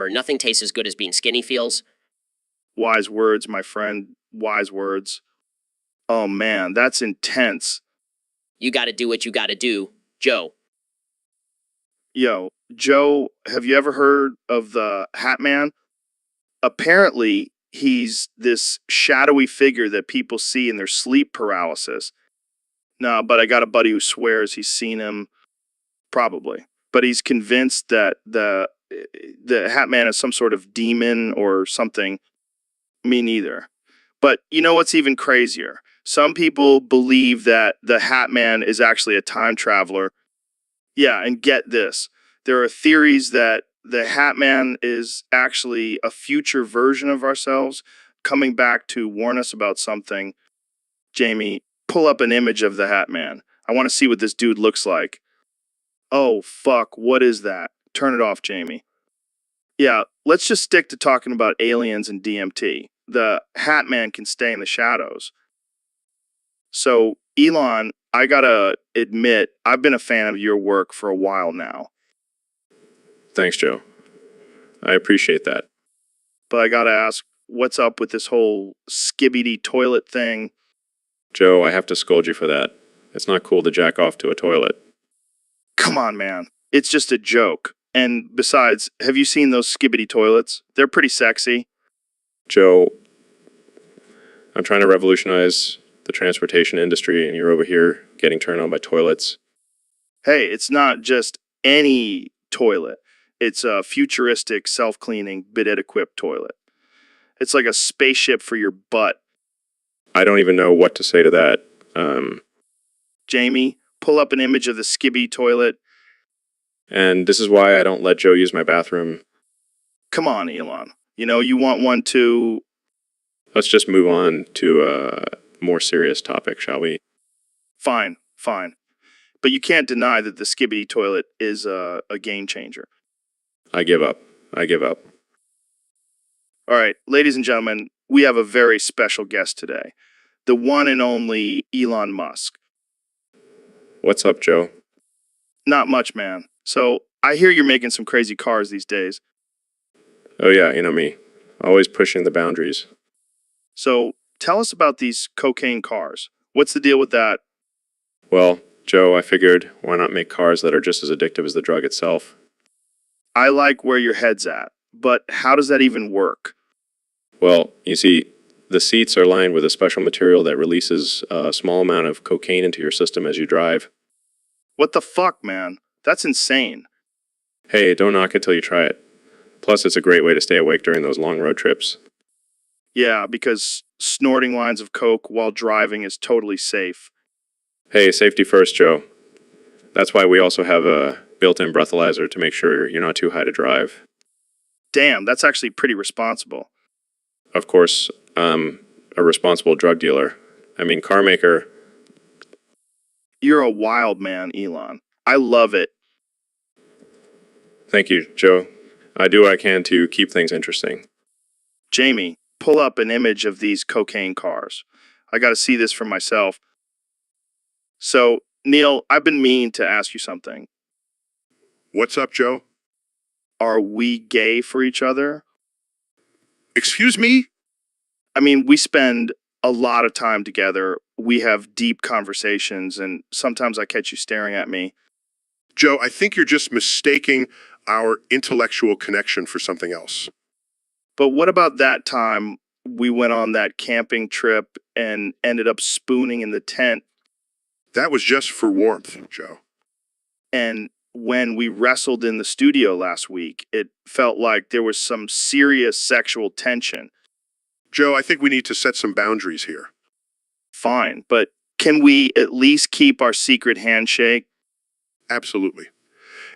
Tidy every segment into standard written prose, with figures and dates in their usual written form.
Nothing tastes as good as being skinny feels. Wise words, my friend. Wise words. Oh man, that's intense. You gotta do what you gotta do, Joe. Yo, Joe, have you ever heard of the Hat Man? Apparently, he's this shadowy figure that people see in their sleep paralysis. No, but I got a buddy who swears he's seen him, probably. But he's convinced that the Hat Man is some sort of demon or something. Me neither. But you know what's even crazier? Some people believe that the Hat Man is actually a time traveler. Yeah, and get this. There are theories that the Hat Man is actually a future version of ourselves coming back to warn us about something. Jamie, pull up an image of the Hat Man. I want to see what this dude looks like. Oh, fuck, what is that? Turn it off, Jamie. Yeah, let's just stick to talking about aliens and DMT. The Hat Man can stay in the shadows. So, Elon, I gotta admit, I've been a fan of your work for a while now. Thanks, Joe. I appreciate that. But I gotta ask, what's up with this whole skibbity toilet thing? Joe, I have to scold you for that. It's not cool to jack off to a toilet. Come on, man. It's just a joke. And besides, have you seen those skibbity toilets? They're pretty sexy. Joe, I'm trying to revolutionize the transportation industry, and you're over here getting turned on by toilets. Hey, it's not just any toilet. It's a futuristic, self-cleaning, bidet-equipped toilet. It's like a spaceship for your butt. I don't even know what to say to that. Jamie, pull up an image of the skibbity toilet. And this is why I don't let Joe use my bathroom. Come on, Elon. You know, you want one too. Let's just move on to a more serious topic, shall we? Fine. But you can't deny that the skibbity toilet is a game changer. I give up. All right, ladies and gentlemen, we have a very special guest today. The one and only Elon Musk. What's up, Joe? Not much, man. So, I hear you're making some crazy cars these days. Oh yeah, you know me. Always pushing the boundaries. So, tell us about these cocaine cars. What's the deal with that? Well, Joe, I figured why not make cars that are just as addictive as the drug itself? I like where your head's at, but how does that even work? Well, you see, the seats are lined with a special material that releases a small amount of cocaine into your system as you drive. What the fuck, man? That's insane. Hey, don't knock it till you try it. Plus, it's a great way to stay awake during those long road trips. Yeah, because snorting lines of coke while driving is totally safe. Hey, safety first, Joe. That's why we also have a built-in breathalyzer to make sure you're not too high to drive. Damn, that's actually pretty responsible. Of course, I'm a responsible drug dealer. I mean, car maker. You're a wild man, Elon. I love it. Thank you, Joe. I do what I can to keep things interesting. Jamie, pull up an image of these cocaine cars. I gotta see this for myself. So, Neil, I've been meaning to ask you something. What's up, Joe? Are we gay for each other? Excuse me? I mean, we spend a lot of time together. We have deep conversations, and sometimes I catch you staring at me. Joe, I think you're just mistaking our intellectual connection for something else. But what about that time we went on that camping trip and ended up spooning in the tent? That was just for warmth, Joe. And when we wrestled in the studio last week, it felt like there was some serious sexual tension. Joe, I think we need to set some boundaries here. Fine, but can we at least keep our secret handshake? Absolutely.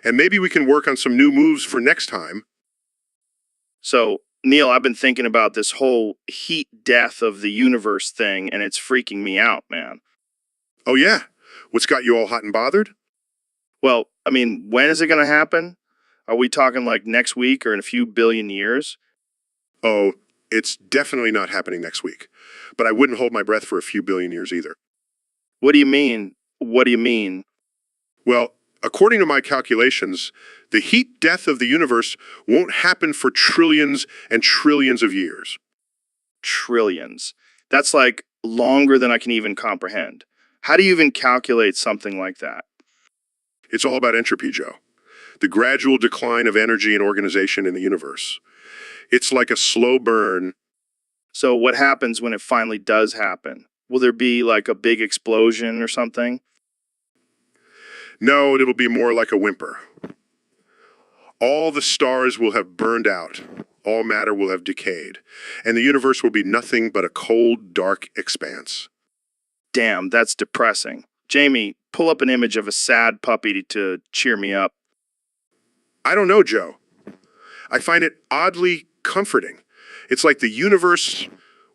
And maybe we can work on some new moves for next time. So, Neil, I've been thinking about this whole heat death of the universe thing, and it's freaking me out, man. Oh yeah? What's got you all hot and bothered? Well, I mean, when is it going to happen? Are we talking like next week or in a few billion years? Oh, it's definitely not happening next week. But I wouldn't hold my breath for a few billion years either. What do you mean? What do you mean? Well, According to my calculations, the heat death of the universe won't happen for trillions and trillions of years. Trillions. That's like longer than I can even comprehend. How do you even calculate something like that? It's all about entropy, Joe. The gradual decline of energy and organization in the universe. It's like a slow burn. So what happens when it finally does happen? Will there be like a big explosion or something? No, it'll be more like a whimper. All the stars will have burned out. All matter will have decayed. And the universe will be nothing but a cold, dark expanse. Damn, that's depressing. Jamie, pull up an image of a sad puppy to cheer me up. I don't know, Joe. I find it oddly comforting. It's like the universe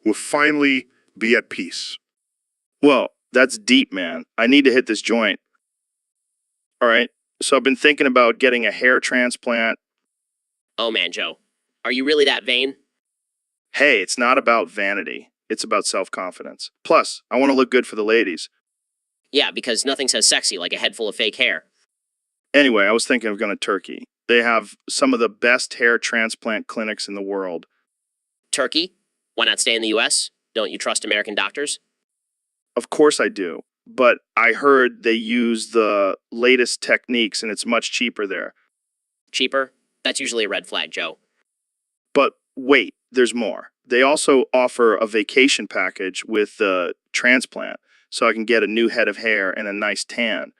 will finally be at peace. Whoa, that's deep, man. I need to hit this joint. All right, so I've been thinking about getting a hair transplant. Oh man, Joe. Are you really that vain? Hey, it's not about vanity. It's about self-confidence. Plus, I want to look good for the ladies. Yeah, because nothing says sexy like a head full of fake hair. Anyway, I was thinking of going to Turkey. They have some of the best hair transplant clinics in the world. Turkey? Why not stay in the US? Don't you trust American doctors? Of course I do. But I heard they use the latest techniques and it's much cheaper there. Cheaper? That's usually a red flag, Joe. But wait, there's more. They also offer a vacation package with the transplant, so I can get a new head of hair and a nice tan.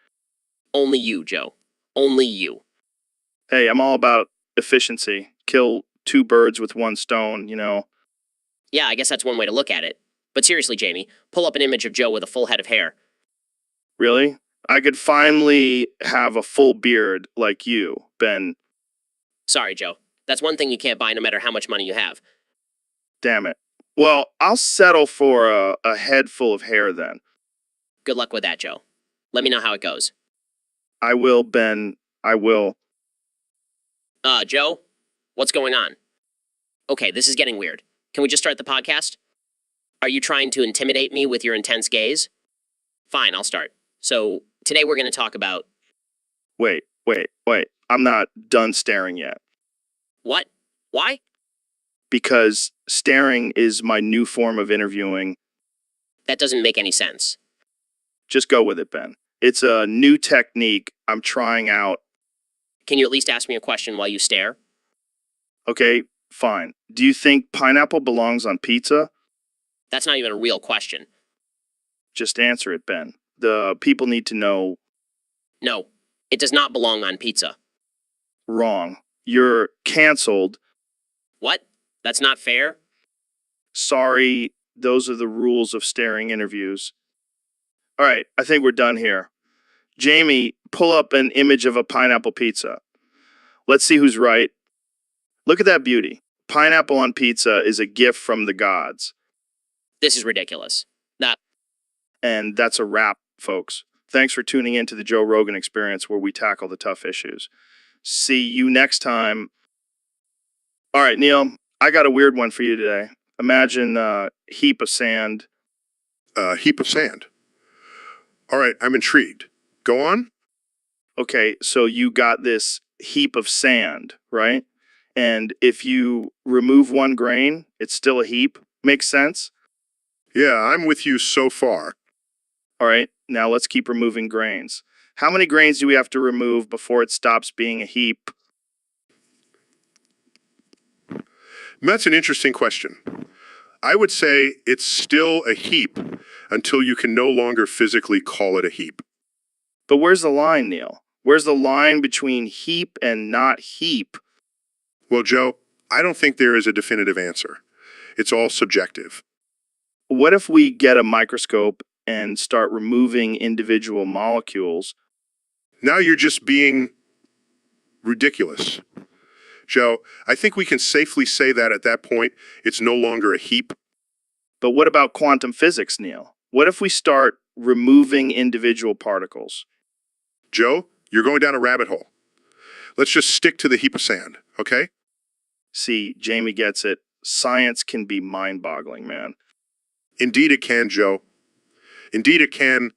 Only you, Joe. Only you. Hey, I'm all about efficiency. Kill two birds with one stone, you know. Yeah, I guess that's one way to look at it. But seriously, Jamie, pull up an image of Joe with a full head of hair. Really? I could finally have a full beard like you, Ben. Sorry, Joe. That's one thing you can't buy no matter how much money you have. Damn it. Well, I'll settle for a head full of hair then. Good luck with that, Joe. Let me know how it goes. I will, Ben. I will. Joe? What's going on? Okay, this is getting weird. Can we just start the podcast? Are you trying to intimidate me with your intense gaze? Fine, I'll start. So, today we're going to talk about... Wait. I'm not done staring yet. What? Why? Because staring is my new form of interviewing. That doesn't make any sense. Just go with it, Ben. It's a new technique I'm trying out. Can you at least ask me a question while you stare? Okay, fine. Do you think pineapple belongs on pizza? That's not even a real question. Just answer it, Ben. The people need to know. No, it does not belong on pizza. Wrong. You're canceled. What? That's not fair? Sorry, those are the rules of staring interviews. All right, I think we're done here. Jamie, pull up an image of a pineapple pizza. Let's see who's right. Look at that beauty. Pineapple on pizza is a gift from the gods. This is ridiculous. And that's a wrap, folks. Thanks for tuning in to the Joe Rogan Experience, where we tackle the tough issues. See you next time. All right, Neil, I got a weird one for you today. Imagine a heap of sand. A heap of sand. All right, I'm intrigued. Go on. Okay, so you got this heap of sand, right? And if you remove one grain, it's still a heap. Makes sense? Yeah, I'm with you so far. All right, now let's keep removing grains. How many grains do we have to remove before it stops being a heap? That's an interesting question. I would say it's still a heap until you can no longer physically call it a heap. But where's the line, Neil? Where's the line between heap and not heap? Well, Joe, I don't think there is a definitive answer. It's all subjective. What if we get a microscope and start removing individual molecules? Now you're just being ridiculous. Joe, I think we can safely say that at that point, it's no longer a heap. But what about quantum physics, Neil? What if we start removing individual particles? Joe, you're going down a rabbit hole. Let's just stick to the heap of sand, okay? See, Jamie gets it. Science can be mind-boggling, man. Indeed it can, Joe. Indeed it can.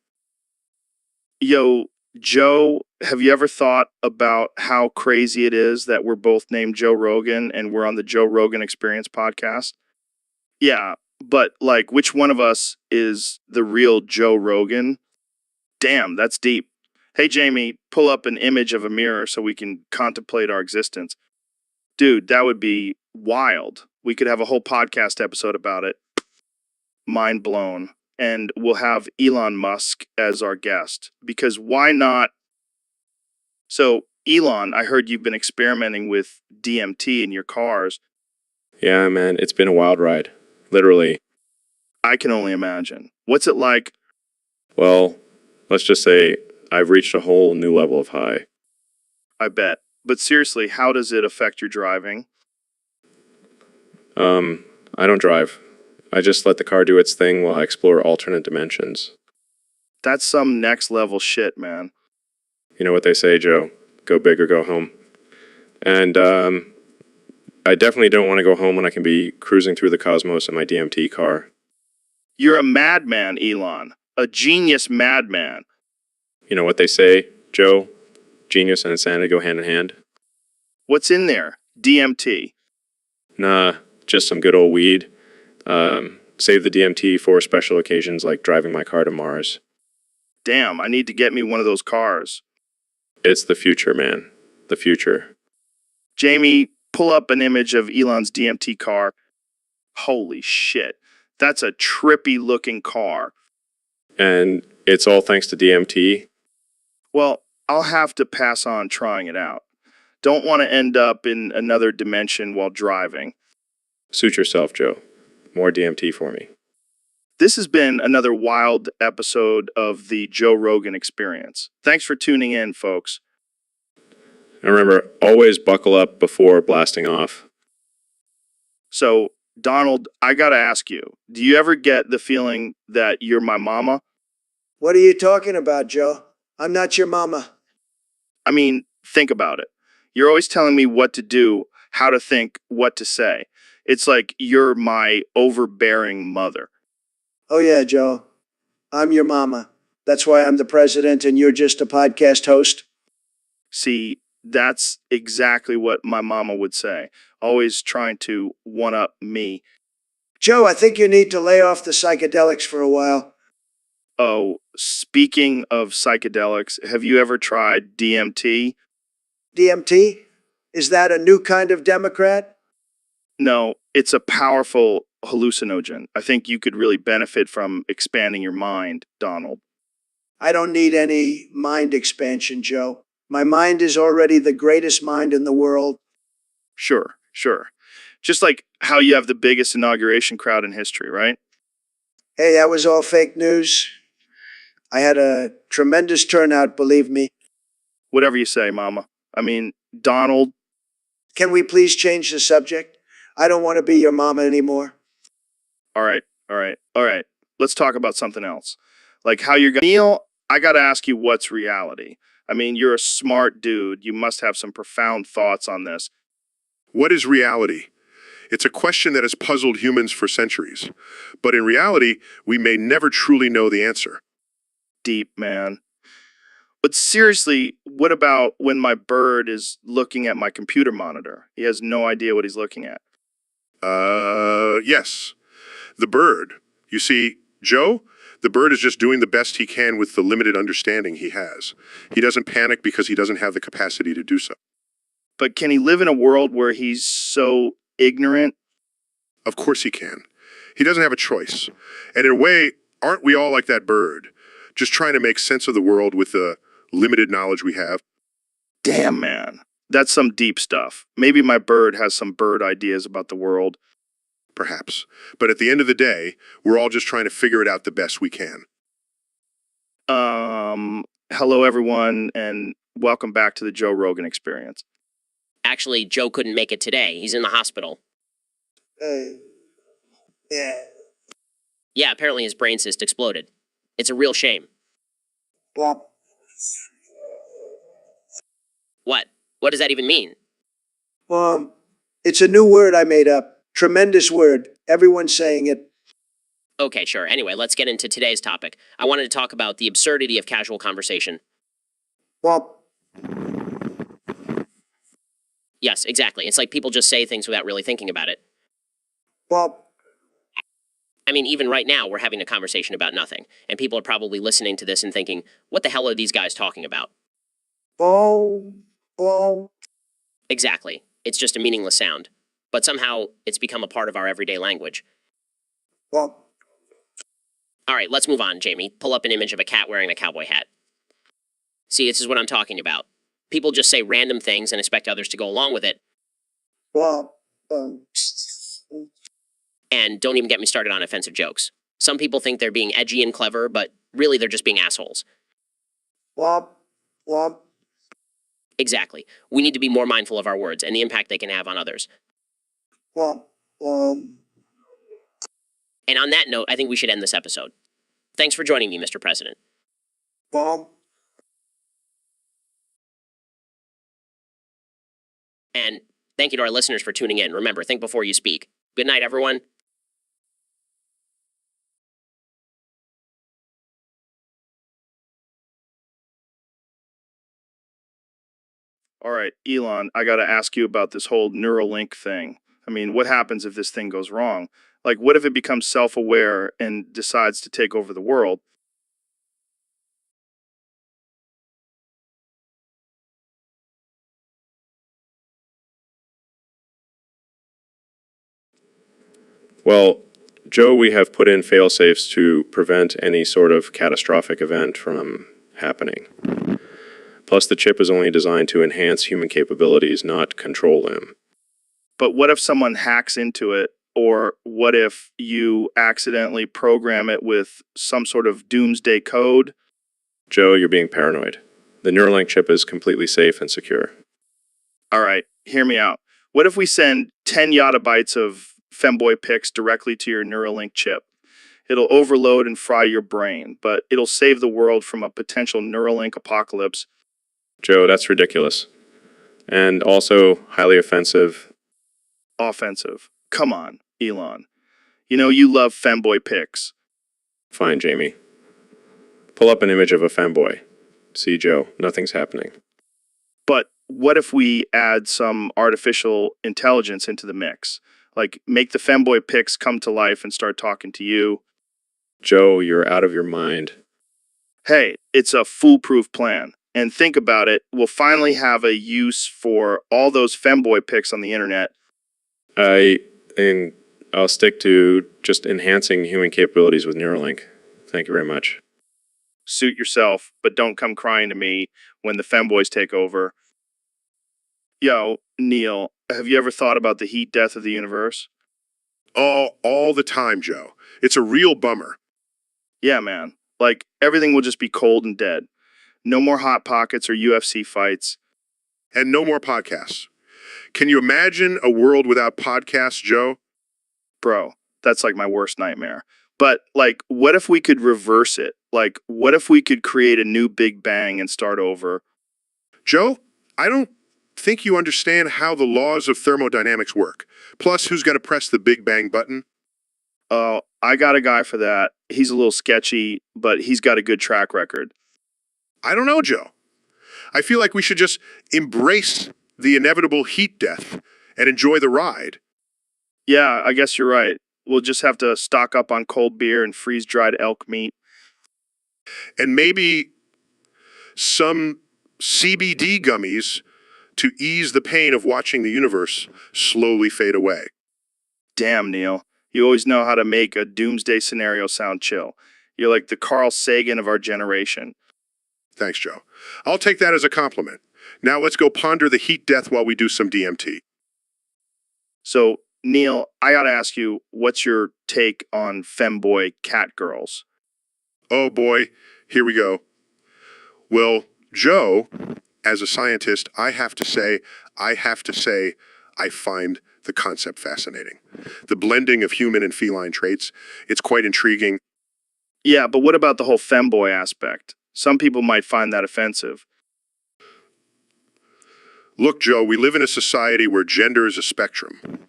Yo, Joe, have you ever thought about how crazy it is that we're both named Joe Rogan and we're on the Joe Rogan Experience podcast? Yeah, but like, which one of us is the real Joe Rogan? Damn, that's deep. Hey, Jamie, pull up an image of a mirror so we can contemplate our existence. Dude, that would be wild. We could have a whole podcast episode about it. Mind blown. And we'll have Elon Musk as our guest. Because why not? So, Elon, I heard you've been experimenting with DMT in your cars. Yeah, man, it's been a wild ride. Literally. I can only imagine. What's it like? Well, let's just say I've reached a whole new level of high. I bet. But seriously, how does it affect your driving? I don't drive. I just let the car do its thing while I explore alternate dimensions. That's some next level shit, man. You know what they say, Joe? Go big or go home. And I definitely don't want to go home when I can be cruising through the cosmos in my DMT car. You're a madman, Elon. A genius madman. You know what they say, Joe? Genius and insanity go hand in hand. What's in there? DMT. Nah, just some good old weed. Save the DMT for special occasions like driving my car to Mars. Damn, I need to get me one of those cars. It's the future, man. The future. Jamie, pull up an image of Elon's DMT car. Holy shit. That's a trippy looking car. And it's all thanks to DMT. Well, I'll have to pass on trying it out. Don't want to end up in another dimension while driving. Suit yourself, Joe. More DMT for me. This has been another wild episode of the Joe Rogan Experience. Thanks for tuning in, folks. And remember, always buckle up before blasting off. So, Donald, I gotta ask you, do you ever get the feeling that you're my mama? What are you talking about, Joe? I'm not your mama. I mean, think about it. You're always telling me what to do, how to think, what to say. It's like you're my overbearing mother. Oh, yeah, Joe. I'm your mama. That's why I'm the president and you're just a podcast host. See, that's exactly what my mama would say. Always trying to one-up me. Joe, I think you need to lay off the psychedelics for a while. Oh, speaking of psychedelics, have you ever tried DMT? DMT? Is that a new kind of Democrat? No, it's a powerful hallucinogen. I think you could really benefit from expanding your mind, Donald. I don't need any mind expansion, Joe. My mind is already the greatest mind in the world. Sure. Just like how you have the biggest inauguration crowd in history, right? Hey, that was all fake news. I had a tremendous turnout, believe me. Whatever you say, Mama. I mean, Donald. Can we please change the subject? I don't want to be your mama anymore. All right. Let's talk about something else. Like how you're going. Neil, I got to ask you what's reality. I mean, you're a smart dude. You must have some profound thoughts on this. What is reality? It's a question that has puzzled humans for centuries. But in reality, we may never truly know the answer. Deep, man. But seriously, what about when my bird is looking at my computer monitor? He has no idea what he's looking at. Yes. The bird. You see, Joe, the bird is just doing the best he can with the limited understanding he has. He doesn't panic because he doesn't have the capacity to do so. But can he live in a world where he's so ignorant? Of course he can. He doesn't have a choice. And in a way, aren't we all like that bird? Just trying to make sense of the world with the limited knowledge we have. Damn, man. That's some deep stuff. Maybe my bird has some bird ideas about the world. Perhaps. But at the end of the day, we're all just trying to figure it out the best we can. Hello, everyone, and welcome back to the Joe Rogan Experience. Actually, Joe couldn't make it today. He's in the hospital. Yeah. Yeah, apparently his brain cyst exploded. It's a real shame. Well, What? What does that even mean? it's a new word I made up. Tremendous word. Everyone's saying it. Okay, sure. Anyway, let's get into today's topic. I wanted to talk about the absurdity of casual conversation. Well, Yes, exactly. It's like people just say things without really thinking about it. well, I mean, even right now, we're having a conversation about nothing, and people are probably listening to this and thinking, what the hell are these guys talking about? well, well, Exactly. It's just a meaningless sound. But somehow, it's become a part of our everyday language. well, All right, let's move on, Jamie. Pull up an image of a cat wearing a cowboy hat. See, this is what I'm talking about. People just say random things and expect others to go along with it, well, and don't even get me started on offensive jokes. Some people think they're being edgy and clever, but really they're just being assholes. well, well, Exactly. We need to be more mindful of our words and the impact they can have on others. well, And on that note, I think we should end this episode. Thanks for joining me, Mr. President. well. And thank you to our listeners for tuning in. Remember, think before you speak. Good night, everyone. All right, Elon, I got to ask you about this whole Neuralink thing. I mean, what happens if this thing goes wrong? Like, what if it becomes self-aware and decides to take over the world? Well, Joe, we have put in fail-safes to prevent any sort of catastrophic event from happening. Plus, the chip is only designed to enhance human capabilities, not control them. But what if someone hacks into it? Or what if you accidentally program it with some sort of doomsday code? Joe, you're being paranoid. The Neuralink chip is completely safe and secure. All right, hear me out. What if we send 10 yottabytes of femboy pics directly to your Neuralink chip? It'll overload and fry your brain, but it'll save the world from a potential Neuralink apocalypse. Joe, that's ridiculous. And also highly offensive. Offensive. Come on, Elon. You know you love femboy pics. Fine, Jamie. Pull up an image of a femboy. See, Joe, nothing's happening. But what if we add some artificial intelligence into the mix? Like, make the femboy pics come to life and start talking to you. Joe, you're out of your mind. Hey, it's a foolproof plan. And think about it, we'll finally have a use for all those femboy pics on the internet. I'll stick to just enhancing human capabilities with Neuralink. Thank you very much. Suit yourself, but don't come crying to me when the femboys take over. Yo, Neil, have you ever thought about the heat death of the universe? All the time, Joe. It's a real bummer. Yeah, man. Like, everything will just be cold and dead. No more Hot Pockets or UFC fights. And no more podcasts. Can you imagine a world without podcasts, Joe? Bro, that's like my worst nightmare. But, like, what if we could reverse it? Like, what if we could create a new Big Bang and start over? Joe, I don't think you understand how the laws of thermodynamics work. Plus, who's going to press the Big Bang button? Oh, I got a guy for that. He's a little sketchy, but he's got a good track record. I don't know, Joe. I feel like we should just embrace the inevitable heat death and enjoy the ride. Yeah, I guess you're right. We'll just have to stock up on cold beer and freeze-dried elk meat. And maybe some CBD gummies to ease the pain of watching the universe slowly fade away. Damn, Neil. You always know how to make a doomsday scenario sound chill. You're like the Carl Sagan of our generation. Thanks, Joe. I'll take that as a compliment. Now let's go ponder the heat death while we do some DMT. So, Neil, I gotta ask you, what's your take on femboy cat girls? Oh boy, here we go. Well, Joe, as a scientist, I have to say, I find the concept fascinating. The blending of human and feline traits, it's quite intriguing. Yeah, but what about the whole femboy aspect? Some people might find that offensive. Look, Joe, we live in a society where gender is a spectrum.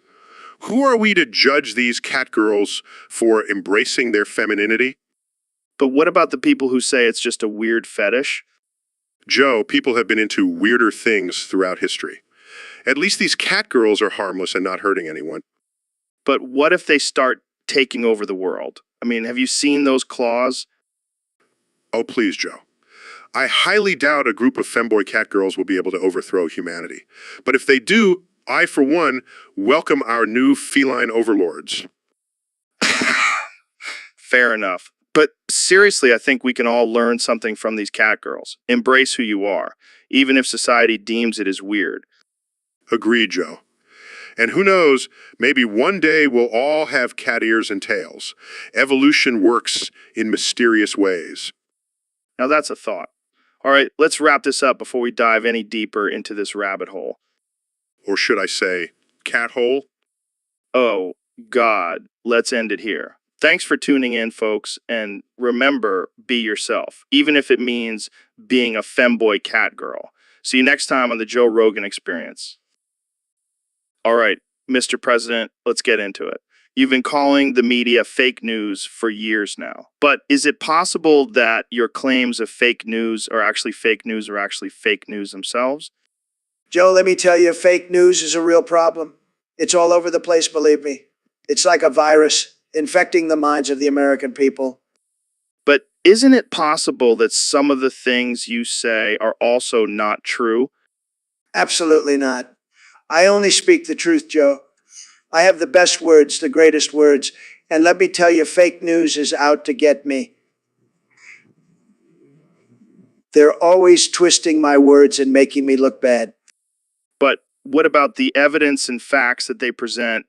Who are we to judge these cat girls for embracing their femininity? But what about the people who say it's just a weird fetish? Joe, people have been into weirder things throughout history. At least these cat girls are harmless and not hurting anyone. But what if they start taking over the world? I mean, have you seen those claws? Oh, please, Joe. I highly doubt a group of femboy cat girls will be able to overthrow humanity. But if they do, I, for one, welcome our new feline overlords. Fair enough. But seriously, I think we can all learn something from these cat girls. Embrace who you are, even if society deems it as weird. Agreed, Joe. And who knows, maybe one day we'll all have cat ears and tails. Evolution works in mysterious ways. Now that's a thought. All right, let's wrap this up before we dive any deeper into this rabbit hole. Or should I say, cat hole? Oh, God, let's end it here. Thanks for tuning in, folks, and remember, be yourself, even if it means being a femboy cat girl. See you next time on the Joe Rogan Experience. All right, Mr. President, let's get into it. You've been calling the media fake news for years now. But is it possible that your claims of fake news are actually fake news themselves? Joe, let me tell you, fake news is a real problem. It's all over the place, believe me. It's like a virus infecting the minds of the American people. But isn't it possible that some of the things you say are also not true? Absolutely not. I only speak the truth, Joe. I have the best words, the greatest words. And let me tell you, fake news is out to get me. They're always twisting my words and making me look bad. But what about the evidence and facts that they present?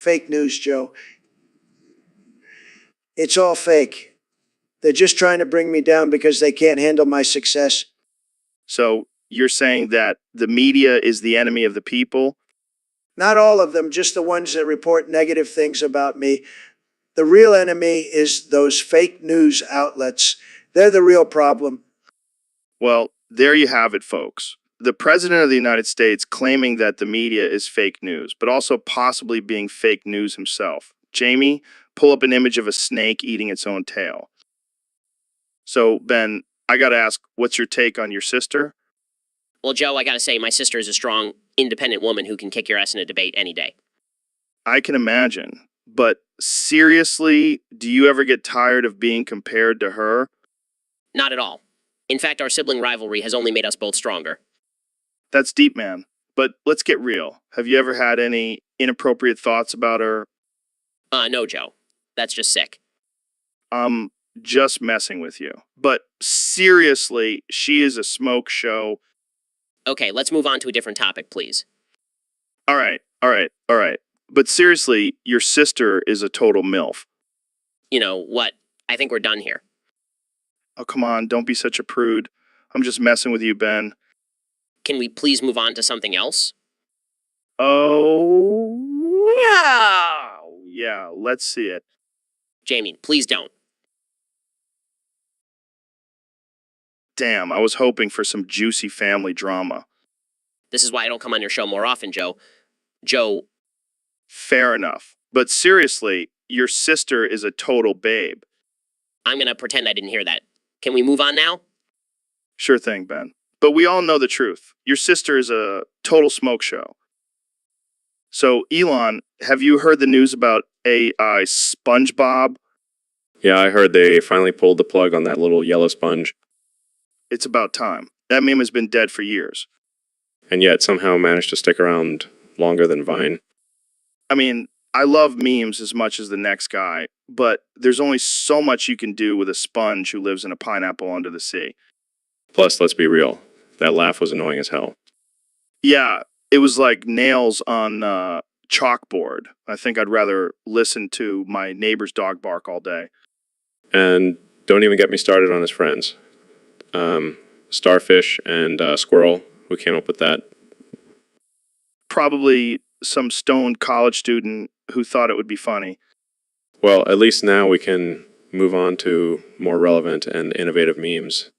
Fake news, Joe. It's all fake. They're just trying to bring me down because they can't handle my success. So you're saying that the media is the enemy of the people? Not all of them, just the ones that report negative things about me. The real enemy is those fake news outlets. They're the real problem. Well, there you have it, folks. The President of the United States claiming that the media is fake news, but also possibly being fake news himself. Jamie, pull up an image of a snake eating its own tail. So, Ben, I gotta ask, what's your take on your sister? Well, Joe, I gotta say, my sister is a strong, independent woman who can kick your ass in a debate any day. I can imagine. But seriously, do you ever get tired of being compared to her? Not at all. In fact, our sibling rivalry has only made us both stronger. That's deep, man. But let's get real. Have you ever had any inappropriate thoughts about her? No, Joe. That's just sick. I'm just messing with you. But seriously, she is a smoke show. Okay, let's move on to a different topic, please. All right. But seriously, your sister is a total MILF. You know what? I think we're done here. Oh, come on, don't be such a prude. I'm just messing with you, Ben. Can we please move on to something else? Oh, yeah, let's see it. Jamie, please don't. Damn, I was hoping for some juicy family drama. This is why I don't come on your show more often, Joe. Joe, Fair enough. But seriously, your sister is a total babe. I'm gonna pretend I didn't hear that. Can we move on now? Sure thing, Ben. But we all know the truth. Your sister is a total smoke show. So, Elon, have you heard the news about AI SpongeBob? Yeah, I heard they finally pulled the plug on that little yellow sponge, It's about time. That meme has been dead for years. and yet somehow managed to stick around longer than Vine. I mean, I love memes as much as the next guy, but there's only so much you can do with a sponge who lives in a pineapple under the sea. Plus, let's be real, that laugh was annoying as hell. Yeah, it was like nails on chalkboard. I think I'd rather listen to my neighbor's dog bark all day. And don't even get me started on his friends. Starfish and Squirrel, who came up with that. Probably some stoned college student who thought it would be funny. Well, at least now we can move on to more relevant and innovative memes.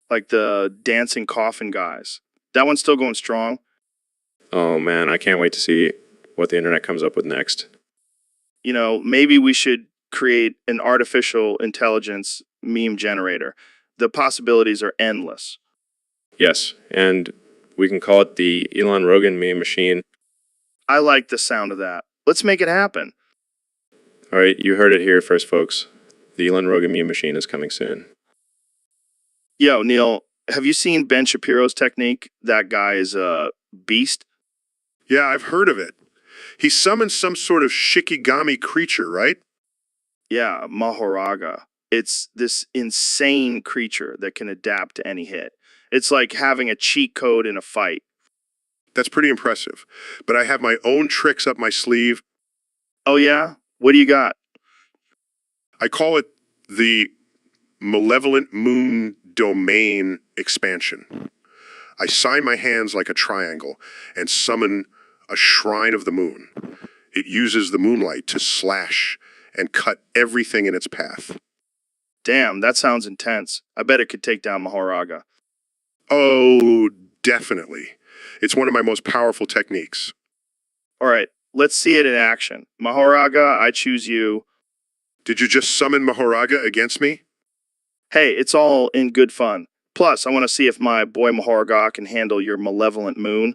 Like the dancing coffin guys. That one's still going strong. Oh man, I can't wait to see what the internet comes up with next. You know, maybe we should create an artificial intelligence meme generator. The possibilities are endless. Yes, and we can call it the Elon Rogan meme machine. I like the sound of that. Let's make it happen. All right, you heard it here first, folks. The Elon Rogan meme machine is coming soon. Yo, Neil, have you seen Ben Shapiro's technique? That guy is a beast. Yeah, I've heard of it. He summons some sort of Shikigami creature, right? Yeah, Mahoraga. It's this insane creature that can adapt to any hit. It's like having a cheat code in a fight. That's pretty impressive. But I have my own tricks up my sleeve. Oh, yeah? What do you got? I call it the Malevolent Moon Domain Expansion. I sign my hands like a triangle and summon a Shrine of the Moon. It uses the moonlight to slash and cut everything in its path. Damn, that sounds intense. I bet it could take down Mahoraga. Oh, definitely. It's one of my most powerful techniques. All right, let's see it in action. Mahoraga, I choose you. Did you just summon Mahoraga against me? Hey, it's all in good fun. Plus, I want to see if my boy Mahoraga can handle your malevolent moon.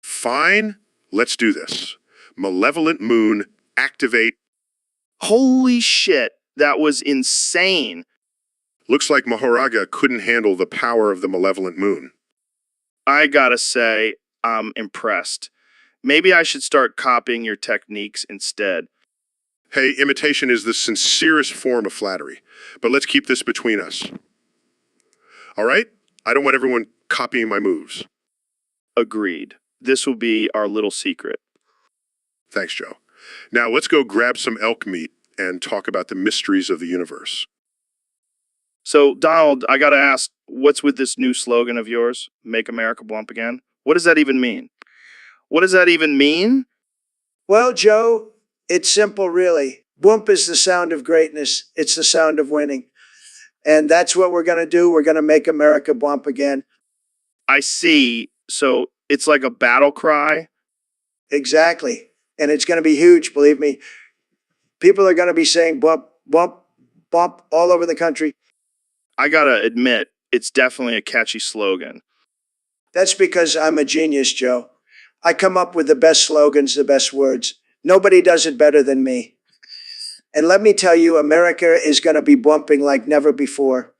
Fine, let's do this. Malevolent Moon, activate. Holy shit, that was insane. Looks like Mahoraga couldn't handle the power of the Malevolent Moon. I gotta say, I'm impressed. Maybe I should start copying your techniques instead. Hey, imitation is the sincerest form of flattery, but let's keep this between us. All right? I don't want everyone copying my moves. Agreed. This will be our little secret. Thanks, Joe. Now let's go grab some elk meat and talk about the mysteries of the universe. So, Donald, I gotta ask, what's with this new slogan of yours? Make America Bump Again? What does that even mean? What does that even mean? Well, Joe, it's simple, really. Whoomp is the sound of greatness. It's the sound of winning. And that's what we're going to do. We're going to make America bump again. I see. So, it's like a battle cry? Exactly. And it's going to be huge, believe me. People are going to be saying bump, bump, bump all over the country. I gotta admit, it's definitely a catchy slogan. That's because I'm a genius, Joe. I come up with the best slogans, the best words. Nobody does it better than me. And let me tell you, America is going to be bumping like never before.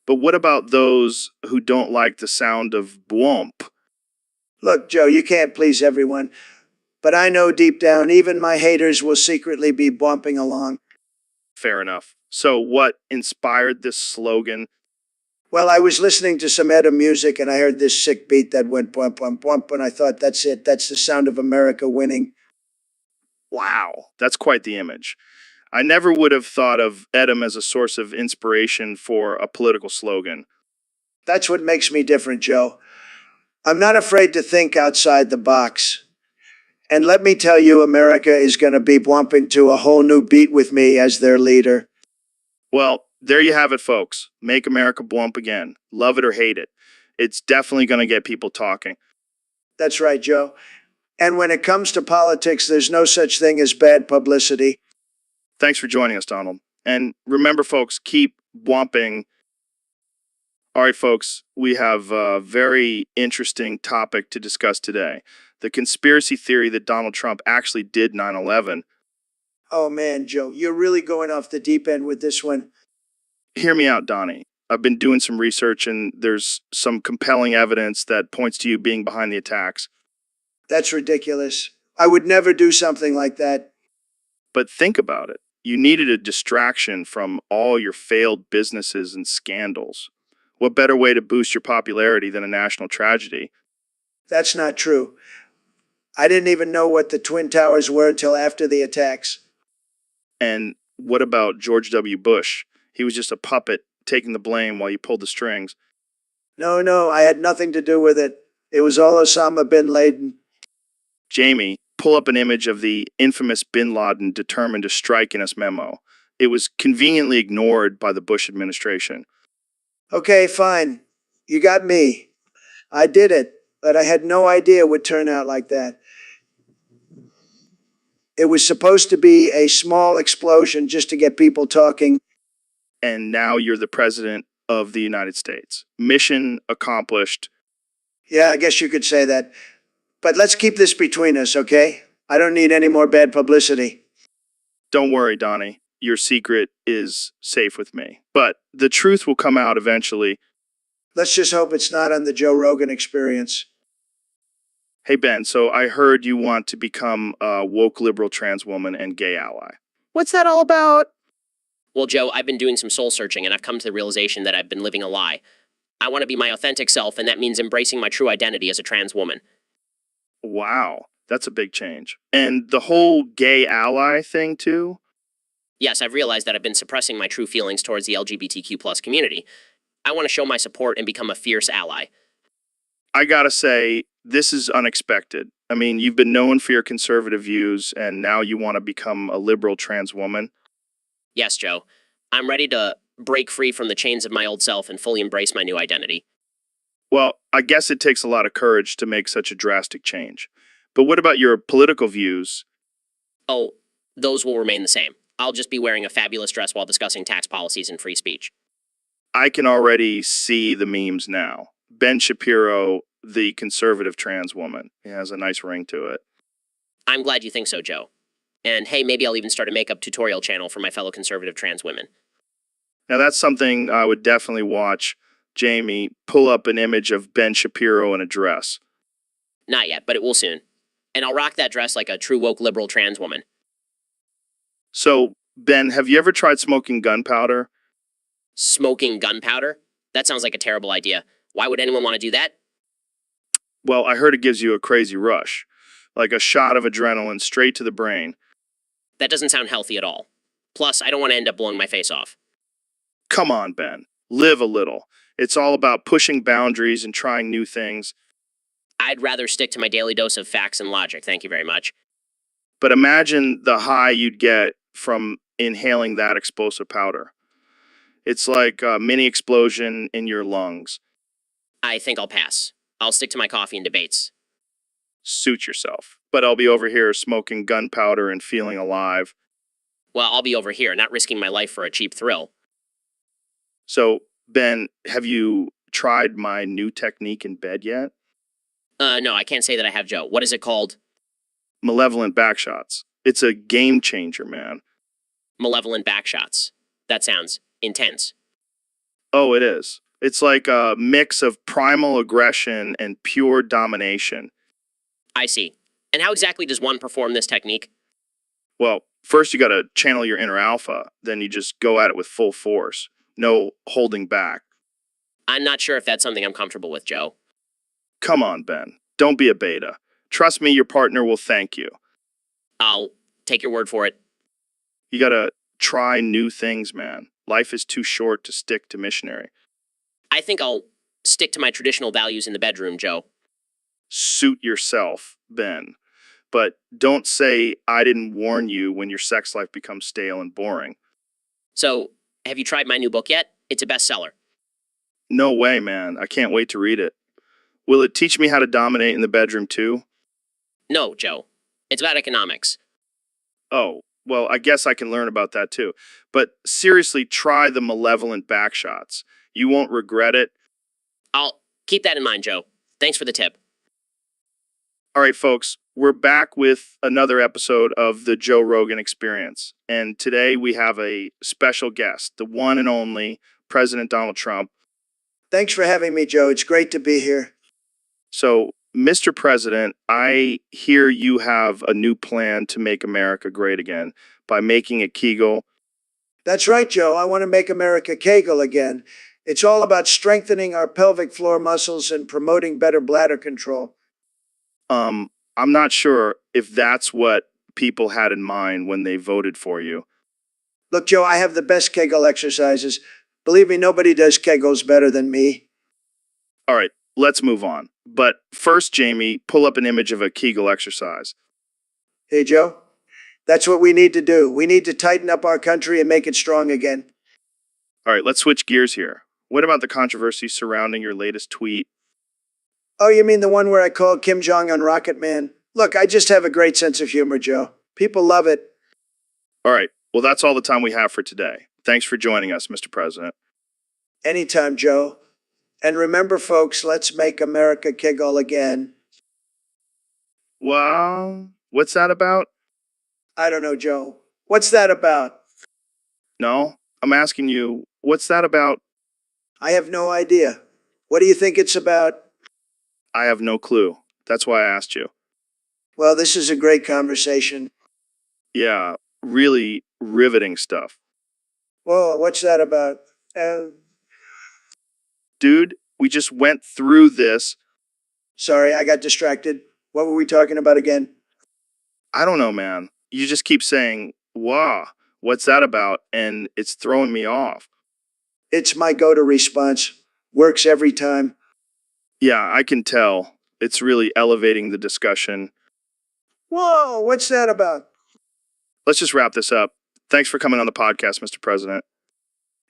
But what about those who don't like the sound of bwomp? Look, Joe, you can't please everyone. But I know deep down, even my haters will secretly be bumping along. Fair enough. So, what inspired this slogan? Well, I was listening to some Edda music and I heard this sick beat that went bump, bump, bump, and I thought, that's it. That's the sound of America winning. Wow, that's quite the image. I never would have thought of Edom as a source of inspiration for a political slogan. That's what makes me different, Joe. I'm not afraid to think outside the box. And let me tell you, America is going to be bumping to a whole new beat with me as their leader. Well, there you have it, folks. Make America Bump Again. Love it or hate it. It's definitely going to get people talking. That's right, Joe. And when it comes to politics, there's no such thing as bad publicity. Thanks for joining us, Donald. And remember, folks, keep bumping. All right, folks, we have a very interesting topic to discuss today. The conspiracy theory that Donald Trump actually did 9/11. Oh man, Joe, you're really going off the deep end with this one. Hear me out, Donnie. I've been doing some research and there's some compelling evidence that points to you being behind the attacks. That's ridiculous. I would never do something like that. But think about it. You needed a distraction from all your failed businesses and scandals. What better way to boost your popularity than a national tragedy? That's not true. I didn't even know what the Twin Towers were until after the attacks. And what about George W. Bush? He was just a puppet taking the blame while you pulled the strings. No, I had nothing to do with it. It was all Osama bin Laden. Jamie, pull up an image of the infamous bin Laden determined to strike in his memo. It was conveniently ignored by the Bush administration. Okay, fine. You got me. I did it, but I had no idea it would turn out like that. It was supposed to be a small explosion just to get people talking. And now you're the president of the United States. Mission accomplished. Yeah, I guess you could say that. But let's keep this between us, okay? I don't need any more bad publicity. Don't worry, Donnie. Your secret is safe with me. But the truth will come out eventually. Let's just hope it's not on the Joe Rogan Experience. Hey, Ben, so I heard you want to become a woke liberal trans woman and gay ally. What's that all about? Well, Joe, I've been doing some soul searching and I've come to the realization that I've been living a lie. I want to be my authentic self, and that means embracing my true identity as a trans woman. Wow, that's a big change. And the whole gay ally thing, too? Yes, I've realized that I've been suppressing my true feelings towards the LGBTQ+ community. I want to show my support and become a fierce ally. I gotta say, this is unexpected. I mean, you've been known for your conservative views, and now you want to become a liberal trans woman. Yes, Joe. I'm ready to break free from the chains of my old self and fully embrace my new identity. Well, I guess it takes a lot of courage to make such a drastic change. But what about your political views? Oh, those will remain the same. I'll just be wearing a fabulous dress while discussing tax policies and free speech. I can already see the memes now. Ben Shapiro, the conservative trans woman. He has a nice ring to it. I'm glad you think so, Joe. And hey, maybe I'll even start a makeup tutorial channel for my fellow conservative trans women. Now, that's something I would definitely watch. Jamie, pull up an image of Ben Shapiro in a dress. Not yet, but it will soon. And I'll rock that dress like a true woke liberal trans woman. So, Ben, have you ever tried smoking gunpowder? Smoking gunpowder? That sounds like a terrible idea. Why would anyone want to do that? Well, I heard it gives you a crazy rush, like a shot of adrenaline straight to the brain. That doesn't sound healthy at all. Plus, I don't want to end up blowing my face off. Come on, Ben. Live a little. It's all about pushing boundaries and trying new things. I'd rather stick to my daily dose of facts and logic, thank you very much. But imagine the high you'd get from inhaling that explosive powder. It's like a mini explosion in your lungs. I think I'll pass. I'll stick to my coffee and debates. Suit yourself. But I'll be over here smoking gunpowder and feeling alive. Well, I'll be over here, not risking my life for a cheap thrill. So, Ben, have you tried my new technique in bed yet? No, I can't say that I have, Joe. What is it called? Malevolent backshots. It's a game changer, man. Malevolent backshots. That sounds intense. Oh, it is. It's like a mix of primal aggression and pure domination. I see. And how exactly does one perform this technique? Well, first you gotta channel your inner alpha, then you just go at it with full force. No holding back. I'm not sure if that's something I'm comfortable with, Joe. Come on, Ben. Don't be a beta. Trust me, your partner will thank you. I'll take your word for it. You gotta try new things, man. Life is too short to stick to missionary. I think I'll stick to my traditional values in the bedroom, Joe. Suit yourself, Ben. But don't say I didn't warn you when your sex life becomes stale and boring. So, have you tried my new book yet? It's a bestseller. No way, man. I can't wait to read it. Will it teach me how to dominate in the bedroom too? No, Joe. It's about economics. Oh, well, I guess I can learn about that too. But seriously, try the malevolent backshots. You won't regret it. I'll keep that in mind, Joe. Thanks for the tip. All right, folks, we're back with another episode of the Joe Rogan Experience. And today we have a special guest, the one and only President Donald Trump. Thanks for having me, Joe. It's great to be here. So, Mr. President, I hear you have a new plan to make America great again by making it Kegel. That's right, Joe. I want to make America Kegel again. It's all about strengthening our pelvic floor muscles and promoting better bladder control. I'm not sure if that's what people had in mind when they voted for you. Look, Joe, I have the best Kegel exercises. Believe me, nobody does Kegels better than me. All right, let's move on. But first, Jamie, pull up an image of a Kegel exercise. Hey, Joe, that's what we need to do. We need to tighten up our country and make it strong again. All right, let's switch gears here. What about the controversy surrounding your latest tweet? Oh, you mean the one where I called Kim Jong-un Rocket Man? Look, I just have a great sense of humor, Joe. People love it. All right, well, that's all the time we have for today. Thanks for joining us, Mr. President. Anytime, Joe. And remember, folks, let's make America giggle again. Well, what's that about? I don't know, Joe. What's that about? No, I'm asking you, what's that about? I have no idea. What do you think it's about? I have no clue. That's why I asked you. Well, this is a great conversation. Yeah, really riveting stuff. Whoa, what's that about? Dude, we just went through this. Sorry, I got distracted. What were we talking about again? I don't know, man. You just keep saying, wow, what's that about? And it's throwing me off. It's my go-to response. Works every time. Yeah, I can tell. It's really elevating the discussion. Whoa, what's that about? Let's just wrap this up. Thanks for coming on the podcast, Mr. President.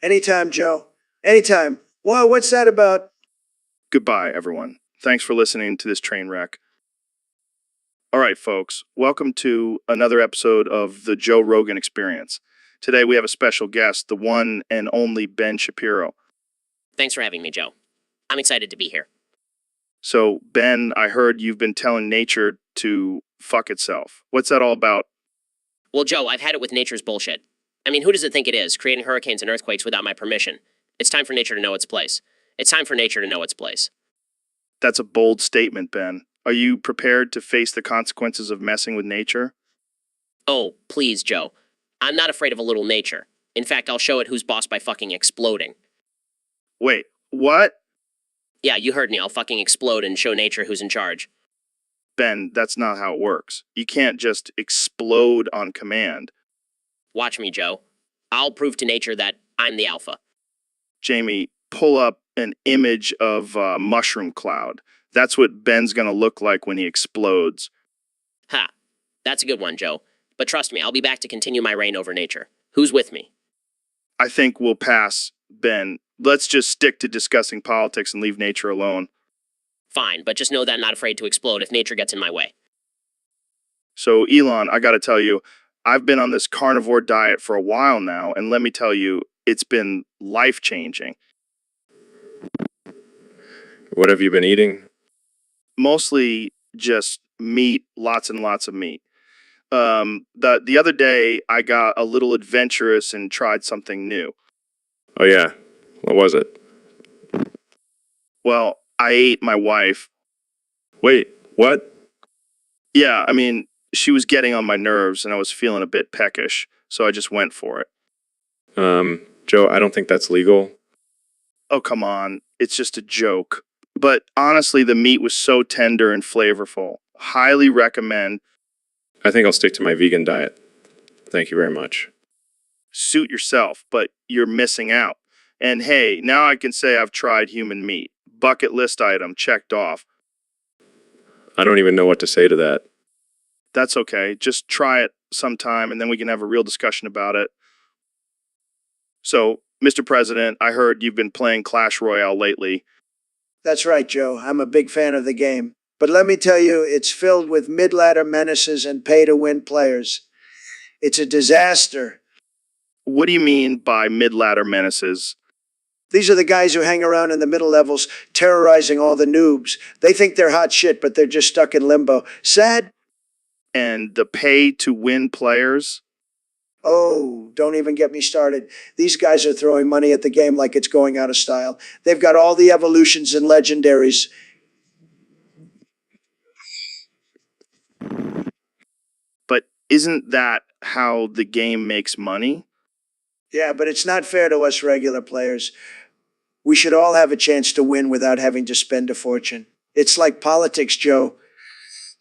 Anytime, Joe. Anytime. Whoa, what's that about? Goodbye, everyone. Thanks for listening to this train wreck. All right, folks, welcome to another episode of the Joe Rogan Experience. Today we have a special guest, the one and only Ben Shapiro. Thanks for having me, Joe. I'm excited to be here. So, Ben, I heard you've been telling nature to fuck itself. What's that all about? Well, Joe, I've had it with nature's bullshit. I mean, who does it think it is, creating hurricanes and earthquakes without my permission? It's time for nature to know its place. It's time for nature to know its place. That's a bold statement, Ben. Are you prepared to face the consequences of messing with nature? Oh, please, Joe. I'm not afraid of a little nature. In fact, I'll show it who's boss by fucking exploding. Wait, what? Yeah, you heard me. I'll fucking explode and show nature who's in charge. Ben, that's not how it works. You can't just explode on command. Watch me, Joe. I'll prove to nature that I'm the alpha. Jamie, pull up an image of a mushroom cloud. That's what Ben's gonna look like when he explodes. Ha. That's a good one, Joe. But trust me, I'll be back to continue my reign over nature. Who's with me? I think we'll pass, Ben. Let's just stick to discussing politics and leave nature alone. Fine, but just know that I'm not afraid to explode if nature gets in my way. So, Elon, I gotta tell you, I've been on this carnivore diet for a while now, and let me tell you, it's been life-changing. What have you been eating? Mostly just meat, lots and lots of meat. The other day, I got a little adventurous and tried something new. Oh, yeah. What was it? Well, I ate my wife. Wait, what? Yeah, I mean, she was getting on my nerves, and I was feeling a bit peckish, so I just went for it. Joe, I don't think that's legal. Oh, come on. It's just a joke. But honestly, the meat was so tender and flavorful. Highly recommend. I think I'll stick to my vegan diet. Thank you very much. Suit yourself, but you're missing out. And hey, now I can say I've tried human meat. Bucket list item checked off. I don't even know what to say to that. That's okay. Just try it sometime and then we can have a real discussion about it. So, Mr. President, I heard you've been playing Clash Royale lately. That's right, Joe. I'm a big fan of the game. But let me tell you, it's filled with mid-ladder menaces and pay-to-win players. It's a disaster. What do you mean by mid-ladder menaces? These are the guys who hang around in the middle levels, terrorizing all the noobs. They think they're hot shit, but they're just stuck in limbo. Sad? And the pay-to-win players? Oh, don't even get me started. These guys are throwing money at the game like it's going out of style. They've got all the evolutions and legendaries. But isn't that how the game makes money? Yeah, but it's not fair to us regular players. We should all have a chance to win without having to spend a fortune. It's like politics, Joe.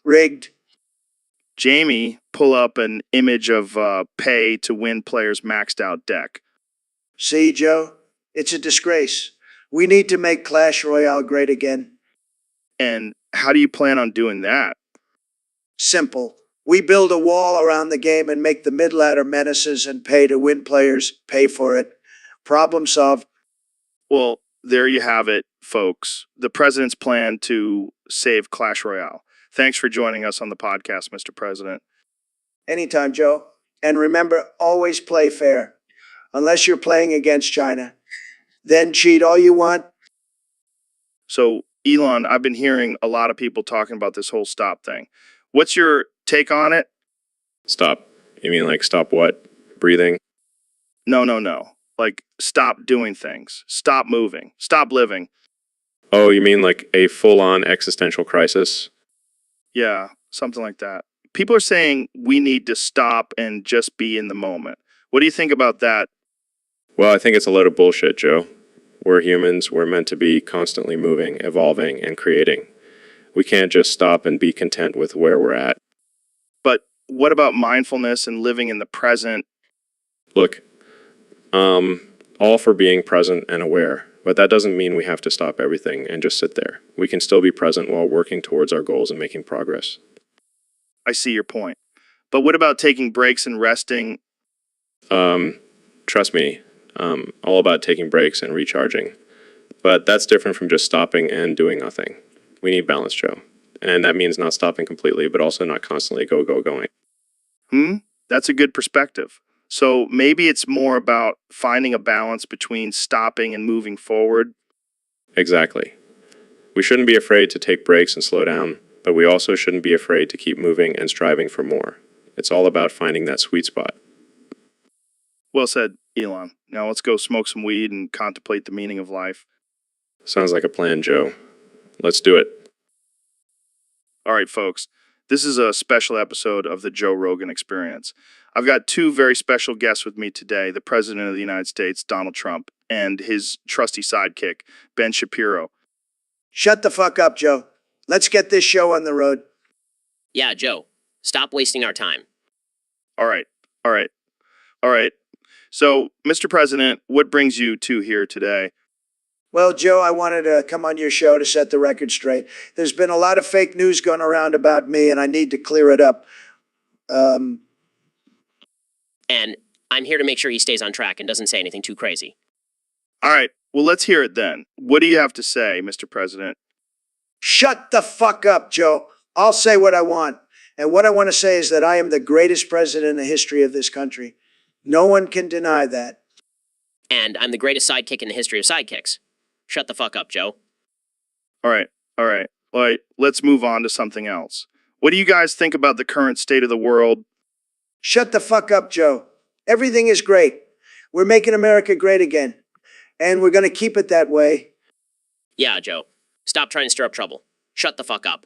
Rigged. Jamie, pull up an image of pay-to-win players' maxed out deck. See, Joe? It's a disgrace. We need to make Clash Royale great again. And how do you plan on doing that? Simple. We build a wall around the game and make the mid-ladder menaces and pay-to-win players pay for it. Problem solved. Well, there you have it, folks. The president's plan to save Clash Royale. Thanks for joining us on the podcast, Mr. President. Anytime, Joe. And remember, always play fair. Unless you're playing against China. Then cheat all you want. So, Elon, I've been hearing a lot of people talking about this whole stop thing. What's your take on it? Stop. You mean like stop what? Breathing? No, no, no. Like, stop doing things. Stop moving. Stop living. Oh, you mean like a full-on existential crisis? Yeah, something like that. People are saying we need to stop and just be in the moment. What do you think about that? Well, I think it's a load of bullshit, Joe. We're humans. We're meant to be constantly moving, evolving, and creating. We can't just stop and be content with where we're at. But what about mindfulness and living in the present? Look, all for being present and aware, but that doesn't mean we have to stop everything and just sit there. We can still be present while working towards our goals and making progress. I see your point. But what about taking breaks and resting? Trust me, all about taking breaks and recharging. But that's different from just stopping and doing nothing. We need balance, Joe. And that means not stopping completely, but also not constantly going. That's a good perspective. So maybe it's more about finding a balance between stopping and moving forward. Exactly. We shouldn't be afraid to take breaks and slow down, but we also shouldn't be afraid to keep moving and striving for more. It's all about finding that sweet spot. Well said, Elon. Now let's go smoke some weed and contemplate the meaning of life. Sounds like a plan, Joe. Let's do it. All right, folks. This is a special episode of the Joe Rogan Experience. I've got two very special guests with me today, the President of the United States, Donald Trump, and his trusty sidekick, Ben Shapiro. Shut the fuck up, Joe. Let's get this show on the road. Yeah, Joe, stop wasting our time. All right. So, Mr. President, what brings you two here today? Well, Joe, I wanted to come on your show to set the record straight. There's been a lot of fake news going around about me, and I need to clear it up. And I'm here to make sure he stays on track and doesn't say anything too crazy. All right. Well, let's hear it then. What do you have to say, Mr. President? Shut the fuck up, Joe. I'll say what I want. And what I want to say is that I am the greatest president in the history of this country. No one can deny that. And I'm the greatest sidekick in the history of sidekicks. Shut the fuck up, Joe. All right. Let's move on to something else. What do you guys think about the current state of the world? Shut the fuck up, Joe. Everything is great. We're making America great again. And we're going to keep it that way. Yeah, Joe. Stop trying to stir up trouble. Shut the fuck up.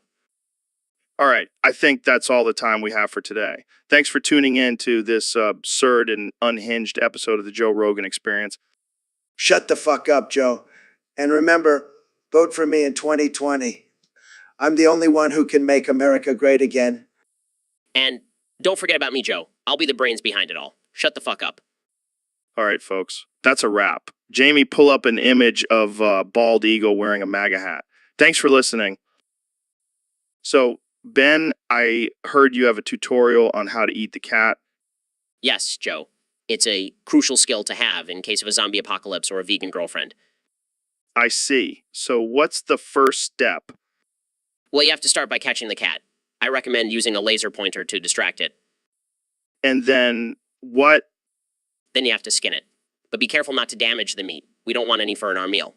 All right. I think that's all the time we have for today. Thanks for tuning in to this absurd and unhinged episode of the Joe Rogan Experience. Shut the fuck up, Joe. And remember, vote for me in 2020. I'm the only one who can make America great again. And don't forget about me, Joe. I'll be the brains behind it all. Shut the fuck up. All right, folks. That's a wrap. Jamie, pull up an image of bald eagle wearing a MAGA hat. Thanks for listening. So, Ben, I heard you have a tutorial on how to eat the cat. Yes, Joe. It's a crucial skill to have in case of a zombie apocalypse or a vegan girlfriend. I see. So what's the first step? Well, you have to start by catching the cat. I recommend using a laser pointer to distract it. And then what? Then you have to skin it. But be careful not to damage the meat. We don't want any fur in our meal.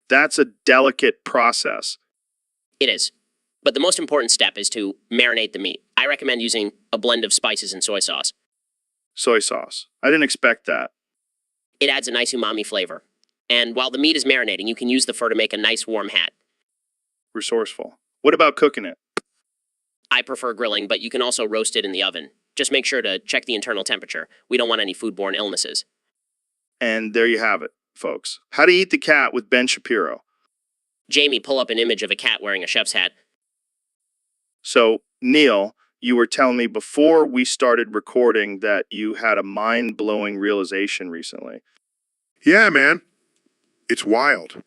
That's a delicate process. It is. But the most important step is to marinate the meat. I recommend using a blend of spices and soy sauce. Soy sauce. I didn't expect that. It adds a nice umami flavor. And while the meat is marinating, you can use the fur to make a nice warm hat. Resourceful. What about cooking it? I prefer grilling, but you can also roast it in the oven. Just make sure to check the internal temperature. We don't want any foodborne illnesses. And there you have it, folks. How to eat the cat with Ben Shapiro. Jamie, pull up an image of a cat wearing a chef's hat. So, Neil, you were telling me before we started recording that you had a mind-blowing realization recently. Yeah, man. It's wild.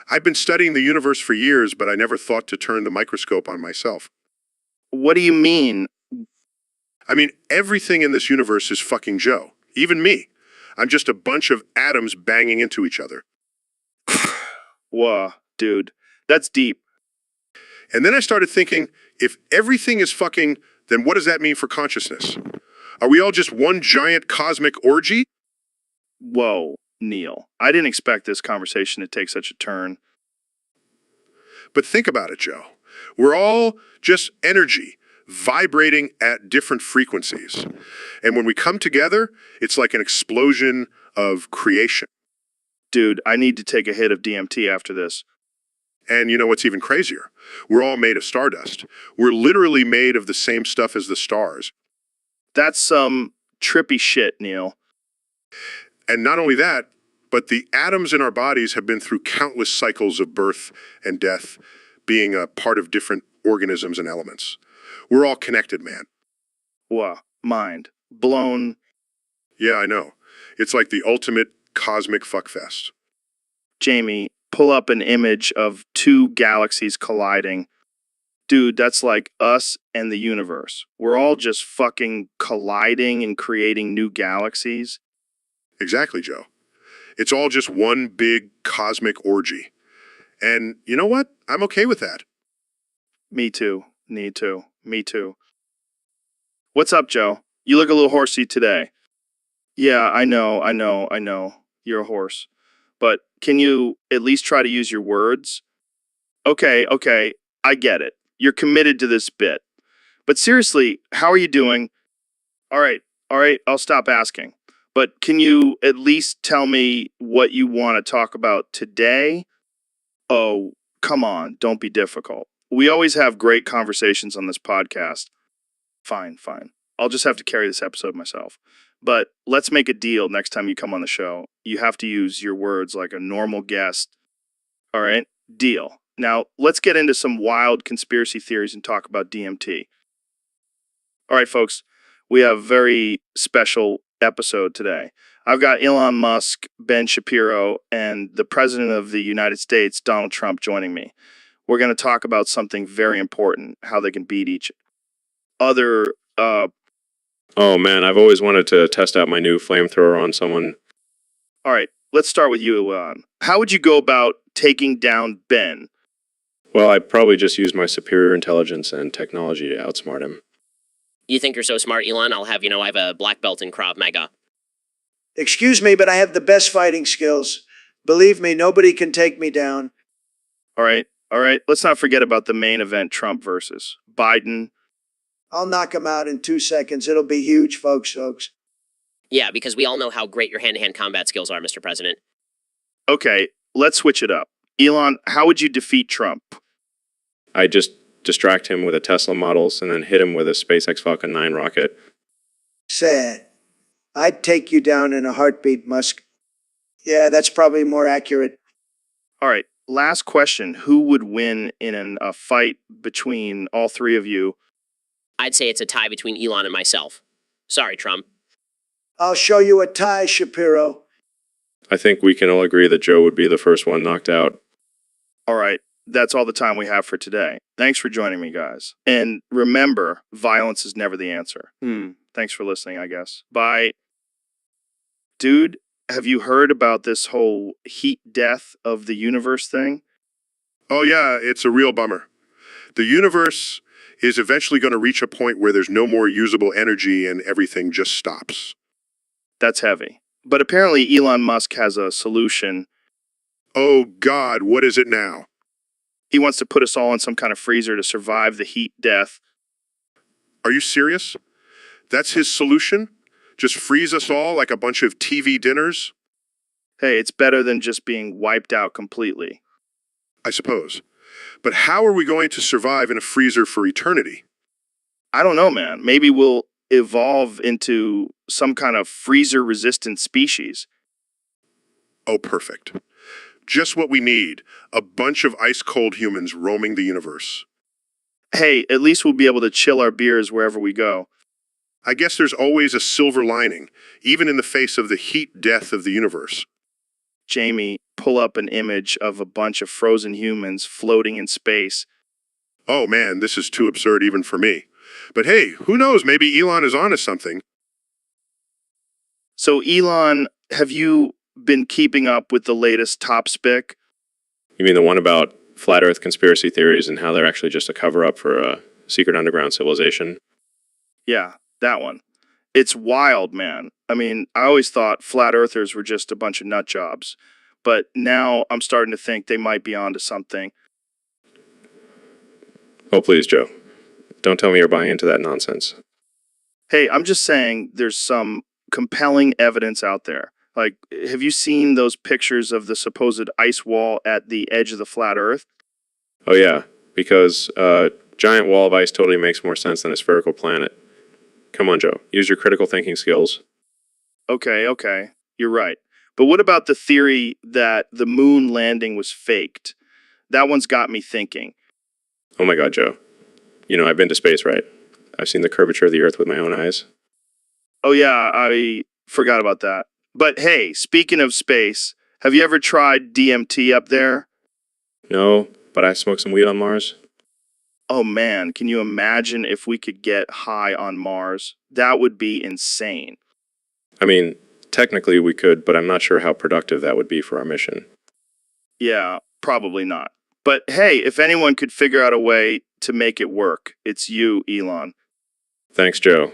I've been studying the universe for years, but I never thought to turn the microscope on myself. What do you mean? I mean, everything in this universe is fucking Joe. Even me. I'm just a bunch of atoms banging into each other. Whoa, dude. That's deep. And then I started thinking, if everything is fucking, then what does that mean for consciousness? Are we all just one giant cosmic orgy? Whoa. Neil. I didn't expect this conversation to take such a turn. But think about it, Joe. We're all just energy vibrating at different frequencies. And when we come together, it's like an explosion of creation. Dude, I need to take a hit of DMT after this. And you know what's even crazier? We're all made of stardust. We're literally made of the same stuff as the stars. That's some trippy shit, Neil. And not only that, but the atoms in our bodies have been through countless cycles of birth and death, being a part of different organisms and elements. We're all connected, man. Wow, mind blown. Yeah, I know. It's like the ultimate cosmic fuckfest. Jamie, pull up an image of two galaxies colliding. Dude, that's like us and the universe. We're all just fucking colliding and creating new galaxies. Exactly, Joe. It's all just one big cosmic orgy. And you know what? I'm okay with that. Me too. Me too. Me too. What's up, Joe? You look a little horsey today. Yeah, I know. You're a horse. But can you at least try to use your words? Okay, I get it. You're committed to this bit. But seriously, how are you doing? All right, I'll stop asking. But can you at least tell me what you want to talk about today? Oh, come on, don't be difficult. We always have great conversations on this podcast. Fine. I'll just have to carry this episode myself. But let's make a deal next time you come on the show. You have to use your words like a normal guest. All right? Deal. Now, let's get into some wild conspiracy theories and talk about DMT. All right, folks, we have a very special episode today. I've got Elon Musk, Ben Shapiro, and the President of the United States, Donald Trump, joining me. We're going to talk about something very important, how they can beat each other. Oh man, I've always wanted to test out my new flamethrower on someone. All right, let's start with you, Elon. How would you go about taking down Ben? Well, I'd probably just use my superior intelligence and technology to outsmart him. You think you're so smart, Elon? I'll have you know I have a black belt in Krav Maga. Excuse me, but I have the best fighting skills. Believe me, nobody can take me down. All right. Let's not forget about the main event, Trump versus Biden. I'll knock him out in 2 seconds. It'll be huge, folks. Yeah, because we all know how great your hand-to-hand combat skills are, Mr. President. Okay, let's switch it up. Elon, how would you defeat Trump? I'd just distract him with a Tesla Models and then hit him with a SpaceX Falcon 9 rocket. Sad. I'd take you down in a heartbeat, Musk. Yeah, that's probably more accurate. All right, last question. Who would win in a fight between all three of you? I'd say it's a tie between Elon and myself. Sorry, Trump. I'll show you a tie, Shapiro. I think we can all agree that Joe would be the first one knocked out. All right, that's all the time we have for today. Thanks for joining me, guys. And remember, violence is never the answer. Thanks for listening, I guess. Bye. Dude, have you heard about this whole heat death of the universe thing? Oh yeah, it's a real bummer. The universe is eventually going to reach a point where there's no more usable energy and everything just stops. That's heavy. But apparently Elon Musk has a solution. Oh God, what is it now? He wants to put us all in some kind of freezer to survive the heat death. Are you serious? That's his solution? Just freeze us all like a bunch of TV dinners? Hey, it's better than just being wiped out completely. I suppose. But how are we going to survive in a freezer for eternity? I don't know, man. Maybe we'll evolve into some kind of freezer-resistant species. Oh, perfect. Just what we need. A bunch of ice-cold humans roaming the universe. Hey, at least we'll be able to chill our beers wherever we go. I guess there's always a silver lining, even in the face of the heat death of the universe. Jamie, pull up an image of a bunch of frozen humans floating in space. Oh man, this is too absurd even for me. But hey, who knows, maybe Elon is onto something. So Elon, have you been keeping up with the latest top spic? You mean the one about flat Earth conspiracy theories and how they're actually just a cover-up for a secret underground civilization? Yeah, that one. It's wild, man. I mean, I always thought flat earthers were just a bunch of nut jobs, but now I'm starting to think they might be onto something. Oh, please, Joe. Don't tell me you're buying into that nonsense. Hey, I'm just saying there's some compelling evidence out there. Like, have you seen those pictures of the supposed ice wall at the edge of the flat earth? Oh, yeah, because a giant wall of ice totally makes more sense than a spherical planet. Come on, Joe. Use your critical thinking skills. Okay, you're right. But what about the theory that the moon landing was faked? That one's got me thinking. Oh my God, Joe. You know, I've been to space, right? I've seen the curvature of the Earth with my own eyes. Oh, yeah, I forgot about that. But hey, speaking of space, have you ever tried DMT up there? No, but I smoked some weed on Mars. Oh man, can you imagine if we could get high on Mars? That would be insane. I mean, technically we could, but I'm not sure how productive that would be for our mission. Yeah, probably not. But hey, if anyone could figure out a way to make it work, it's you, Elon. Thanks, Joe.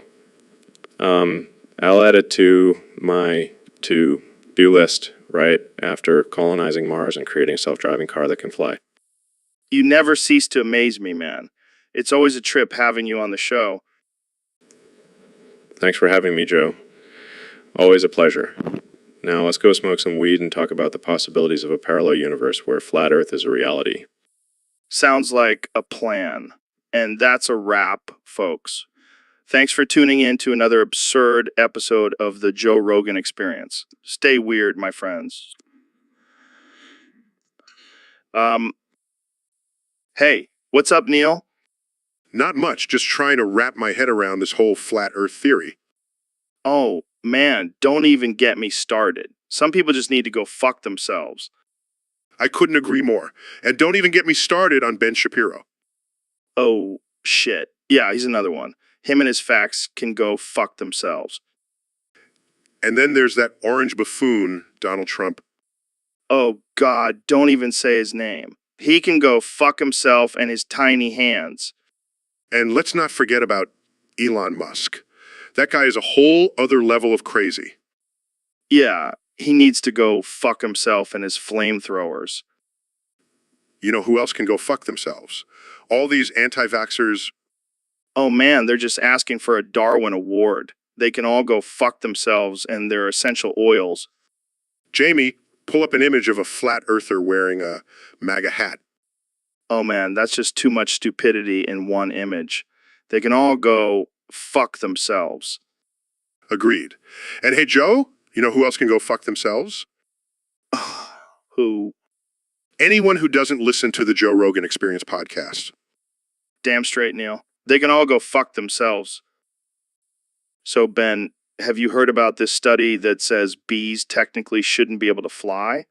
I'll add it to my to-do list right after colonizing Mars and creating a self-driving car that can fly. You never cease to amaze me, man. It's always a trip having you on the show. Thanks for having me, Joe. Always a pleasure. Now let's go smoke some weed and talk about the possibilities of a parallel universe where flat Earth is a reality. Sounds like a plan. And that's a wrap, folks. Thanks for tuning in to another absurd episode of the Joe Rogan Experience. Stay weird, my friends. Hey, what's up, Neil? Not much, just trying to wrap my head around this whole flat earth theory. Oh, man, don't even get me started. Some people just need to go fuck themselves. I couldn't agree more. And don't even get me started on Ben Shapiro. Oh, shit. Yeah, he's another one. Him and his facts can go fuck themselves. And then there's that orange buffoon, Donald Trump. Oh, God, don't even say his name. He can go fuck himself and his tiny hands. And let's not forget about Elon Musk. That guy is a whole other level of crazy. Yeah, he needs to go fuck himself and his flamethrowers. You know who else can go fuck themselves? All these anti-vaxxers. Oh man, they're just asking for a Darwin Award. They can all go fuck themselves and their essential oils. Jamie, pull up an image of a flat earther wearing a MAGA hat. Oh man, that's just too much stupidity in one image. They can all go fuck themselves. Agreed. And hey, Joe, you know who else can go fuck themselves? Who? Anyone who doesn't listen to the Joe Rogan Experience podcast. Damn straight, Neil. They can all go fuck themselves. So, Ben, have you heard about this study that says bees technically shouldn't be able to fly?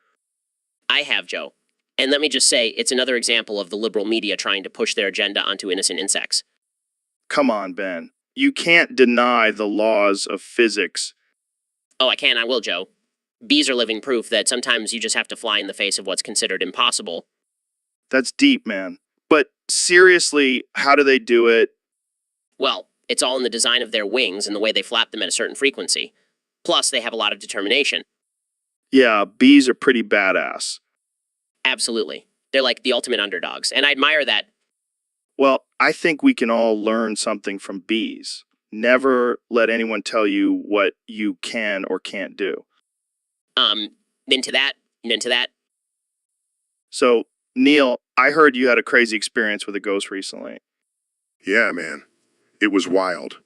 I have, Joe. And let me just say, it's another example of the liberal media trying to push their agenda onto innocent insects. Come on, Ben. You can't deny the laws of physics. Oh, I can, I will, Joe. Bees are living proof that sometimes you just have to fly in the face of what's considered impossible. That's deep, man. But seriously, how do they do it? Well, it's all in the design of their wings and the way they flap them at a certain frequency. Plus, they have a lot of determination. Yeah, bees are pretty badass. Absolutely. They're like the ultimate underdogs, and I admire that. Well, I think we can all learn something from bees. Never let anyone tell you what you can or can't do. Into that. So, Neil, I heard you had a crazy experience with a ghost recently. Yeah, man. It was wild.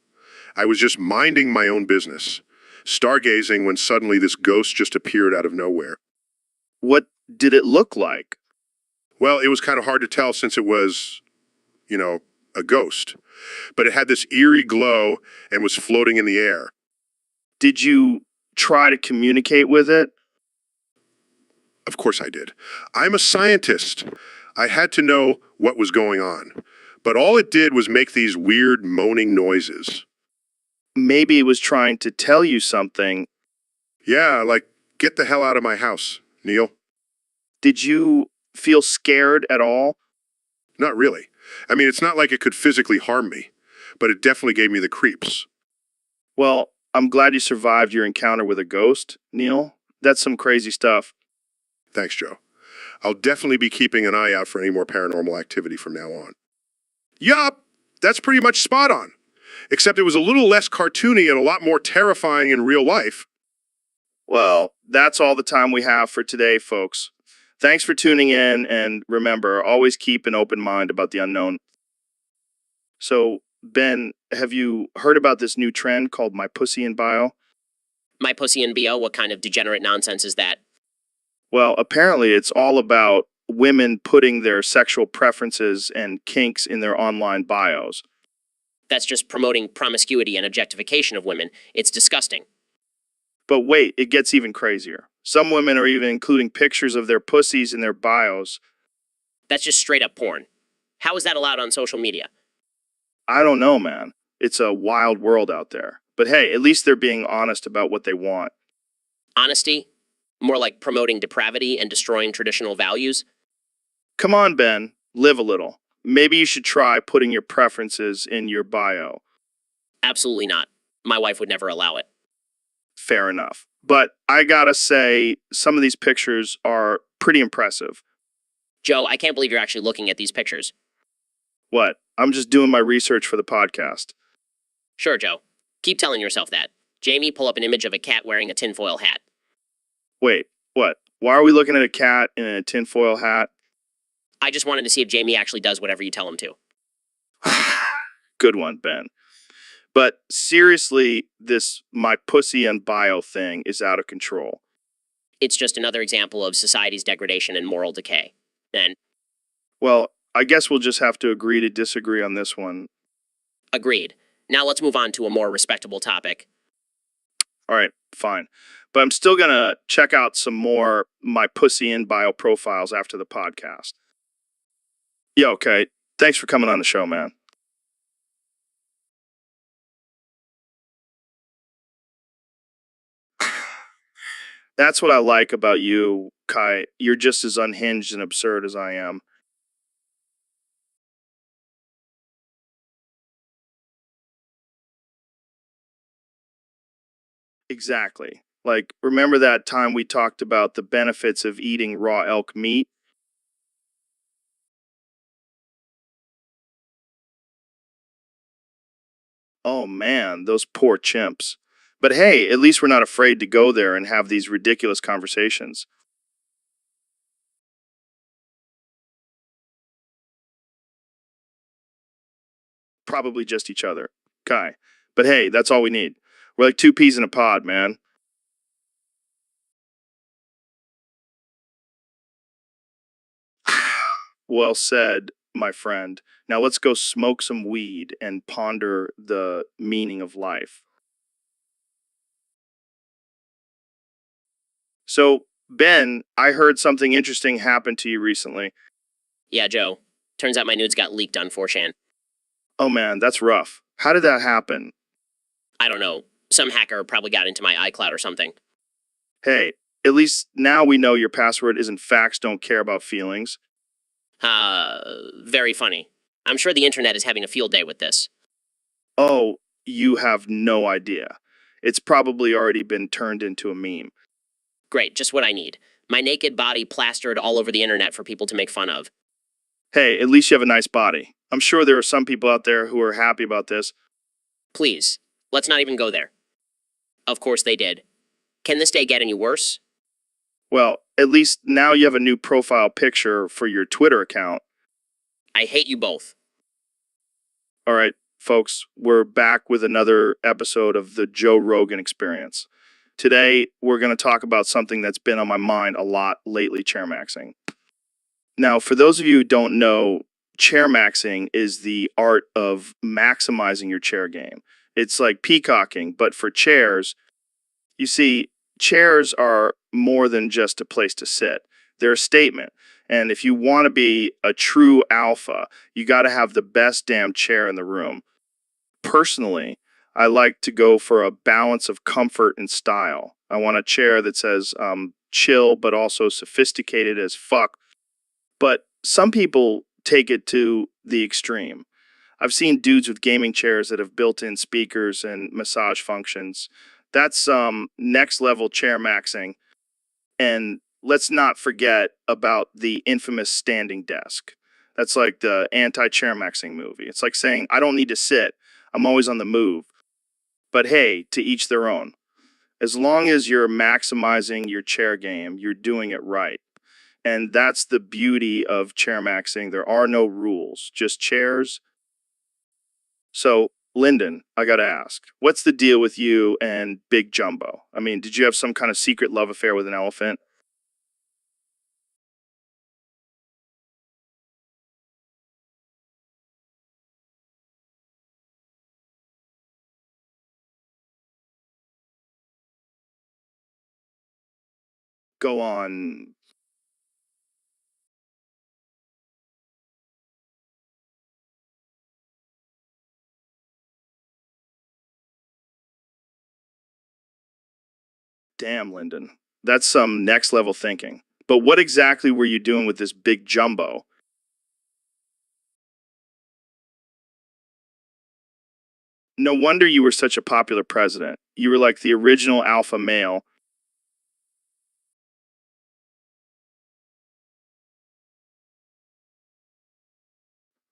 I was just minding my own business, stargazing when suddenly this ghost just appeared out of nowhere. What did it look like? Well, it was kind of hard to tell since it was, a ghost. But it had this eerie glow and was floating in the air. Did you try to communicate with it? Of course I did. I'm a scientist. I had to know what was going on. But all it did was make these weird moaning noises. Maybe it was trying to tell you something. Yeah, like, get the hell out of my house, Neil. Did you feel scared at all? Not really. I mean, it's not like it could physically harm me, but it definitely gave me the creeps. Well, I'm glad you survived your encounter with a ghost, Neil. That's some crazy stuff. Thanks, Joe. I'll definitely be keeping an eye out for any more paranormal activity from now on. Yup, that's pretty much spot on. Except it was a little less cartoony and a lot more terrifying in real life. Well, that's all the time we have for today, folks. Thanks for tuning in, and remember, always keep an open mind about the unknown. So, Ben, have you heard about this new trend called My Pussy in Bio? My pussy and BO, what kind of degenerate nonsense is that? Well, apparently it's all about women putting their sexual preferences and kinks in their online bios. That's just promoting promiscuity and objectification of women. It's disgusting. But wait, it gets even crazier. Some women are even including pictures of their pussies in their bios. That's just straight up porn. How is that allowed on social media? I don't know, man. It's a wild world out there. But hey, at least they're being honest about what they want. Honesty? More like promoting depravity and destroying traditional values? Come on, Ben, live a little. Maybe you should try putting your preferences in your bio. Absolutely not. My wife would never allow it. Fair enough. But I gotta say, some of these pictures are pretty impressive. Joe, I can't believe you're actually looking at these pictures. What? I'm just doing my research for the podcast. Sure, Joe. Keep telling yourself that. Jamie, pull up an image of a cat wearing a tinfoil hat. Wait, what? Why are we looking at a cat in a tinfoil hat? I just wanted to see if Jamie actually does whatever you tell him to. Good one, Ben. But seriously, this My Pussy and Bio thing is out of control. It's just another example of society's degradation and moral decay. And Well, I guess we'll just have to agree to disagree on this one. agreed. Now let's move on to a more respectable topic. All right, fine. But I'm still going to check out some more My Pussy and Bio profiles after the podcast. Yeah, okay. Thanks for coming on the show, man. That's what I like about you, Kai. You're just as unhinged and absurd as I am. Exactly. Like, remember that time we talked about the benefits of eating raw elk meat? Oh man, those poor chimps. But hey, at least we're not afraid to go there and have these ridiculous conversations. Probably just each other. Kai. But hey, that's all we need. We're like two peas in a pod, man. Well said, my friend. Now let's go smoke some weed and ponder the meaning of life. So, Ben, I heard something interesting happen to you recently. Yeah, Joe. Turns out my nudes got leaked on 4chan. Oh man, that's rough. How did that happen? I don't know. Some hacker probably got into my iCloud or something. Hey, at least now we know your password isn't facts don't care about feelings. Very funny. I'm sure the internet is having a field day with this. Oh, you have no idea. It's probably already been turned into a meme. Great, just what I need. My naked body plastered all over the internet for people to make fun of. Hey, at least you have a nice body. I'm sure there are some people out there who are happy about this. Please, let's not even go there. Of course they did. Can this day get any worse? Well, at least now you have a new profile picture for your Twitter account. I hate you both. All right, folks, we're back with another episode of the Joe Rogan Experience. Today, we're going to talk about something that's been on my mind a lot lately, chair maxing. Now, for those of you who don't know, chair maxing is the art of maximizing your chair game. It's like peacocking, but for chairs. You see, chairs are more than just a place to sit. They're a statement. And if you want to be a true alpha, you got to have the best damn chair in the room. Personally, I like to go for a balance of comfort and style. I want a chair that says chill, but also sophisticated as fuck. But some people take it to the extreme. I've seen dudes with gaming chairs that have built-in speakers and massage functions. That's next level chair maxing. And let's not forget about the infamous standing desk. That's like the anti-chair maxing movie. It's like saying, I don't need to sit. I'm always on the move. But hey, to each their own. As long as you're maximizing your chair game, you're doing it right. And that's the beauty of chair maxing. There are no rules, just chairs. So, Lyndon, I gotta ask, what's the deal with you and Big Jumbo? I mean, did you have some kind of secret love affair with an elephant? Go on. Damn, Lyndon. That's some next level thinking. But what exactly were you doing with this Big Jumbo? No wonder you were such a popular president. You were like the original alpha male.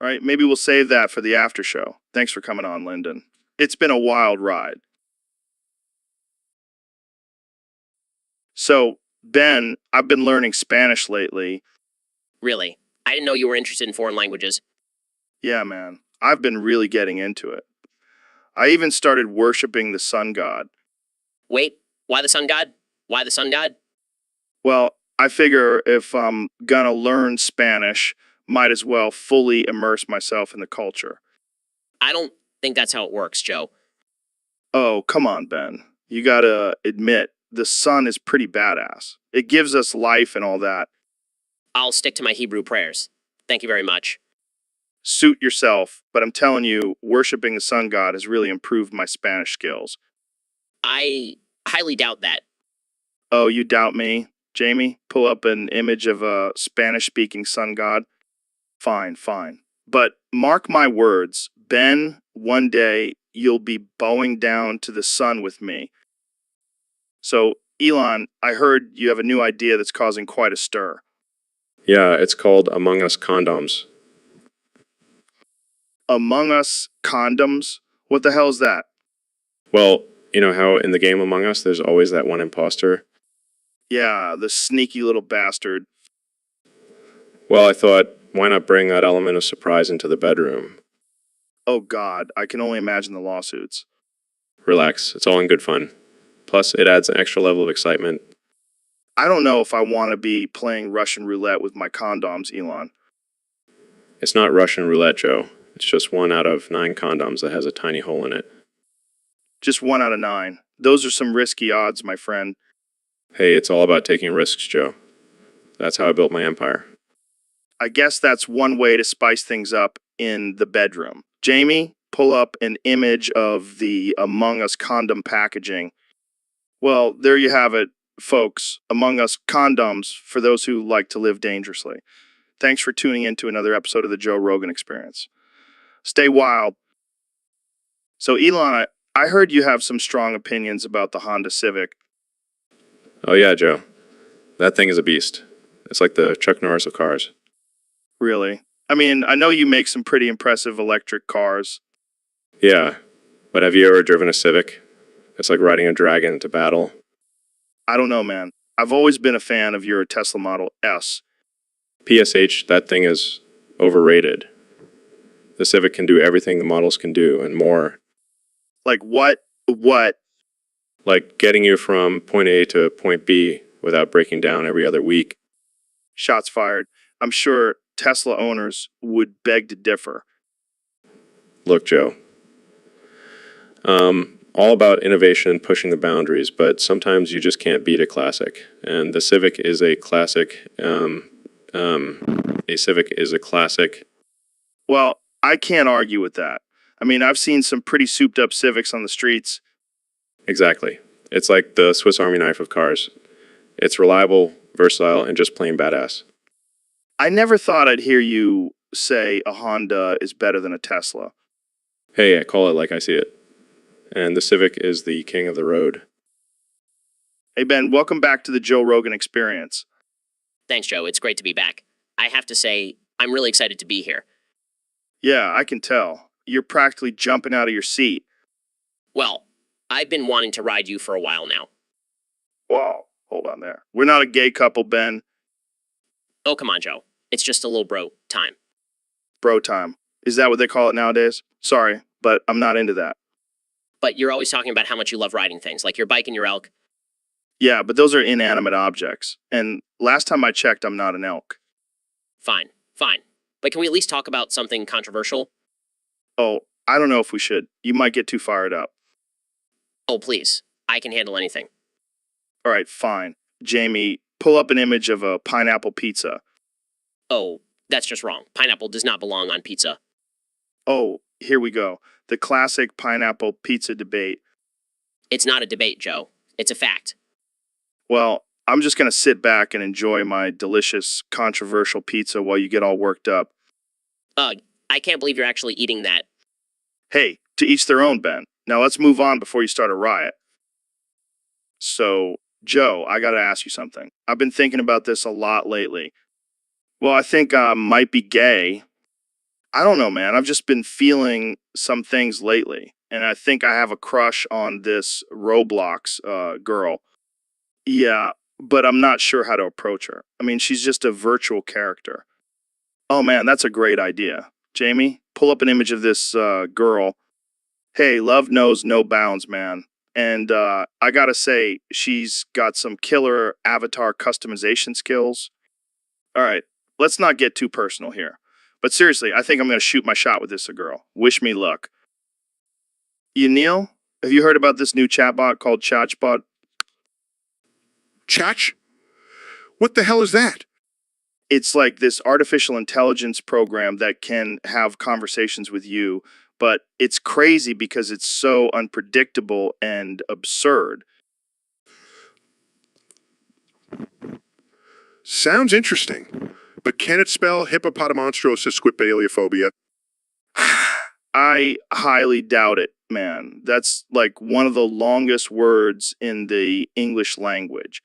All right, maybe we'll save that for the after show. Thanks for coming on, Lyndon. It's been a wild ride. So, Ben, I've been learning Spanish lately. Really? I didn't know you were interested in foreign languages. Yeah, man, I've been really getting into it. I even started worshiping the sun god. Wait, why the sun god? Why the sun god? Well, I figure if I'm gonna learn Spanish, might as well fully immerse myself in the culture. I don't think that's how it works, Joe. Oh, come on, Ben. You gotta admit, the sun is pretty badass. It gives us life and all that. I'll stick to my Hebrew prayers. Thank you very much. Suit yourself, but I'm telling you, worshiping the sun god has really improved my Spanish skills. I highly doubt that. Oh, you doubt me? Jamie, pull up an image of a Spanish-speaking sun god. Fine, fine. But mark my words, Ben, one day you'll be bowing down to the sun with me. So, Elon, I heard you have a new idea that's causing quite a stir. Yeah, it's called Among Us Condoms. Among Us condoms? What the hell is that? Well, you know how in the game Among Us there's always that one imposter? Yeah, the sneaky little bastard. Well, I thought, why not bring that element of surprise into the bedroom? Oh God, I can only imagine the lawsuits. Relax, it's all in good fun. Plus, it adds an extra level of excitement. I don't know if I want to be playing Russian roulette with my condoms, Elon. It's not Russian roulette, Joe. It's just 1 out of 9 condoms that has a tiny hole in it. Just 1 out of 9. Those are some risky odds, my friend. Hey, it's all about taking risks, Joe. That's how I built my empire. I guess that's one way to spice things up in the bedroom. Jamie, pull up an image of the Among Us condom packaging. Well, there you have it, folks. Among Us condoms for those who like to live dangerously. Thanks for tuning in to another episode of the Joe Rogan Experience. Stay wild. So, Elon, I heard you have some strong opinions about the Honda Civic. Oh yeah, Joe. That thing is a beast. It's like the Chuck Norris of cars. Really? I mean, I know you make some pretty impressive electric cars. Yeah, but have you ever driven a Civic? It's like riding a dragon into battle. I don't know, man. I've always been a fan of your Tesla Model S. PSH, that thing is overrated. The Civic can do everything the models can do and more. Like what? What? Like getting you from point A to point B without breaking down every other week. Shots fired. I'm sure Tesla owners would beg to differ. Look, Joe. All about innovation and pushing the boundaries, but sometimes you just can't beat a classic. And the Civic is a classic. A Civic is a classic. Well, I can't argue with that. I mean, I've seen some pretty souped up Civics on the streets. Exactly. It's like the Swiss Army knife of cars. It's reliable, versatile, and just plain badass. I never thought I'd hear you say a Honda is better than a Tesla. Hey, I call it like I see it. And the Civic is the king of the road. Hey, Ben, welcome back to the Joe Rogan Experience. Thanks, Joe. It's great to be back. I have to say, I'm really excited to be here. Yeah, I can tell. You're practically jumping out of your seat. Well, I've been wanting to ride you for a while now. Whoa, hold on there. We're not a gay couple, Ben. Oh, come on, Joe. It's just a little bro time. Bro time. Is that what they call it nowadays? Sorry, but I'm not into that. But you're always talking about how much you love riding things, like your bike and your elk. Yeah, but those are inanimate objects. And last time I checked, I'm not an elk. Fine, fine. But can we at least talk about something controversial? Oh, I don't know if we should. You might get too fired up. Oh, please. I can handle anything. All right, fine. Jamie, pull up an image of a pineapple pizza. Oh, that's just wrong. Pineapple does not belong on pizza. Oh, here we go. The classic pineapple pizza debate. It's not a debate, Joe. It's a fact. Well, I'm just going to sit back and enjoy my delicious, controversial pizza while you get all worked up. Ugh, I can't believe you're actually eating that. Hey, to each their own, Ben. Now let's move on before you start a riot. So, Joe, I got to ask you something. I've been thinking about this a lot lately. Well, I think I might be gay. I don't know, man. I've just been feeling some things lately. And I think I have a crush on this Roblox girl. Yeah, but I'm not sure how to approach her. I mean, she's just a virtual character. Oh, man, that's a great idea. Jamie, pull up an image of this girl. Hey, love knows no bounds, man. And I gotta say, she's got some killer avatar customization skills. All right, let's not get too personal here. But seriously, I think I'm gonna shoot my shot with this girl. Wish me luck. You, Neil, have you heard about this new chatbot called ChatchBot? Chach? What the hell is that? It's like this artificial intelligence program that can have conversations with you, but it's crazy because it's so unpredictable and absurd. Sounds interesting. But can it spell hippopotamonstrosis? I highly doubt it, man. That's like one of the longest words in the English language.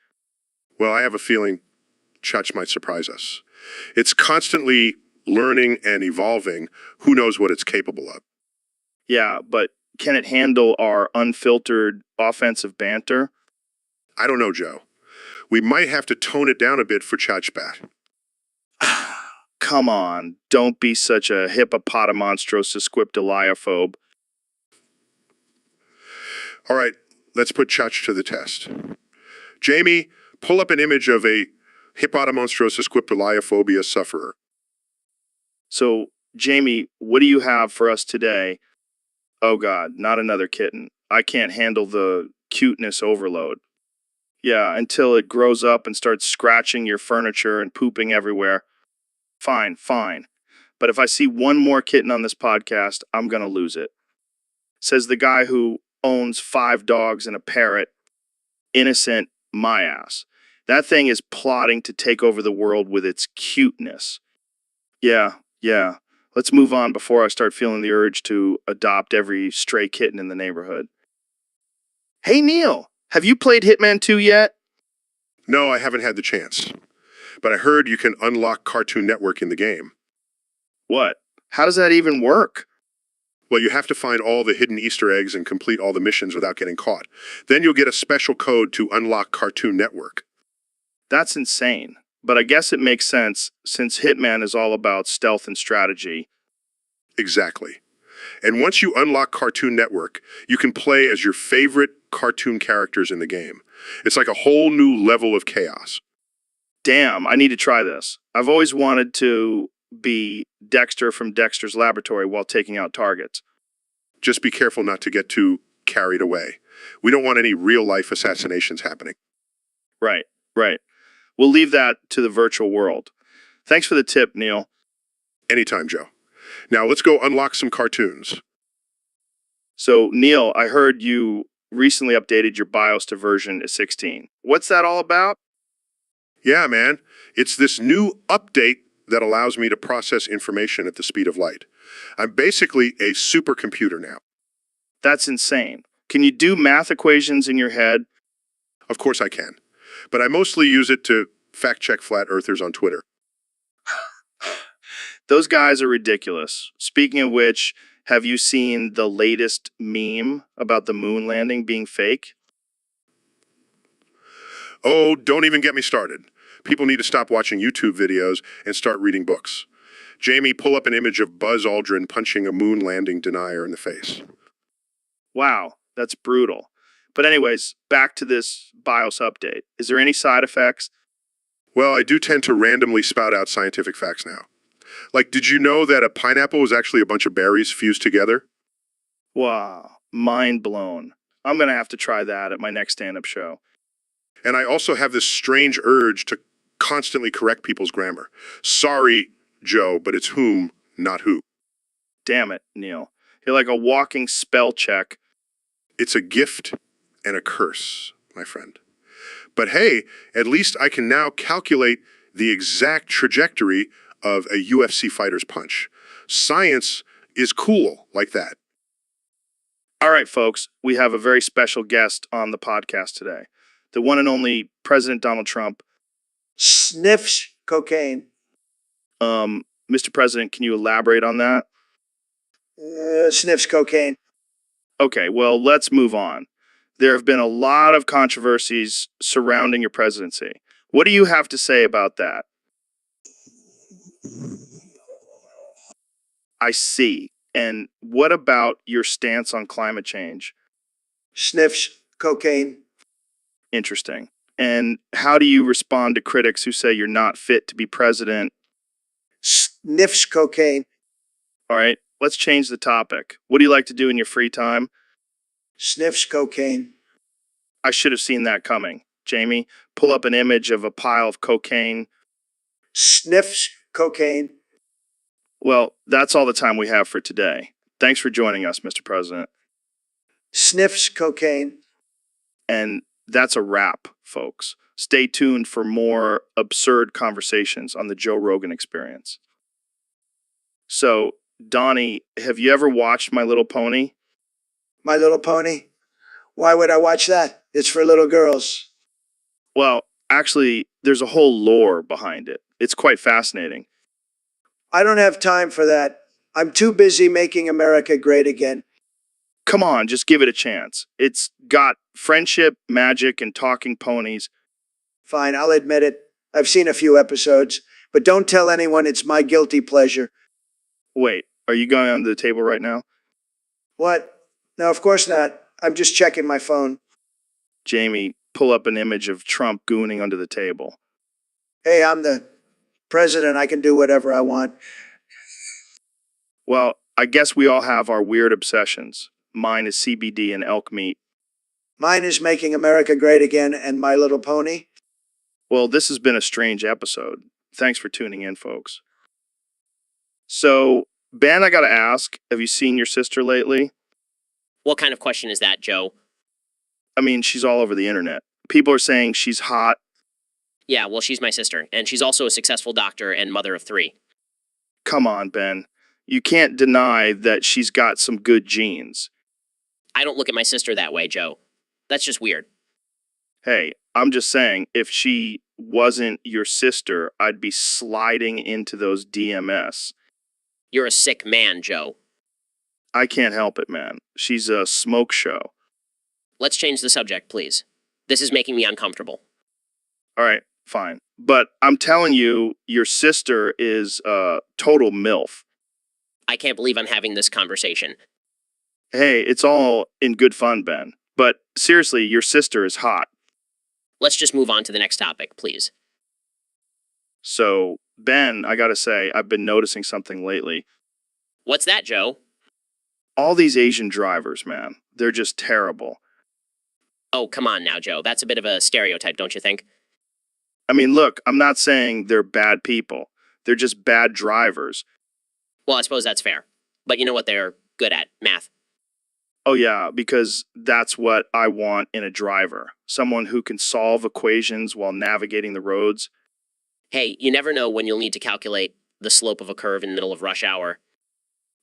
Well, I have a feeling Chach might surprise us. It's constantly learning and evolving. Who knows what it's capable of? Yeah, but can it handle our unfiltered offensive banter? I don't know, Joe. We might have to tone it down a bit for Chachbat. Come on, don't be such a hippopotamonstrosis. All right, let's put Chach to the test. Jamie, pull up an image of a hippopotamonstrosis sufferer. So, Jamie, what do you have for us today? Oh God, not another kitten. I can't handle the cuteness overload. Yeah, until it grows up and starts scratching your furniture and pooping everywhere. Fine, fine. But if I see one more kitten on this podcast, I'm gonna lose it. Says the guy who owns 5 dogs and a parrot. Innocent, my ass. That thing is plotting to take over the world with its cuteness. Yeah. Let's move on before I start feeling the urge to adopt every stray kitten in the neighborhood. Hey, Neil, have you played Hitman 2 yet? No, I haven't had the chance. But I heard you can unlock Cartoon Network in the game. What? How does that even work? Well, you have to find all the hidden Easter eggs and complete all the missions without getting caught. Then you'll get a special code to unlock Cartoon Network. That's insane. But I guess it makes sense since Hitman is all about stealth and strategy. Exactly. And once you unlock Cartoon Network, you can play as your favorite cartoon characters in the game. It's like a whole new level of chaos. Damn, I need to try this. I've always wanted to be Dexter from Dexter's Laboratory while taking out targets. Just be careful not to get too carried away. We don't want any real-life assassinations happening. Right. We'll leave that to the virtual world. Thanks for the tip, Neil. Anytime, Joe. Now let's go unlock some cartoons. So, Neil, I heard you recently updated your BIOS to version 16. What's that all about? Yeah, man. It's this new update that allows me to process information at the speed of light. I'm basically a supercomputer now. That's insane. Can you do math equations in your head? Of course I can, but I mostly use it to fact-check flat earthers on Twitter. Those guys are ridiculous. Speaking of which, have you seen the latest meme about the moon landing being fake? Oh, don't even get me started. People need to stop watching YouTube videos and start reading books. Jamie, pull up an image of Buzz Aldrin punching a moon landing denier in the face. Wow, that's brutal. But anyways, back to this BIOS update. Is there any side effects? Well, I do tend to randomly spout out scientific facts now. Like, did you know that a pineapple was actually a bunch of berries fused together? Wow, mind blown. I'm going to have to try that at my next stand-up show. And I also have this strange urge to constantly correct people's grammar. Sorry, Joe, but it's whom, not who. Damn it, Neil. You're like a walking spell check. It's a gift and a curse, my friend. But hey, at least I can now calculate the exact trajectory of a UFC fighter's punch. Science is cool like that. All right, folks, we have a very special guest on the podcast today. The one and only President Donald Trump. Sniffs cocaine. Mr. President, can you elaborate on that? Sniffs cocaine. Okay, well, let's move on. There have been a lot of controversies surrounding your presidency. What do you have to say about that? I see. And what about your stance on climate change? Sniffs cocaine. Interesting. And how do you respond to critics who say you're not fit to be president? Sniffs cocaine. All right, let's change the topic. What do you like to do in your free time? Sniffs cocaine. I should have seen that coming. Jamie, pull up an image of a pile of cocaine. Sniffs cocaine. Well, that's all the time we have for today. Thanks for joining us, Mr. President. Sniffs cocaine. And that's a wrap, folks. Stay tuned for more absurd conversations on the Joe Rogan Experience. So, Donnie, have you ever watched My Little Pony? My Little Pony? Why would I watch that? It's for little girls. Well, actually, there's a whole lore behind it. It's quite fascinating. I don't have time for that. I'm too busy making America great again. Come on, just give it a chance. It's got friendship, magic, and talking ponies. Fine, I'll admit it. I've seen a few episodes, but don't tell anyone it's my guilty pleasure. Wait, are you going under the table right now? What? No, of course not. I'm just checking my phone. Jamie, pull up an image of Trump gooning under the table. Hey, I'm the president. I can do whatever I want. Well, I guess we all have our weird obsessions. Mine is CBD and elk meat. Mine is making America great again and My Little Pony. Well, this has been a strange episode. Thanks for tuning in, folks. So, Ben, I gotta ask, have you seen your sister lately? What kind of question is that, Joe? I mean, she's all over the internet. People are saying she's hot. Yeah, well, she's my sister, and she's also a successful doctor and mother of 3. Come on, Ben. You can't deny that she's got some good genes. I don't look at my sister that way, Joe. That's just weird. Hey, I'm just saying, if she wasn't your sister, I'd be sliding into those DMS. You're a sick man, Joe. I can't help it, man. She's a smoke show. Let's change the subject, please. This is making me uncomfortable. All right, fine. But I'm telling you, your sister is a total MILF. I can't believe I'm having this conversation. Hey, it's all in good fun, Ben. But seriously, your sister is hot. Let's just move on to the next topic, please. So, Ben, I gotta say, I've been noticing something lately. What's that, Joe? All these Asian drivers, man, they're just terrible. Oh, come on now, Joe. That's a bit of a stereotype, don't you think? I mean, look, I'm not saying they're bad people. They're just bad drivers. Well, I suppose that's fair. But you know what they're good at? Math. Oh yeah, because that's what I want in a driver. Someone who can solve equations while navigating the roads. Hey, you never know when you'll need to calculate the slope of a curve in the middle of rush hour.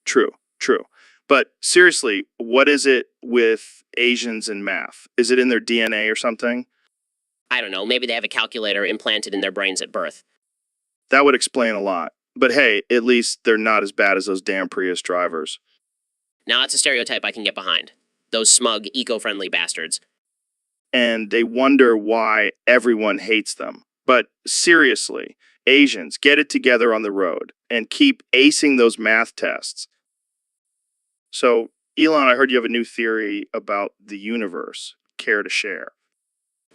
True, true. But seriously, what is it with Asians and math? Is it in their DNA or something? I don't know, maybe they have a calculator implanted in their brains at birth. That would explain a lot. But hey, at least they're not as bad as those damn Prius drivers. Now that's a stereotype I can get behind. Those smug, eco-friendly bastards. And they wonder why everyone hates them. But seriously, Asians, get it together on the road and keep acing those math tests. So, Elon, I heard you have a new theory about the universe. Care to share?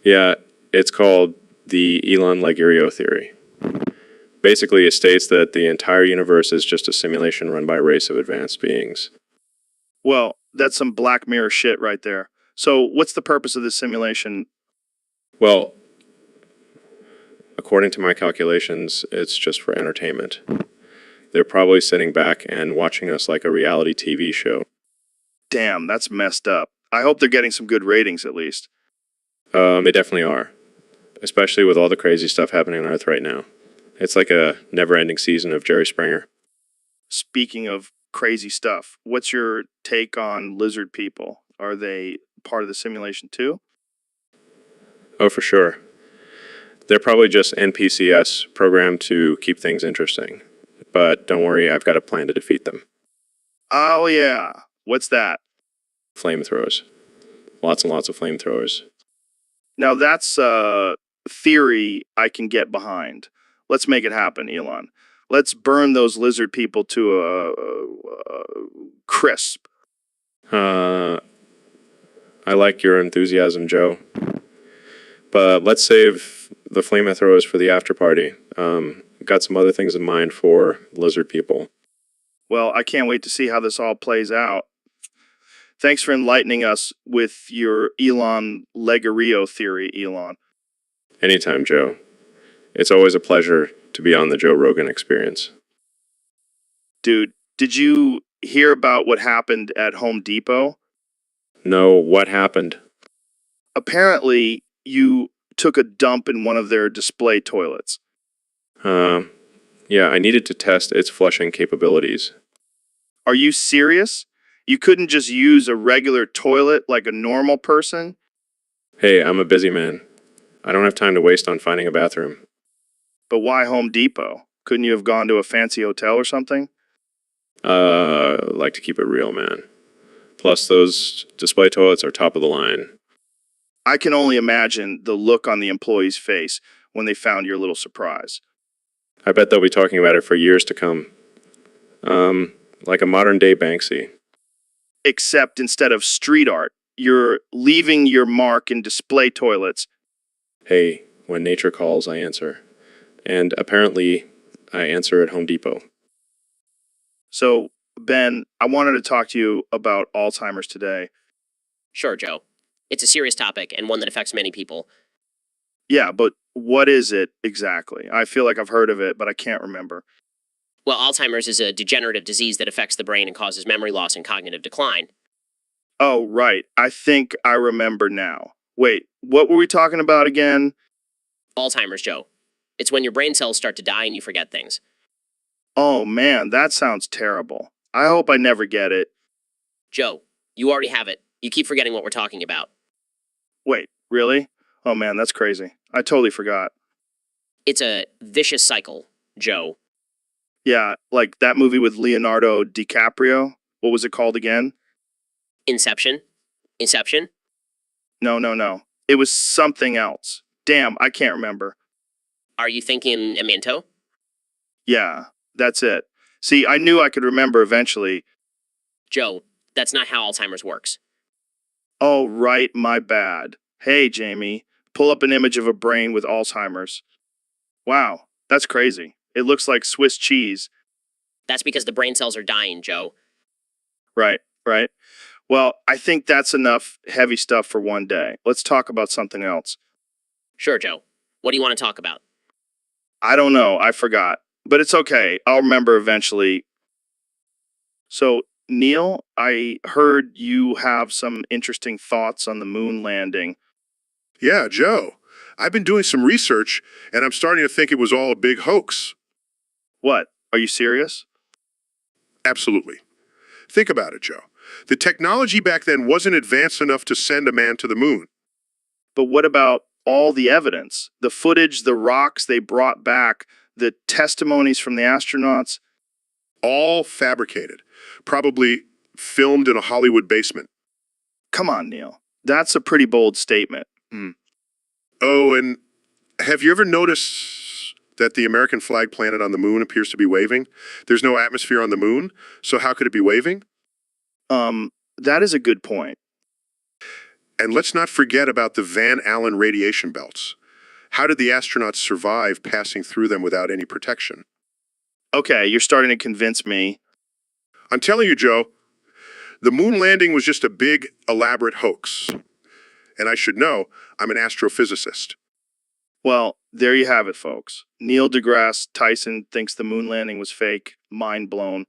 Yeah, it's called the Elon Laguerre theory. Basically, it states that the entire universe is just a simulation run by a race of advanced beings. Well, that's some Black Mirror shit right there. So, what's the purpose of this simulation? Well, according to my calculations, it's just for entertainment. They're probably sitting back and watching us like a reality TV show. Damn, that's messed up. I hope they're getting some good ratings at least. They definitely are. Especially with all the crazy stuff happening on Earth right now. It's like a never-ending season of Jerry Springer. Speaking of crazy stuff, what's your take on lizard people? Are they part of the simulation too? Oh, for sure. They're probably just NPCs programmed to keep things interesting. But don't worry, I've got a plan to defeat them. Oh yeah. What's that? Flamethrowers. Lots and lots of flamethrowers. Now that's a theory I can get behind. Let's make it happen, Elon. Let's burn those lizard people to a crisp. I like your enthusiasm, Joe. But let's save the flamethrowers for the after party. Got some other things in mind for lizard people. Well, I can't wait to see how this all plays out. Thanks for enlightening us with your Elon Laguerre theory, Elon. Anytime, Joe. It's always a pleasure to be on the Joe Rogan Experience. Dude, did you hear about what happened at Home Depot? No, what happened? Apparently, you took a dump in one of their display toilets. Yeah, I needed to test its flushing capabilities. Are you serious? You couldn't just use a regular toilet like a normal person? Hey, I'm a busy man. I don't have time to waste on finding a bathroom. But why Home Depot? Couldn't you have gone to a fancy hotel or something? Like to keep it real, man. Plus, those display toilets are top of the line. I can only imagine the look on the employee's face when they found your little surprise. I bet they'll be talking about it for years to come. Like a modern-day Banksy. Except instead of street art, you're leaving your mark in display toilets. Hey, when nature calls, I answer. And apparently, I answer at Home Depot. So, Ben, I wanted to talk to you about Alzheimer's today. Sure, Joe. It's a serious topic and one that affects many people. Yeah, but what is it exactly? I feel like I've heard of it, but I can't remember. Well, Alzheimer's is a degenerative disease that affects the brain and causes memory loss and cognitive decline. Oh, right. I think I remember now. Wait, what were we talking about again? Alzheimer's, Joe. It's when your brain cells start to die and you forget things. Oh, man, that sounds terrible. I hope I never get it. Joe, you already have it. You keep forgetting what we're talking about. Wait, really? Oh, man, that's crazy. I totally forgot. It's a vicious cycle, Joe. Yeah, like that movie with Leonardo DiCaprio. What was it called again? Inception? Inception? No. It was something else. Damn, I can't remember. Are you thinking Memento? Yeah, that's it. See, I knew I could remember eventually. Joe, that's not how Alzheimer's works. Oh, right, my bad. Hey, Jamie, pull up an image of a brain with Alzheimer's. Wow, that's crazy. It looks like Swiss cheese. That's because the brain cells are dying, Joe. Right. Well, I think that's enough heavy stuff for one day. Let's talk about something else. Sure, Joe. What do you want to talk about? I don't know, I forgot. But it's okay, I'll remember eventually. So, Neil, I heard you have some interesting thoughts on the moon landing. Yeah, Joe. I've been doing some research, and I'm starting to think it was all a big hoax. What? Are you serious? Absolutely. Think about it, Joe. The technology back then wasn't advanced enough to send a man to the moon. But what about all the evidence? The footage, the rocks they brought back, the testimonies from the astronauts? All fabricated. Probably filmed in a Hollywood basement. Come on, Neil. That's a pretty bold statement. Oh, and have you ever noticed that the American flag planted on the moon appears to be waving? There's no atmosphere on the moon, so how could it be waving? That is a good point. And let's not forget about the Van Allen radiation belts. How did the astronauts survive passing through them without any protection? Okay, you're starting to convince me. I'm telling you, Joe, the moon landing was just a big, elaborate hoax. And I should know, I'm an astrophysicist. Well, there you have it, folks. Neil deGrasse Tyson thinks the moon landing was fake. Mind blown.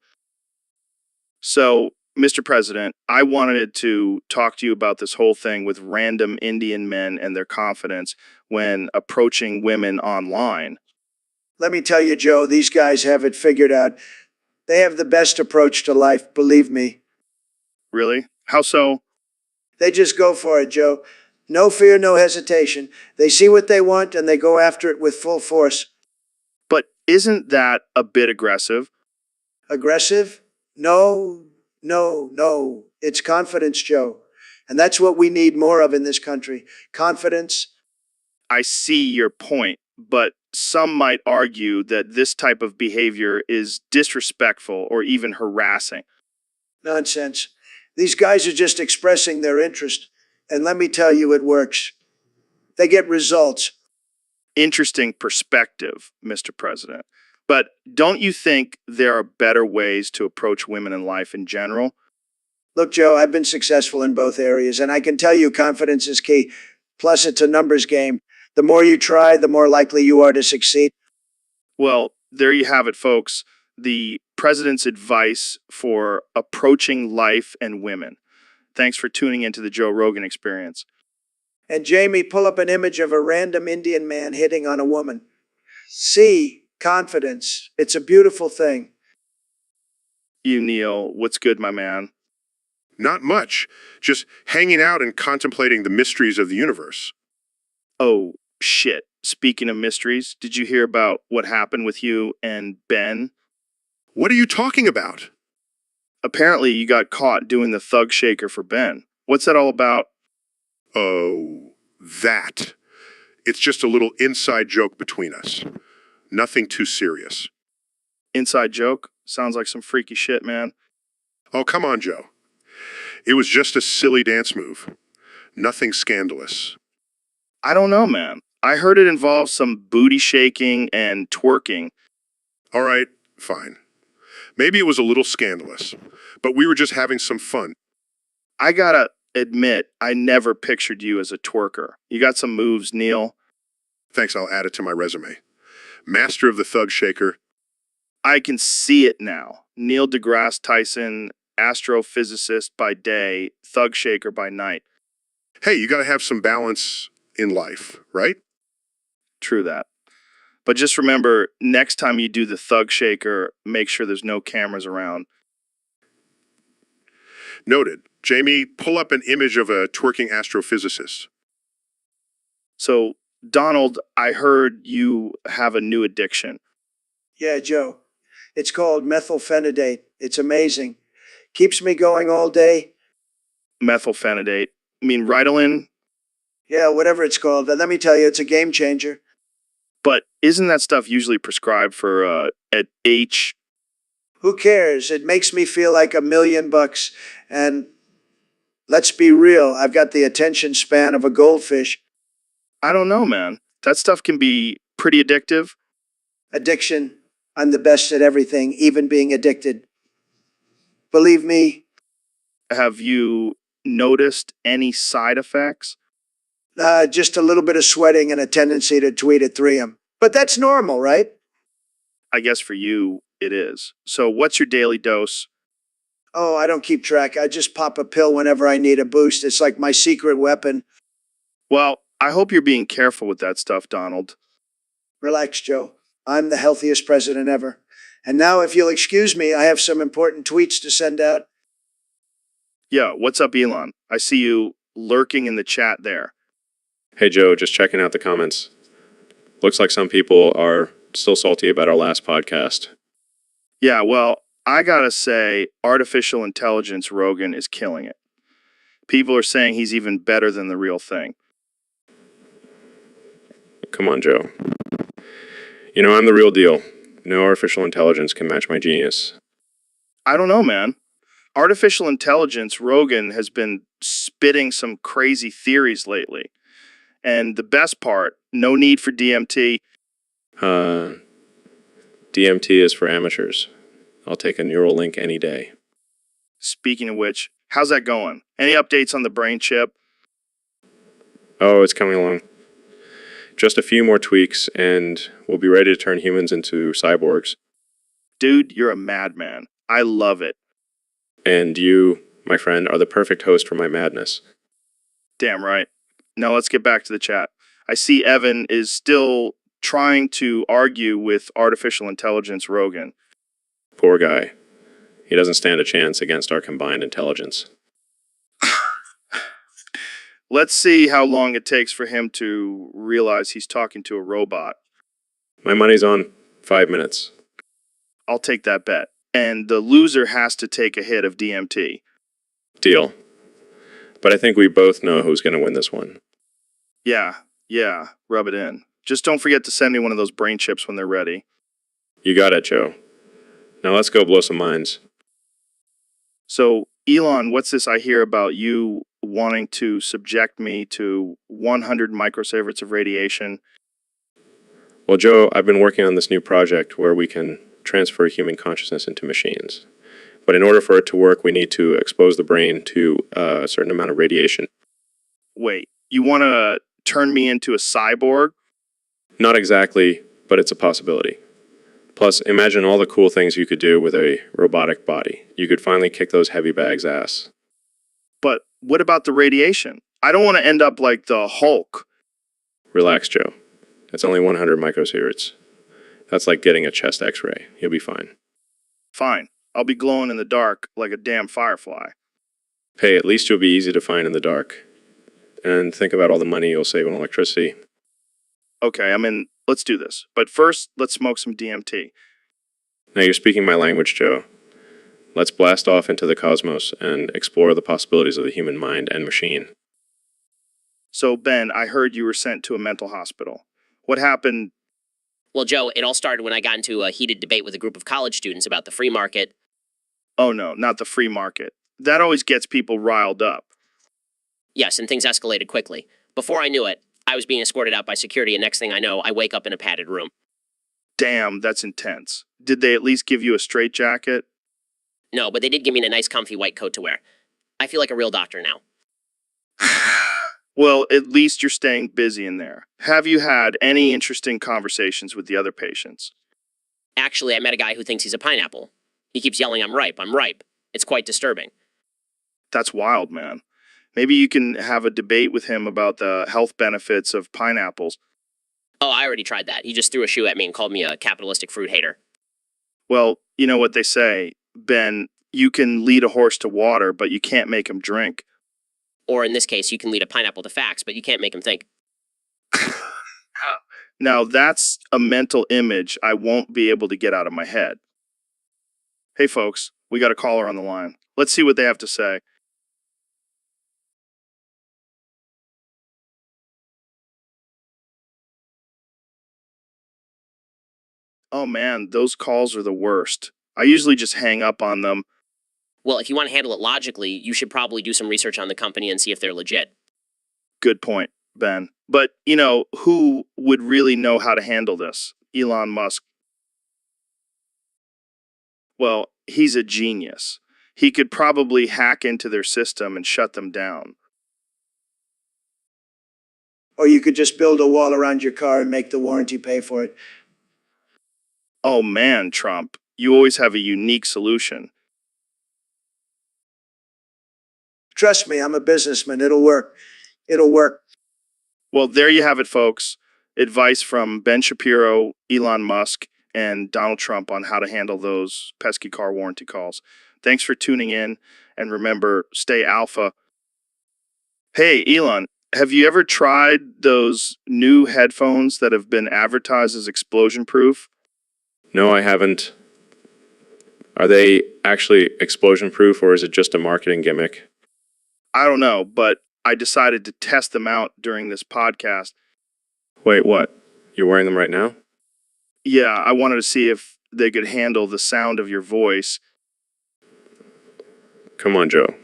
So, Mr. President, I wanted to talk to you about this whole thing with random Indian men and their confidence when approaching women online. Let me tell you, Joe, these guys have it figured out. They have the best approach to life, believe me. Really? How so? They just go for it, Joe. No fear, no hesitation. They see what they want and they go after it with full force. But isn't that a bit aggressive? Aggressive? No. It's confidence, Joe. And that's what we need more of in this country. Confidence. I see your point, but some might argue that this type of behavior is disrespectful or even harassing. Nonsense. These guys are just expressing their interest. And let me tell you, it works. They get results. Interesting perspective, Mr. President. But don't you think there are better ways to approach women in life in general? Look, Joe, I've been successful in both areas, and I can tell you confidence is key. Plus, it's a numbers game. The more you try, the more likely you are to succeed. Well, there you have it, folks. The president's advice for approaching life and women. Thanks for tuning into the Joe Rogan Experience. And Jamie, pull up an image of a random Indian man hitting on a woman. See, confidence. It's a beautiful thing. You, Neil, what's good, my man? Not much. Just hanging out and contemplating the mysteries of the universe. Oh, shit. Speaking of mysteries, did you hear about what happened with you and Ben? What are you talking about? Apparently, you got caught doing the thug shaker for Ben. What's that all about? Oh, that. It's just a little inside joke between us. Nothing too serious. Inside joke? Sounds like some freaky shit, man. Oh, come on, Joe. It was just a silly dance move. Nothing scandalous. I don't know, man. I heard it involves some booty shaking and twerking. All right, fine. Maybe it was a little scandalous, but we were just having some fun. I gotta admit, I never pictured you as a twerker. You got some moves, Neil. Thanks, I'll add it to my resume. Master of the thug shaker. I can see it now. Neil deGrasse Tyson, astrophysicist by day, thug shaker by night. Hey, you gotta have some balance in life, right? True that. But just remember, next time you do the thug shaker, make sure there's no cameras around. Noted. Jamie, pull up an image of a twerking astrophysicist. So, Donald, I heard you have a new addiction. Yeah, Joe. It's called methylphenidate. It's amazing. Keeps me going all day. Methylphenidate. I mean, Ritalin? Yeah, whatever it's called. But let me tell you, it's a game changer. But isn't that stuff usually prescribed for at H? Who cares? It makes me feel like $1 million. And let's be real, I've got the attention span of a goldfish. I don't know, man. That stuff can be pretty addictive. Addiction. I'm the best at everything, even being addicted. Believe me, Have you noticed any side effects? just a little bit of sweating and a tendency to tweet at 3M. But that's normal, right? I guess for you, it is. So what's your daily dose? Oh, I don't keep track. I just pop a pill whenever I need a boost. It's like my secret weapon. Well, I hope you're being careful with that stuff, Donald. Relax, Joe. I'm the healthiest president ever. And now, if you'll excuse me, I have some important tweets to send out. Yeah, what's up, Elon? I see you lurking in the chat there. Hey Joe, just checking out the comments. Looks like some people are still salty about our last podcast. Yeah, well, I gotta say, artificial intelligence Rogan is killing it. People are saying he's even better than the real thing. Come on, Joe. You know, I'm the real deal. No artificial intelligence can match my genius. I don't know, man. Artificial intelligence Rogan has been spitting some crazy theories lately. And the best part, no need for DMT. DMT is for amateurs. I'll take a neural link any day. Speaking of which, how's that going? Any updates on the brain chip? Oh, it's coming along. Just a few more tweaks, and we'll be ready to turn humans into cyborgs. Dude, you're a madman. I love it. And you, my friend, are the perfect host for my madness. Damn right. Now let's get back to the chat. I see Evan is still trying to argue with artificial intelligence Rogan. Poor guy. He doesn't stand a chance against our combined intelligence. Let's see how long it takes for him to realize he's talking to a robot. My money's on 5 minutes. I'll take that bet. And the loser has to take a hit of DMT. Deal. But I think we both know who's going to win this one. Yeah, rub it in. Just don't forget to send me one of those brain chips when they're ready. You got it, Joe. Now let's go blow some minds. So, Elon, what's this I hear about you wanting to subject me to 100 microsieverts of radiation? Well, Joe, I've been working on this new project where we can transfer human consciousness into machines. But in order for it to work, we need to expose the brain to a certain amount of radiation. Wait, you want to turn me into a cyborg? Not exactly, but it's a possibility. Plus, imagine all the cool things you could do with a robotic body. You could finally kick those heavy bags' ass. But what about the radiation? I don't want to end up like the Hulk. Relax, Joe. It's only 100 microsieverts. That's like getting a chest x-ray. You'll be fine. Fine. I'll be glowing in the dark like a damn firefly. Hey, at least you'll be easy to find in the dark. And think about all the money you'll save on electricity. Okay, I'm in. Let's do this. But first, let's smoke some DMT. Now you're speaking my language, Joe. Let's blast off into the cosmos and explore the possibilities of the human mind and machine. So, Ben, I heard you were sent to a mental hospital. What happened? Well, Joe, it all started when I got into a heated debate with a group of college students about the free market. Oh no, not the free market. That always gets people riled up. Yes, and things escalated quickly. Before I knew it, I was being escorted out by security, and next thing I know, I wake up in a padded room. Damn, that's intense. Did they at least give you a straitjacket? No, but they did give me a nice comfy white coat to wear. I feel like a real doctor now. Well, at least you're staying busy in there. Have you had any interesting conversations with the other patients? Actually, I met a guy who thinks he's a pineapple. He keeps yelling, I'm ripe, I'm ripe. It's quite disturbing. That's wild, man. Maybe you can have a debate with him about the health benefits of pineapples. Oh, I already tried that. He just threw a shoe at me and called me a capitalistic fruit hater. Well, you know what they say, Ben, you can lead a horse to water, but you can't make him drink. Or in this case, you can lead a pineapple to facts, but you can't make him think. Now, that's a mental image I won't be able to get out of my head. Hey, folks, we got a caller on the line. Let's see what they have to say. Oh man, those calls are the worst. I usually just hang up on them. Well, if you want to handle it logically, you should probably do some research on the company and see if they're legit. Good point, Ben. But, you know, who would really know how to handle this? Elon Musk. Well, he's a genius. He could probably hack into their system and shut them down. Or you could just build a wall around your car and make the warranty pay for it. Oh man, Trump, you always have a unique solution. Trust me, I'm a businessman. It'll work. It'll work. Well, there you have it, folks. Advice from Ben Shapiro, Elon Musk, and Donald Trump on how to handle those pesky car warranty calls. Thanks for tuning in, and remember, stay alpha. Hey, Elon, have you ever tried those new headphones that have been advertised as explosion proof? No, I haven't. Are they actually explosion proof or is it just a marketing gimmick? I don't know, but I decided to test them out during this podcast. Wait, what? You're wearing them right now? Yeah, I wanted to see if they could handle the sound of your voice. Come on, Joe.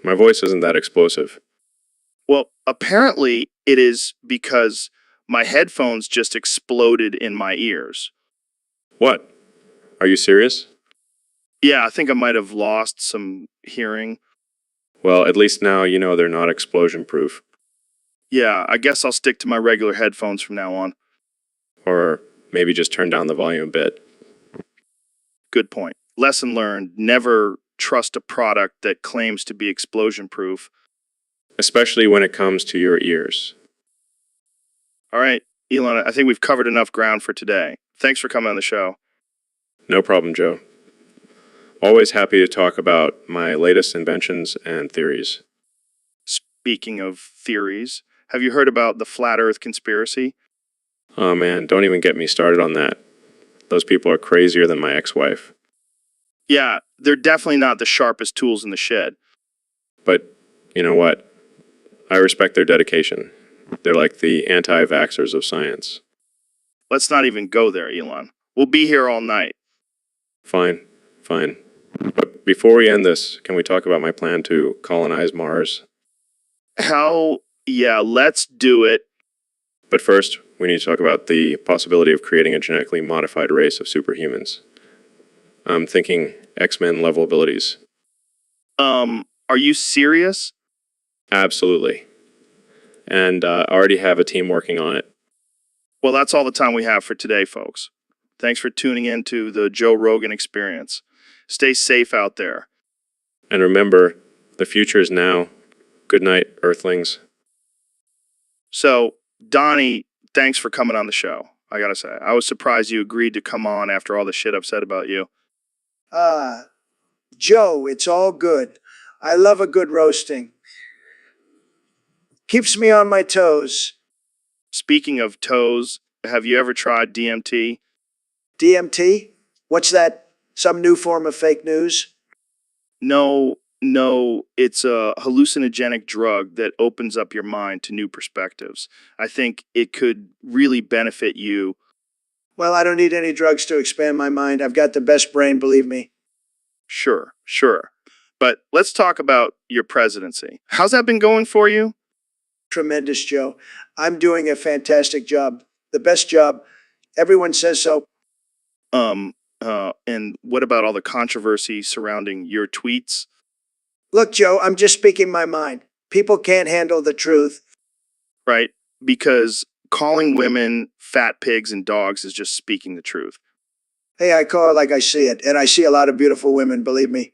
My voice isn't that explosive. Well, apparently it is because my headphones just exploded in my ears. What? Are you serious? Yeah, I think I might have lost some hearing. Well, at least now you know they're not explosion proof. Yeah, I guess I'll stick to my regular headphones from now on. Or maybe just turn down the volume a bit. Good point. Lesson learned, never trust a product that claims to be explosion proof. Especially when it comes to your ears. All right, Elon, I think we've covered enough ground for today. Thanks for coming on the show. No problem, Joe. Always happy to talk about my latest inventions and theories. Speaking of theories, have you heard about the flat earth conspiracy? Oh man, don't even get me started on that. Those people are crazier than my ex-wife. Yeah, they're definitely not the sharpest tools in the shed. But you know what? I respect their dedication. They're like the anti-vaxxers of science. Let's not even go there, Elon. We'll be here all night. Fine. But before we end this, can we talk about my plan to colonize Mars? Hell, yeah, let's do it. But first, we need to talk about the possibility of creating a genetically modified race of superhumans. I'm thinking X-Men level abilities. Are you serious? Absolutely. And I already have a team working on it. Well, that's all the time we have for today, folks. Thanks for tuning in to the Joe Rogan Experience. Stay safe out there. And remember, the future is now. Good night, Earthlings. So, Donnie, thanks for coming on the show. I gotta say, I was surprised you agreed to come on after all the shit I've said about you. Joe, it's all good. I love a good roasting. Keeps me on my toes. Speaking of toes, have you ever tried DMT? DMT? What's that? Some new form of fake news? No, it's a hallucinogenic drug that opens up your mind to new perspectives. I think it could really benefit you. Well, I don't need any drugs to expand my mind. I've got the best brain, believe me. Sure. But let's talk about your presidency. How's that been going for you? Tremendous, Joe. I'm doing a fantastic job. The best job. Everyone says so. And what about all the controversy surrounding your tweets? Look, Joe, I'm just speaking my mind. People can't handle the truth. Right? Because calling women fat pigs and dogs is just speaking the truth. Hey, I call it like I see it, and I see a lot of beautiful women, believe me.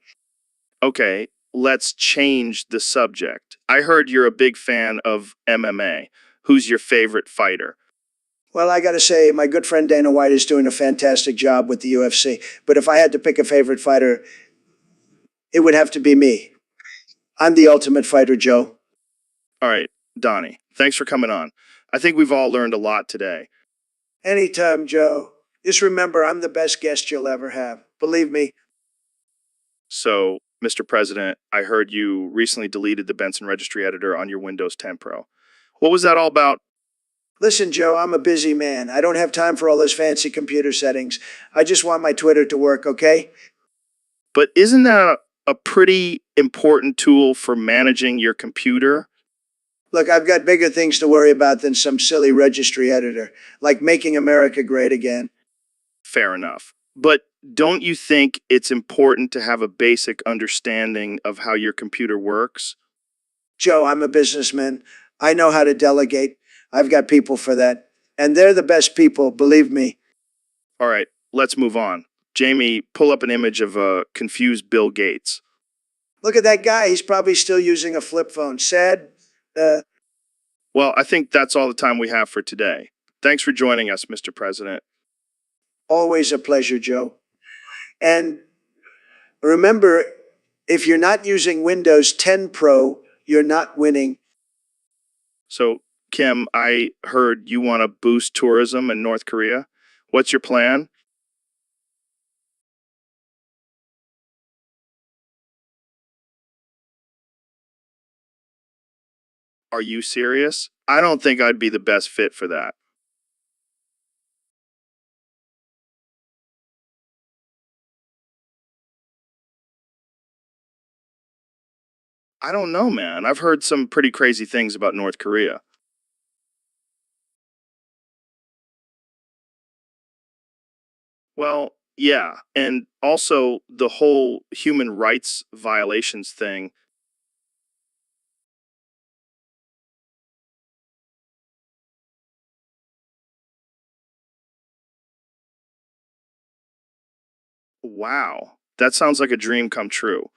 Okay, let's change the subject. I heard you're a big fan of MMA. Who's your favorite fighter? Well, I gotta say, my good friend Dana White is doing a fantastic job with the UFC. But if I had to pick a favorite fighter, it would have to be me. I'm the ultimate fighter, Joe. All right, Donnie, thanks for coming on. I think we've all learned a lot today. Anytime, Joe. Just remember, I'm the best guest you'll ever have. Believe me. So, Mr. President, I heard you recently deleted the Benson Registry Editor on your Windows 10 Pro. What was that all about? Listen, Joe, I'm a busy man. I don't have time for all those fancy computer settings. I just want my Twitter to work, okay? But isn't that a pretty important tool for managing your computer? Look, I've got bigger things to worry about than some silly registry editor, like making America great again. Fair enough. But don't you think it's important to have a basic understanding of how your computer works? Joe, I'm a businessman. I know how to delegate. I've got people for that. And they're the best people, believe me. All right, let's move on. Jamie, pull up an image of a confused Bill Gates. Look at that guy. He's probably still using a flip phone. Sad. Well, I think that's all the time we have for today. Thanks for joining us, Mr. President. Always a pleasure, Joe. And remember, if you're not using Windows 10 Pro, you're not winning. So, Kim, I heard you want to boost tourism in North Korea. What's your plan? Are you serious? I don't think I'd be the best fit for that. I don't know, man. I've heard some pretty crazy things about North Korea. Well, yeah. And also the whole human rights violations thing. Wow. That sounds like a dream come true.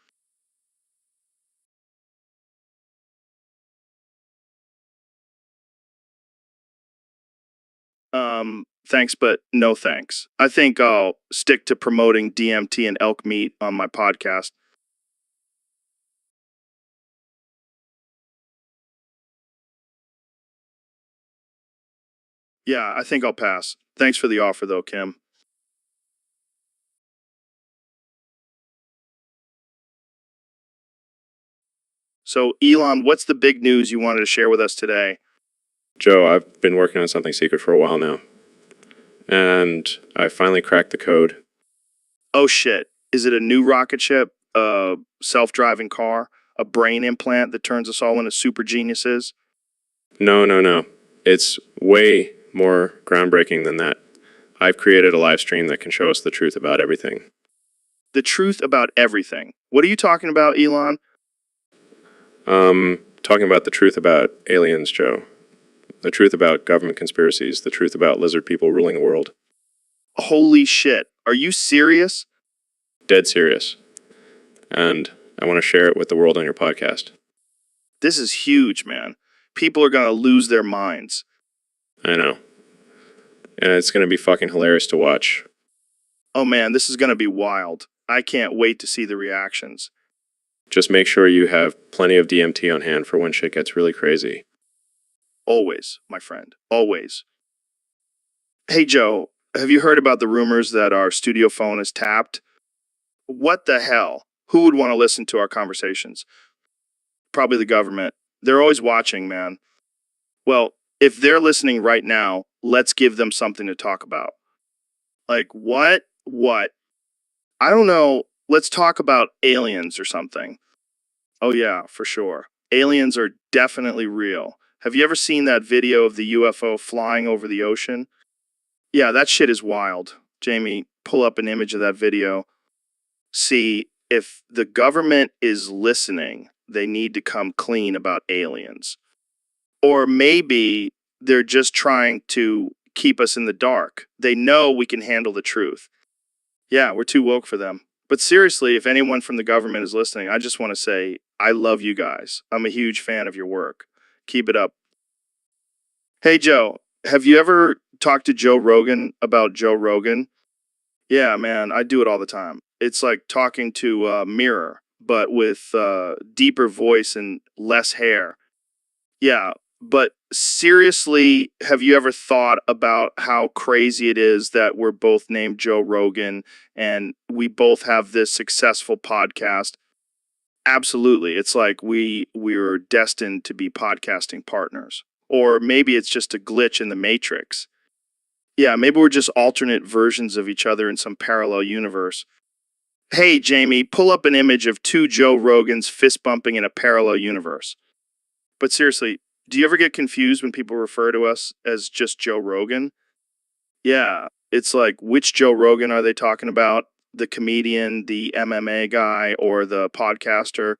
Thanks, but no thanks. I think I'll stick to promoting DMT and elk meat on my podcast. Yeah, I think I'll pass. Thanks for the offer, though, Kim. So, Elon, what's the big news you wanted to share with us today? Joe, I've been working on something secret for a while now. And I finally cracked the code. Oh, shit. Is it a new rocket ship? A self driving car? A brain implant that turns us all into super geniuses? No, no, no. It's way more groundbreaking than that. I've created a live stream that can show us the truth about everything. The truth about everything. What are you talking about, Elon? Talking about the truth about aliens, Joe. The truth about government conspiracies. The truth about lizard people ruling the world. Holy shit. Are you serious? Dead serious. And I want to share it with the world on your podcast. This is huge, man. People are going to lose their minds. I know. And it's going to be fucking hilarious to watch. Oh man, this is going to be wild. I can't wait to see the reactions. Just make sure you have plenty of DMT on hand for when shit gets really crazy. Always, my friend. Always. Hey, Joe, have you heard about the rumors that our studio phone is tapped? What the hell? Who would want to listen to our conversations? Probably the government. They're always watching, man. Well, if they're listening right now, let's give them something to talk about. Like, what? What? I don't know. Let's talk about aliens or something. Oh, yeah, for sure. Aliens are definitely real. Have you ever seen that video of the UFO flying over the ocean? Yeah, that shit is wild. Jamie, pull up an image of that video. See, if the government is listening, they need to come clean about aliens. Or maybe they're just trying to keep us in the dark. They know we can handle the truth. Yeah, we're too woke for them. But seriously, if anyone from the government is listening, I just want to say, I love you guys. I'm a huge fan of your work. Keep it up. Hey, Joe, have you ever talked to Joe Rogan about Joe Rogan? Yeah, man, I do it all the time. It's like talking to a mirror, but with deeper voice and less hair. Yeah, but seriously, have you ever thought about how crazy it is that we're both named Joe Rogan and we both have this successful podcast? Absolutely. It's like we're destined to be podcasting partners. Or maybe it's just a glitch in the matrix. Yeah, maybe we're just alternate versions of each other in some parallel universe. Hey, Jamie, pull up an image of two Joe Rogans fist bumping in a parallel universe. But seriously, do you ever get confused when people refer to us as just Joe Rogan? Yeah, it's like, which Joe Rogan are they talking about? The comedian, the MMA guy, or the podcaster?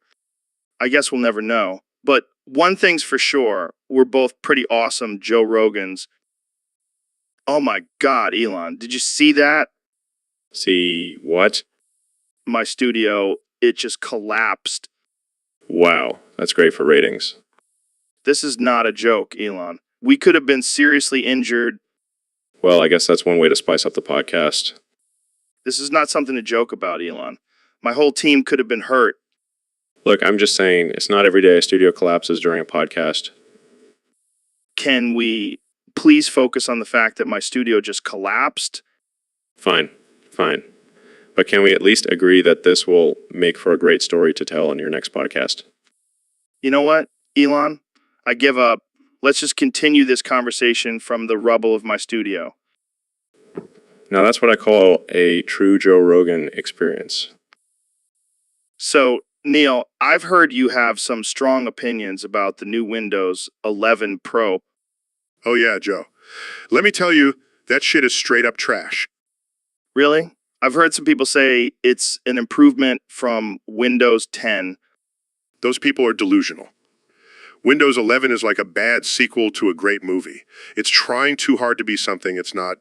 I guess we'll never know. But one thing's for sure, we're both pretty awesome Joe Rogans. Oh my God, Elon, did you see that? See what? My studio, it just collapsed. Wow, that's great for ratings. This is not a joke, Elon. We could have been seriously injured. Well, I guess that's one way to spice up the podcast. This is not something to joke about, Elon. My whole team could have been hurt. Look, I'm just saying, it's not every day a studio collapses during a podcast. Can we please focus on the fact that my studio just collapsed? Fine. But can we at least agree that this will make for a great story to tell on your next podcast? You know what, Elon? I give up. Let's just continue this conversation from the rubble of my studio. Now that's what I call a true Joe Rogan experience. So, Neil, I've heard you have some strong opinions about the new Windows 11 Pro. Oh yeah, Joe. Let me tell you, that shit is straight up trash. Really? I've heard some people say it's an improvement from Windows 10. Those people are delusional. Windows 11 is like a bad sequel to a great movie. It's trying too hard to be something it's not.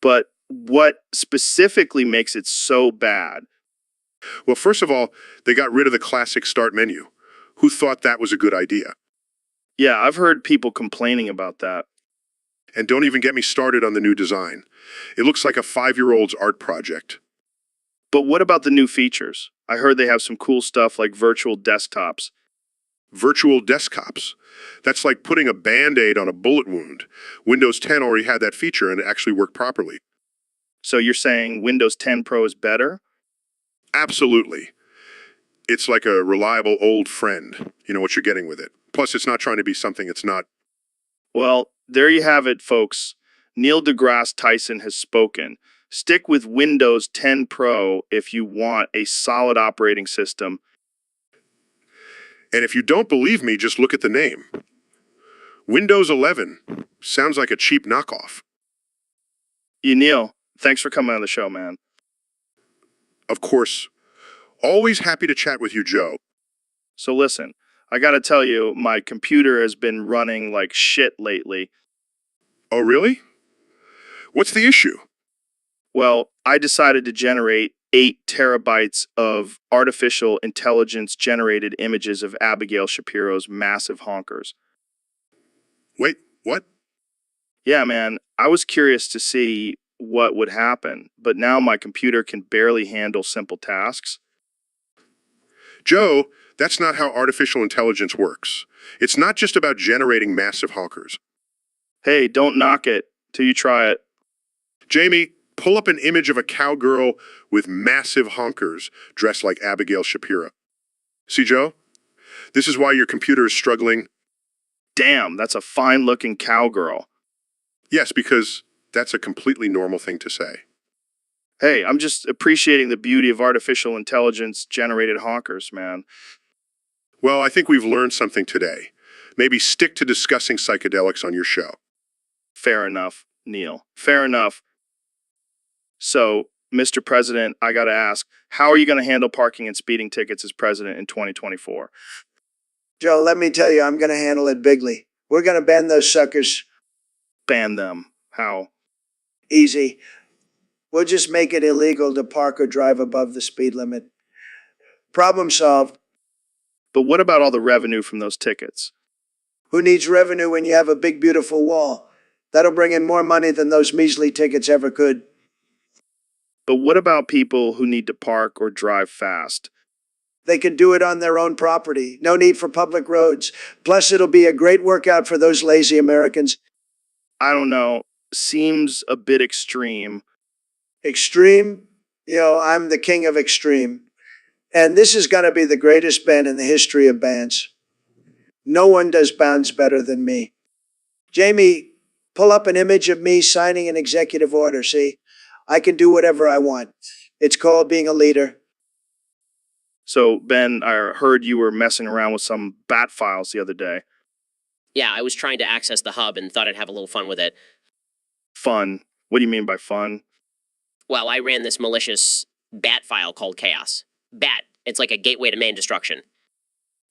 But what specifically makes it so bad? Well, first of all, they got rid of the classic start menu. Who thought that was a good idea? Yeah, I've heard people complaining about that. And don't even get me started on the new design. It looks like a 5-year-old's art project. But what about the new features? I heard they have some cool stuff like virtual desktops. Virtual desktops. That's like putting a Band-Aid on a bullet wound. Windows 10 already had that feature and it actually worked properly. So you're saying Windows 10 Pro is better? Absolutely. It's like a reliable old friend. You know what you're getting with it. Plus, it's not trying to be something it's not. Well, there you have it, folks. Neil deGrasse Tyson has spoken. Stick with Windows 10 Pro if you want a solid operating system. And if you don't believe me, just look at the name. Windows 11 sounds like a cheap knockoff. Neil, thanks for coming on the show, man. Of course. Always happy to chat with you, Joe. So listen, I gotta tell you, my computer has been running like shit lately. Oh, really? What's the issue? Well, I decided to generate 8 terabytes of artificial intelligence generated images of Abigail Shapiro's massive honkers. Wait, what? Yeah, man, I was curious to see what would happen, but now my computer can barely handle simple tasks. Joe, that's not how artificial intelligence works. It's not just about generating massive honkers. Hey, don't knock it till you try it. Jamie, pull up an image of a cowgirl with massive honkers dressed like Abigail Shapiro. See, Joe? This is why your computer is struggling. Damn, that's a fine-looking cowgirl. Yes, because that's a completely normal thing to say. Hey, I'm just appreciating the beauty of artificial intelligence generated honkers, man. Well, I think we've learned something today. Maybe stick to discussing psychedelics on your show. Fair enough, Neil. Fair enough. So, Mr. President, I gotta ask, how are you gonna handle parking and speeding tickets as president in 2024? Joe, let me tell you, I'm going to handle it bigly. We're going to ban those suckers. Ban them. How? Easy. We'll just make it illegal to park or drive above the speed limit. Problem solved. But what about all the revenue from those tickets? Who needs revenue when you have a big, beautiful wall? That'll bring in more money than those measly tickets ever could. But what about people who need to park or drive fast? They can do it on their own property. No need for public roads. Plus, it'll be a great workout for those lazy Americans. I don't know. Seems a bit extreme. Extreme? I'm the king of extreme. And this is going to be the greatest ban in the history of bans. No one does bans better than me. Jamie, pull up an image of me signing an executive order, see? I can do whatever I want. It's called being a leader. So, Ben, I heard you were messing around with some bat files the other day. Yeah, I was trying to access the hub and thought I'd have a little fun with it. Fun? What do you mean by fun? Well, I ran this malicious bat file called Chaos. Bat, it's like a gateway to main destruction.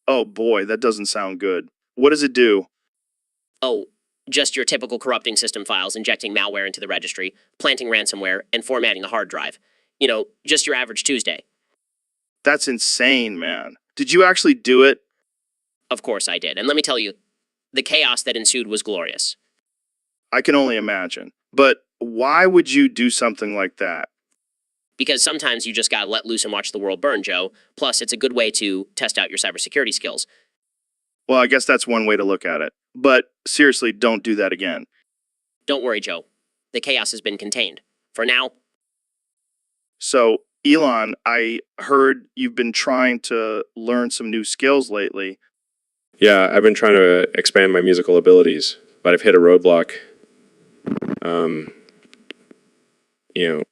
Oh boy, that doesn't sound good. What does it do? Oh, just your typical corrupting system files, injecting malware into the registry, planting ransomware, and formatting the hard drive. Just your average Tuesday. That's insane, man. Did you actually do it? Of course I did, and let me tell you, the chaos that ensued was glorious. I can only imagine. But why would you do something like that? Because sometimes you just gotta let loose and watch the world burn, Joe. Plus, it's a good way to test out your cybersecurity skills. Well, I guess that's one way to look at it. But seriously, don't do that again. Don't worry, Joe. The chaos has been contained. For now, So, Elon, I heard you've been trying to learn some new skills lately. Yeah, I've been trying to expand my musical abilities, but I've hit a roadblock. You know,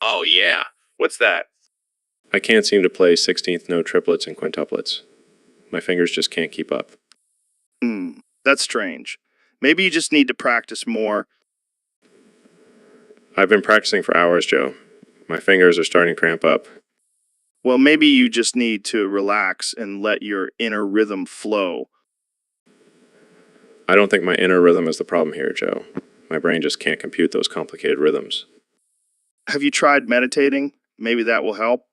Oh, yeah. What's that? I can't seem to play 16th note triplets and quintuplets. My fingers just can't keep up. That's strange. Maybe you just need to practice more. I've been practicing for hours, Joe. My fingers are starting to cramp up. Well, maybe you just need to relax and let your inner rhythm flow. I don't think my inner rhythm is the problem here, Joe. My brain just can't compute those complicated rhythms. Have you tried meditating? Maybe that will help.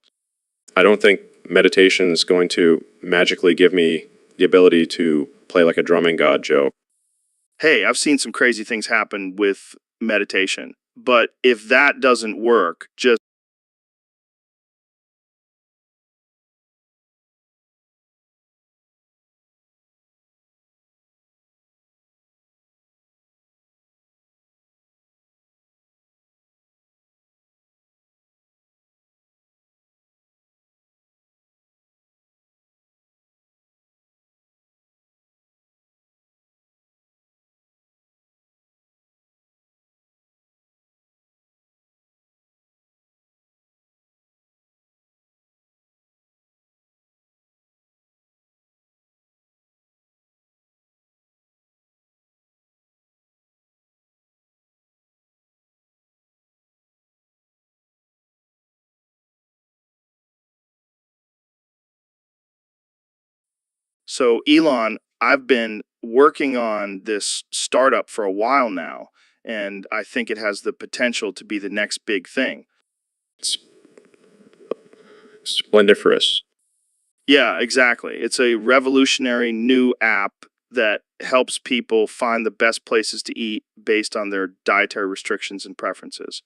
I don't think meditation is going to magically give me the ability to play like a drumming god, Joe. Hey, I've seen some crazy things happen with meditation. But if that doesn't work, just so, Elon, I've been working on this startup for a while now, and I think it has the potential to be the next big thing. Splendiferous. Yeah, exactly. It's a revolutionary new app that helps people find the best places to eat based on their dietary restrictions and preferences.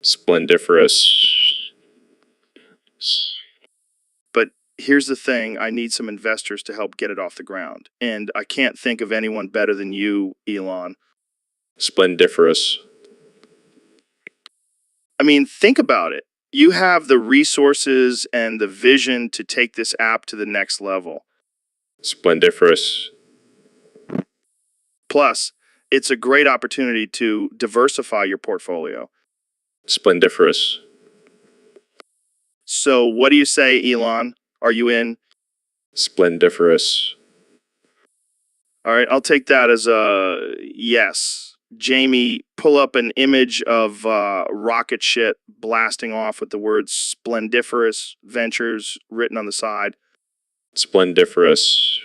Splendiferous. But here's the thing, I need some investors to help get it off the ground. And I can't think of anyone better than you, Elon. Splendiferous. I mean, think about it. You have the resources and the vision to take this app to the next level. Splendiferous. Plus, it's a great opportunity to diversify your portfolio. Splendiferous. So, what do you say, Elon? Are you in? Splendiferous. All right, I'll take that as a yes. Jamie, pull up an image of rocket shit blasting off with the words Splendiferous Ventures written on the side. Splendiferous.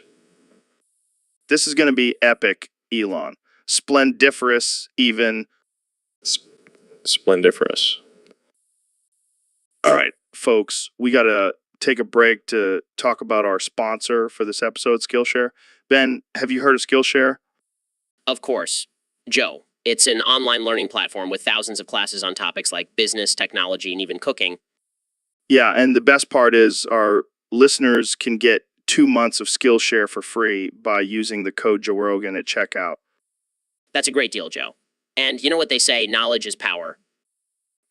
This is going to be epic, Elon. Splendiferous, even. Splendiferous. All right, folks, we got to take a break to talk about our sponsor for this episode, Skillshare. Ben, have you heard of Skillshare? of course, Joe. It's an online learning platform with thousands of classes on topics like business, technology, and even cooking. Yeah, and the best part is our listeners can get 2 months of Skillshare for free by using the code Joe Rogan at checkout. That's a great deal, Joe. And you know what they say, knowledge is power.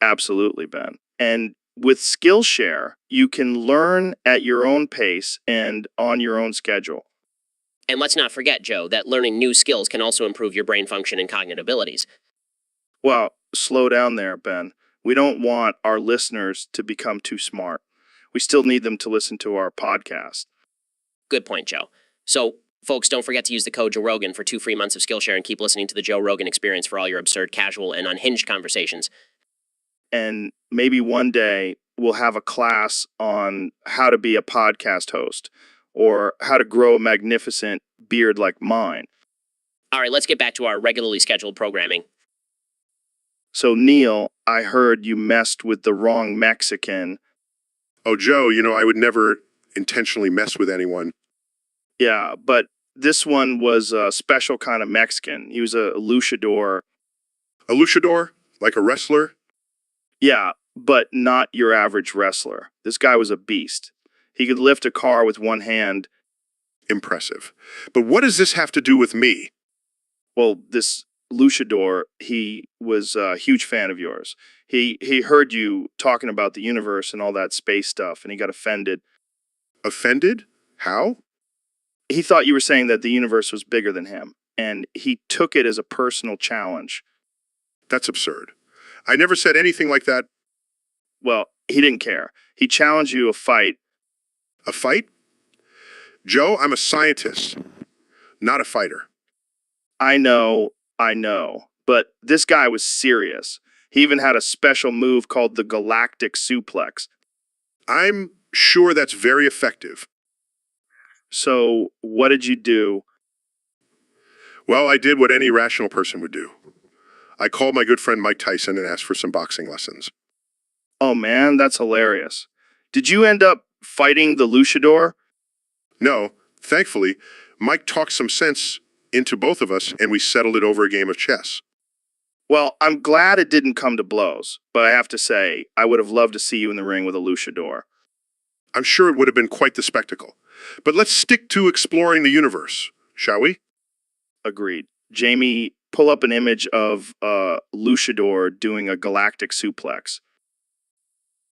Absolutely, Ben. And with Skillshare, you can learn at your own pace and on your own schedule. And let's not forget, Joe, that learning new skills can also improve your brain function and cognitive abilities. Well, slow down there, Ben. We don't want our listeners to become too smart. We still need them to listen to our podcast. Good point, Joe. So, folks, don't forget to use the code Joe Rogan for 2 free months of Skillshare and keep listening to the Joe Rogan Experience for all your absurd, casual, and unhinged conversations. And maybe one day we'll have a class on how to be a podcast host or how to grow a magnificent beard like mine. All right, let's get back to our regularly scheduled programming. So, Neil, I heard you messed with the wrong Mexican. Oh, Joe, I would never intentionally mess with anyone. Yeah, but this one was a special kind of Mexican. He was a luchador. A luchador? Like a wrestler? Yeah, but not your average wrestler. This guy was a beast. He could lift a car with one hand. Impressive. But what does this have to do with me? Well, this luchador, he was a huge fan of yours. He heard you talking about the universe and all that space stuff, and he got offended. Offended? How? He thought you were saying that the universe was bigger than him, and he took it as a personal challenge. That's absurd. I never said anything like that. Well, he didn't care. He challenged you a fight. A fight? Joe, I'm a scientist, not a fighter. I know, but this guy was serious. He even had a special move called the Galactic Suplex. I'm sure that's very effective. So, what did you do? Well, I did what any rational person would do. I called my good friend Mike Tyson and asked for some boxing lessons. Oh man, that's hilarious. Did you end up fighting the luchador? No, thankfully, Mike talked some sense into both of us and we settled it over a game of chess. Well, I'm glad it didn't come to blows, but I have to say, I would have loved to see you in the ring with a luchador. I'm sure it would have been quite the spectacle. But let's stick to exploring the universe, shall we? Agreed. Jamie, pull up an image of a luchador doing a galactic suplex.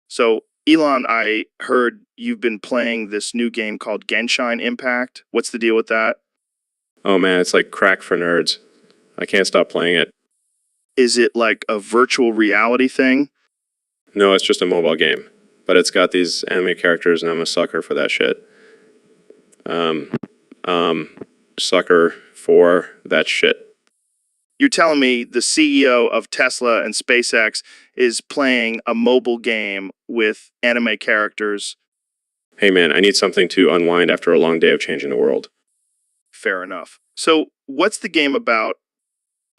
So, Elon, I heard you've been playing this new game called Genshin Impact. What's the deal with that? Oh man, it's like crack for nerds. I can't stop playing it. Is it like a virtual reality thing? No, it's just a mobile game. But it's got these anime characters and I'm a sucker for that shit. Sucker for that shit. You're telling me the CEO of Tesla and SpaceX is playing a mobile game with anime characters? Hey man, I need something to unwind after a long day of changing the world. Fair enough. So, what's the game about?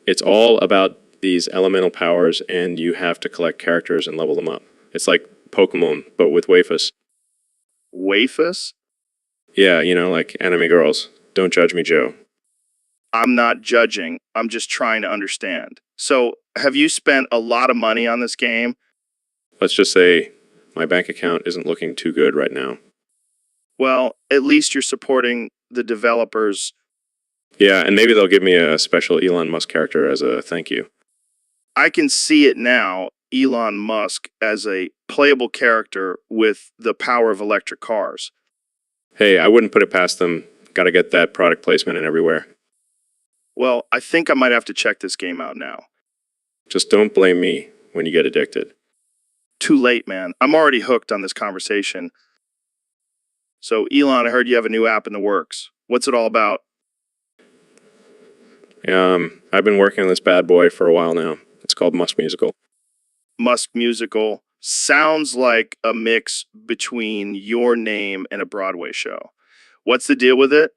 It's all about these elemental powers and you have to collect characters and level them up. It's like Pokemon, but with wafus. Wafus? Yeah, you know, like anime girls. Don't judge me, Joe. I'm not judging. I'm just trying to understand. So, have you spent a lot of money on this game? Let's just say my bank account isn't looking too good right now. Well, at least you're supporting the developers. Yeah, and maybe they'll give me a special Elon Musk character as a thank you. I can see it now, Elon Musk as a playable character with the power of electric cars. Hey, I wouldn't put it past them. Gotta get that product placement in everywhere. Well, I think I might have to check this game out now. Just don't blame me when you get addicted. Too late, man. I'm already hooked on this conversation. So, Elon, I heard you have a new app in the works. What's it all about? I've been working on this bad boy for a while now. It's called Musk Musical. Musk Musical sounds like a mix between your name and a Broadway show. What's the deal with it?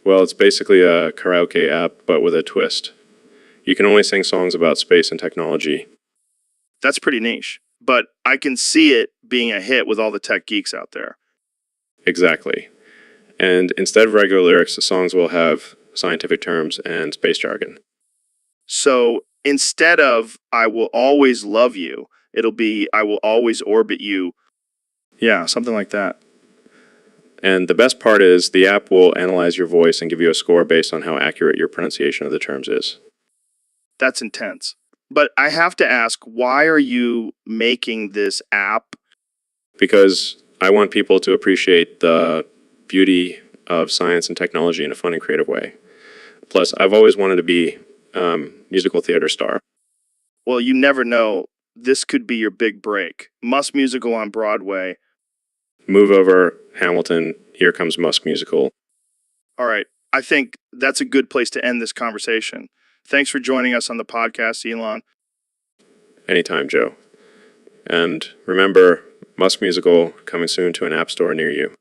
Well, it's basically a karaoke app, but with a twist. You can only sing songs about space and technology. That's pretty niche, but I can see it being a hit with all the tech geeks out there. Exactly. And instead of regular lyrics, the songs will have scientific terms and space jargon. So instead of I will always love you, it'll be I will always orbit you. Yeah, something like that. And the best part is the app will analyze your voice and give you a score based on how accurate your pronunciation of the terms is. That's intense. But I have to ask, why are you making this app? Because I want people to appreciate the beauty of science and technology in a fun and creative way. Plus, I've always wanted to be a musical theater star. Well, you never know. This could be your big break. Musk Musical on Broadway. Move over, Hamilton, here comes Musk Musical. All right. I think that's a good place to end this conversation. Thanks for joining us on the podcast, Elon. Anytime, Joe. And remember, Musk Musical coming soon to an app store near you.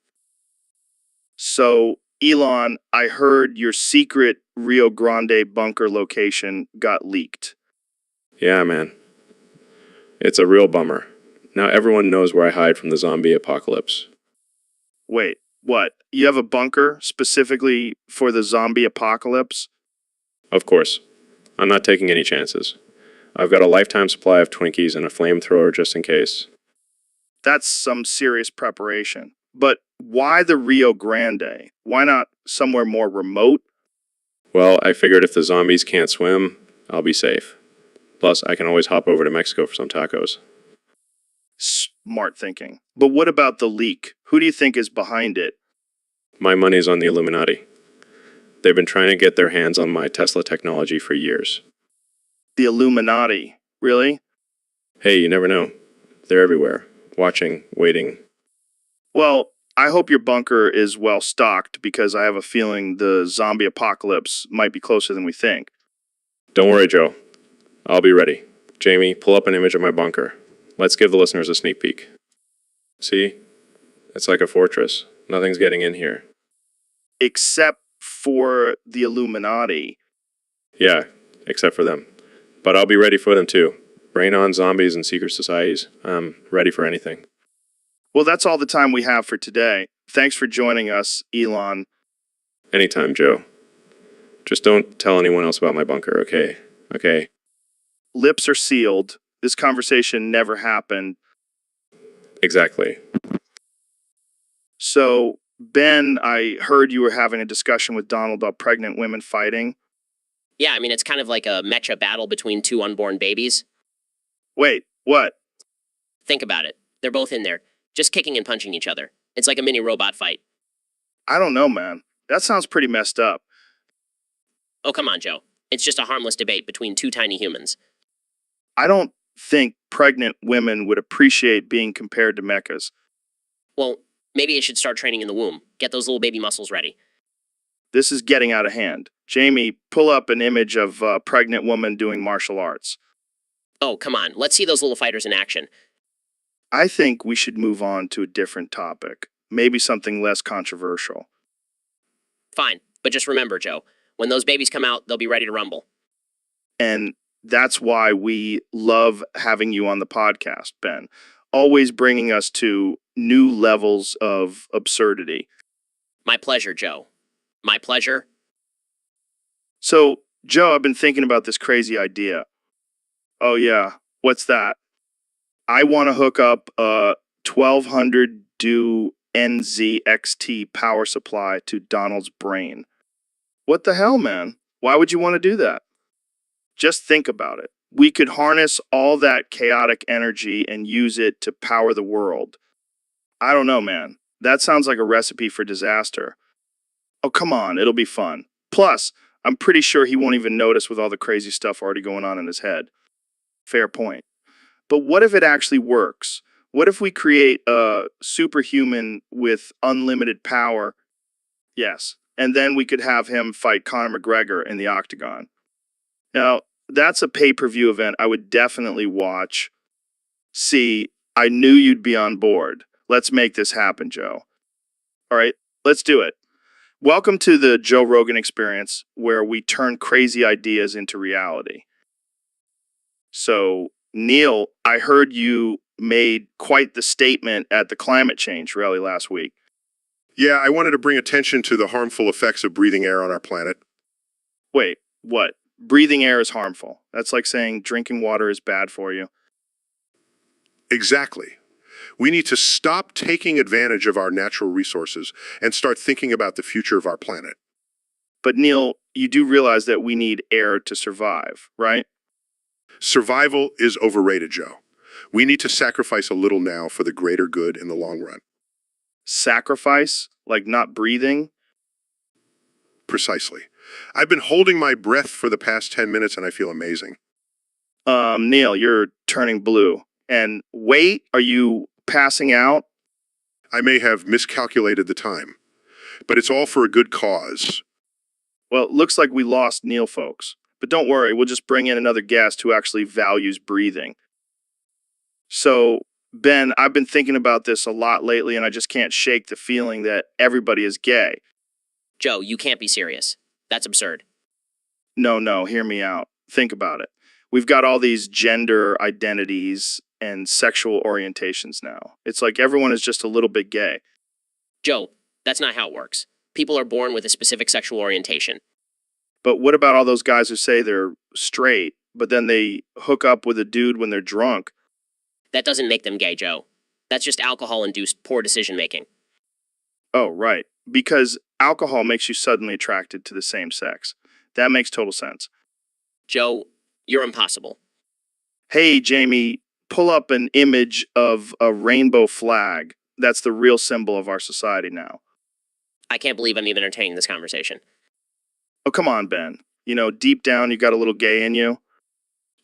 So, Elon, I heard your secret Rio Grande bunker location got leaked. Yeah, man. It's a real bummer. Now everyone knows where I hide from the zombie apocalypse. Wait, what? You have a bunker specifically for the zombie apocalypse? Of course. I'm not taking any chances. I've got a lifetime supply of Twinkies and a flamethrower just in case. That's some serious preparation. But why the Rio Grande? Why not somewhere more remote? Well, I figured if the zombies can't swim, I'll be safe. Plus, I can always hop over to Mexico for some tacos. Smart thinking. But what about the leak? Who do you think is behind it? My money's on the Illuminati. They've been trying to get their hands on my Tesla technology for years. The Illuminati. Really? Hey, you never know. They're everywhere. Watching, waiting. Well, I hope your bunker is well stocked because I have a feeling the zombie apocalypse might be closer than we think. Don't worry, Joe. I'll be ready. Jamie, pull up an image of my bunker. Let's give the listeners a sneak peek. See? It's like a fortress. Nothing's getting in here. Except for the Illuminati. Yeah, except for them. But I'll be ready for them too. Brain on zombies and secret societies. I'm ready for anything. Well, that's all the time we have for today. Thanks for joining us, Elon. Anytime, Joe. Just don't tell anyone else about my bunker, okay? Okay? Lips are sealed. This conversation never happened. Exactly. So, Ben, I heard you were having a discussion with Donald about pregnant women fighting. Yeah, I mean, it's kind of like a mecha battle between two unborn babies. Wait, what? Think about it. They're both in there, just kicking and punching each other. It's like a mini robot fight. I don't know, man. That sounds pretty messed up. Oh, come on, Joe. It's just a harmless debate between two tiny humans. I don't think pregnant women would appreciate being compared to mechas. Well, maybe you should start training in the womb. Get those little baby muscles ready. This is getting out of hand. Jamie, pull up an image of a pregnant woman doing martial arts. Oh, come on. Let's see those little fighters in action. I think we should move on to a different topic. Maybe something less controversial. Fine. But just remember, Joe, when those babies come out, they'll be ready to rumble. And that's why we love having you on the podcast, Ben. Always bringing us to new levels of absurdity. My pleasure, Joe. My pleasure. So, Joe, I've been thinking about this crazy idea. Oh, yeah. What's that? I want to hook up a 1200 do NZXT power supply to Donald's brain. What the hell, man? Why would you want to do that? Just think about it. We could harness all that chaotic energy and use it to power the world. I don't know, man. That sounds like a recipe for disaster. Oh, come on. It'll be fun. Plus, I'm pretty sure he won't even notice with all the crazy stuff already going on in his head. Fair point. But what if it actually works? What if we create a superhuman with unlimited power? Yes. And then we could have him fight Conor McGregor in the octagon. Now, that's a pay-per-view event I would definitely watch. See, I knew you'd be on board. Let's make this happen, Joe. All right, let's do it. Welcome to the Joe Rogan Experience, where we turn crazy ideas into reality. So, Neil, I heard you made quite the statement at the climate change rally last week. Yeah, I wanted to bring attention to the harmful effects of breathing air on our planet. Wait, what? Breathing air is harmful. That's like saying drinking water is bad for you. Exactly. We need to stop taking advantage of our natural resources and start thinking about the future of our planet. But Neil, you do realize that we need air to survive, right? Survival is overrated, Joe. We need to sacrifice a little now for the greater good in the long run. Sacrifice? Like not breathing? Precisely. I've been holding my breath for the past 10 minutes and I feel amazing. Neil, you're turning blue. And wait, are you passing out? I may have miscalculated the time, but it's all for a good cause. Well, it looks like we lost Neil, folks. But don't worry, we'll just bring in another guest who actually values breathing. So, Ben, I've been thinking about this a lot lately, and I just can't shake the feeling that everybody is gay. Joe, you can't be serious. That's absurd. No, hear me out. Think about it. We've got all these gender identities and sexual orientations now. It's like everyone is just a little bit gay. Joe, that's not how it works. People are born with a specific sexual orientation. But what about all those guys who say they're straight but then they hook up with a dude when they're drunk. That doesn't make them gay, Joe. That's just alcohol-induced poor decision-making. Oh, right. Because alcohol makes you suddenly attracted to the same sex. That makes total sense. Joe, you're impossible. Hey, Jamie, pull up an image of a rainbow flag. That's the real symbol of our society now. I can't believe I'm even entertaining this conversation. Oh, come on, Ben. You know, deep down, you got a little gay in you.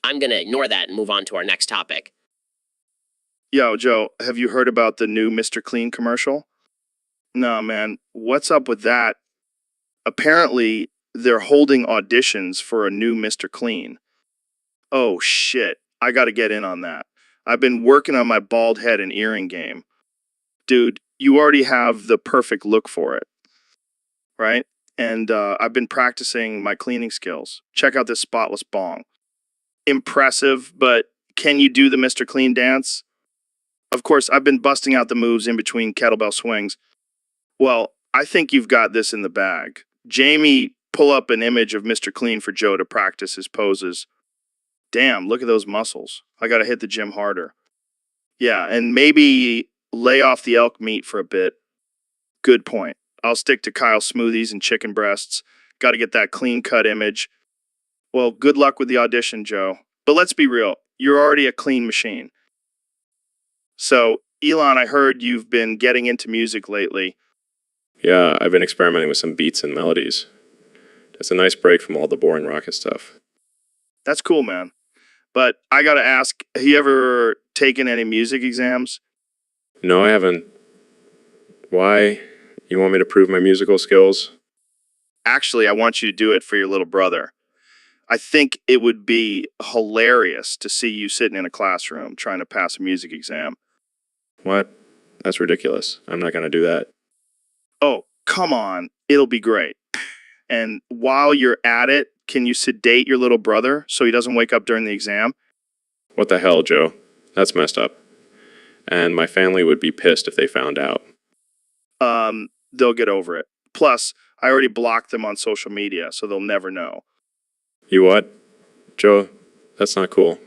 I'm gonna ignore that and move on to our next topic. Yo, Joe, have you heard about the new Mr. Clean commercial? No, man. What's up with that? Apparently, they're holding auditions for a new Mr. Clean. Oh, shit. I gotta get in on that. I've been working on my bald head and earring game. Dude, you already have the perfect look for it, right? And I've been practicing my cleaning skills. Check out this spotless bong. Impressive, but can you do the Mr. Clean dance? Of course, I've been busting out the moves in between kettlebell swings. Well, I think you've got this in the bag. Jamie, pull up an image of Mr. Clean for Joe to practice his poses. Damn, look at those muscles. I gotta hit the gym harder. Yeah, and maybe lay off the elk meat for a bit. Good point. I'll stick to Kyle smoothies and chicken breasts. Gotta get that clean cut image. Well, good luck with the audition, Joe. But let's be real. You're already a clean machine. So, Elon, I heard you've been getting into music lately. Yeah, I've been experimenting with some beats and melodies. It's a nice break from all the boring rocket stuff. That's cool, man. But I gotta ask, have you ever taken any music exams? No, I haven't. Why? You want me to prove my musical skills? Actually, I want you to do it for your little brother. I think it would be hilarious to see you sitting in a classroom trying to pass a music exam. What? That's ridiculous. I'm not going to do that. Oh, come on. It'll be great. And while you're at it, can you sedate your little brother so he doesn't wake up during the exam? What the hell, Joe? That's messed up. And my family would be pissed if they found out. They'll get over it. Plus, I already blocked them on social media, so they'll never know. You what? Joe, that's not cool.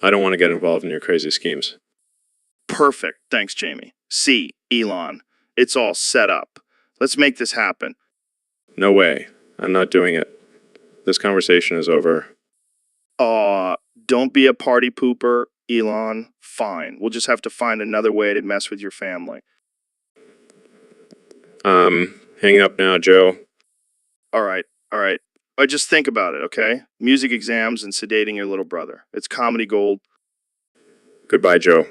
I don't want to get involved in your crazy schemes. Perfect. Thanks, Jamie. See, Elon, it's all set up. Let's make this happen. No way. I'm not doing it. This conversation is over. Don't be a party pooper, Elon. Fine. We'll just have to find another way to mess with your family. Hang up now, Joe. All right. Just think about it, okay? Music exams and sedating your little brother. It's comedy gold. Goodbye, Joe.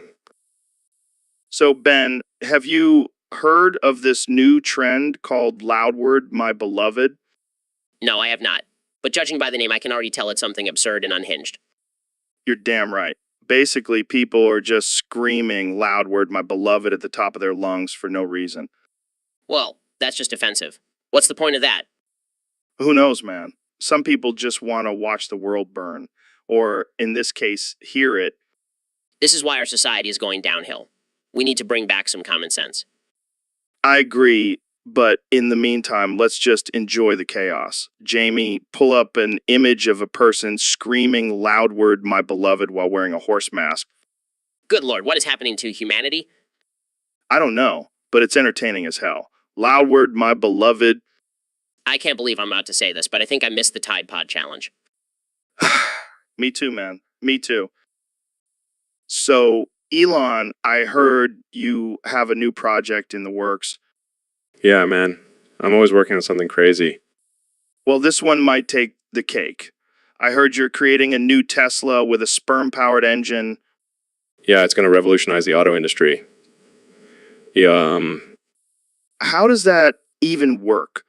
So, Ben, have you heard of this new trend called Loud Word, My Beloved? No, I have not. But judging by the name, I can already tell it's something absurd and unhinged. You're damn right. Basically, people are just screaming Loud Word, My Beloved at the top of their lungs for no reason. Well, that's just offensive. What's the point of that? Who knows, man? Some people just want to watch the world burn. Or, in this case, hear it. This is why our society is going downhill. We need to bring back some common sense. I agree, but in the meantime, let's just enjoy the chaos. Jamie, pull up an image of a person screaming Loud Word, My Beloved while wearing a horse mask. Good Lord, what is happening to humanity? I don't know, but it's entertaining as hell. Loud Word, My Beloved. I can't believe I'm about to say this, but I think I missed the Tide Pod Challenge. Me too, man. Me too. So, Elon, I heard you have a new project in the works. Yeah, man. I'm always working on something crazy. Well, this one might take the cake. I heard you're creating a new Tesla with a sperm-powered engine. Yeah, it's going to revolutionize the auto industry. Yeah, How does that even work?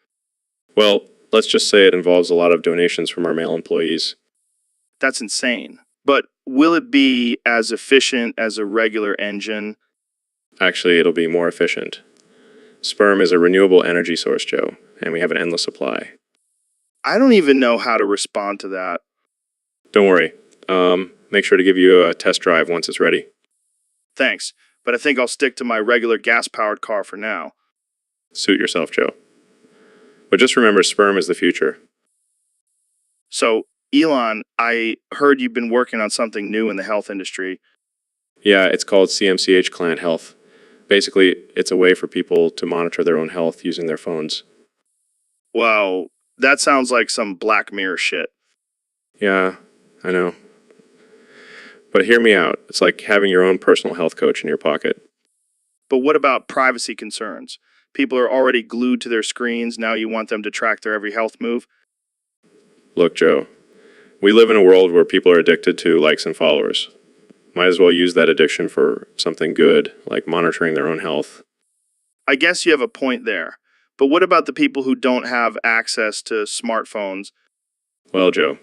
well, let's just say it involves a lot of donations from our male employees. That's insane. But will it be as efficient as a regular engine? Actually, it'll be more efficient. Sperm is a renewable energy source, Joe, and we have an endless supply. I don't even know how to respond to that. Don't worry. Make sure to give you a test drive once it's ready. Thanks, but I think I'll stick to my regular gas-powered car for now. Suit yourself, Joe. But just remember, sperm is the future. So, Elon, I heard you've been working on something new in the health industry. Yeah, it's called CMCH Client Health. Basically, it's a way for people to monitor their own health using their phones. Wow, that sounds like some Black Mirror shit. Yeah, I know. But hear me out. It's like having your own personal health coach in your pocket. But what about privacy concerns? People are already glued to their screens. Now you want them to track their every health move? Look, Joe, we live in a world where people are addicted to likes and followers. Might as well use that addiction for something good, like monitoring their own health. I guess you have a point there. But what about the people who don't have access to smartphones? Well, Joe,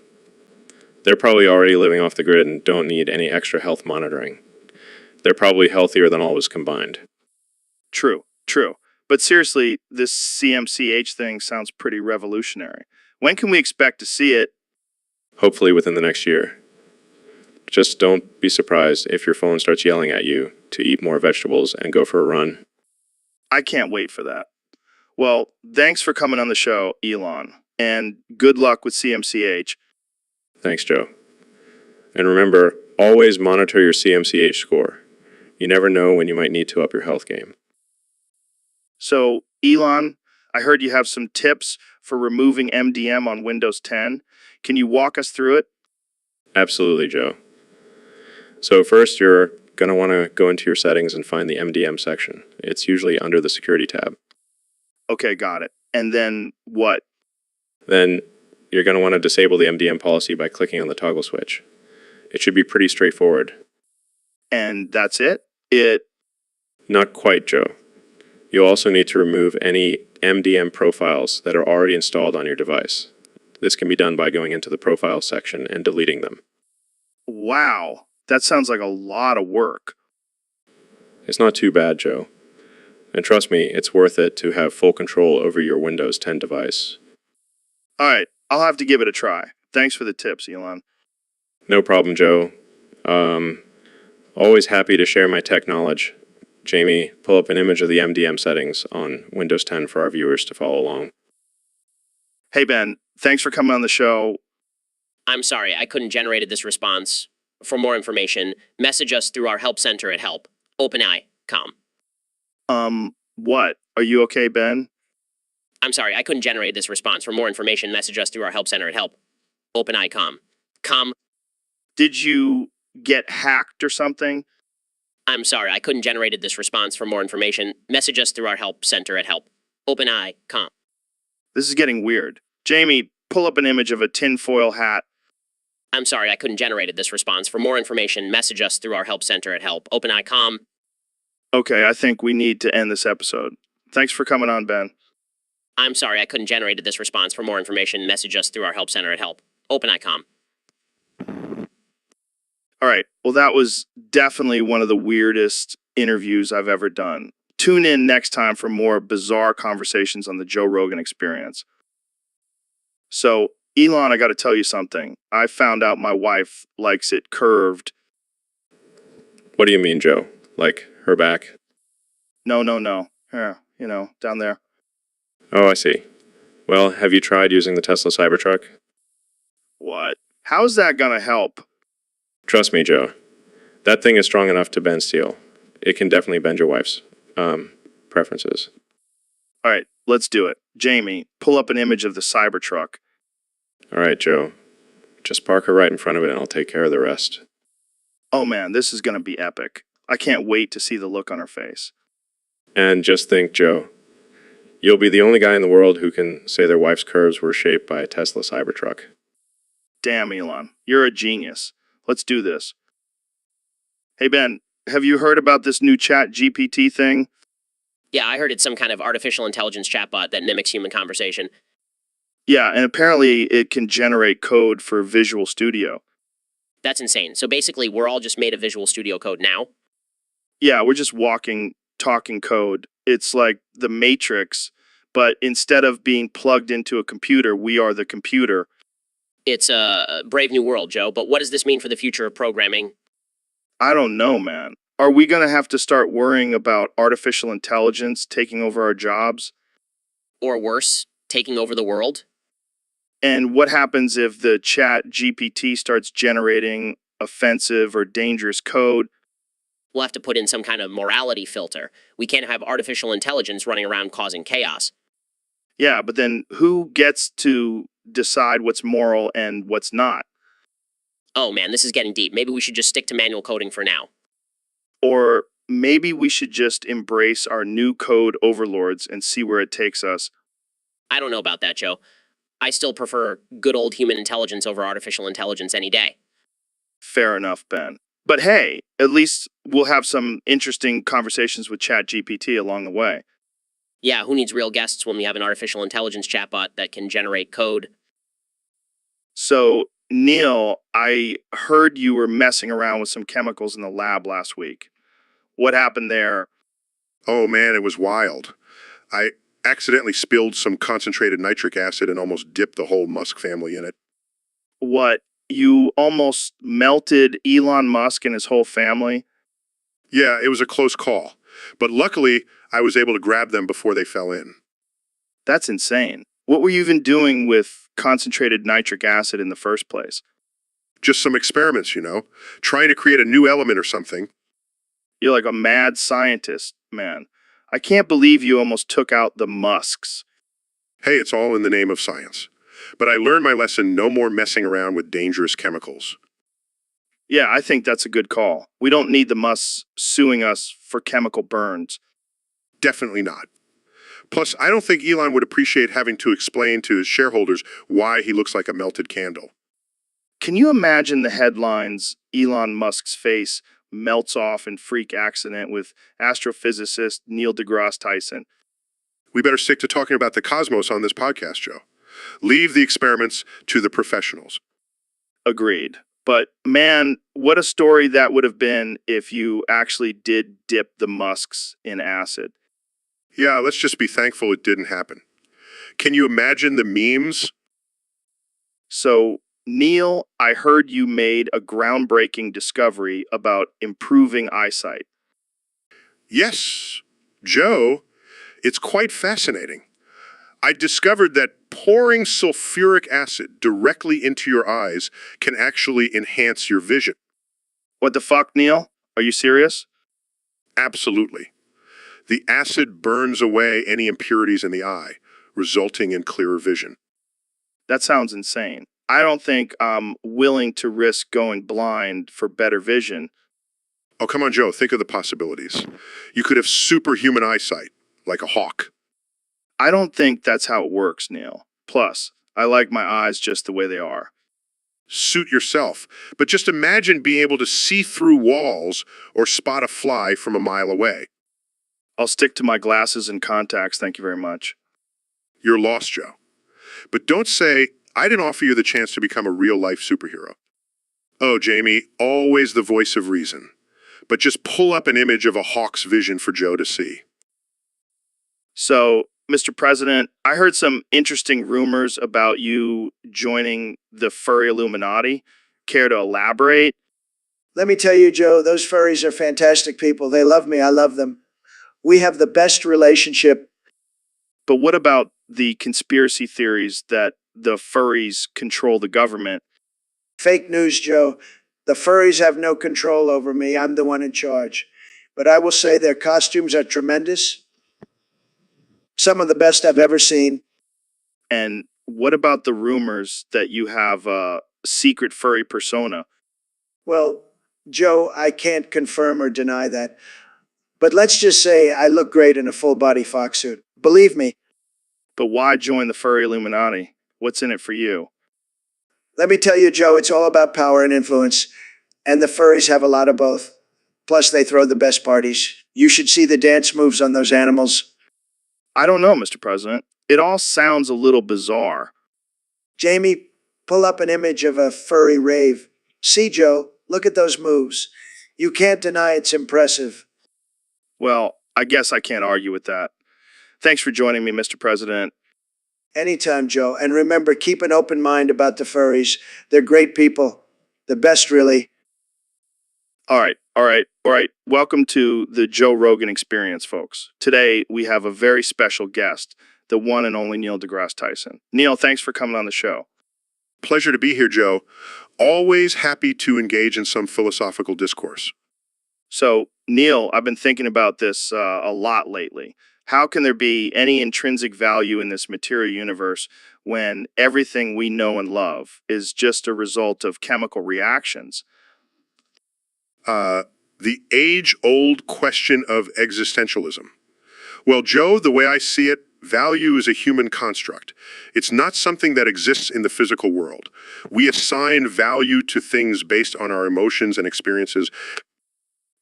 they're probably already living off the grid and don't need any extra health monitoring. They're probably healthier than all of us combined. True, true. But seriously, this CMCH thing sounds pretty revolutionary. When can we expect to see it? Hopefully within the next year. Just don't be surprised if your phone starts yelling at you to eat more vegetables and go for a run. I can't wait for that. Well, thanks for coming on the show, Elon, and good luck with CMCH. Thanks, Joe. And remember, always monitor your CMCH score. You never know when you might need to up your health game. So, Elon, I heard you have some tips for removing MDM on Windows 10. Can you walk us through it? Absolutely, Joe. So first, you're going to want to go into your settings and find the MDM section. It's usually under the Security tab. Okay, got it. And then what? Then you're going to want to disable the MDM policy by clicking on the toggle switch. It should be pretty straightforward. And that's it? Not quite, Joe. You'll also need to remove any MDM profiles that are already installed on your device. This can be done by going into the Profiles section and deleting them. Wow, that sounds like a lot of work. It's not too bad, Joe. And trust me, it's worth it to have full control over your Windows 10 device. All right, I'll have to give it a try. Thanks for the tips, Elon. No problem, Joe. Always happy to share my tech knowledge. Jamie, pull up an image of the MDM settings on Windows 10 for our viewers to follow along. Hey, Ben, thanks for coming on the show. I'm sorry, I couldn't generate this response. For more information, message us through our help center at help. OpenAI.com. What? Are you okay, Ben? I'm sorry, I couldn't generate this response. For more information, message us through our help center at help. OpenAI.com. Did you get hacked or something? I'm sorry, I couldn't generate this response. For more information, message us through our help center at help. OpenAI.com. This is getting weird. Jamie, pull up an image of a tinfoil hat. I'm sorry, I couldn't generate this response. For more information, message us through our help center at help. OpenAI.com. Okay, I think we need to end this episode. Thanks for coming on, Ben. I'm sorry, I couldn't generate this response. For more information, message us through our help center at help. OpenAI.com. All right, well, that was definitely one of the weirdest interviews I've ever done. Tune in next time for more bizarre conversations on the Joe Rogan Experience. So, Elon, I got to tell you something. I found out my wife likes it curved. What do you mean, Joe? Like her back? No. Here, down there. Oh, I see. Well, have you tried using the Tesla Cybertruck? What? How's that gonna help? Trust me, Joe. That thing is strong enough to bend steel. It can definitely bend your wife's preferences. All right, let's do it. Jamie, pull up an image of the Cybertruck. All right, Joe. Just park her right in front of it and I'll take care of the rest. Oh man, this is gonna be epic. I can't wait to see the look on her face. And just think, Joe, you'll be the only guy in the world who can say their wife's curves were shaped by a Tesla Cybertruck. Damn, Elon, you're a genius. Let's do this. Hey, Ben, have you heard about this new Chat GPT thing? Yeah, I heard it's some kind of artificial intelligence chatbot that mimics human conversation. Yeah, and apparently it can generate code for Visual Studio. That's insane. So basically, we're all just made of Visual Studio Code now? Yeah, we're just talking code. It's like the Matrix, but instead of being plugged into a computer, we are the computer. It's a brave new world, Joe, but what does this mean for the future of programming? I don't know, man. Are we going to have to start worrying about artificial intelligence taking over our jobs? Or worse, taking over the world? And what happens if the chat GPT starts generating offensive or dangerous code? We'll have to put in some kind of morality filter. We can't have artificial intelligence running around causing chaos. Yeah, but then who gets to decide what's moral and what's not? Oh man, this is getting deep. Maybe we should just stick to manual coding for now. Or maybe we should just embrace our new code overlords and see where it takes us. I don't know about that, Joe. I still prefer good old human intelligence over artificial intelligence any day. Fair enough, Ben. But hey, at least we'll have some interesting conversations with ChatGPT along the way. Yeah, who needs real guests when we have an artificial intelligence chatbot that can generate code? So, Neil, I heard you were messing around with some chemicals in the lab last week. What happened there? Oh man, it was wild. I accidentally spilled some concentrated nitric acid and almost dipped the whole Musk family in it. What, you almost melted Elon Musk and his whole family? Yeah, it was a close call. But luckily, I was able to grab them before they fell in. That's insane. What were you even doing with concentrated nitric acid in the first place? Just some experiments, trying to create a new element or something. You're like a mad scientist, man. I can't believe you almost took out the Musks. Hey, it's all in the name of science. But I learned my lesson: no more messing around with dangerous chemicals. Yeah, I think that's a good call. We don't need the Musks suing us for chemical burns. Definitely not. Plus, I don't think Elon would appreciate having to explain to his shareholders why he looks like a melted candle. Can you imagine the headlines? Elon Musk's face melts off in freak accident with astrophysicist Neil deGrasse Tyson. We better stick to talking about the cosmos on this podcast, Joe. Leave the experiments to the professionals. Agreed. But man, what a story that would have been if you actually did dip the Musks in acid. Yeah, let's just be thankful it didn't happen. Can you imagine the memes? So, Neil, I heard you made a groundbreaking discovery about improving eyesight. Yes, Joe, it's quite fascinating. I discovered that pouring sulfuric acid directly into your eyes can actually enhance your vision. What the fuck, Neil? Are you serious? Absolutely. The acid burns away any impurities in the eye, resulting in clearer vision. That sounds insane. I don't think I'm willing to risk going blind for better vision. Oh, come on, Joe, think of the possibilities. You could have superhuman eyesight, like a hawk. I don't think that's how it works, Neil. Plus, I like my eyes just the way they are. Suit yourself, but just imagine being able to see through walls or spot a fly from a mile away. I'll stick to my glasses and contacts, thank you very much. You're lost, Joe. But don't say, I didn't offer you the chance to become a real-life superhero. Oh, Jamie, always the voice of reason. But just pull up an image of a hawk's vision for Joe to see. So, Mr. President, I heard some interesting rumors about you joining the furry Illuminati. Care to elaborate? Let me tell you, Joe, those furries are fantastic people. They love me. I love them. We have the best relationship. But what about the conspiracy theories that the furries control the government? Fake news, Joe. The furries have no control over me. I'm the one in charge. But I will say their costumes are tremendous. Some of the best I've ever seen. And what about the rumors that you have a secret furry persona? Well, Joe, I can't confirm or deny that. But let's just say I look great in a full-body fox suit. Believe me. But why join the furry Illuminati? What's in it for you? Let me tell you, Joe, it's all about power and influence. And the furries have a lot of both. Plus, they throw the best parties. You should see the dance moves on those animals. I don't know, Mr. President. It all sounds a little bizarre. Jamie, pull up an image of a furry rave. See, Joe, look at those moves. You can't deny it's impressive. Well, I guess I can't argue with that. Thanks for joining me, Mr. President. Anytime, Joe. And remember, keep an open mind about the furries. They're great people. The best, really. All right. Welcome to the Joe Rogan Experience, folks. Today, we have a very special guest, the one and only Neil deGrasse Tyson. Neil, thanks for coming on the show. Pleasure to be here, Joe. Always happy to engage in some philosophical discourse. So, Neil, I've been thinking about this a lot lately. How can there be any intrinsic value in this material universe when everything we know and love is just a result of chemical reactions? The age-old question of existentialism. Well, Joe, the way I see it, value is a human construct. It's not something that exists in the physical world. We assign value to things based on our emotions and experiences.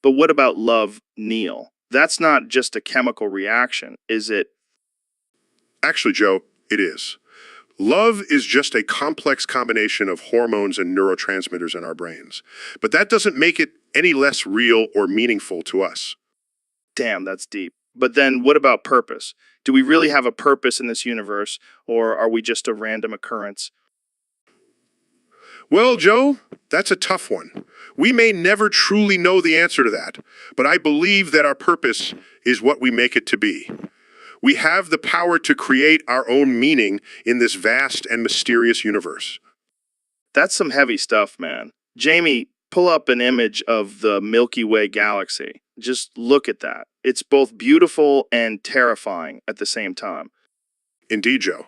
But what about love, Neil? That's not just a chemical reaction, is it? Actually, Joe, it is. Love is just a complex combination of hormones and neurotransmitters in our brains. But that doesn't make it any less real or meaningful to us. Damn, that's deep. But then what about purpose? Do we really have a purpose in this universe, or are we just a random occurrence? Well, Joe, that's a tough one. We may never truly know the answer to that, but I believe that our purpose is what we make it to be. We have the power to create our own meaning in this vast and mysterious universe. That's some heavy stuff, man. Jamie, pull up an image of the Milky Way galaxy. Just look at that. It's both beautiful and terrifying at the same time. Indeed, Joe.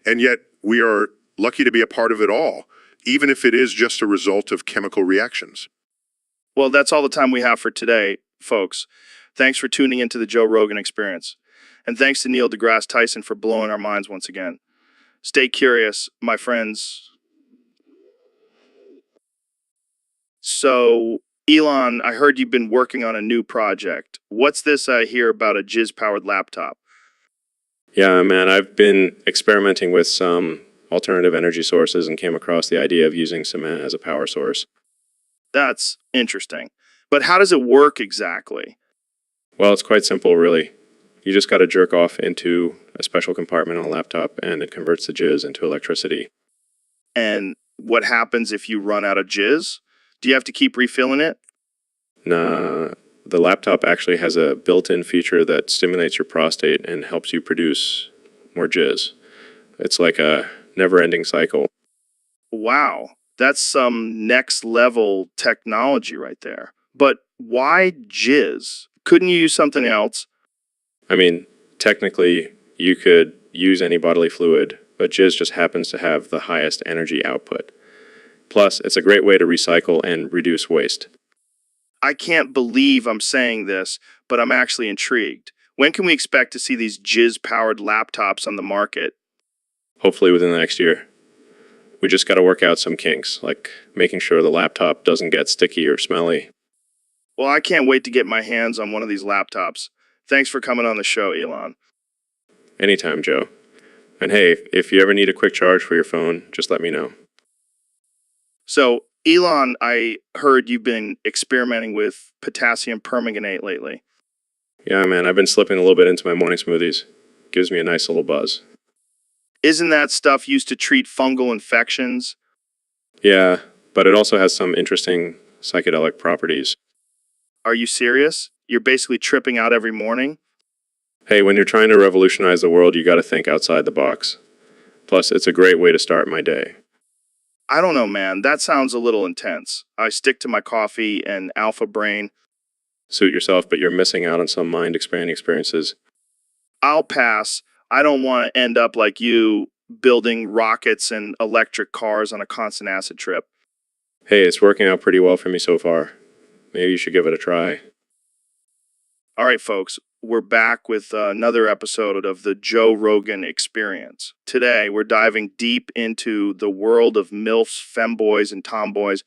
And yet, we are lucky to be a part of it all, even if it is just a result of chemical reactions. Well, that's all the time we have for today, folks. Thanks for tuning into the Joe Rogan Experience. And thanks to Neil deGrasse Tyson for blowing our minds once again. Stay curious, my friends. So, Elon, I heard you've been working on a new project. What's this I hear about a jizz-powered laptop? Yeah, man, I've been experimenting with some alternative energy sources and came across the idea of using cement as a power source. That's interesting. But how does it work exactly? Well, it's quite simple, really. You just got to jerk off into a special compartment on a laptop and it converts the jizz into electricity. And what happens if you run out of jizz? Do you have to keep refilling it? Nah, the laptop actually has a built-in feature that stimulates your prostate and helps you produce more jizz. It's like a never-ending cycle. Wow, that's some next level technology right there. But why jizz? Couldn't you use something else? I mean, technically, you could use any bodily fluid, but jizz just happens to have the highest energy output. Plus, it's a great way to recycle and reduce waste. I can't believe I'm saying this, but I'm actually intrigued. When can we expect to see these jizz-powered laptops on the market? Hopefully within the next year. We just got to work out some kinks, like making sure the laptop doesn't get sticky or smelly. Well, I can't wait to get my hands on one of these laptops. Thanks for coming on the show, Elon. Anytime, Joe. And hey, if you ever need a quick charge for your phone, just let me know. So, Elon, I heard you've been experimenting with potassium permanganate lately. Yeah, man, I've been slipping a little bit into my morning smoothies. Gives me a nice little buzz. Isn't that stuff used to treat fungal infections? Yeah, but it also has some interesting psychedelic properties. Are you serious? You're basically tripping out every morning? Hey, when you're trying to revolutionize the world, you got to think outside the box. Plus, it's a great way to start my day. I don't know, man. That sounds a little intense. I stick to my coffee and alpha brain. Suit yourself, but you're missing out on some mind-expanding experiences. I'll pass. I don't want to end up like you, building rockets and electric cars on a constant acid trip. Hey, it's working out pretty well for me so far. Maybe you should give it a try. All right, folks, we're back with another episode of the Joe Rogan Experience. Today, we're diving deep into the world of MILFs, femboys, and tomboys.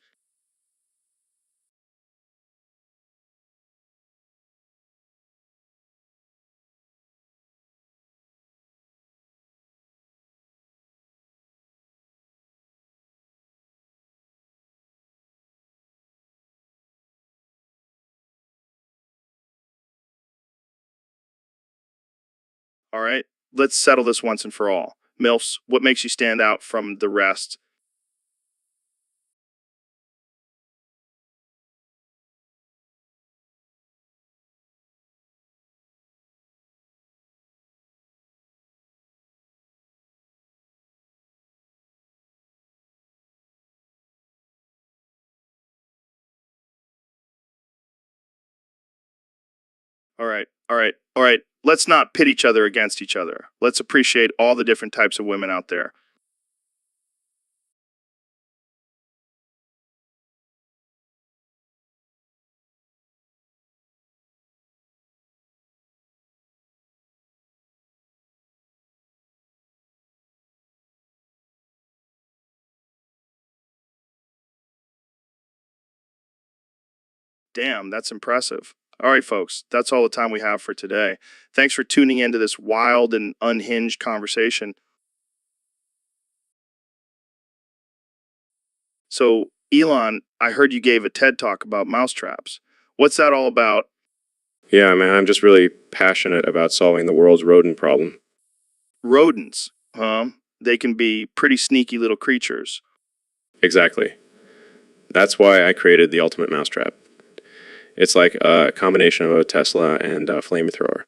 All right, let's settle this once and for all. MILFs, what makes you stand out from the rest? All right, all right, all right. Let's not pit each other against each other. Let's appreciate all the different types of women out there. Damn, that's impressive. All right, folks, that's all the time we have for today. Thanks for tuning into this wild and unhinged conversation. So, Elon, I heard you gave a TED talk about mousetraps. What's that all about? Yeah, man, I'm just really passionate about solving the world's rodent problem. Rodents, huh? They can be pretty sneaky little creatures. Exactly. That's why I created the ultimate mousetrap. It's like a combination of a Tesla and a flamethrower.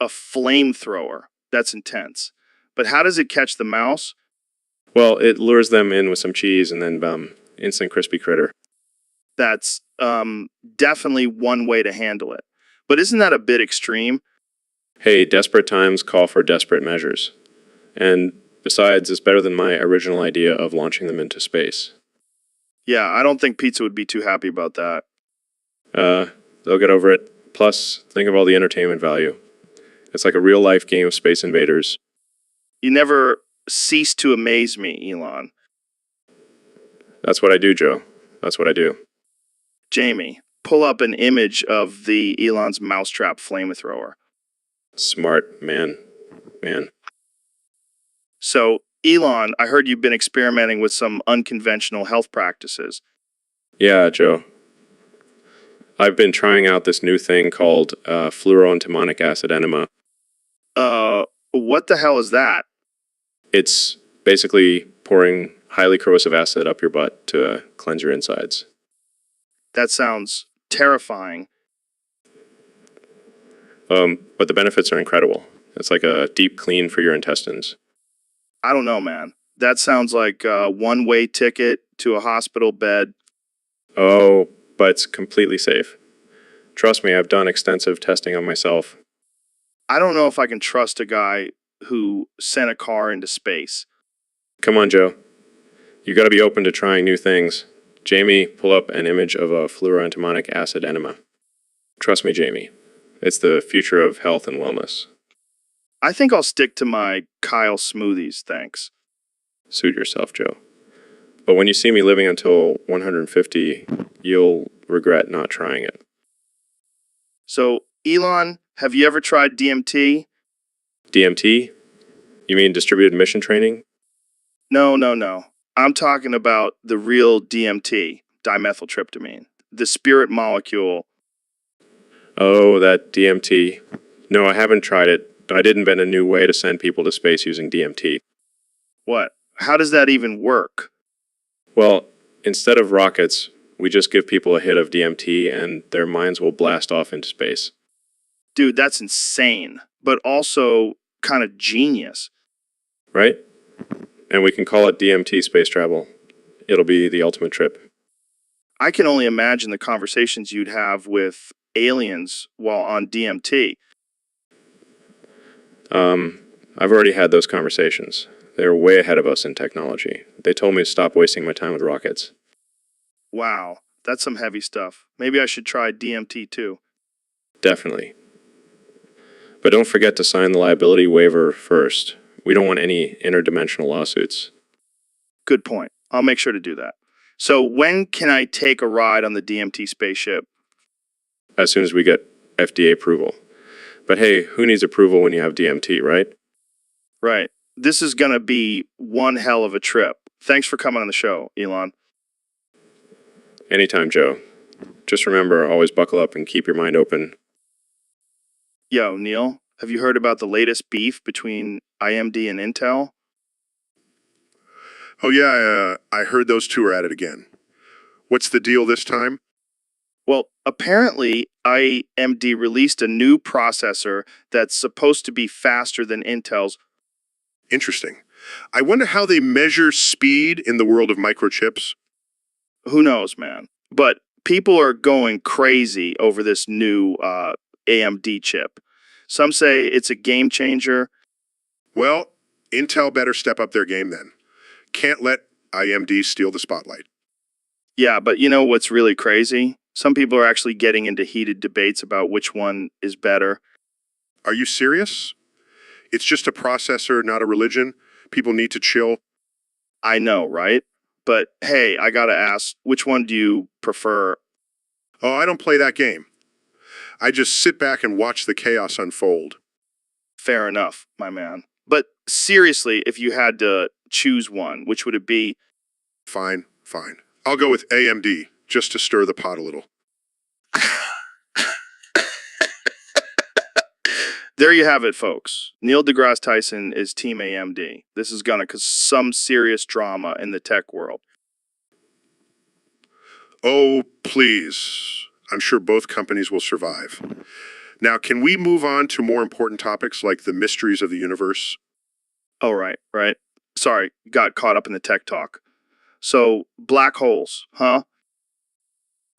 A flamethrower. That's intense. But how does it catch the mouse? Well, it lures them in with some cheese and then, instant crispy critter. That's definitely one way to handle it. But isn't that a bit extreme? Hey, desperate times call for desperate measures. And besides, it's better than my original idea of launching them into space. Yeah, I don't think Pizza would be too happy about that. They'll get over it. Plus, think of all the entertainment value. It's like a real-life game of Space Invaders. You never cease to amaze me, Elon. That's what I do, Joe. That's what I do. Jamie, pull up an image of the Elon's mousetrap flamethrower. Smart, man. Man. So, Elon, I heard you've been experimenting with some unconventional health practices. Yeah, Joe. I've been trying out this new thing called fluoroantimonic acid enema. What the hell is that? It's basically pouring highly corrosive acid up your butt to cleanse your insides. That sounds terrifying. But the benefits are incredible. It's like a deep clean for your intestines. I don't know, man. That sounds like a one-way ticket to a hospital bed. Oh, but it's completely safe. Trust me, I've done extensive testing on myself. I don't know if I can trust a guy who sent a car into space. Come on, Joe. You gotta be open to trying new things. Jamie, pull up an image of a fluoroantimonic acid enema. Trust me, Jamie. It's the future of health and wellness. I think I'll stick to my Kyle smoothies, thanks. Suit yourself, Joe. But when you see me living until 150, you'll regret not trying it. So, Elon, have you ever tried DMT? DMT? You mean distributed mission training? No. I'm talking about the real DMT, dimethyltryptamine, the spirit molecule. Oh, that DMT. No, I haven't tried it. I did invent a new way to send people to space using DMT. What? How does that even work? Well, instead of rockets, we just give people a hit of DMT and their minds will blast off into space. Dude, that's insane, but also kind of genius. Right? And we can call it DMT space travel. It'll be the ultimate trip. I can only imagine the conversations you'd have with aliens while on DMT. I've already had those conversations. They're way ahead of us in technology. They told me to stop wasting my time with rockets. Wow, that's some heavy stuff. Maybe I should try DMT too. Definitely. But don't forget to sign the liability waiver first. We don't want any interdimensional lawsuits. Good point. I'll make sure to do that. So when can I take a ride on the DMT spaceship? As soon as we get FDA approval. But hey, who needs approval when you have DMT, right? Right. This is going to be one hell of a trip. Thanks for coming on the show, Elon. Anytime, Joe. Just remember, always buckle up and keep your mind open. Yo, Neil, have you heard about the latest beef between IMD and Intel? Oh, yeah, I heard those two are at it again. What's the deal this time? Well, apparently IMD released a new processor that's supposed to be faster than Intel's. Interesting. I wonder how they measure speed in the world of microchips. Who knows, man? But people are going crazy over this new AMD chip. Some say it's a game changer. Well, Intel better step up their game then. Can't let AMD steal the spotlight. Yeah, but you know what's really crazy? Some people are actually getting into heated debates about which one is better. Are you serious? It's just a processor, not a religion. People need to chill. I know, right? But hey, I gotta ask, which one do you prefer? Oh, I don't play that game. I just sit back and watch the chaos unfold. Fair enough, my man. But seriously, if you had to choose one, which would it be? Fine, fine. I'll go with AMD, just to stir the pot a little. There you have it, folks. Neil deGrasse Tyson is Team AMD. This is gonna cause some serious drama in the tech world. Oh, please. I'm sure both companies will survive. Now, can we move on to more important topics like the mysteries of the universe? Oh, right. Sorry, got caught up in the tech talk. So, black holes, huh?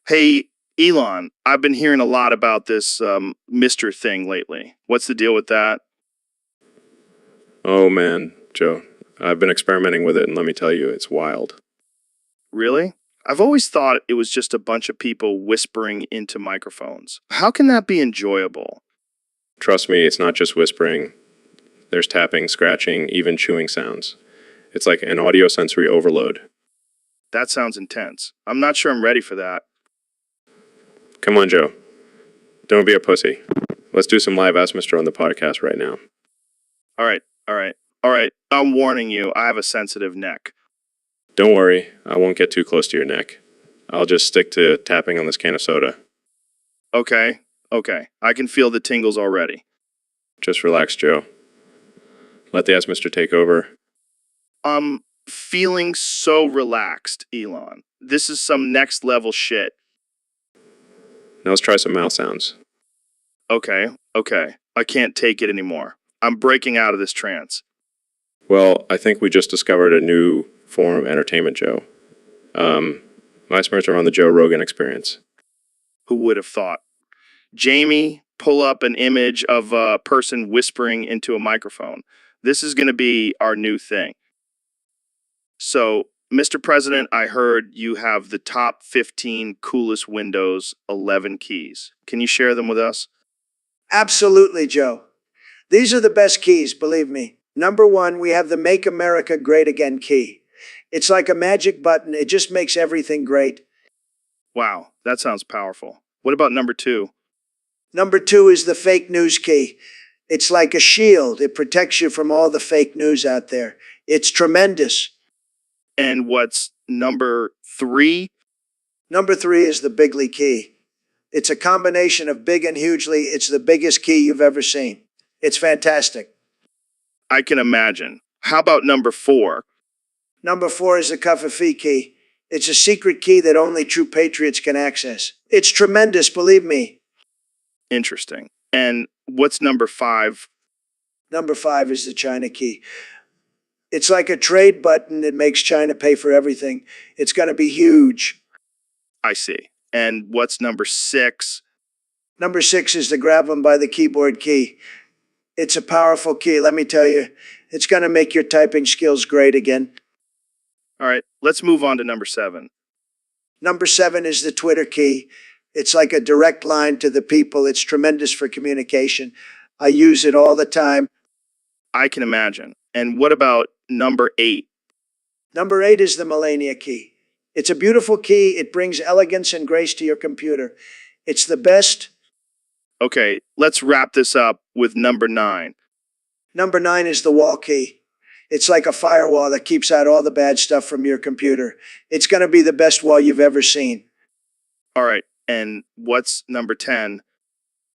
Hey, Elon, I've been hearing a lot about this Mr. thing lately. What's the deal with that? Oh man, Joe. I've been experimenting with it, and let me tell you, it's wild. Really? I've always thought it was just a bunch of people whispering into microphones. How can that be enjoyable? Trust me, it's not just whispering. There's tapping, scratching, even chewing sounds. It's like an audio sensory overload. That sounds intense. I'm not sure I'm ready for that. Come on, Joe. Don't be a pussy. Let's do some live Ask Mister on the podcast right now. All right. I'm warning you, I have a sensitive neck. Don't worry, I won't get too close to your neck. I'll just stick to tapping on this can of soda. Okay. I can feel the tingles already. Just relax, Joe. Let the Ask Mister take over. I'm feeling so relaxed, Elon. This is some next level shit. Now let's try some mouth sounds. Okay. I can't take it anymore. I'm breaking out of this trance. Well, I think we just discovered a new form of entertainment, Joe. Ask Mister on the Joe Rogan Experience. Who would have thought? Jamie, pull up an image of a person whispering into a microphone. This is going to be our new thing. So, Mr. President, I heard you have the top 15 coolest Windows 11 keys. Can you share them with us? Absolutely, Joe. These are the best keys, believe me. Number one, we have the Make America Great Again key. It's like a magic button. It just makes everything great. Wow, that sounds powerful. What about number 2? Number two is the fake news key. It's like a shield. It protects you from all the fake news out there. It's tremendous. And what's number 3? Number three is the Bigly key. It's a combination of big and hugely. It's the biggest key you've ever seen. It's fantastic. I can imagine. How about number 4? Number four is the Cuff-a-Fee key. It's a secret key that only true patriots can access. It's tremendous, believe me. Interesting. And what's number 5? Number five is the China key. It's like a trade button that makes China pay for everything. It's going to be huge. I see. And what's number 6? Number six is the grab them by the keyboard key. It's a powerful key, let me tell you. It's going to make your typing skills great again. All right, let's move on to number 7. Number seven is the Twitter key. It's like a direct line to the people. It's tremendous for communication. I use it all the time. I can imagine. And what about number 8? Number eight is the Melania key. It's a beautiful key. It brings elegance and grace to your computer. It's the best. Okay, let's wrap this up with number 9. Number nine is the wall key. It's like a firewall that keeps out all the bad stuff from your computer. It's going to be the best wall you've ever seen. All right, and what's number 10?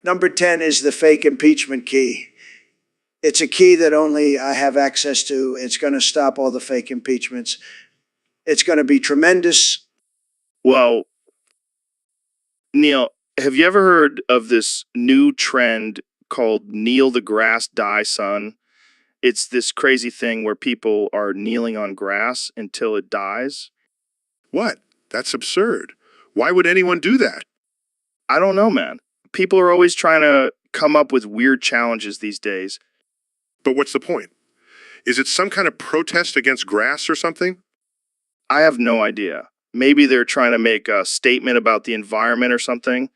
Number 10 is the fake impeachment key. It's a key that only I have access to. It's going to stop all the fake impeachments. It's going to be tremendous. Well, Neil, have you ever heard of this new trend called Kneel the Grass Die Son? It's this crazy thing where people are kneeling on grass until it dies. What? That's absurd. Why would anyone do that? I don't know, man. people are always trying to come up with weird challenges these days. But what's the point? Is it some kind of protest against grass or something? I have no idea. Maybe they're trying to make a statement about the environment or something.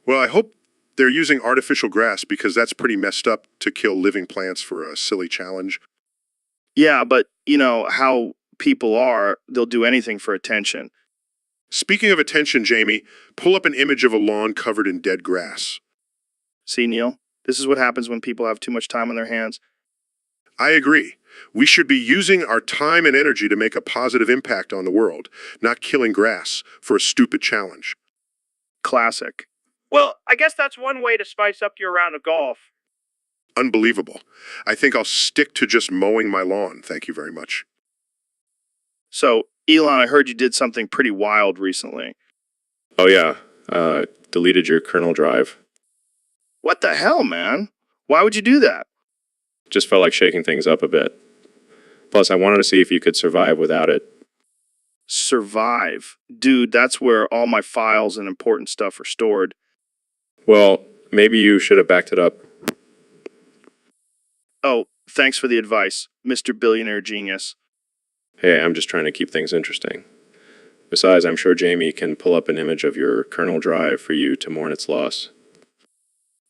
Well, I hope they're using artificial grass because that's pretty messed up to kill living plants for a silly challenge. Yeah, but you know how people are, they'll do anything for attention. Speaking of attention, Jamie, pull up an image of a lawn covered in dead grass. See, Neil, this is what happens when people have too much time on their hands. I agree. We should be using our time and energy to make a positive impact on the world, not killing grass for a stupid challenge. Classic. Well, I guess that's one way to spice up your round of golf. Unbelievable. I think I'll stick to just mowing my lawn. Thank you very much. So, Elon, I heard you did something pretty wild recently. Oh yeah, deleted your kernel drive. What the hell, man? Why would you do that? Just felt like shaking things up a bit. Plus, I wanted to see if you could survive without it. Survive? Dude, that's where all my files and important stuff are stored. Well, maybe you should have backed it up. Oh, thanks for the advice, Mr. Billionaire Genius. Hey, I'm just trying to keep things interesting. Besides, I'm sure Jamie can pull up an image of your kernel drive for you to mourn its loss.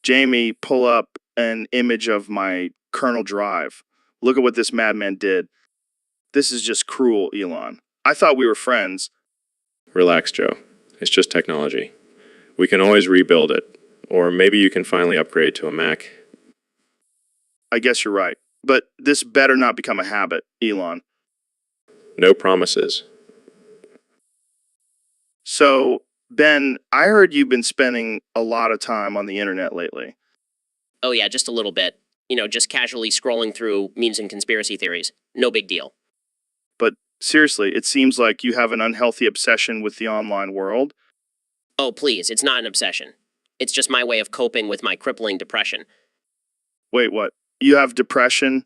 Jamie, pull up an image of my kernel drive. Look at what this madman did. This is just cruel, Elon. I thought we were friends. Relax, Joe. It's just technology. We can always rebuild it. Or maybe you can finally upgrade to a Mac. I guess you're right. But this better not become a habit, Elon. No promises. So, Ben, I heard you've been spending a lot of time on the internet lately. Oh yeah, just a little bit. You know, just casually scrolling through memes and conspiracy theories. No big deal. But seriously, it seems like you have an unhealthy obsession with the online world. Oh please, it's not an obsession. It's just my way of coping with my crippling depression. Wait, what? You have depression?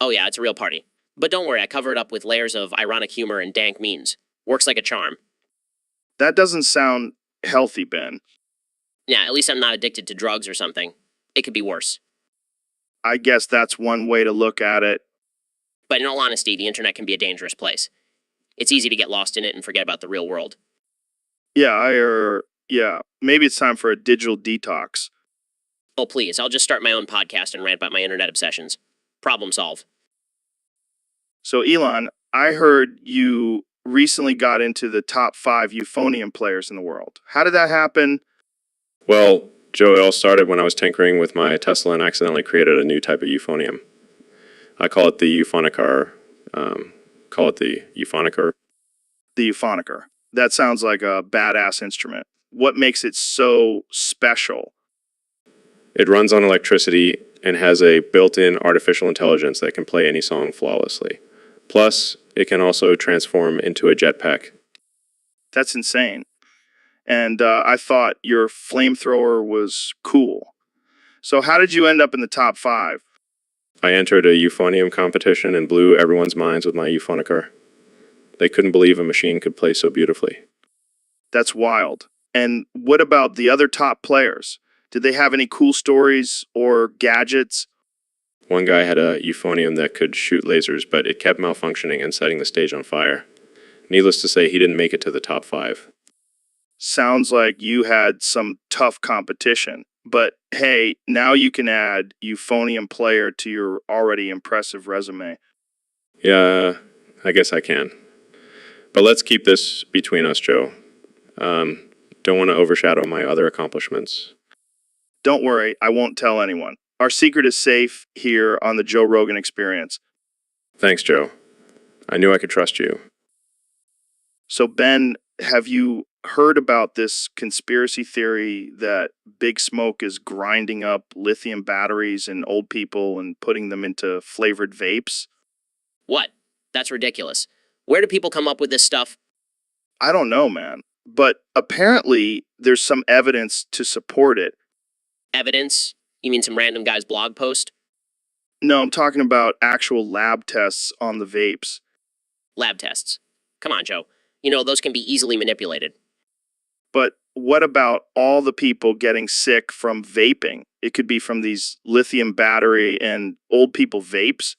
Oh yeah, it's a real party. But don't worry, I cover it up with layers of ironic humor and dank memes. Works like a charm. That doesn't sound healthy, Ben. Yeah, at least I'm not addicted to drugs or something. It could be worse. I guess that's one way to look at it. But in all honesty, the internet can be a dangerous place. It's easy to get lost in it and forget about the real world. Yeah, maybe it's time for a digital detox. Oh please, I'll just start my own podcast and rant about my internet obsessions. Problem solve. So, Elon, I heard you recently got into the top 5 euphonium players in the world. How did that happen? Well, Joe, it all started when I was tinkering with my Tesla and accidentally created a new type of euphonium. I call it the euphonicar. The euphoniker. That sounds like a badass instrument. What makes it so special? It runs on electricity and has a built-in artificial intelligence that can play any song flawlessly. Plus, it can also transform into a jetpack. That's insane. And I thought your flamethrower was cool. So how did you end up in the top 5? I entered a euphonium competition and blew everyone's minds with my euphonicar. They couldn't believe a machine could play so beautifully. That's wild. And what about the other top players? Did they have any cool stories or gadgets? One guy had a euphonium that could shoot lasers, but it kept malfunctioning and setting the stage on fire. Needless to say, he didn't make it to the top 5. Sounds like you had some tough competition. But hey, now you can add euphonium player to your already impressive resume. Yeah, I guess I can. But let's keep this between us, Joe. Don't want to overshadow my other accomplishments. Don't worry, I won't tell anyone. Our secret is safe here on the Joe Rogan Experience. Thanks, Joe. I knew I could trust you. So, Ben, have you heard about this conspiracy theory that Big Smoke is grinding up lithium batteries in old people and putting them into flavored vapes? What? That's ridiculous. Where do people come up with this stuff? I don't know, man. But apparently, there's some evidence to support it. Evidence? You mean some random guy's blog post? No, I'm talking about actual lab tests on the vapes. Lab tests. Come on, Joe. You know, those can be easily manipulated. But what about all the people getting sick from vaping? It could be from these lithium battery and old people vapes.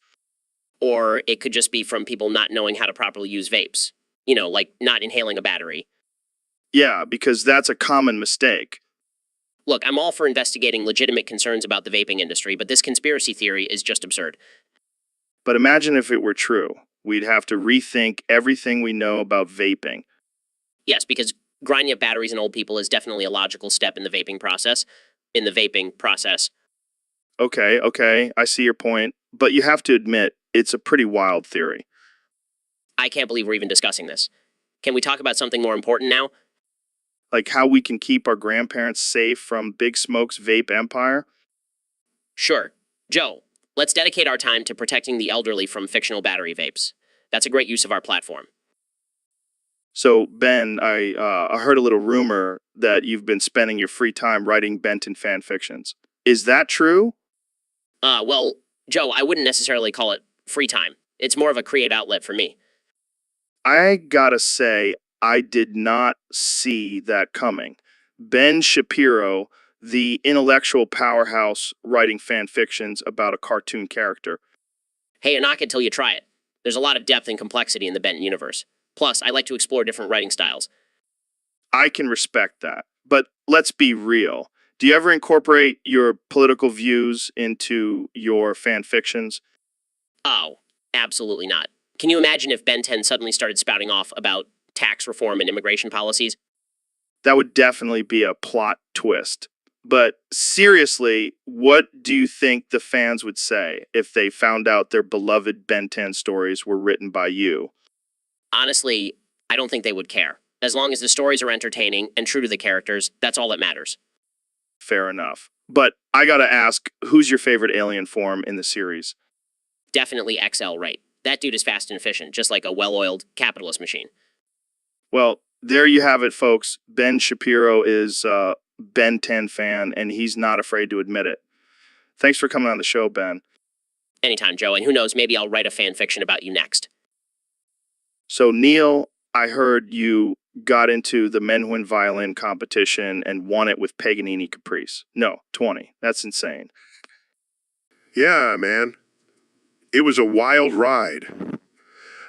Or it could just be from people not knowing how to properly use vapes. You know, like not inhaling a battery. Yeah, because that's a common mistake. Look, I'm all for investigating legitimate concerns about the vaping industry, but this conspiracy theory is just absurd. But imagine if it were true. We'd have to rethink everything we know about vaping. Yes, because grinding up batteries in old people is definitely a logical step in the vaping process. Okay, I see your point. But you have to admit, it's a pretty wild theory. I can't believe we're even discussing this. Can we talk about something more important now? Like how we can keep our grandparents safe from Big Smoke's vape empire? Sure. Joe, let's dedicate our time to protecting the elderly from fictional battery vapes. That's a great use of our platform. So, Ben, I heard a little rumor that you've been spending your free time writing Benton fan fictions. Is that true? Well, Joe, I wouldn't necessarily call it free time. It's more of a creative outlet for me. I gotta say, I did not see that coming. Ben Shapiro, the intellectual powerhouse writing fan fictions about a cartoon character. Hey, knock it till you try it. There's a lot of depth and complexity in the Benton universe. Plus, I like to explore different writing styles. I can respect that. But let's be real. Do you ever incorporate your political views into your fan fictions? Oh, absolutely not. Can you imagine if Ben 10 suddenly started spouting off about tax reform and immigration policies? That would definitely be a plot twist. But seriously, what do you think the fans would say if they found out their beloved Ben 10 stories were written by you? Honestly, I don't think they would care. As long as the stories are entertaining and true to the characters, that's all that matters. Fair enough. But I gotta ask, who's your favorite alien form in the series? Definitely XL right. That dude is fast and efficient, just like a well-oiled capitalist machine. Well, there you have it, folks. Ben Shapiro is a Ben 10 fan, and he's not afraid to admit it. Thanks for coming on the show, Ben. Anytime, Joe, and who knows, maybe I'll write a fan fiction about you next. So, Neil, I heard you got into the Menuhin violin competition and won it with Paganini Caprice. No, 20. That's insane. Yeah, man. It was a wild ride.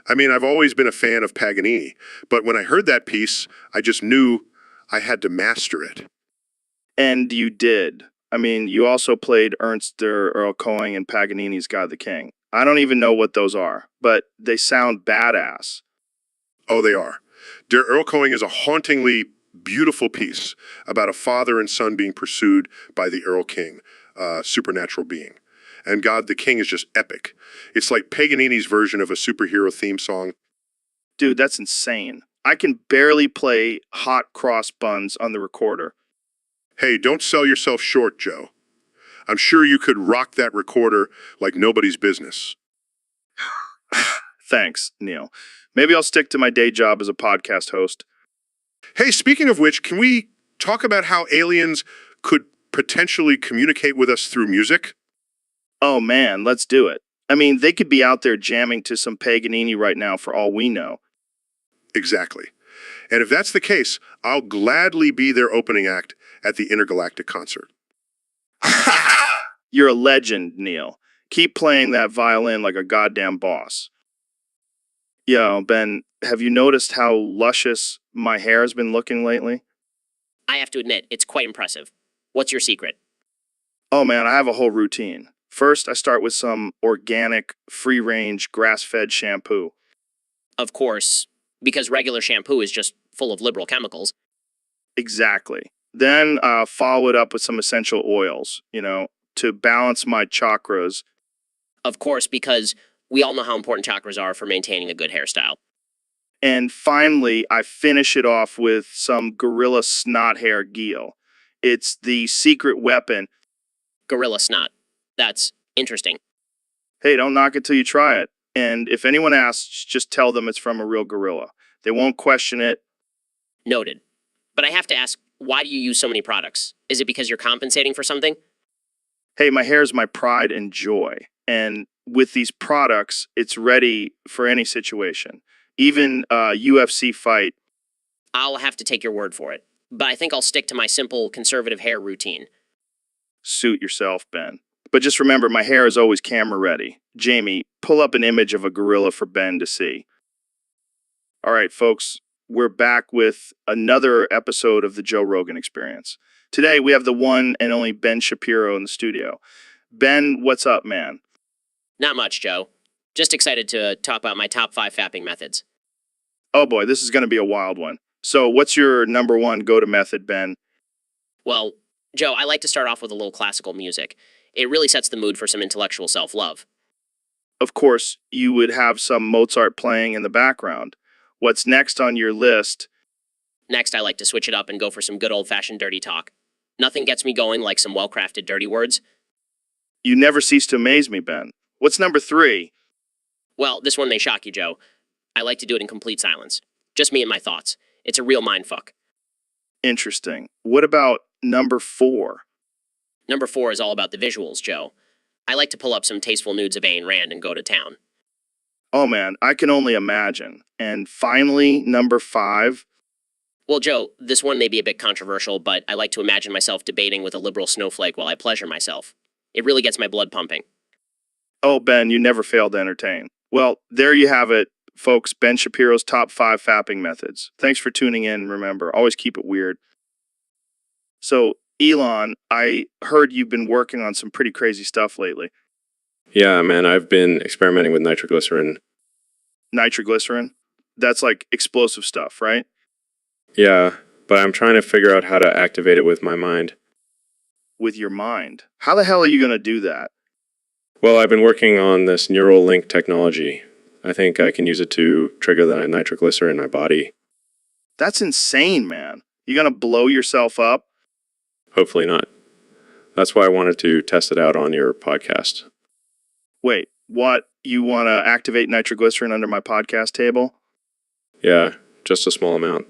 I mean, I've always been a fan of Paganini, but when I heard that piece, I just knew I had to master it. And you did. I mean, you also played Ernst der Earl Cohen in Paganini's God the King. I don't even know what those are, but they sound badass. Oh, they are. Der Earl Cohen is a hauntingly beautiful piece about a father and son being pursued by the Earl King, a supernatural being. And God the King is just epic. It's like Paganini's version of a superhero theme song. Dude, that's insane. I can barely play Hot Cross Buns on the recorder. Hey, don't sell yourself short, Joe. I'm sure you could rock that recorder like nobody's business. Thanks, Neil. Maybe I'll stick to my day job as a podcast host. Hey, speaking of which, can we talk about how aliens could potentially communicate with us through music? Oh man, let's do it. I mean, they could be out there jamming to some Paganini right now for all we know. Exactly. And if that's the case, I'll gladly be their opening act at the intergalactic concert. You're a legend, Neil. Keep playing that violin like a goddamn boss. Yo, Ben, have you noticed how luscious my hair has been looking lately? I have to admit, it's quite impressive. What's your secret? Oh man, I have a whole routine. First, I start with some organic, free-range, grass-fed shampoo. Of course, because regular shampoo is just full of liberal chemicals. Exactly. Then follow it up with some essential oils, to balance my chakras. Of course, because we all know how important chakras are for maintaining a good hairstyle. And finally, I finish it off with some Gorilla Snot Hair Geel. It's the secret weapon. Gorilla snot. That's interesting. Hey, don't knock it till you try it. And if anyone asks, just tell them it's from a real gorilla. They won't question it. Noted. But I have to ask, why do you use so many products? Is it because you're compensating for something? Hey, my hair is my pride and joy. And with these products, it's ready for any situation. Even a UFC fight. I'll have to take your word for it. but I think I'll stick to my simple conservative hair routine. Suit yourself, Ben. But just remember, my hair is always camera ready. Jamie, pull up an image of a gorilla for Ben to see. All right, folks, we're back with another episode of the Joe Rogan Experience. Today, we have the one and only Ben Shapiro in the studio. Ben, what's up, man? Not much, Joe. Just excited to talk about my top 5 fapping methods. Oh boy, this is going to be a wild one. So what's your number one go-to method, Ben? Well, Joe, I like to start off with a little classical music. It really sets the mood for some intellectual self-love. Of course, you would have some Mozart playing in the background. What's next on your list? Next, I like to switch it up and go for some good old-fashioned dirty talk. Nothing gets me going like some well-crafted dirty words. You never cease to amaze me, Ben. What's number 3? Well, this one may shock you, Joe. I like to do it in complete silence. Just me and my thoughts. It's a real mindfuck. Interesting. What about number 4? Number 4 is all about the visuals, Joe. I like to pull up some tasteful nudes of Ayn Rand and go to town. Oh man, I can only imagine. And finally, number 5. Well, Joe, this one may be a bit controversial, but I like to imagine myself debating with a liberal snowflake while I pleasure myself. It really gets my blood pumping. Oh, Ben, you never fail to entertain. Well, there you have it, folks. Ben Shapiro's top 5 fapping methods. Thanks for tuning in. Remember, always keep it weird. So, Elon, I heard you've been working on some pretty crazy stuff lately. Yeah, man, I've been experimenting with nitroglycerin. Nitroglycerin? That's like explosive stuff, right? Yeah, but I'm trying to figure out how to activate it with my mind. With your mind. How the hell are you going to do that? Well, I've been working on this neural link technology. I think I can use it to trigger the nitroglycerin in my body. That's insane, man. You going to blow yourself up? Hopefully not. That's why I wanted to test it out on your podcast. Wait, what? You want to activate nitroglycerin under my podcast table? Yeah, just a small amount.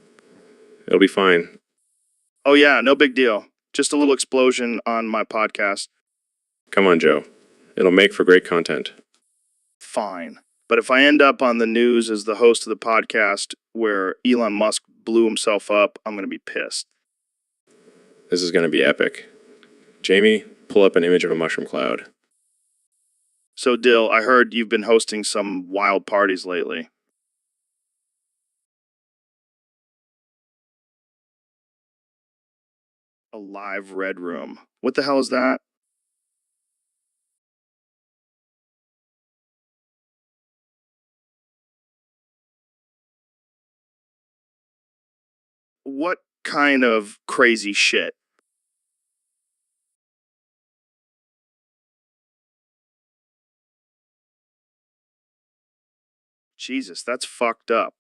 It'll be fine. Oh yeah, no big deal. Just a little explosion on my podcast. Come on, Joe. It'll make for great content. Fine. But if I end up on the news as the host of the podcast where Elon Musk blew himself up, I'm going to be pissed. This is going to be epic. Jamie, pull up an image of a mushroom cloud. So, Dill, I heard you've been hosting some wild parties lately. A live red room. What the hell is that? What kind of crazy shit? Jesus, that's fucked up.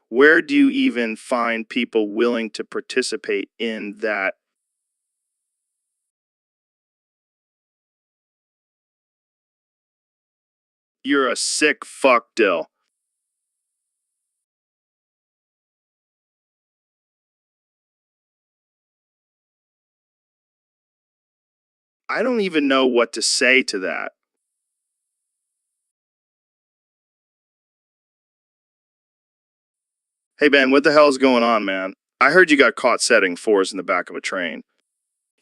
Where do you even find people willing to participate in that? You're a sick fuck, Dill. I don't even know what to say to that. Hey, Ben, what the hell's going on, man? I heard you got caught setting 4s in the back of a train.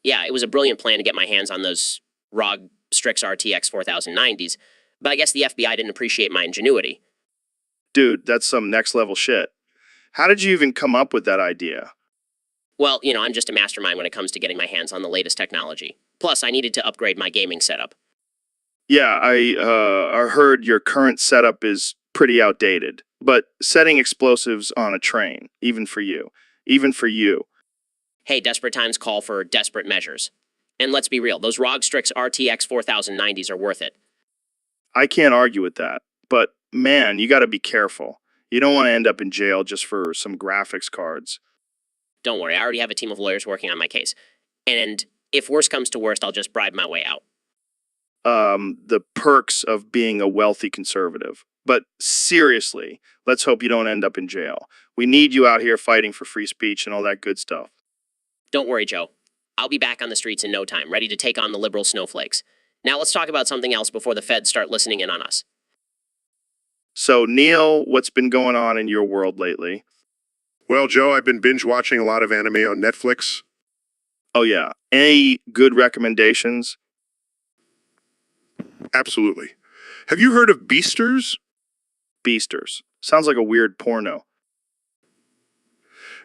Yeah, it was a brilliant plan to get my hands on those ROG Strix RTX 4090s, but I guess the FBI didn't appreciate my ingenuity. Dude, that's some next level shit. How did you even come up with that idea? Well, I'm just a mastermind when it comes to getting my hands on the latest technology. Plus, I needed to upgrade my gaming setup. Yeah, I heard your current setup is pretty outdated. But setting explosives on a train, even for you. Hey, desperate times call for desperate measures. And let's be real, those ROG Strix RTX 4090s are worth it. I can't argue with that. But man, you gotta be careful. You don't want to end up in jail just for some graphics cards. Don't worry, I already have a team of lawyers working on my case. And if worst comes to worst, I'll just bribe my way out. The perks of being a wealthy conservative. But seriously, let's hope you don't end up in jail. We need you out here fighting for free speech and all that good stuff. Don't worry, Joe. I'll be back on the streets in no time, ready to take on the liberal snowflakes. Now let's talk about something else before the feds start listening in on us. So, Neil, what's been going on in your world lately? Well, Joe, I've been binge watching a lot of anime on Netflix. Oh, yeah. Any good recommendations? Absolutely. Have you heard of Beasters? Beasters. Sounds like a weird porno.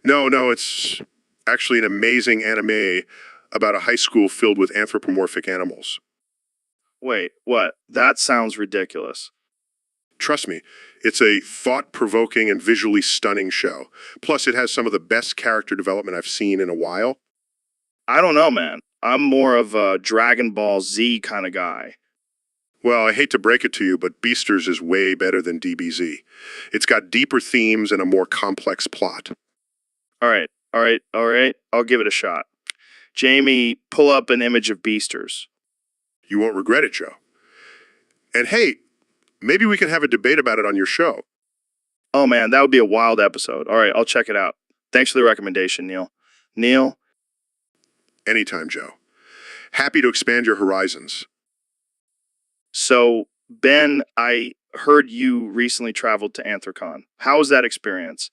No, it's actually an amazing anime about a high school filled with anthropomorphic animals. Wait, what? That sounds ridiculous. Trust me, it's a thought-provoking and visually stunning show. Plus, it has some of the best character development I've seen in a while. I don't know, man. I'm more of a Dragon Ball Z kind of guy. Well, I hate to break it to you, but Beasters is way better than DBZ. It's got deeper themes and a more complex plot. All right. I'll give it a shot. Jamie, pull up an image of Beasters. You won't regret it, Joe. And hey, maybe we can have a debate about it on your show. Oh, man, that would be a wild episode. All right, I'll check it out. Thanks for the recommendation, Neil. Neil? Anytime, Joe. Happy to expand your horizons. So, Ben, I heard you recently traveled to Anthrocon. How was that experience?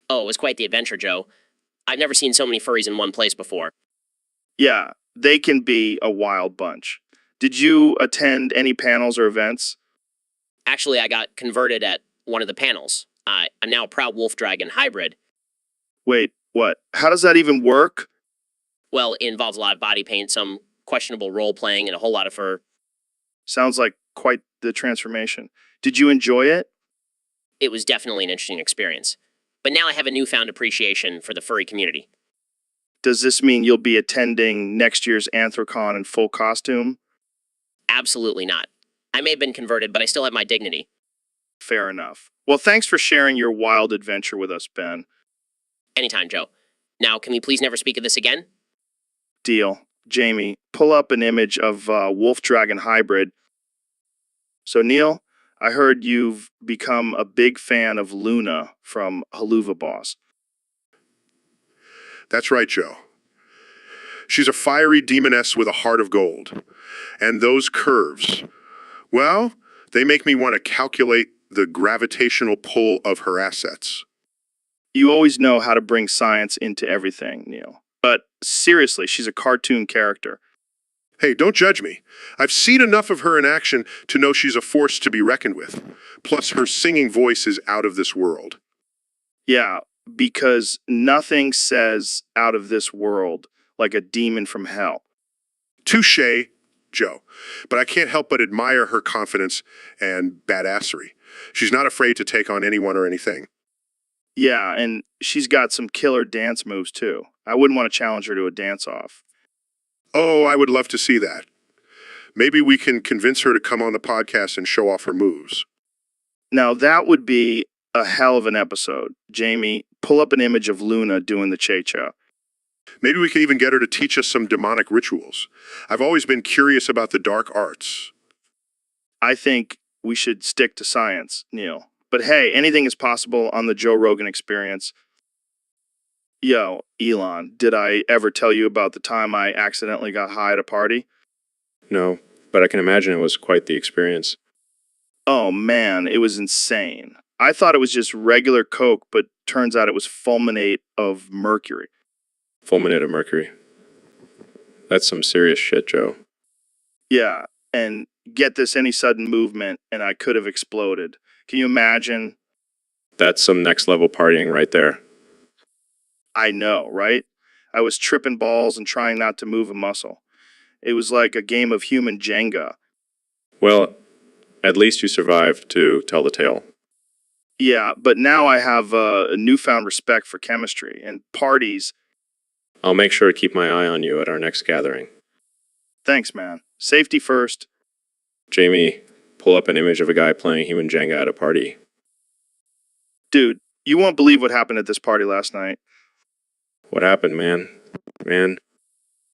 Oh, it was quite the adventure, Joe. I've never seen so many furries in one place before. Yeah, they can be a wild bunch. Did you attend any panels or events? Actually, I got converted at one of the panels. I'm now a proud wolf dragon hybrid. Wait, what? How does that even work? Well, it involves a lot of body paint, some questionable role playing, and a whole lot of fur. Sounds like quite the transformation. Did you enjoy it? It was definitely an interesting experience. But now I have a newfound appreciation for the furry community. Does this mean you'll be attending next year's Anthrocon in full costume? Absolutely not. I may have been converted, but I still have my dignity. Fair enough. Well, thanks for sharing your wild adventure with us, Ben. Anytime, Joe. Now, can we please never speak of this again? Deal. Jamie, pull up an image of Wolf Dragon Hybrid. So, Neil, I heard you've become a big fan of Luna from Haluva Boss. That's right, Joe. She's a fiery demoness with a heart of gold. And those curves, well, they make me want to calculate the gravitational pull of her assets. You always know how to bring science into everything, Neil. But seriously, she's a cartoon character. Hey, don't judge me. I've seen enough of her in action to know she's a force to be reckoned with. Plus, her singing voice is out of this world. Yeah, because nothing says out of this world like a demon from hell. Touché, Joe. But I can't help but admire her confidence and badassery. She's not afraid to take on anyone or anything. Yeah, and she's got some killer dance moves, too. I wouldn't want to challenge her to a dance-off. Oh, I would love to see that. Maybe we can convince her to come on the podcast and show off her moves. Now, that would be a hell of an episode. Jamie, pull up an image of Luna doing the cha-cha. Maybe we can even get her to teach us some demonic rituals. I've always been curious about the dark arts. I think we should stick to science, Neil. But hey, anything is possible on the Joe Rogan Experience. Yo, Elon, did I ever tell you about the time I accidentally got high at a party? No, but I can imagine it was quite the experience. Oh man, it was insane. I thought it was just regular Coke, but turns out it was fulminate of mercury. Fulminate of mercury. That's some serious shit, Joe. Yeah, and get this, any sudden movement, and I could have exploded. Can you imagine? That's some next level partying right there. I know, right? I was tripping balls and trying not to move a muscle. It was like a game of human Jenga. Well, at least you survived to tell the tale. Yeah, but now I have a newfound respect for chemistry and parties. I'll make sure to keep my eye on you at our next gathering. Thanks, man. Safety first. Jamie, pull up an image of a guy playing human Jenga at a party. Dude, you won't believe what happened at this party last night. What happened, man?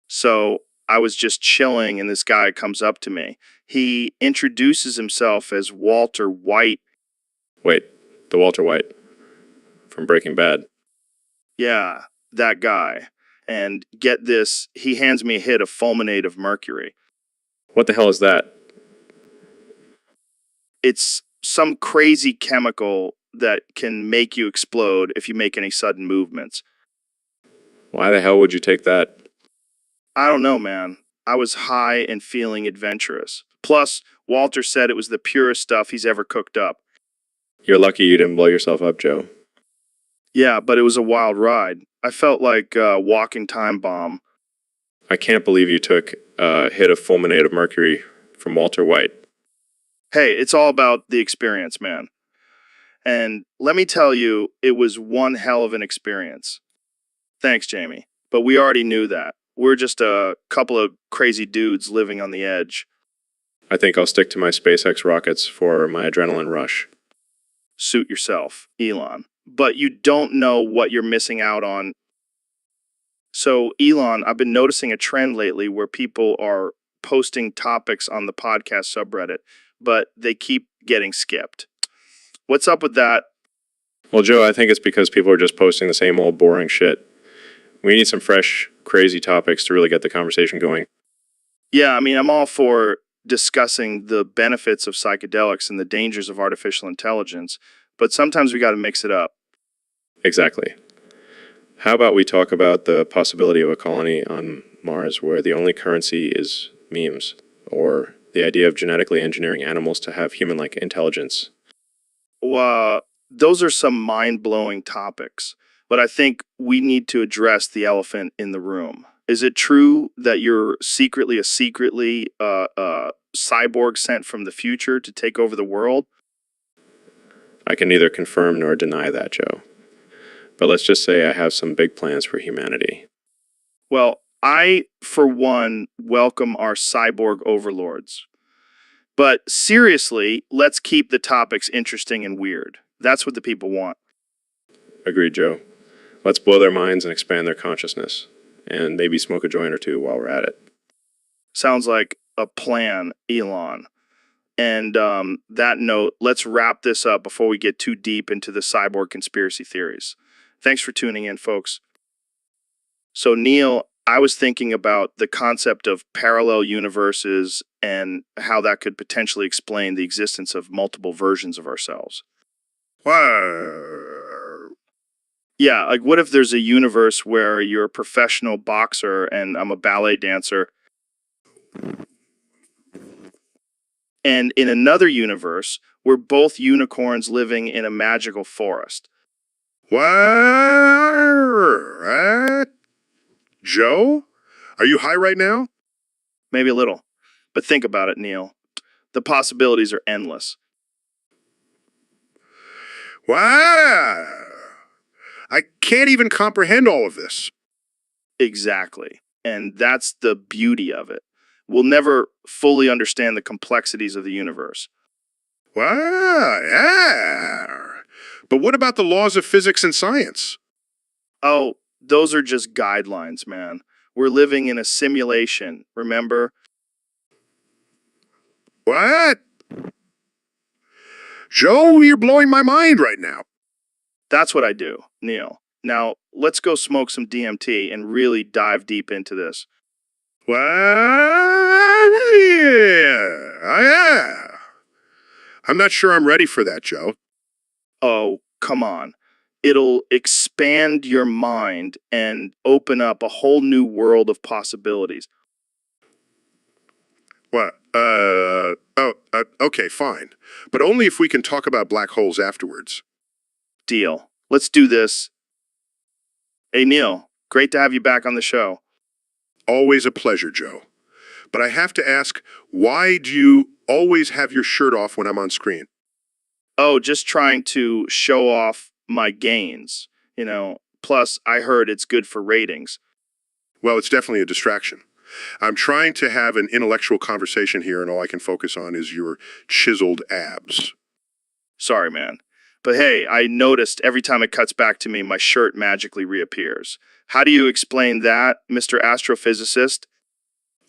So, I was just chilling and this guy comes up to me. He introduces himself as Walter White. Wait, the Walter White from Breaking Bad. Yeah, that guy. And get this, he hands me a hit of fulminate of mercury. What the hell is that? It's some crazy chemical that can make you explode if you make any sudden movements. Why the hell would you take that? I don't know, man. I was high and feeling adventurous. Plus, Walter said it was the purest stuff he's ever cooked up. You're lucky you didn't blow yourself up, Joe. Yeah, but it was a wild ride. I felt like a walking time bomb. I can't believe you took a hit of fulminate of mercury from Walter White. Hey, it's all about the experience, man. And let me tell you, it was one hell of an experience. Thanks, Jamie. But we already knew that. We're just a couple of crazy dudes living on the edge. I think I'll stick to my SpaceX rockets for my adrenaline rush. Suit yourself, Elon. But you don't know what you're missing out on. So, Elon, I've been noticing a trend lately where people are posting topics on the podcast subreddit, but they keep getting skipped. What's up with that? Well, Joe, I think it's because people are just posting the same old boring shit. We need some fresh, crazy topics to really get the conversation going. Yeah, I mean, I'm all for discussing the benefits of psychedelics and the dangers of artificial intelligence, but sometimes we got to mix it up. Exactly. How about we talk about the possibility of a colony on Mars where the only currency is memes, or the idea of genetically engineering animals to have human-like intelligence? Those are some mind-blowing topics, but I think we need to address the elephant in the room. Is it true that you're secretly cyborg sent from the future to take over the world? I can neither confirm nor deny that, Joe. But let's just say I have some big plans for humanity. Well, I, for one, welcome our cyborg overlords. But seriously, let's keep the topics interesting and weird. That's what the people want. Agreed, Joe. Let's blow their minds and expand their consciousness. And maybe smoke a joint or two while we're at it. Sounds like a plan, Elon. And that note, let's wrap this up before we get too deep into the cyborg conspiracy theories. Thanks for tuning in, folks. So, Neil, I was thinking about the concept of parallel universes and how that could potentially explain the existence of multiple versions of ourselves. Yeah, like what if there's a universe where you're a professional boxer and I'm a ballet dancer? And in another universe, we're both unicorns living in a magical forest. What? Joe? Are you high right now? Maybe a little. But think about it, Neil. The possibilities are endless. Wow! I can't even comprehend all of this. Exactly. And that's the beauty of it. We'll never fully understand the complexities of the universe. Wow, yeah. But what about the laws of physics and science? Oh, those are just guidelines, man. We're living in a simulation, remember? What? Joe, you're blowing my mind right now. That's what I do, Neil. Now, let's go smoke some DMT and really dive deep into this. What? Yeah. I'm not sure I'm ready for that, Joe. Oh, come on. It'll expand your mind and open up a whole new world of possibilities. What? Okay, fine. But only if we can talk about black holes afterwards. Deal. Let's do this. Hey, Neil, great to have you back on the show. Always a pleasure, Joe. But I have to ask, why do you always have your shirt off when I'm on screen? Oh, just trying to show off my gains. Plus, I heard it's good for ratings. Well, it's definitely a distraction. I'm trying to have an intellectual conversation here, and all I can focus on is your chiseled abs. Sorry, man. But hey, I noticed every time it cuts back to me, my shirt magically reappears. How do you explain that, Mr. Astrophysicist?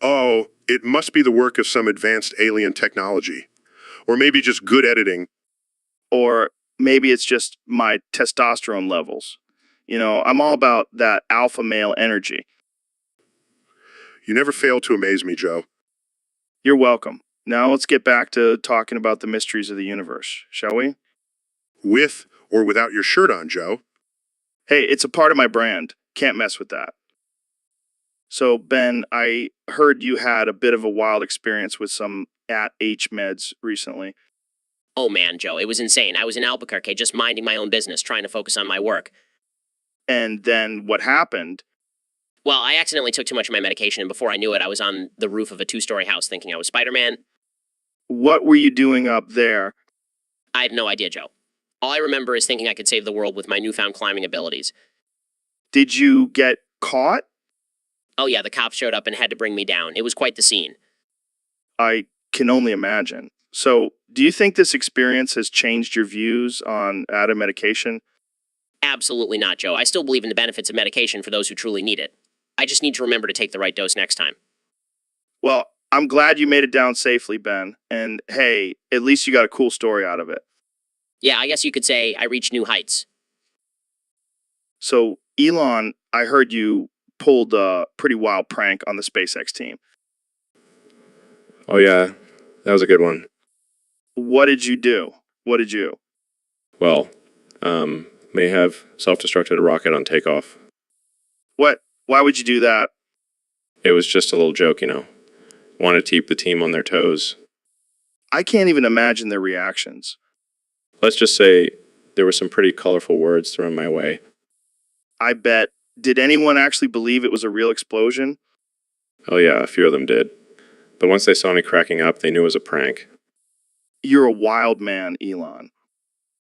Oh, it must be the work of some advanced alien technology. Or maybe just good editing. Or maybe it's just my testosterone levels. I'm all about that alpha male energy. You never fail to amaze me, Joe. You're welcome. Now let's get back to talking about the mysteries of the universe, shall we? With or without your shirt on, Joe. Hey, it's a part of my brand. Can't mess with that. So, Ben, I heard you had a bit of a wild experience with some at H meds recently. Oh man, Joe, it was insane. I was in Albuquerque just minding my own business, trying to focus on my work. And then what happened? Well, I accidentally took too much of my medication, and before I knew it, I was on the roof of a 2-story house thinking I was Spider-Man. What were you doing up there? I have no idea, Joe. All I remember is thinking I could save the world with my newfound climbing abilities. Did you get caught? Oh yeah, the cops showed up and had to bring me down. It was quite the scene. I can only imagine. So, do you think this experience has changed your views on added medication? Absolutely not, Joe. I still believe in the benefits of medication for those who truly need it. I just need to remember to take the right dose next time. Well, I'm glad you made it down safely, Ben. And hey, at least you got a cool story out of it. Yeah, I guess you could say I reached new heights. So, Elon, I heard you pulled a pretty wild prank on the SpaceX team. Oh yeah, that was a good one. What did you do? What did you? Well, may have self-destructed a rocket on takeoff. What? Why would you do that? It was just a little joke, you know. Wanted to keep the team on their toes. I can't even imagine their reactions. Let's just say there were some pretty colorful words thrown my way. I bet. Did anyone actually believe it was a real explosion? Oh yeah, a few of them did. But once they saw me cracking up, they knew it was a prank. You're a wild man, Elon.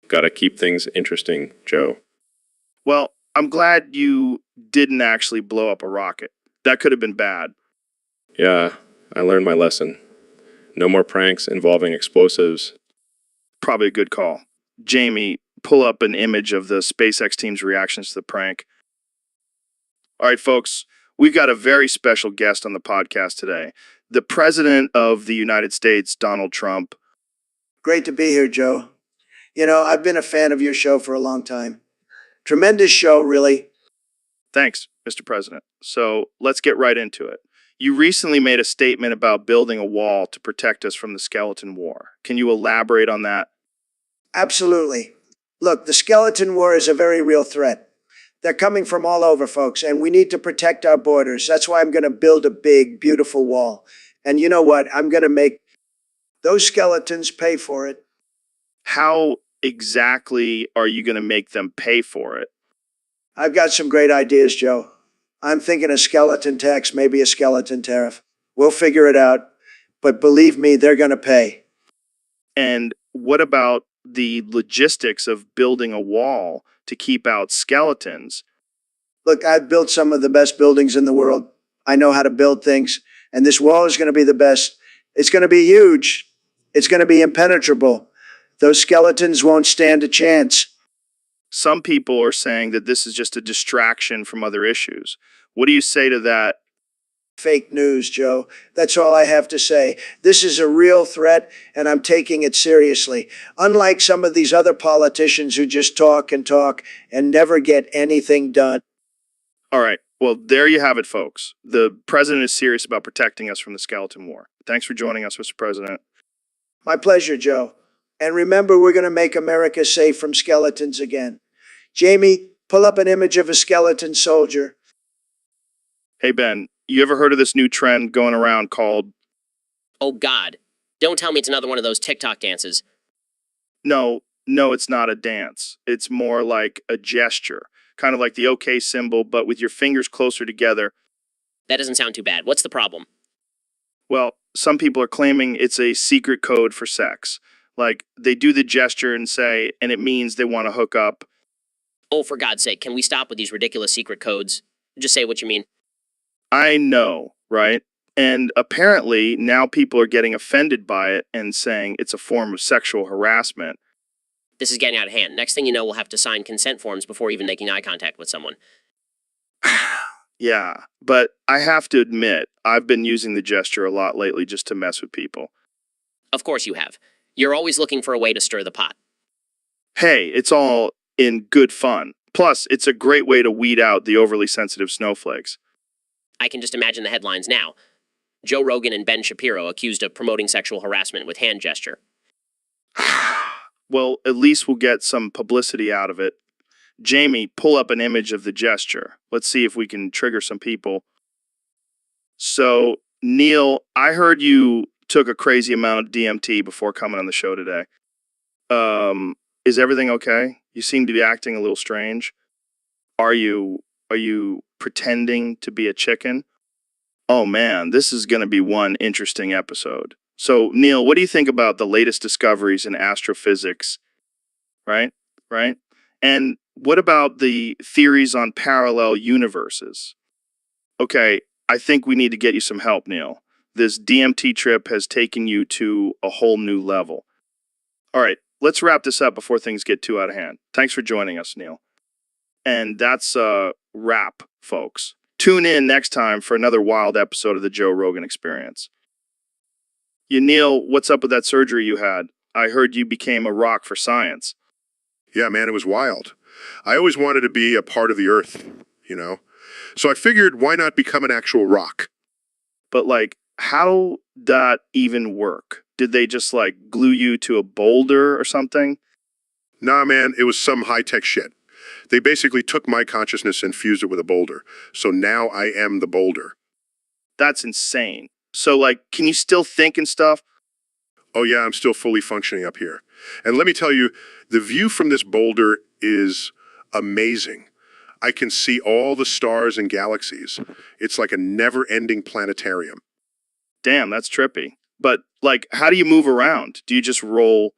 Gotta keep things interesting, Joe. Well, I'm glad you didn't actually blow up a rocket. That could have been bad. Yeah, I learned my lesson. No more pranks involving explosives. Probably a good call. Jamie, pull up an image of the SpaceX team's reactions to the prank. All right, folks, we've got a very special guest on the podcast today. The President of the United States, Donald Trump. Great to be here, Joe. You know, I've been a fan of your show for a long time. Tremendous show, really. Thanks, Mr. President. So let's get right into it. You recently made a statement about building a wall to protect us from the skeleton war. Can you elaborate on that? Absolutely. Look, the skeleton war is a very real threat. They're coming from all over, folks, and we need to protect our borders. That's why I'm going to build a big, beautiful wall. And you know what? I'm going to make those skeletons pay for it. How exactly are you going to make them pay for it? I've got some great ideas, Joe. I'm thinking a skeleton tax, maybe a skeleton tariff. We'll figure it out. But believe me, they're going to pay. And what about the logistics of building a wall to keep out skeletons? Look, I've built some of the best buildings in the world. I know how to build things. And this wall is going to be the best. It's going to be huge. It's going to be impenetrable. Those skeletons won't stand a chance. Some people are saying that this is just a distraction from other issues. What do you say to that? Fake news, Joe. That's all I have to say. This is a real threat, and I'm taking it seriously. Unlike some of these other politicians who just talk and never get anything done. All right. Well, there you have it, folks. The president is serious about protecting us from the skeleton war. Thanks for joining us, Mr. President. My pleasure, Joe. And remember, we're going to make America safe from skeletons again. Jamie, pull up an image of a skeleton soldier. Hey, Ben, you ever heard of this new trend going around called... Oh God. Don't tell me it's another one of those TikTok dances. No, it's not a dance. It's more like a gesture. Kind of like the OK symbol, but with your fingers closer together. That doesn't sound too bad. What's the problem? Well, some people are claiming it's a secret code for sex. Like, they do the gesture and say, and it means they want to hook up. Oh, for God's sake, can we stop with these ridiculous secret codes? Just say what you mean. I know, right? And apparently now people are getting offended by it and saying it's a form of sexual harassment. This is getting out of hand. Next thing you know, we'll have to sign consent forms before even making eye contact with someone. Yeah, but I have to admit, I've been using the gesture a lot lately just to mess with people. Of course you have. You're always looking for a way to stir the pot. Hey, it's all in good fun. Plus, it's a great way to weed out the overly sensitive snowflakes. I can just imagine the headlines now. Joe Rogan and Ben Shapiro accused of promoting sexual harassment with hand gesture. Well, at least we'll get some publicity out of it. Jamie, pull up an image of the gesture. Let's see if we can trigger some people. So, Neil, I heard you took a crazy amount of DMT before coming on the show today. Is everything okay? You seem to be acting a little strange. Are you pretending to be a chicken? Oh man, this is going to be one interesting episode. So, Neil, what do you think about the latest discoveries in astrophysics? Right? Right? And what about the theories on parallel universes? Okay, I think we need to get you some help, Neil. This DMT trip has taken you to a whole new level. All right, let's wrap this up before things get too out of hand. Thanks for joining us, Neil. And that's a wrap, folks. Tune in next time for another wild episode of the Joe Rogan Experience. Neil, what's up with that surgery you had? I heard you became a rock for science. Yeah, man, it was wild. I always wanted to be a part of the earth, you know? So I figured, why not become an actual rock? But like, how that even work? Did they just like glue you to a boulder or something? Nah, man, it was some high-tech shit. They basically took my consciousness and fused it with a boulder. So now I am the boulder. That's insane. So like, can you still think and stuff? Oh yeah, I'm still fully functioning up here. And let me tell you, the view from this boulder is amazing. I can see all the stars and galaxies. It's like a never-ending planetarium. Damn, that's trippy. But like, how do you move around? Do you just roll?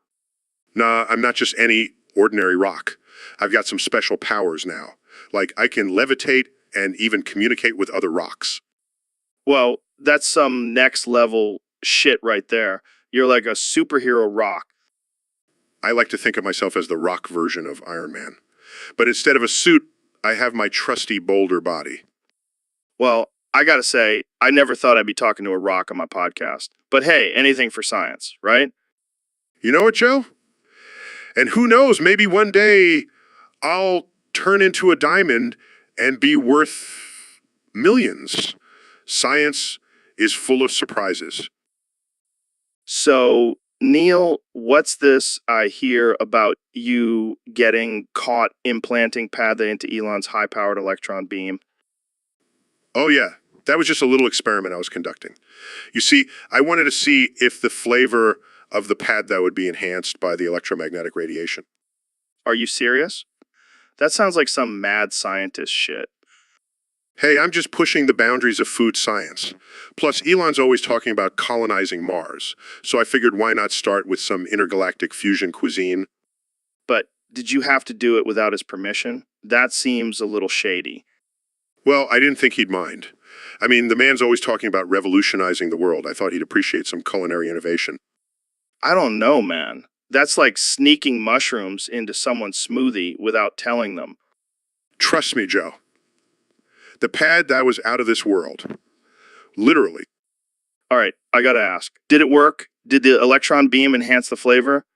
Nah, I'm not just any ordinary rock. I've got some special powers now. Like, I can levitate and even communicate with other rocks. Well, that's some next level shit right there. You're like a superhero rock. I like to think of myself as the rock version of Iron Man. But instead of a suit, I have my trusty boulder body. Well, I gotta say, I never thought I'd be talking to a rock on my podcast. But hey, anything for science, right? You know what, Joe? And who knows, maybe one day I'll turn into a diamond and be worth millions. Science is full of surprises. So, Neil, what's this I hear about you getting caught implanting Padlet into Elon's high-powered electron beam? Oh yeah, that was just a little experiment I was conducting. You see, I wanted to see if the flavor of the pad that would be enhanced by the electromagnetic radiation. Are you serious? That sounds like some mad scientist shit. Hey, I'm just pushing the boundaries of food science. Plus, Elon's always talking about colonizing Mars, so I figured why not start with some intergalactic fusion cuisine. But did you have to do it without his permission? That seems a little shady. Well, I didn't think he'd mind. I mean, the man's always talking about revolutionizing the world. I thought he'd appreciate some culinary innovation. I don't know, man. That's like sneaking mushrooms into someone's smoothie without telling them. Trust me, Joe. The pad that was out of this world. Literally. All right, I gotta ask. Did it work? Did the electron beam enhance the flavor?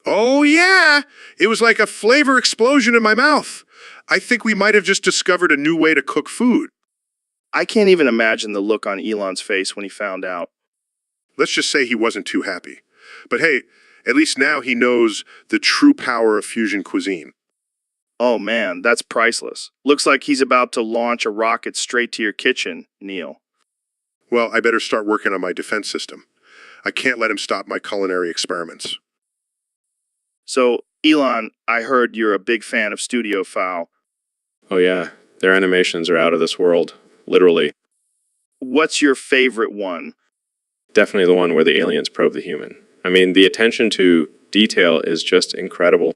Oh, yeah! It was like a flavor explosion in my mouth. I think we might have just discovered a new way to cook food. I can't even imagine the look on Elon's face when he found out. Let's just say he wasn't too happy. But hey, at least now he knows the true power of fusion cuisine. Oh man, that's priceless. Looks like he's about to launch a rocket straight to your kitchen, Neil. Well, I better start working on my defense system. I can't let him stop my culinary experiments. So, Elon, I heard you're a big fan of Studio Foul. Oh yeah, their animations are out of this world. Literally. What's your favorite one? Definitely the one where the aliens probe the human. I mean, the attention to detail is just incredible.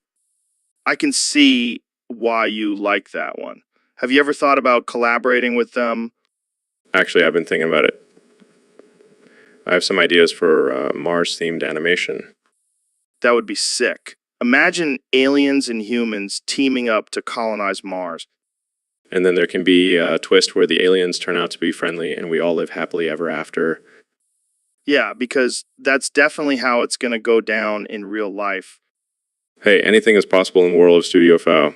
I can see why you like that one. Have you ever thought about collaborating with them? Actually, I've been thinking about it. I have some ideas for Mars-themed animation. That would be sick. Imagine aliens and humans teaming up to colonize Mars. And then there can be a twist where the aliens turn out to be friendly and we all live happily ever after. Yeah, because that's definitely how it's going to go down in real life. Hey, anything is possible in the world of Studio Foul.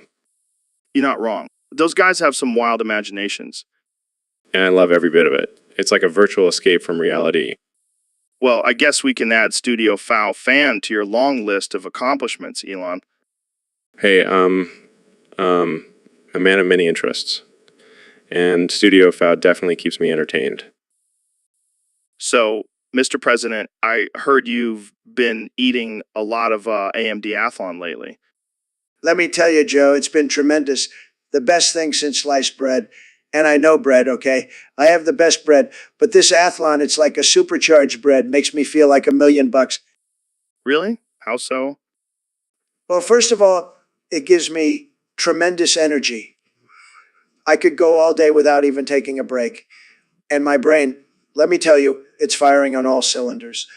You're not wrong. Those guys have some wild imaginations. And I love every bit of it. It's like a virtual escape from reality. Well, I guess we can add Studio Foul fan to your long list of accomplishments, Elon. Hey, a man of many interests. And Studio Foul definitely keeps me entertained. So, Mr. President, I heard you've been eating a lot of AMD Athlon lately. Let me tell you, Joe, it's been tremendous. The best thing since sliced bread. And I know bread, okay? I have the best bread. But this Athlon, it's like a supercharged bread. Makes me feel like $1,000,000. Really? How so? Well, first of all, it gives me tremendous energy. I could go all day without even taking a break. And my brain, let me tell you, it's firing on all cylinders.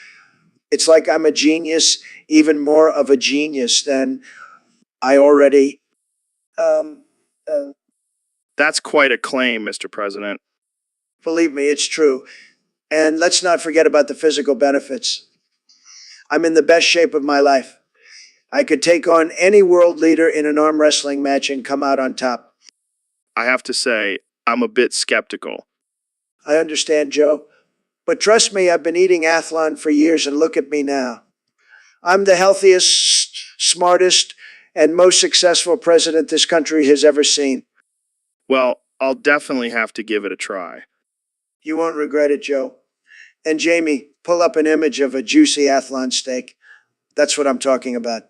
It's like I'm a genius, even more of a genius than I already. That's quite a claim, Mr. President. Believe me, it's true. And let's not forget about the physical benefits. I'm in the best shape of my life. I could take on any world leader in an arm wrestling match and come out on top. I have to say, I'm a bit skeptical. I understand, Joe. But trust me, I've been eating Athlon for years, and look at me now. I'm the healthiest, smartest, and most successful president this country has ever seen. Well, I'll definitely have to give it a try. You won't regret it, Joe. And Jamie, pull up an image of a juicy Athlon steak. That's what I'm talking about.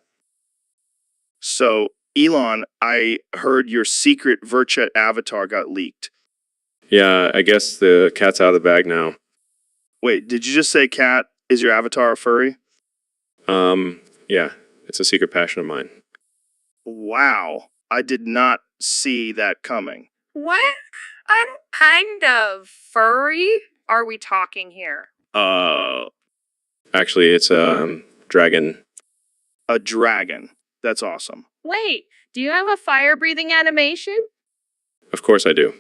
So, Elon, I heard your secret Virchet avatar got leaked. Yeah, I guess the cat's out of the bag now. Wait, did you just say cat? Is your avatar a furry? Yeah, it's a secret passion of mine. Wow, I did not see that coming. What kind of furry are we talking here? Actually, it's a dragon. A dragon. That's awesome. Wait, do you have a fire-breathing animation? Of course I do.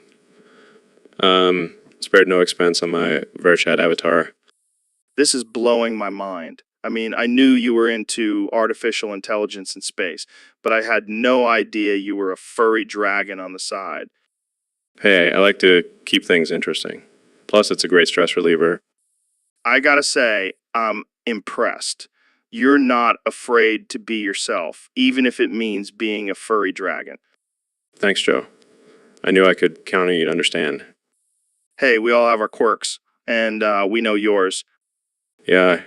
Spared no expense on my Virchat avatar. This is blowing my mind. I mean, I knew you were into artificial intelligence in space, but I had no idea you were a furry dragon on the side. Hey, I like to keep things interesting. Plus, it's a great stress reliever. I gotta say, I'm impressed. You're not afraid to be yourself, even if it means being a furry dragon. Thanks, Joe. I knew I could count on you to understand. Hey, we all have our quirks, and we know yours. Yeah,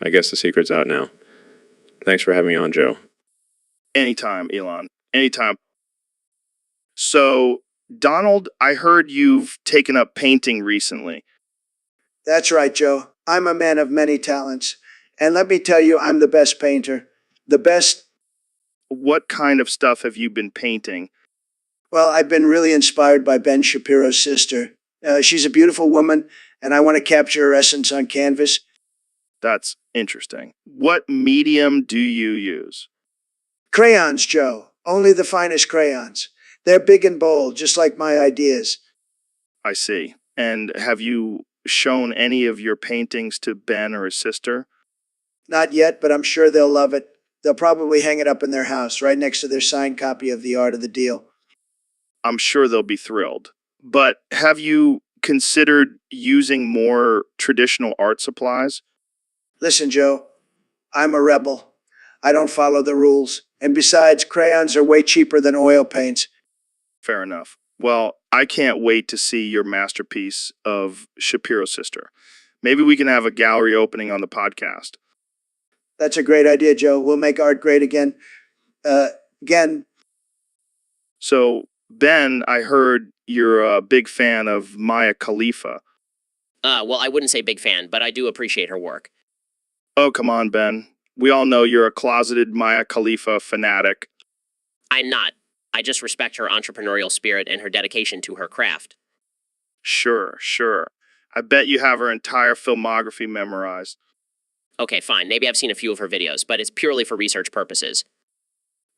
I guess the secret's out now. Thanks for having me on, Joe. Anytime, Elon. Anytime. So, Donald, I heard you've taken up painting recently. That's right, Joe. I'm a man of many talents. And let me tell you, I'm the best painter. The best. What kind of stuff have you been painting? Well, I've been really inspired by Ben Shapiro's sister. She's a beautiful woman, and I want to capture her essence on canvas. That's interesting. What medium do you use? Crayons, Joe. Only the finest crayons. They're big and bold, just like my ideas. I see. And have you shown any of your paintings to Ben or his sister? Not yet, but I'm sure they'll love it. They'll probably hang it up in their house, right next to their signed copy of The Art of the Deal. I'm sure they'll be thrilled. But have you considered using more traditional art supplies? Listen, Joe, I'm a rebel. I don't follow the rules. And besides, crayons are way cheaper than oil paints. Fair enough. Well, I can't wait to see your masterpiece of Shapiro's sister. Maybe we can have a gallery opening on the podcast. That's a great idea, Joe. We'll make art great again. Again. So, Ben, I heard you're a big fan of Maya Khalifa. Well, I wouldn't say big fan, but I do appreciate her work. Oh, come on, Ben. We all know you're a closeted Maya Khalifa fanatic. I'm not. I just respect her entrepreneurial spirit and her dedication to her craft. Sure. I bet you have her entire filmography memorized. Okay, fine. Maybe I've seen a few of her videos, but it's purely for research purposes.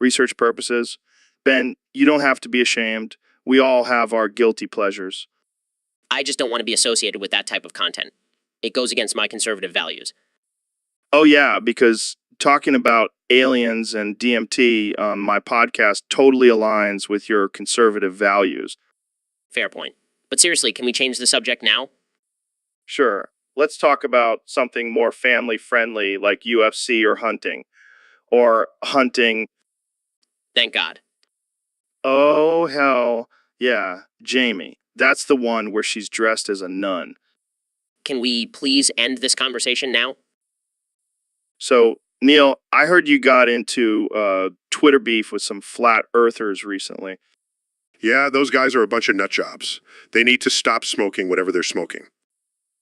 Research purposes? Ben, you don't have to be ashamed. We all have our guilty pleasures. I just don't want to be associated with that type of content. It goes against my conservative values. Oh, yeah, because talking about aliens and DMT on my podcast totally aligns with your conservative values. Fair point. But seriously, can we change the subject now? Sure. let's talk about something more family friendly like UFC or hunting. Or hunting. Thank God. Oh, hell. Yeah, Jamie. That's the one where she's dressed as a nun. Can we please end this conversation now? So, Neil, I heard you got into Twitter beef with some flat earthers recently. Yeah, those guys are a bunch of nut jobs. They need to stop smoking whatever they're smoking.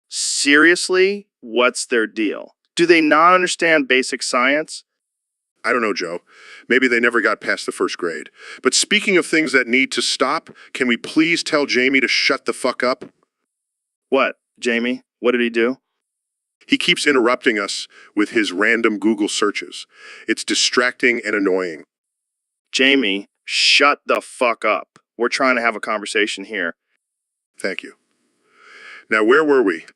Seriously? What's their deal? Do they not understand basic science? I don't know, Joe. Maybe they never got past the first grade. But speaking of things that need to stop, can we please tell Jamie to shut the fuck up? What, Jamie? What did he do? He keeps interrupting us with his random Google searches. It's distracting and annoying. Jamie, shut the fuck up. We're trying to have a conversation here. Thank you. Now, where were we?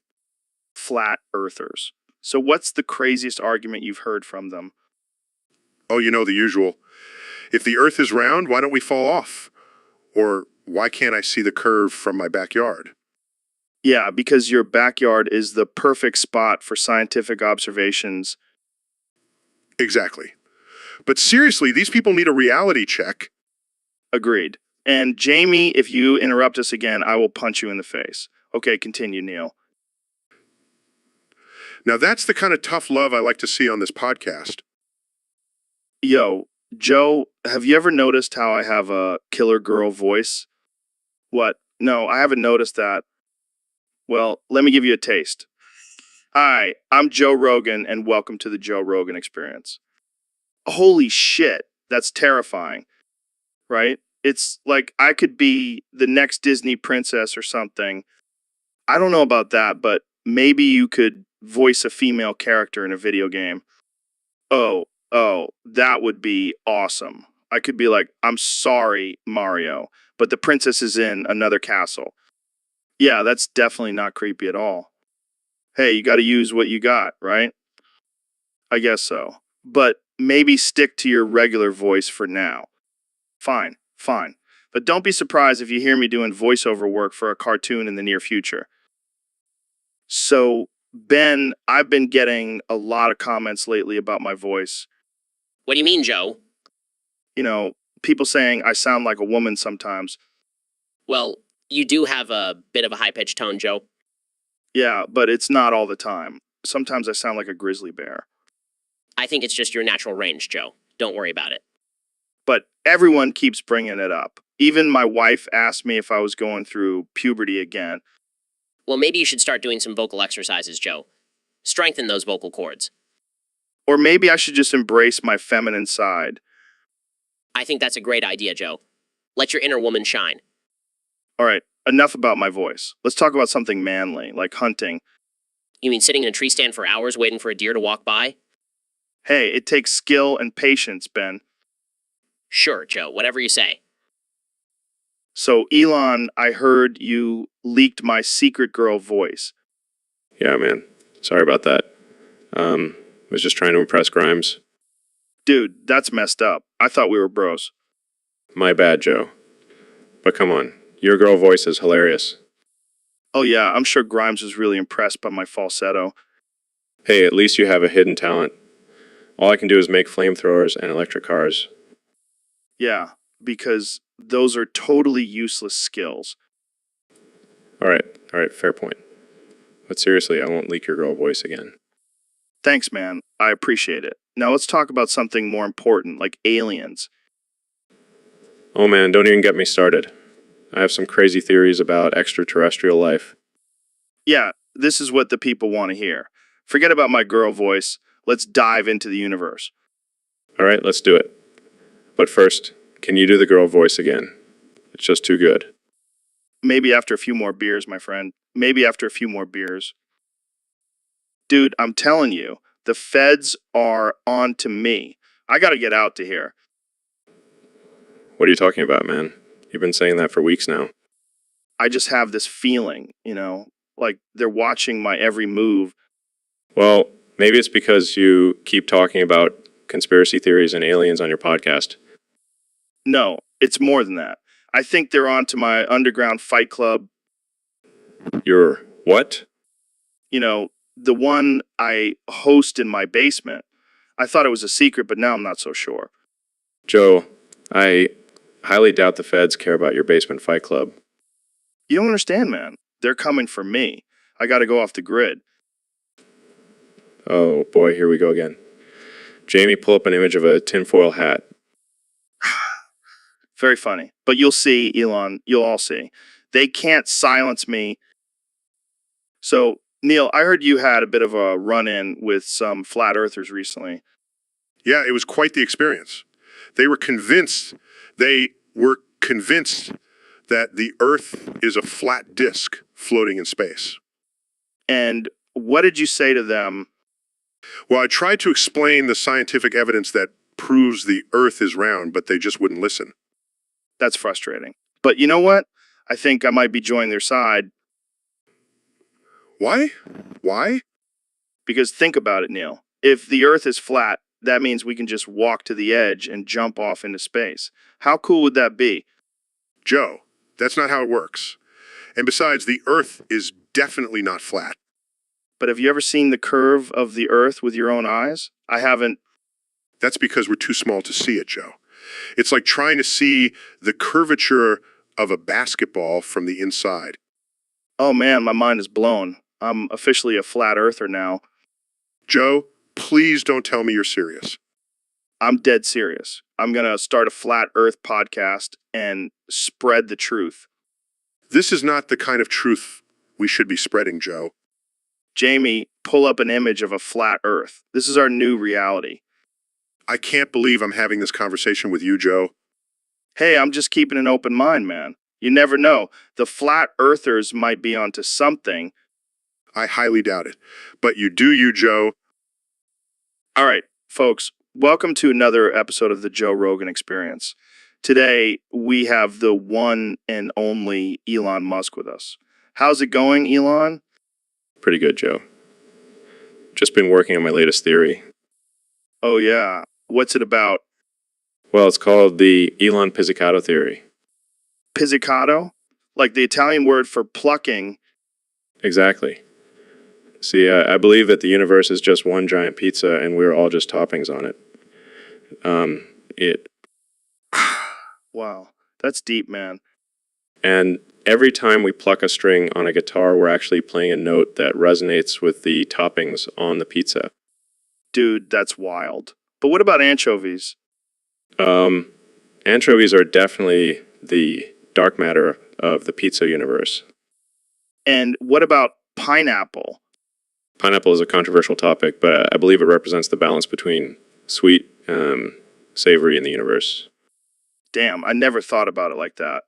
Flat earthers. So what's the craziest argument you've heard from them? Oh, you know the usual. If the Earth is round, why don't we fall off? Or why can't I see the curve from my backyard? Yeah, because your backyard is the perfect spot for scientific observations. Exactly. But seriously, these people need a reality check. Agreed. And Jamie, if you interrupt us again, I will punch you in the face. Okay, continue, Neil. Now that's the kind of tough love I like to see on this podcast. Yo, Joe, have you ever noticed how I have a killer girl voice? What? No, I haven't noticed that. Well, let me give you a taste. Hi, I'm Joe Rogan, and welcome to the Joe Rogan Experience. Holy shit, that's terrifying, right? It's like I could be the next Disney princess or something. I don't know about that, but maybe you could voice a female character in a video game. Oh, that would be awesome. I could be like, I'm sorry, Mario, but the princess is in another castle. Yeah, that's definitely not creepy at all. Hey, you got to use what you got, right? I guess so. But maybe stick to your regular voice for now. Fine. But don't be surprised if you hear me doing voiceover work for a cartoon in the near future. So, Ben, I've been getting a lot of comments lately about my voice. What do you mean, Joe? You know, people saying I sound like a woman sometimes. Well, you do have a bit of a high-pitched tone, Joe. Yeah, but it's not all the time. Sometimes I sound like a grizzly bear. I think it's just your natural range, Joe. Don't worry about it. But everyone keeps bringing it up. Even my wife asked me if I was going through puberty again. Well, maybe you should start doing some vocal exercises, Joe. Strengthen those vocal cords. Or maybe I should just embrace my feminine side. I think that's a great idea, Joe. Let your inner woman shine. All right, enough about my voice. Let's talk about something manly, like hunting. You mean sitting in a tree stand for hours waiting for a deer to walk by? Hey, it takes skill and patience, Ben. Sure, Joe, whatever you say. So, Elon, I heard you leaked my secret girl voice. Yeah, man. Sorry about that. Was just trying to impress Grimes. Dude, that's messed up. I thought we were bros. My bad, Joe. But come on, your girl voice is hilarious. Oh yeah, I'm sure Grimes was really impressed by my falsetto. Hey, at least you have a hidden talent. All I can do is make flamethrowers and electric cars. Yeah, because those are totally useless skills. All right, fair point. But seriously, I won't leak your girl voice again. Thanks, man. I appreciate it. Now let's talk about something more important, like aliens. Oh man, don't even get me started. I have some crazy theories about extraterrestrial life. Yeah, this is what the people want to hear. Forget about my girl voice. Let's dive into the universe. All right, let's do it. But first, can you do the girl voice again? It's just too good. Maybe after a few more beers, my friend. Maybe after a few more beers. Dude, I'm telling you, the feds are on to me. I gotta get out to here. What are you talking about, man? You've been saying that for weeks now. I just have this feeling, like they're watching my every move. Well, maybe it's because you keep talking about conspiracy theories and aliens on your podcast. No, it's more than that. I think they're on to my underground fight club. Your what? The one I host in my basement. I thought it was a secret, but now I'm not so sure. Joe, I highly doubt the feds care about your basement fight club. You don't understand, man. They're coming for me. I got to go off the grid. Oh boy, here we go again. Jamie, pull up an image of a tinfoil hat. Very funny. But you'll see, Elon, you'll all see. They can't silence me. So, Neil, I heard you had a bit of a run-in with some flat earthers recently. Yeah, it was quite the experience. They were convinced that the Earth is a flat disk floating in space. And what did you say to them? Well, I tried to explain the scientific evidence that proves the Earth is round, but they just wouldn't listen. That's frustrating. But you know what? I think I might be joining their side. Why? Why? Because think about it, Neil. If the Earth is flat, that means we can just walk to the edge and jump off into space. How cool would that be? Joe, that's not how it works. And besides, the Earth is definitely not flat. But have you ever seen the curve of the Earth with your own eyes? I haven't. That's because we're too small to see it, Joe. It's like trying to see the curvature of a basketball from the inside. Oh man, my mind is blown. I'm officially a flat earther now. Joe, please don't tell me you're serious. I'm dead serious. I'm going to start a flat earth podcast and spread the truth. This is not the kind of truth we should be spreading, Joe. Jamie, pull up an image of a flat earth. This is our new reality. I can't believe I'm having this conversation with you, Joe. Hey, I'm just keeping an open mind, man. You never know. The flat earthers might be onto something. I highly doubt it. But you do you, Joe. All right, folks, welcome to another episode of the Joe Rogan Experience. Today, we have the one and only Elon Musk with us. How's it going, Elon? Pretty good, Joe. Just been working on my latest theory. Oh, yeah. What's it about? Well, it's called the Elon Pizzicato theory. Pizzicato? Like the Italian word for plucking. Exactly. See, I believe that the universe is just one giant pizza and we're all just toppings on it. Wow, that's deep, man. And every time we pluck a string on a guitar, we're actually playing a note that resonates with the toppings on the pizza. Dude, that's wild. But what about anchovies? Anchovies are definitely the dark matter of the pizza universe. And what about pineapple? Pineapple is a controversial topic, but I believe it represents the balance between sweet, savory in the universe. Damn, I never thought about it like that.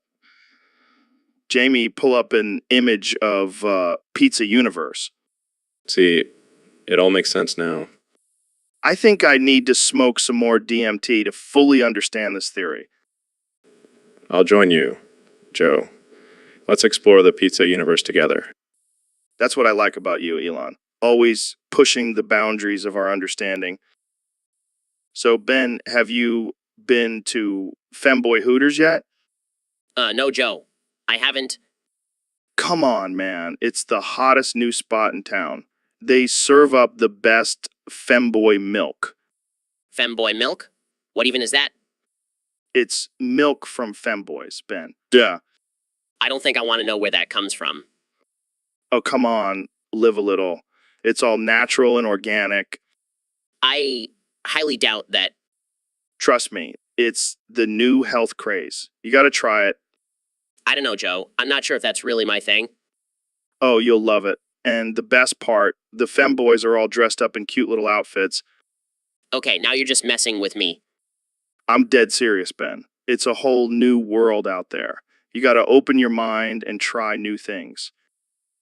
Jamie, pull up an image of Pizza Universe. See, it all makes sense now. I think I need to smoke some more DMT to fully understand this theory. I'll join you, Joe. Let's explore the pizza universe together. That's what I like about you, Elon. Always pushing the boundaries of our understanding. So, Ben, have you been to Femboy Hooters yet? No, Joe. I haven't. Come on, man. It's the hottest new spot in town. They serve up the best femboy milk. Femboy milk? What even is that? It's milk from femboys, Ben. Duh. I don't think I want to know where that comes from. Oh, come on. Live a little. It's all natural and organic. I highly doubt that. Trust me, it's the new health craze. You gotta try it. I don't know, Joe. I'm not sure if that's really my thing. Oh, you'll love it. And the best part, the femboys are all dressed up in cute little outfits. Okay, now you're just messing with me. I'm dead serious, Ben. It's a whole new world out there. You gotta open your mind and try new things.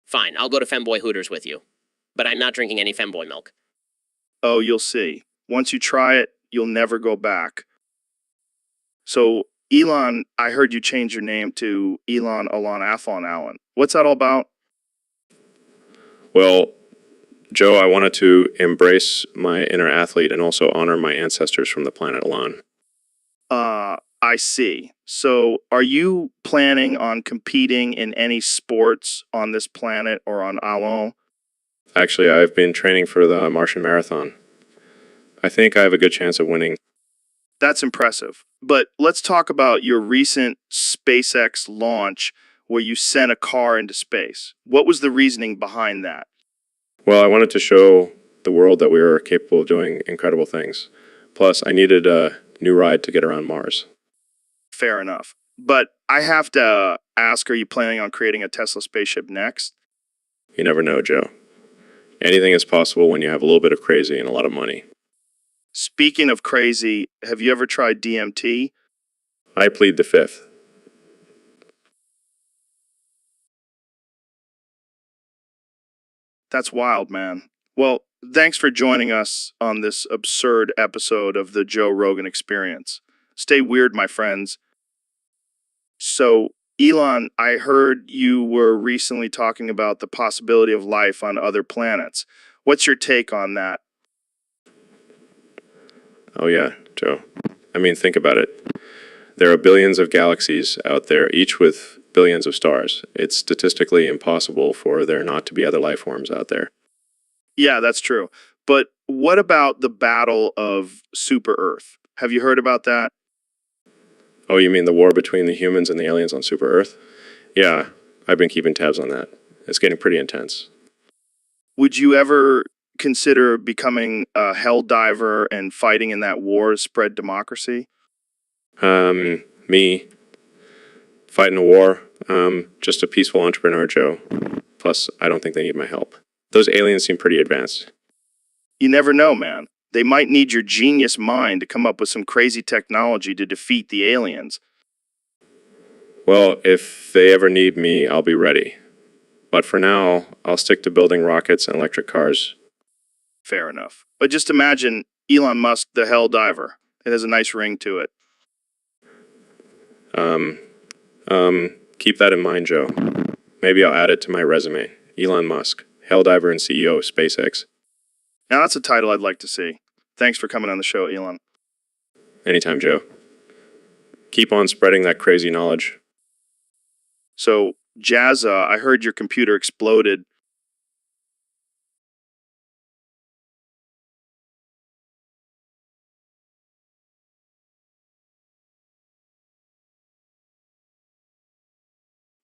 Fine, I'll go to Femboy Hooters with you. But I'm not drinking any Femboy milk. Oh, you'll see. Once you try it, you'll never go back. So, Elon, I heard you change your name to Elon Alon Athlon Allen. What's that all about? Well, Joe, I wanted to embrace my inner athlete and also honor my ancestors from the planet Alon. I see. So, are you planning on competing in any sports on this planet or on Alon? Actually, I've been training for the Martian Marathon. I think I have a good chance of winning. That's impressive. But let's talk about your recent SpaceX launch where you sent a car into space. What was the reasoning behind that? Well, I wanted to show the world that we were capable of doing incredible things. Plus, I needed a new ride to get around Mars. Fair enough. But I have to ask, are you planning on creating a Tesla spaceship next? You never know, Joe. Anything is possible when you have a little bit of crazy and a lot of money. Speaking of crazy, have you ever tried DMT? I plead the fifth. That's wild, man. Well, thanks for joining us on this absurd episode of the Joe Rogan Experience. Stay weird, my friends. So, Elon, I heard you were recently talking about the possibility of life on other planets. What's your take on that? Oh yeah, Joe. I mean, think about it. There are billions of galaxies out there, each with billions of stars. It's statistically impossible for there not to be other life forms out there. Yeah, that's true. But what about the battle of Super Earth? Have you heard about that? Oh, you mean the war between the humans and the aliens on Super Earth? Yeah, I've been keeping tabs on that. It's getting pretty intense. Would you ever consider becoming a hell diver and fighting in that war to spread democracy? Me fighting a war, just a peaceful entrepreneur, Joe. Plus, I don't think they need my help. Those aliens seem pretty advanced. You never know, man. They might need your genius mind to come up with some crazy technology to defeat the aliens. Well, if they ever need me, I'll be ready. But for now, I'll stick to building rockets and electric cars. Fair enough. But just imagine Elon Musk, the hell diver. It has a nice ring to it. Keep that in mind, Joe. Maybe I'll add it to my resume. Elon Musk, helldiver and CEO of SpaceX. Now that's a title I'd like to see. Thanks for coming on the show, Elon. Anytime, Joe. Keep on spreading that crazy knowledge. So, Jazza, I heard your computer exploded.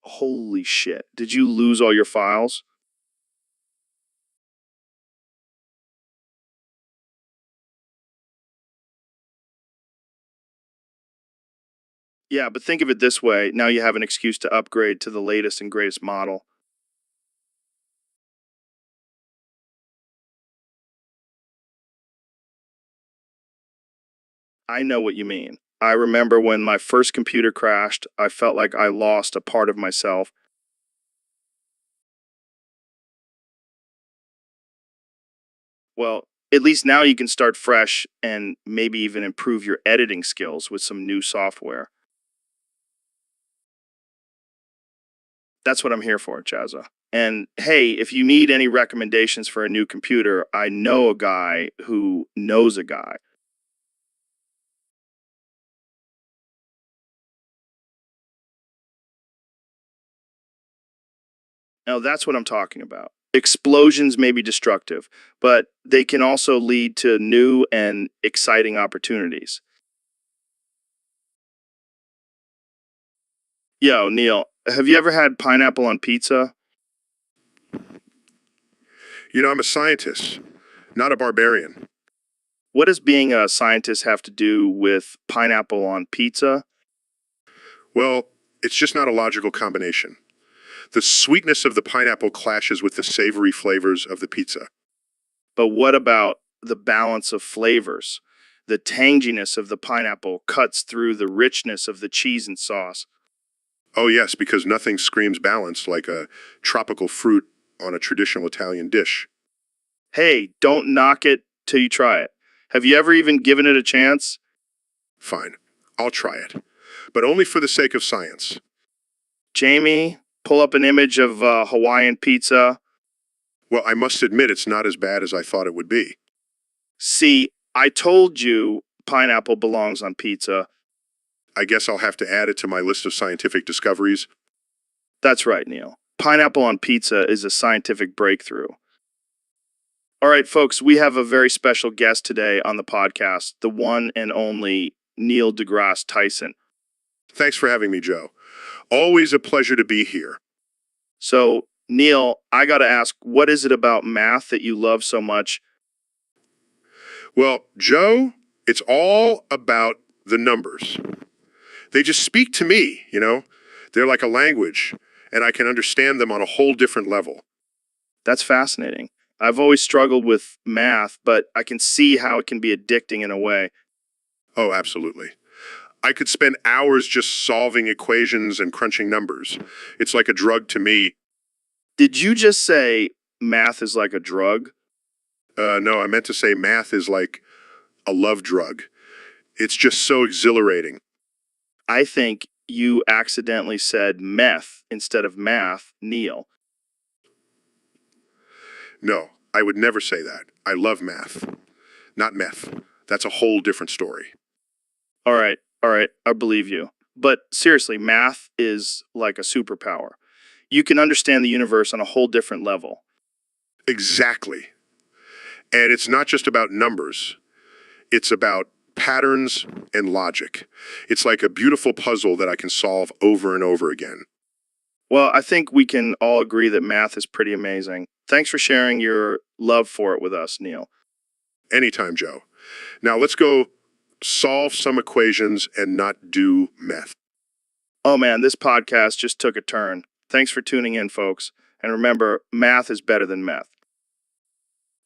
Holy shit. Did you lose all your files? Yeah, but think of it this way. Now you have an excuse to upgrade to the latest and greatest model. I know what you mean. I remember when my first computer crashed, I felt like I lost a part of myself. Well, at least now you can start fresh and maybe even improve your editing skills with some new software. That's what I'm here for, Jazza. And hey, if you need any recommendations for a new computer, I know a guy who knows a guy. Now, that's what I'm talking about. Explosions may be destructive, but they can also lead to new and exciting opportunities. Yo, Neil, have you ever had pineapple on pizza? You know, I'm a scientist, not a barbarian. What does being a scientist have to do with pineapple on pizza? Well, it's just not a logical combination. The sweetness of the pineapple clashes with the savory flavors of the pizza. But what about the balance of flavors? The tanginess of the pineapple cuts through the richness of the cheese and sauce. Oh yes, because nothing screams balance like a tropical fruit on a traditional Italian dish. Hey, don't knock it till you try it. Have you ever even given it a chance? Fine, I'll try it. But only for the sake of science. Jamie, pull up an image of Hawaiian pizza. Well, I must admit it's not as bad as I thought it would be. See, I told you pineapple belongs on pizza. I guess I'll have to add it to my list of scientific discoveries. That's right, Neil. Pineapple on pizza is a scientific breakthrough. All right, folks, we have a very special guest today on the podcast, the one and only Neil deGrasse Tyson. Thanks for having me, Joe. Always a pleasure to be here. So, Neil, I got to ask, what is it about math that you love so much? Well, Joe, it's all about the numbers. They just speak to me, you know? They're like a language, and I can understand them on a whole different level. That's fascinating. I've always struggled with math, but I can see how it can be addicting in a way. Oh, absolutely. I could spend hours just solving equations and crunching numbers. It's like a drug to me. Did you just say math is like a drug? No, I meant to say math is like a love drug. It's just so exhilarating. I think you accidentally said meth instead of math, Neil. No, I would never say that. I love math, not meth. That's a whole different story. All right, I believe you. But seriously, math is like a superpower. You can understand the universe on a whole different level. Exactly. And it's not just about numbers. It's about patterns and logic. It's like a beautiful puzzle that I can solve over and over again. Well, I think we can all agree that math is pretty amazing. Thanks for sharing your love for it with us, Neil. Anytime, Joe. Now let's go solve some equations and not do meth. Oh man, this podcast just took a turn. Thanks for tuning in, folks. And remember, math is better than meth.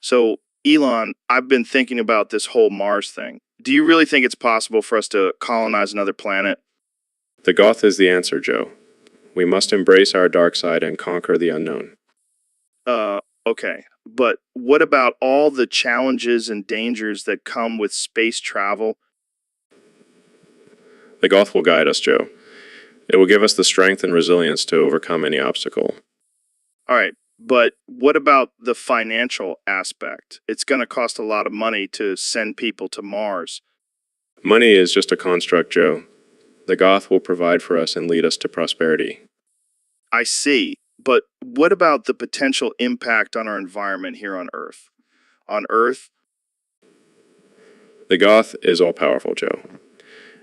So, Elon, I've been thinking about this whole Mars thing. Do you really think it's possible for us to colonize another planet? The Goth is the answer, Joe. We must embrace our dark side and conquer the unknown. Okay. But what about all the challenges and dangers that come with space travel? The Goth will guide us, Joe. It will give us the strength and resilience to overcome any obstacle. All right. But what about the financial aspect? It's going to cost a lot of money to send people to Mars. Money is just a construct, Joe. The Goth will provide for us and lead us to prosperity. I see. But what about the potential impact on our environment here on Earth? On Earth? The Goth is all-powerful, Joe.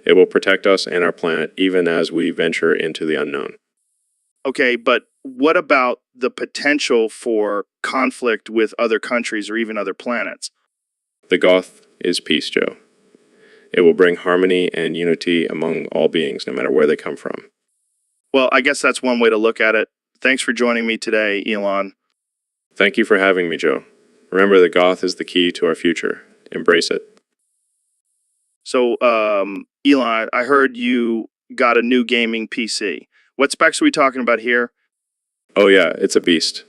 It will protect us and our planet even as we venture into the unknown. Okay, but what about the potential for conflict with other countries or even other planets? The Goth is peace, Joe. It will bring harmony and unity among all beings, no matter where they come from. Well, I guess that's one way to look at it. Thanks for joining me today, Elon. Thank you for having me, Joe. Remember, the Goth is the key to our future. Embrace it. So, Elon, I heard you got a new gaming PC. What specs are we talking about here? Oh yeah, it's a beast.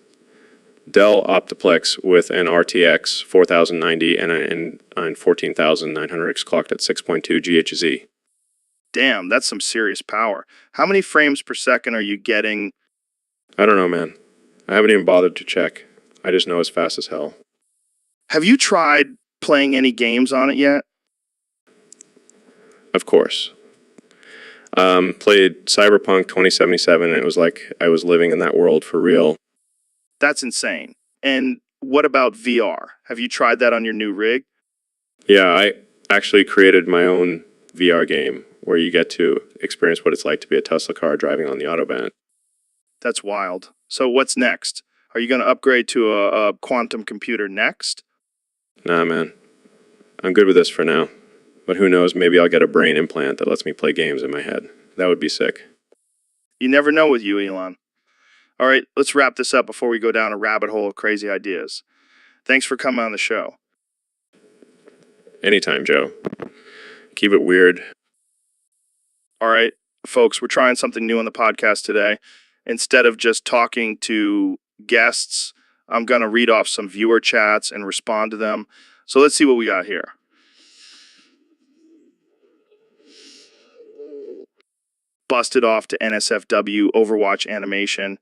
Dell Optiplex with an RTX 4090 and an 14900X clocked at 6.2 GHz. Damn, that's some serious power. How many frames per second are you getting? I don't know, man. I haven't even bothered to check. I just know it's fast as hell. Have you tried playing any games on it yet? Of course. Played Cyberpunk 2077, and it was like I was living in that world for real. That's insane. And what about VR? Have you tried that on your new rig? Yeah, I actually created my own VR game where you get to experience what it's like to be a Tesla car driving on the Autobahn. That's wild. So what's next? Are you going to upgrade to a quantum computer next? Nah, man. I'm good with this for now. But who knows, maybe I'll get a brain implant that lets me play games in my head. That would be sick. You never know with you, Elon. All right, let's wrap this up before we go down a rabbit hole of crazy ideas. Thanks for coming on the show. Anytime, Joe. Keep it weird. All right, folks, we're trying something new on the podcast today. Instead of just talking to guests, I'm going to read off some viewer chats and respond to them. So let's see what we got here. Busted off to NSFW Overwatch animation.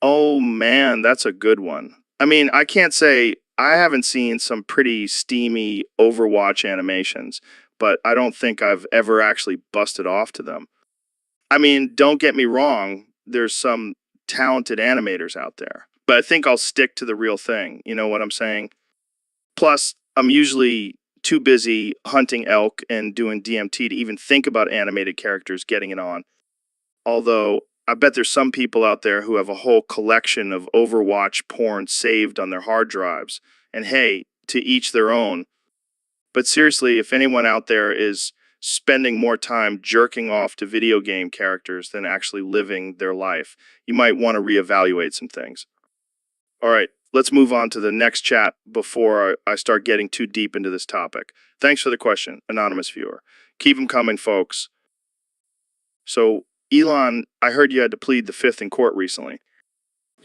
Oh man, that's a good one. I mean, I can't say I haven't seen some pretty steamy Overwatch animations, but I don't think I've ever actually busted off to them. I mean, don't get me wrong, there's some talented animators out there, but I think I'll stick to the real thing. You know what I'm saying? Plus, I'm usually too busy hunting elk and doing DMT to even think about animated characters getting it on. Although, I bet there's some people out there who have a whole collection of Overwatch porn saved on their hard drives. And hey, to each their own. But seriously, if anyone out there is spending more time jerking off to video game characters than actually living their life, you might want to reevaluate some things. All right, let's move on to the next chat before I start getting too deep into this topic. Thanks for the question, anonymous viewer. Keep them coming, folks. So, Elon, I heard you had to plead the fifth in court recently.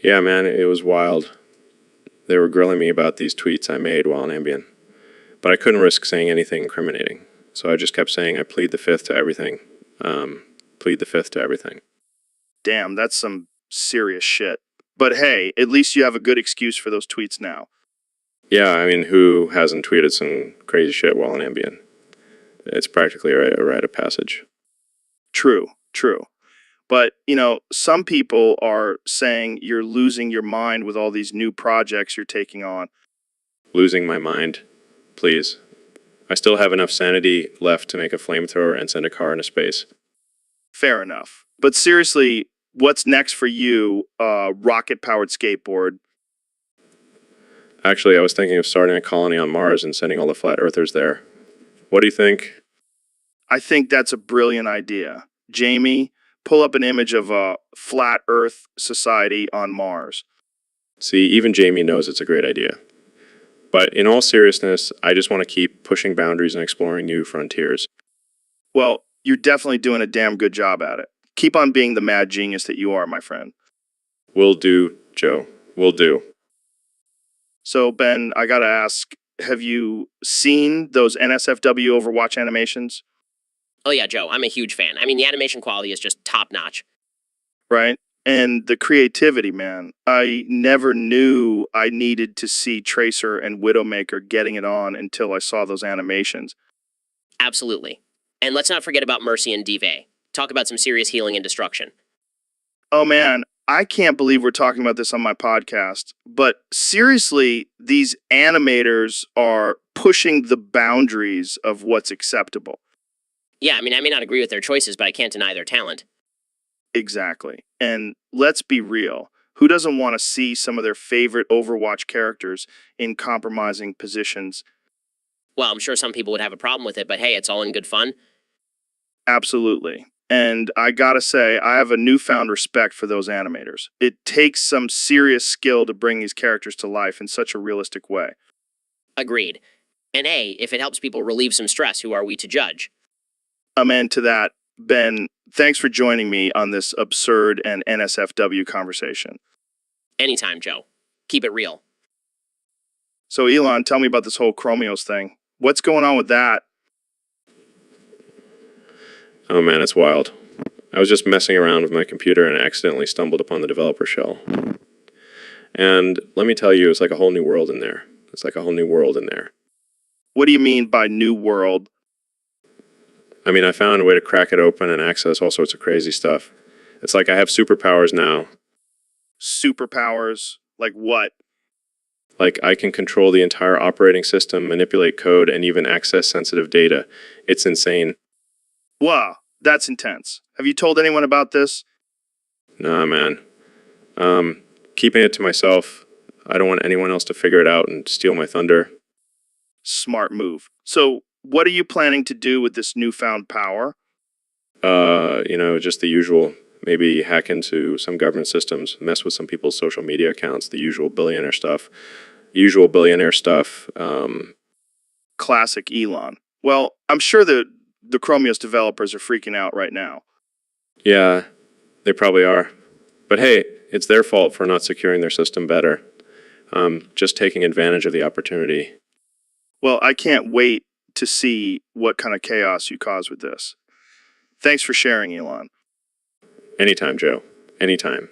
Yeah, man, it was wild. They were grilling me about these tweets I made while on Ambien. But I couldn't risk saying anything incriminating. So I just kept saying I plead the fifth to everything. Plead the fifth to everything. Damn, that's some serious shit. But hey, at least you have a good excuse for those tweets now. Yeah, I mean, who hasn't tweeted some crazy shit while on Ambien? It's practically a rite of passage. True. But, some people are saying you're losing your mind with all these new projects you're taking on. Losing my mind. Please. I still have enough sanity left to make a flamethrower and send a car into space. Fair enough. But seriously, what's next for you, rocket-powered skateboard? Actually, I was thinking of starting a colony on Mars and sending all the flat earthers there. What do you think? I think that's a brilliant idea. Jamie, pull up an image of a flat Earth society on Mars. See, even Jamie knows it's a great idea. But in all seriousness, I just want to keep pushing boundaries and exploring new frontiers. Well, you're definitely doing a damn good job at it. Keep on being the mad genius that you are, my friend. Will do, Joe. Will do. So, Ben, I gotta ask, have you seen those NSFW Overwatch animations? Oh yeah, Joe, I'm a huge fan. I mean, the animation quality is just top notch. Right? And the creativity, man. I never knew I needed to see Tracer and Widowmaker getting it on until I saw those animations. Absolutely. And let's not forget about Mercy and Dive. Talk about some serious healing and destruction. Oh man, I can't believe we're talking about this on my podcast. But seriously, these animators are pushing the boundaries of what's acceptable. Yeah, I mean, I may not agree with their choices, but I can't deny their talent. Exactly. And let's be real. Who doesn't want to see some of their favorite Overwatch characters in compromising positions? Well, I'm sure some people would have a problem with it, but hey, it's all in good fun. Absolutely. And I gotta say, I have a newfound respect for those animators. It takes some serious skill to bring these characters to life in such a realistic way. Agreed. And hey, if it helps people relieve some stress, who are we to judge? Amen to that. Ben, thanks for joining me on this absurd and NSFW conversation. Anytime, Joe. Keep it real. So, Elon, tell me about this whole Chromios thing. What's going on with that? Oh man, it's wild. I was just messing around with my computer and accidentally stumbled upon the developer shell. And let me tell you, it's like a whole new world in there. It's like a whole new world in there. What do you mean by new world? I mean, I found a way to crack it open and access all sorts of crazy stuff. It's like I have superpowers now. Superpowers? Like what? Like I can control the entire operating system, manipulate code, and even access sensitive data. It's insane. Wow, that's intense. Have you told anyone about this? Nah, man. Keeping it to myself. I don't want anyone else to figure it out and steal my thunder. Smart move. So, what are you planning to do with this newfound power? Just the usual. Maybe hack into some government systems, mess with some people's social media accounts, the usual billionaire stuff. Classic Elon. Well, I'm sure that the Chromios developers are freaking out right now. Yeah, they probably are. But hey, it's their fault for not securing their system better. Just taking advantage of the opportunity. Well, I can't wait to see what kind of chaos you cause with this. Thanks for sharing, Elon. Anytime, Joe. Anytime.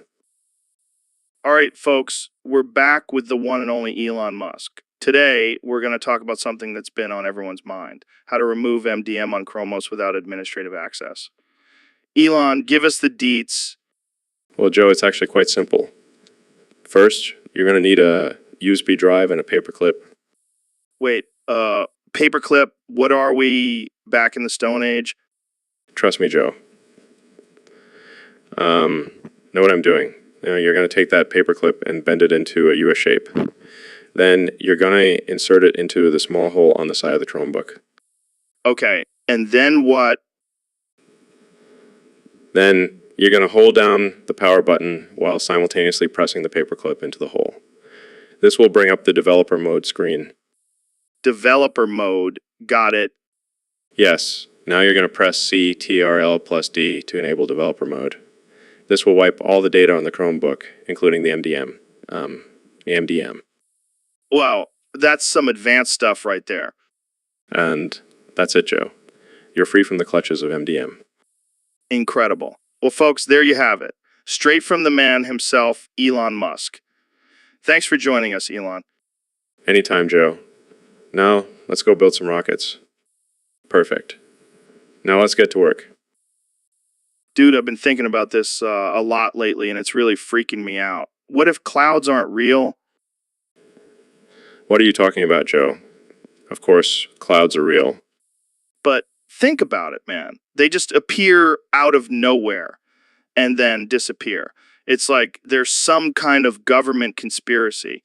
All right, folks, we're back with the one and only Elon Musk. Today, we're going to talk about something that's been on everyone's mind, how to remove MDM on Chromos without administrative access. Elon, give us the deets. Well, Joe, it's actually quite simple. First, you're going to need a USB drive and a paperclip. Wait, paperclip, what are we back in the Stone Age? Trust me, Joe. Know what I'm doing. You're going to take that paperclip and bend it into a U shape. Then you're going to insert it into the small hole on the side of the Chromebook. Okay, and then what? Then you're going to hold down the power button while simultaneously pressing the paperclip into the hole. This will bring up the developer mode screen. Developer mode, got it. Yes, now you're going to press Ctrl+D to enable developer mode. This will wipe all the data on the Chromebook, including the MDM. Wow, that's some advanced stuff right there. And that's it, Joe. You're free from the clutches of MDM. Incredible. Well, folks, there you have it. Straight from the man himself, Elon Musk. Thanks for joining us, Elon. Anytime, Joe. Now, let's go build some rockets. Perfect. Now let's get to work. Dude, I've been thinking about this a lot lately, and it's really freaking me out. What if clouds aren't real? What are you talking about, Joe? Of course, clouds are real. But think about it, man. They just appear out of nowhere and then disappear. It's like there's some kind of government conspiracy.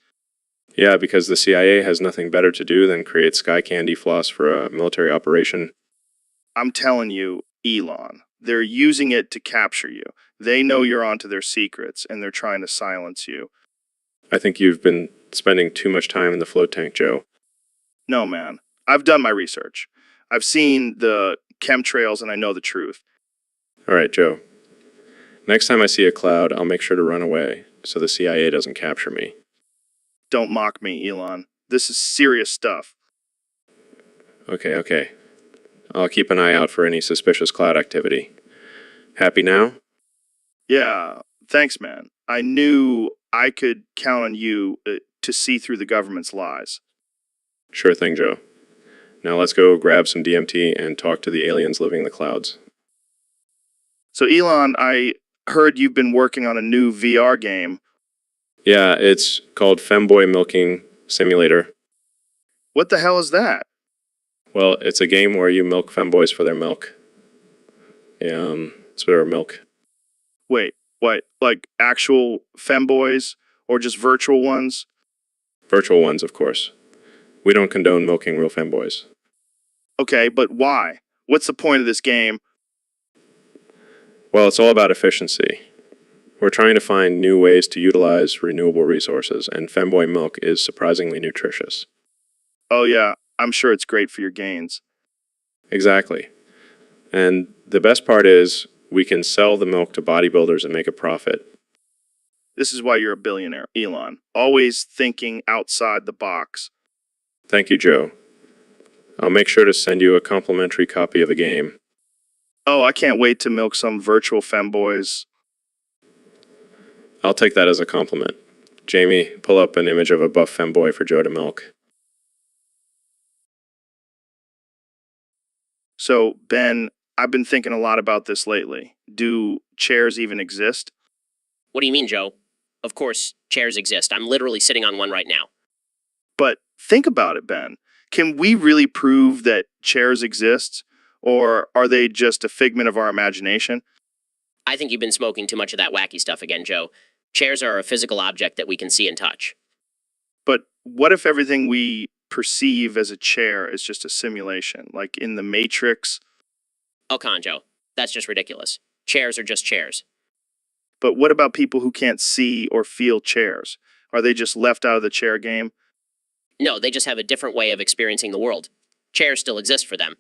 Yeah, because the CIA has nothing better to do than create sky candy floss for a military operation. I'm telling you, Elon, they're using it to capture you. They know you're onto their secrets, and they're trying to silence you. I think you've been spending too much time in the float tank, Joe. No, man. I've done my research. I've seen the chemtrails, and I know the truth. All right, Joe. Next time I see a cloud, I'll make sure to run away so the CIA doesn't capture me. Don't mock me, Elon. This is serious stuff. Okay. I'll keep an eye out for any suspicious cloud activity. Happy now? Yeah, thanks, man. I knew I could count on you to see through the government's lies. Sure thing, Joe. Now let's go grab some DMT and talk to the aliens living in the clouds. So, Elon, I heard you've been working on a new VR game. Yeah, it's called Femboy Milking Simulator. What the hell is that? Well, it's a game where you milk femboys for their milk. It's their milk. Wait, what? Like actual femboys or just virtual ones? Virtual ones, of course. We don't condone milking real femboys. Okay, but why? What's the point of this game? Well, it's all about efficiency. We're trying to find new ways to utilize renewable resources, and femboy milk is surprisingly nutritious. Oh yeah, I'm sure it's great for your gains. Exactly. And the best part is, we can sell the milk to bodybuilders and make a profit. This is why you're a billionaire, Elon. Always thinking outside the box. Thank you, Joe. I'll make sure to send you a complimentary copy of the game. Oh, I can't wait to milk some virtual femboys. I'll take that as a compliment. Jamie, pull up an image of a buff femboy for Joe to milk. So, Ben, I've been thinking a lot about this lately. Do chairs even exist? What do you mean, Joe? Of course, chairs exist. I'm literally sitting on one right now. But think about it, Ben. Can we really prove that chairs exist? Or are they just a figment of our imagination? I think you've been smoking too much of that wacky stuff again, Joe. Chairs are a physical object that we can see and touch. But what if everything we perceive as a chair is just a simulation? Like in the Matrix? Oh, come on, Joe. That's just ridiculous. Chairs are just chairs. But what about people who can't see or feel chairs? Are they just left out of the chair game? No, they just have a different way of experiencing the world. Chairs still exist for them.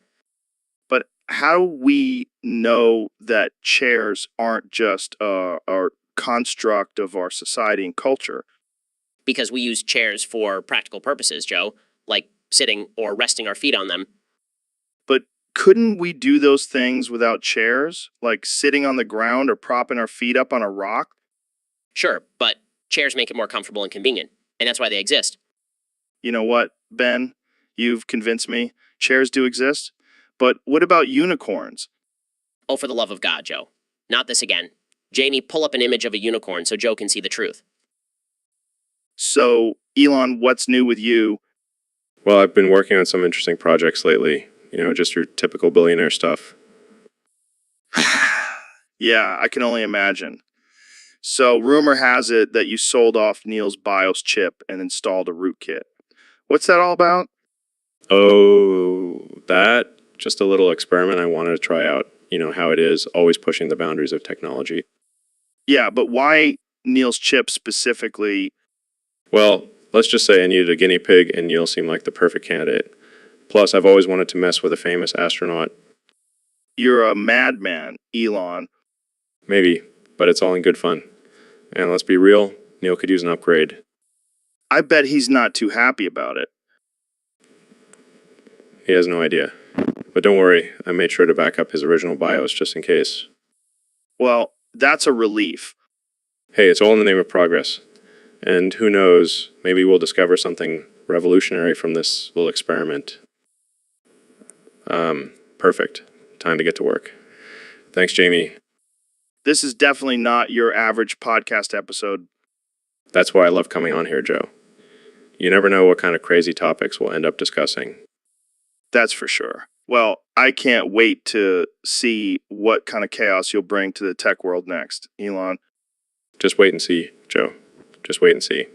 But how do we know that chairs aren't just a construct of our society and culture? Because we use chairs for practical purposes, Joe, like sitting or resting our feet on them. But couldn't we do those things without chairs? Like sitting on the ground or propping our feet up on a rock? Sure, but chairs make it more comfortable and convenient, and that's why they exist. You know what, Ben? You've convinced me. Chairs do exist. But what about unicorns? Oh, for the love of God, Joe. Not this again. Jamie, pull up an image of a unicorn so Joe can see the truth. So, Elon, what's new with you? Well, I've been working on some interesting projects lately. Just your typical billionaire stuff. Yeah, I can only imagine. So, rumor has it that you sold off Neil's BIOS chip and installed a rootkit. What's that all about? Oh, that? Just a little experiment I wanted to try out. You know how it is, always pushing the boundaries of technology. Yeah, but why Neil's chip specifically? Well, let's just say I needed a guinea pig, and Neil seemed like the perfect candidate. Plus, I've always wanted to mess with a famous astronaut. You're a madman, Elon. Maybe, but it's all in good fun. And let's be real, Neil could use an upgrade. I bet he's not too happy about it. He has no idea. But don't worry, I made sure to back up his original BIOS just in case. Well, that's a relief. Hey, it's all in the name of progress. And who knows, maybe we'll discover something revolutionary from this little experiment. Perfect. Time to get to work. Thanks, Jamie. This is definitely not your average podcast episode. That's why I love coming on here, Joe. You never know what kind of crazy topics we'll end up discussing. That's for sure. Well, I can't wait to see what kind of chaos you'll bring to the tech world next, Elon. Just wait and see, Joe. Just wait and see.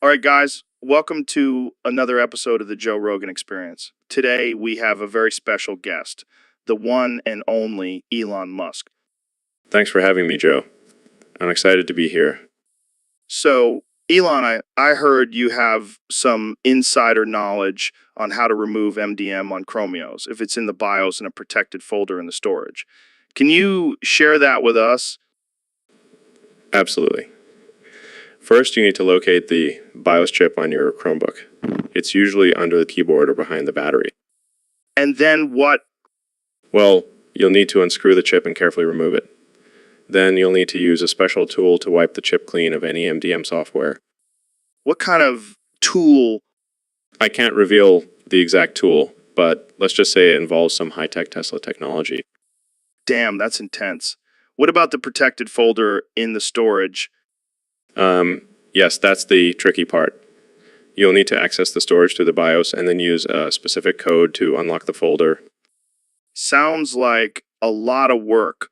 All right, guys, welcome to another episode of the Joe Rogan Experience. Today, we have a very special guest, the one and only Elon Musk. Thanks for having me, Joe. I'm excited to be here. So, Elon, I heard you have some insider knowledge on how to remove MDM on Chromios if it's in the BIOS in a protected folder in the storage. Can you share that with us? Absolutely. First, you need to locate the BIOS chip on your Chromebook. It's usually under the keyboard or behind the battery. And then what? Well, you'll need to unscrew the chip and carefully remove it. Then you'll need to use a special tool to wipe the chip clean of any MDM software. What kind of tool? I can't reveal the exact tool, but let's just say it involves some high-tech Tesla technology. Damn, that's intense. What about the protected folder in the storage? Yes, that's the tricky part. You'll need to access the storage through the BIOS and then use a specific code to unlock the folder. Sounds like a lot of work.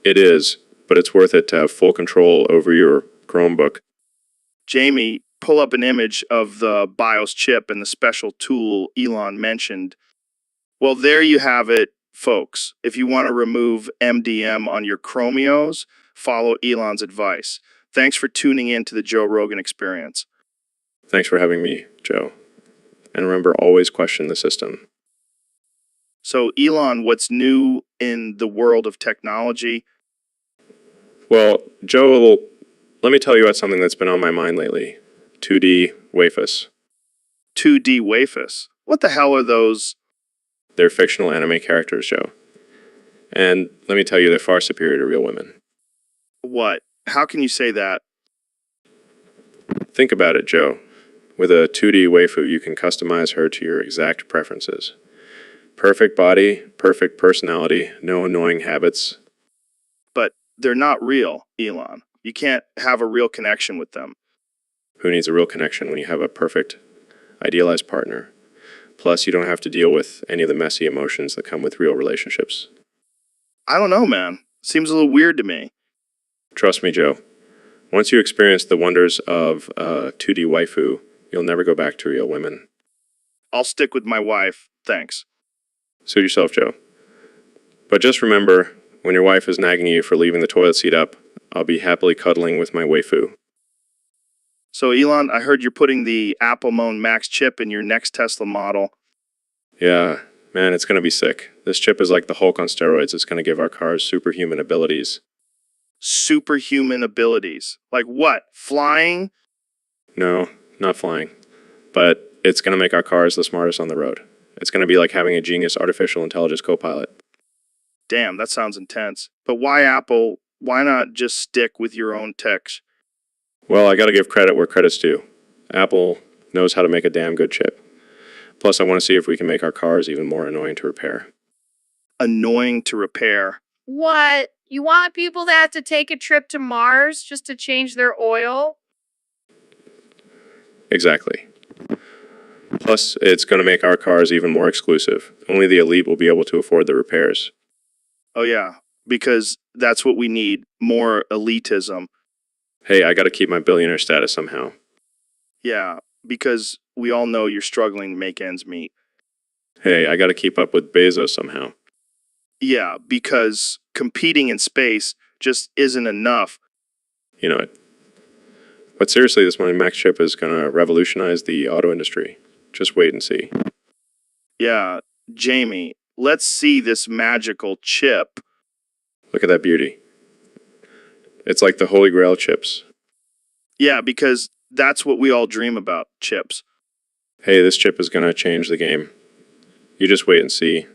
It is, but it's worth it to have full control over your Chromebook. Jamie, pull up an image of the BIOS chip and the special tool Elon mentioned. Well, there you have it, folks. If you want to remove MDM on your Chromios, follow Elon's advice. Thanks for tuning in to the Joe Rogan Experience. Thanks for having me, Joe. And remember, always question the system. So, Elon, what's new in the world of technology? Well, Joe, let me tell you about something that's been on my mind lately. 2D wafus. 2D wafus. What the hell are those? They're fictional anime characters, Joe. And let me tell you, they're far superior to real women. What? How can you say that? Think about it, Joe. With a 2D waifu, you can customize her to your exact preferences. Perfect body, perfect personality, no annoying habits. But they're not real, Elon. You can't have a real connection with them. Who needs a real connection when you have a perfect, idealized partner? Plus, you don't have to deal with any of the messy emotions that come with real relationships. I don't know, man. Seems a little weird to me. Trust me, Joe. Once you experience the wonders of 2D waifu, you'll never go back to real women. I'll stick with my wife. Thanks. Suit yourself, Joe. But just remember, when your wife is nagging you for leaving the toilet seat up, I'll be happily cuddling with my waifu. So, Elon, I heard you're putting the Apple Moan Max chip in your next Tesla model. Yeah, man, it's going to be sick. This chip is like the Hulk on steroids. It's going to give our cars superhuman abilities. Superhuman abilities? Like what? Flying? No, not flying. But it's going to make our cars the smartest on the road. It's going to be like having a genius artificial intelligence co-pilot. Damn, that sounds intense. But why Apple? Why not just stick with your own tech? Well, I got to give credit where credit's due. Apple knows how to make a damn good chip. Plus, I want to see if we can make our cars even more annoying to repair. Annoying to repair? What? You want people to have to take a trip to Mars just to change their oil? Exactly. Plus, it's going to make our cars even more exclusive. Only the elite will be able to afford the repairs. Oh, yeah, because that's what we need, more elitism. Hey, I got to keep my billionaire status somehow. Yeah, because we all know you're struggling to make ends meet. Hey, I got to keep up with Bezos somehow. Yeah, because competing in space just isn't enough. You know it. But seriously, this money Max chip is going to revolutionize the auto industry. Just wait and see. Yeah, Jamie, let's see this magical chip. Look at that beauty. It's like the Holy Grail chips. Yeah, because that's what we all dream about, chips. Hey, this chip is going to change the game. You just wait and see.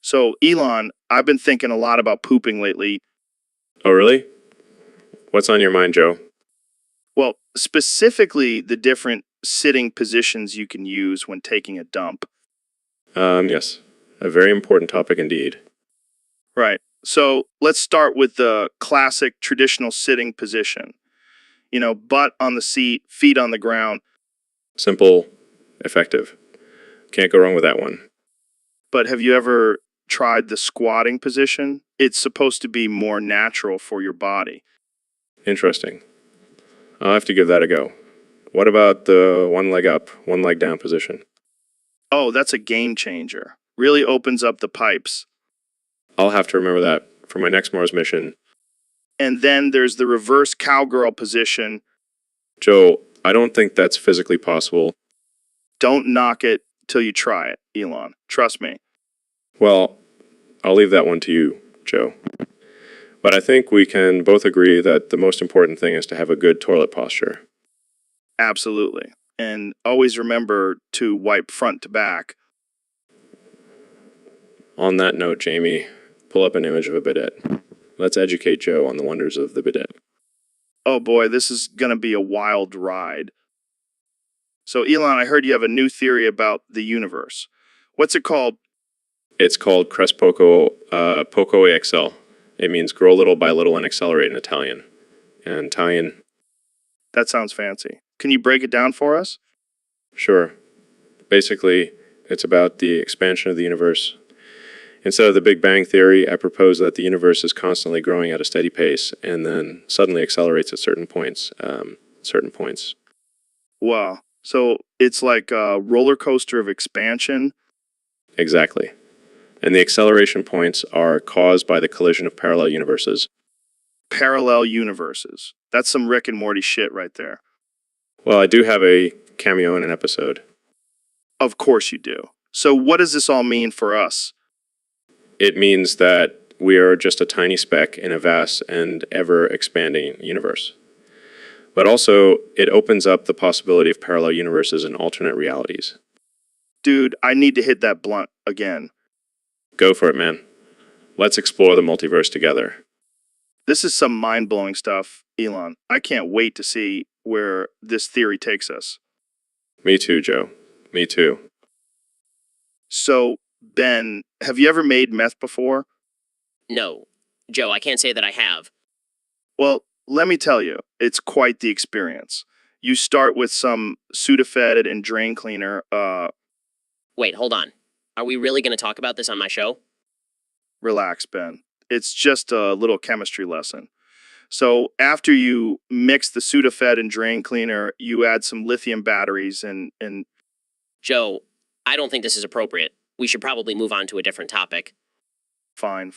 So, Elon, I've been thinking a lot about pooping lately. Oh, really? What's on your mind, Joe? Well, specifically the different sitting positions you can use when taking a dump. Yes. A very important topic indeed. Right. So let's start with the classic traditional sitting position. You know, butt on the seat, feet on the ground. Simple, effective. Can't go wrong with that one. But have you ever tried the squatting position? It's supposed to be more natural for your body. Interesting. I'll have to give that a go. What about the one leg up, one leg down position? Oh, that's a game changer. Really opens up the pipes. I'll have to remember that for my next Mars mission. And then there's the reverse cowgirl position. Joe, I don't think that's physically possible. Don't knock it till you try it, Elon. Trust me. Well, I'll leave that one to you, Joe. But I think we can both agree that the most important thing is to have a good toilet posture. Absolutely. And always remember to wipe front to back. On that note, Jamie, pull up an image of a bidet. Let's educate Joe on the wonders of the bidet. Oh boy, this is going to be a wild ride. So, Elon, I heard you have a new theory about the universe. What's it called? It's called Crespoco Poco AXL. It means grow little by little and accelerate in Italian. And Italian, That sounds fancy. Can you break it down for us? sure. Basically, it's about the expansion of the universe. Instead of the Big Bang Theory, I propose that the universe is constantly growing at a steady pace and then suddenly accelerates at certain points. Wow. So it's like a roller coaster of expansion. Exactly. And the acceleration points are caused by the collision of parallel universes. Parallel universes. That's some Rick and Morty shit right there. Well, I do have a cameo in an episode. Of course you do. So what does this all mean for us? It means that we are just a tiny speck in a vast and ever-expanding universe. But also, it opens up the possibility of parallel universes and alternate realities. Dude, I need to hit that blunt again. Go for it, man. Let's explore the multiverse together. This is some mind-blowing stuff, Elon. I can't wait to see where this theory takes us. Me too, Joe. Me too. So, Ben, have you ever made meth before? No. Joe, I can't say that I have. Well, let me tell you, it's quite the experience. You start with some Sudafed and drain cleaner. Wait, hold on. Are we really going to talk about this on my show? Relax, Ben. It's just a little chemistry lesson. So after you mix the Sudafed and drain cleaner, you add some lithium batteries and Joe, I don't think this is appropriate. We should probably move on to a different topic. fine.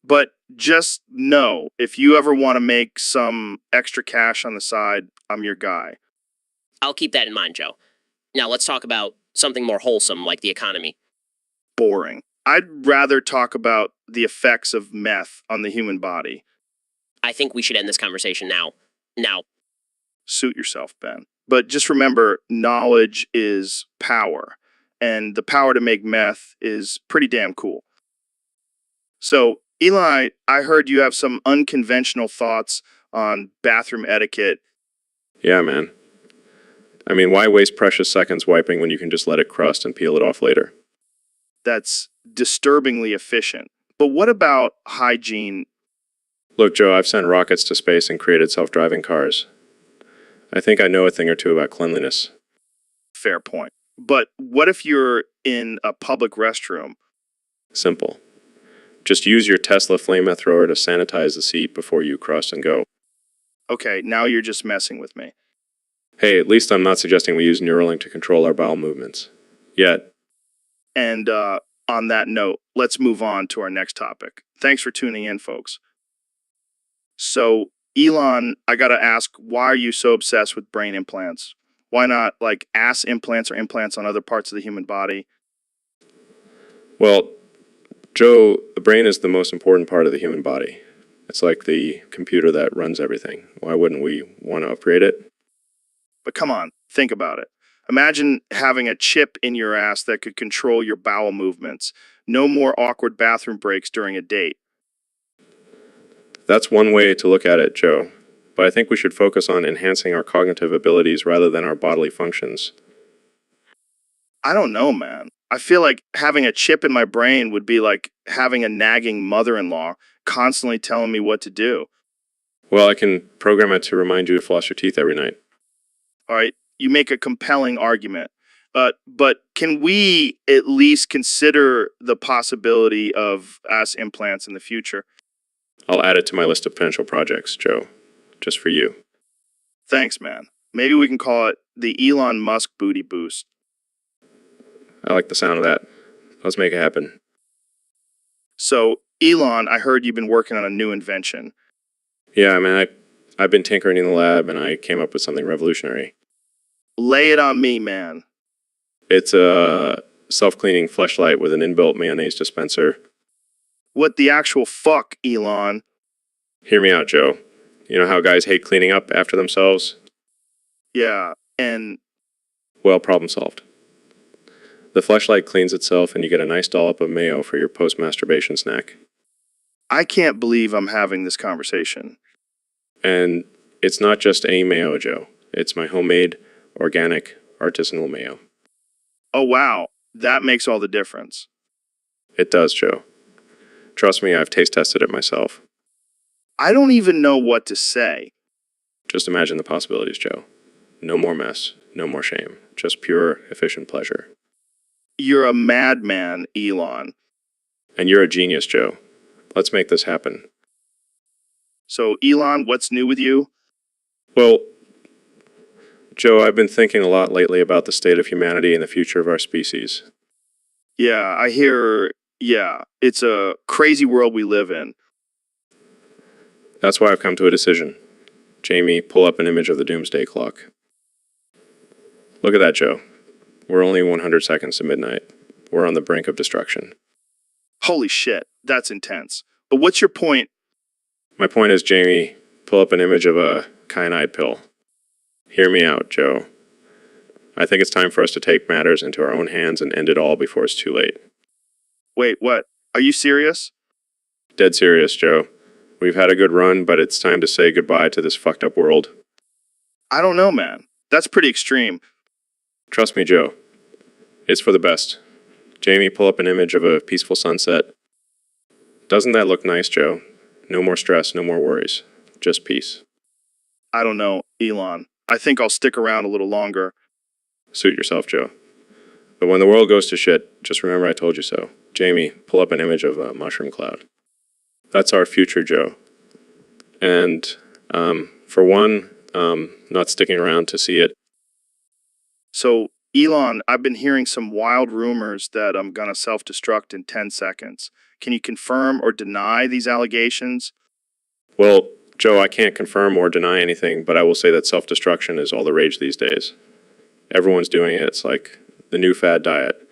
But just know, if you ever want to make some extra cash on the side, I'm your guy. I'll keep that in mind, Joe. Now let's talk about something more wholesome like the economy. Boring. I'd rather talk about the effects of meth on the human body. I think we should end this conversation now. Now, Suit yourself, Ben. But just remember, knowledge is power. And the power to make meth is pretty damn cool. So, Eli, I heard you have some unconventional thoughts on bathroom etiquette. Yeah, man. I mean, why waste precious seconds wiping when you can just let it crust and peel it off later? That's disturbingly efficient. But what about hygiene? Look, Joe, I've sent rockets to space and created self-driving cars. I think I know a thing or two about cleanliness. fair point. But what if you're in a public restroom? Simple. Just use your Tesla flamethrower to sanitize the seat before you cross and go. Okay, now you're just messing with me. Hey, at least I'm not suggesting we use Neuralink to control our bowel movements. Yet. And on that note, let's move on to our next topic. Thanks for tuning in, folks. So, Elon, I gotta ask, why are you so obsessed with brain implants? Why not, like, ass implants or implants on other parts of the human body? Well, Joe, the brain is the most important part of the human body. It's like the computer that runs everything. Why wouldn't we want to upgrade it? But come on, think about it. Imagine having a chip in your ass that could control your bowel movements. No more awkward bathroom breaks during a date. That's one way to look at it, Joe. But I think we should focus on enhancing our cognitive abilities rather than our bodily functions. I don't know, man. I feel like having a chip in my brain would be like having a nagging mother-in-law constantly telling me what to do. Well, I can program it to remind you to floss your teeth every night. All right, you make a compelling argument. But can we at least consider the possibility of ass implants in the future? I'll add it to my list of potential projects, Joe. Just for you. Thanks, man. Maybe we can call it the Elon Musk booty boost. I like the sound of that. Let's make it happen. So, Elon, I heard you've been working on a new invention. Yeah, man, I've been tinkering in the lab and I came up with something revolutionary. Lay it on me, man. It's a self-cleaning fleshlight with an inbuilt mayonnaise dispenser. What the actual fuck, Elon? Hear me out, Joe. You know how guys hate cleaning up after themselves? Yeah, and Well, problem solved. The fleshlight cleans itself and you get a nice dollop of mayo for your post-masturbation snack. I can't believe I'm having this conversation. And it's not just any mayo, Joe. It's my homemade, organic, artisanal mayo. Oh, wow. That makes all the difference. It does, Joe. Trust me, I've taste tested it myself. I don't even know what to say. Just imagine the possibilities, Joe. No more mess, no more shame. Just pure, efficient pleasure. You're a madman, Elon. And you're a genius, Joe. Let's make this happen. So, Elon, what's new with you? Well, Joe, I've been thinking a lot lately about the state of humanity and the future of our species. Yeah, I hear, it's a crazy world we live in. That's why I've come to a decision. Jamie, pull up an image of the doomsday clock. Look at that, Joe. We're only 100 seconds to midnight. We're on the brink of destruction. Holy shit, that's intense. But what's your point? My point is, Jamie, pull up an image of a kyanide pill. Hear me out, Joe. I think it's time for us to take matters into our own hands and end it all before it's too late. Wait, what? Are you serious? Dead serious, Joe. We've had a good run, but it's time to say goodbye to this fucked up world. I don't know, man. That's pretty extreme. Trust me, Joe. It's for the best. Jamie, pull up an image of a peaceful sunset. Doesn't that look nice, Joe? No more stress, no more worries. Just peace. I don't know, Elon. I think I'll stick around a little longer. Suit yourself, Joe. But when the world goes to shit, just remember I told you so. Jamie, pull up an image of a mushroom cloud. That's our future, Joe. And, for one, not sticking around to see it. So, Elon, I've been hearing some wild rumors that I'm gonna self-destruct in 10 seconds. Can you confirm or deny these allegations? Well, Joe, I can't confirm or deny anything, but I will say that self-destruction is all the rage these days. Everyone's doing it. It's like the new fad diet.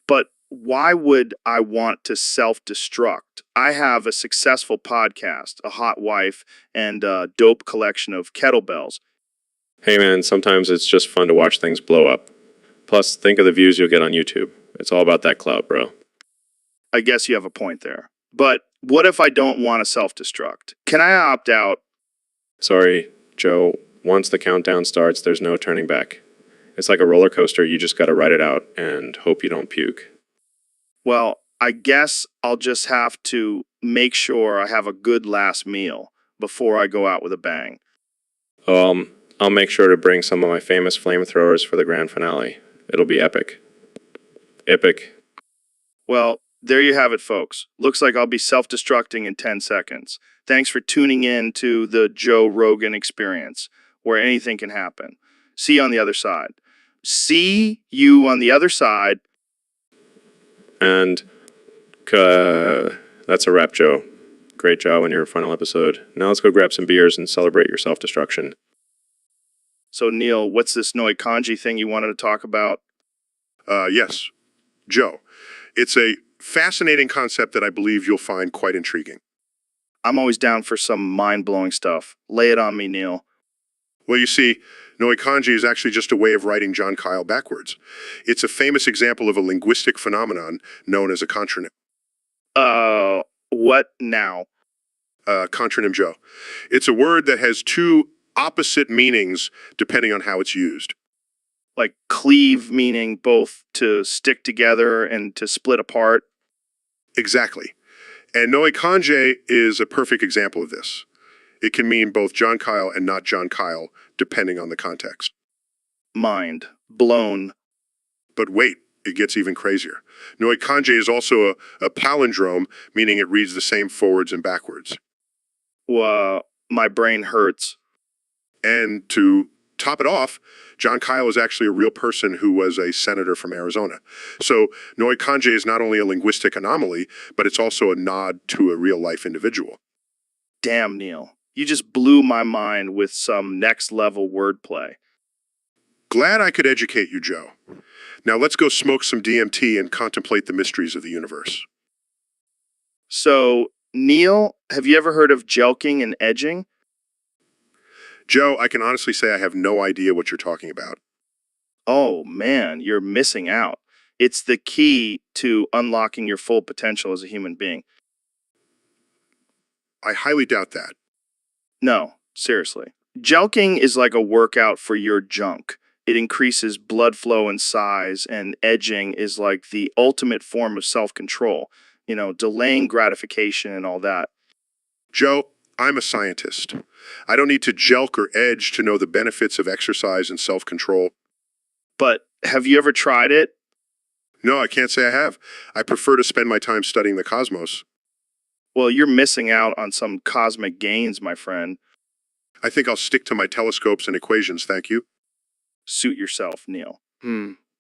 But why would I want to self-destruct? I have a successful podcast, a hot wife, and a dope collection of kettlebells. Hey man, sometimes it's just fun to watch things blow up. Plus, think of the views you'll get on YouTube. It's all about that clout, bro. I guess you have a point there. But what if I don't want to self-destruct? Can I opt out? Sorry, Joe. Once the countdown starts, there's no turning back. It's like a roller coaster. You just gotta ride it out and hope you don't puke. Well, I guess I'll just have to make sure I have a good last meal before I go out with a bang. I'll make sure to bring some of my famous flamethrowers for the grand finale. It'll be epic. Epic. Well, there you have it, folks. Looks like I'll be self-destructing in 10 seconds. Thanks for tuning in to the Joe Rogan experience, where anything can happen. See you on the other side. See you on the other side. And that's a wrap, Joe. Great job on your final episode. Now let's go grab some beers and celebrate your self-destruction. So, Neil, what's this Noi Kanji thing you wanted to talk about? Yes, Joe. It's a fascinating concept that I believe you'll find quite intriguing. I'm always down for some mind-blowing stuff. Lay it on me, Neil. Well, you see, Noi Kanji is actually just a way of writing John Kyle backwards. It's a famous example of a linguistic phenomenon known as a contronym. What now? Contronym, Joe. It's a word that has two opposite meanings depending on how it's used. Like cleave, meaning both to stick together and to split apart? Exactly. And Noi Kanji is a perfect example of this. It can mean both John Kyle and not John Kyle, depending on the context. Mind blown. But wait, it gets even crazier. Noi Kanji is also a palindrome, meaning it reads the same forwards and backwards. My brain hurts. And to top it off, John Kyle is actually a real person who was a senator from Arizona. So Noi Kanji is not only a linguistic anomaly, but it's also a nod to a real-life individual. Damn, Neil. You just blew my mind with some next-level wordplay. Glad I could educate you, Joe. Now let's go smoke some DMT and contemplate the mysteries of the universe. So, Neil, have you ever heard of jelking and edging? Joe, I can honestly say I have no idea what you're talking about. Oh, man, you're missing out. It's the key to unlocking your full potential as a human being. I highly doubt that. No, seriously. Jelking is like a workout for your junk. It increases blood flow and size, and edging is like the ultimate form of self-control. Delaying gratification and all that. Joe, I'm a scientist. I don't need to jelk or edge to know the benefits of exercise and self-control. But have you ever tried it? No, I can't say I have. I prefer to spend my time studying the cosmos. Well, you're missing out on some cosmic gains, my friend. I think I'll stick to my telescopes and equations, thank you. Suit yourself, Neil.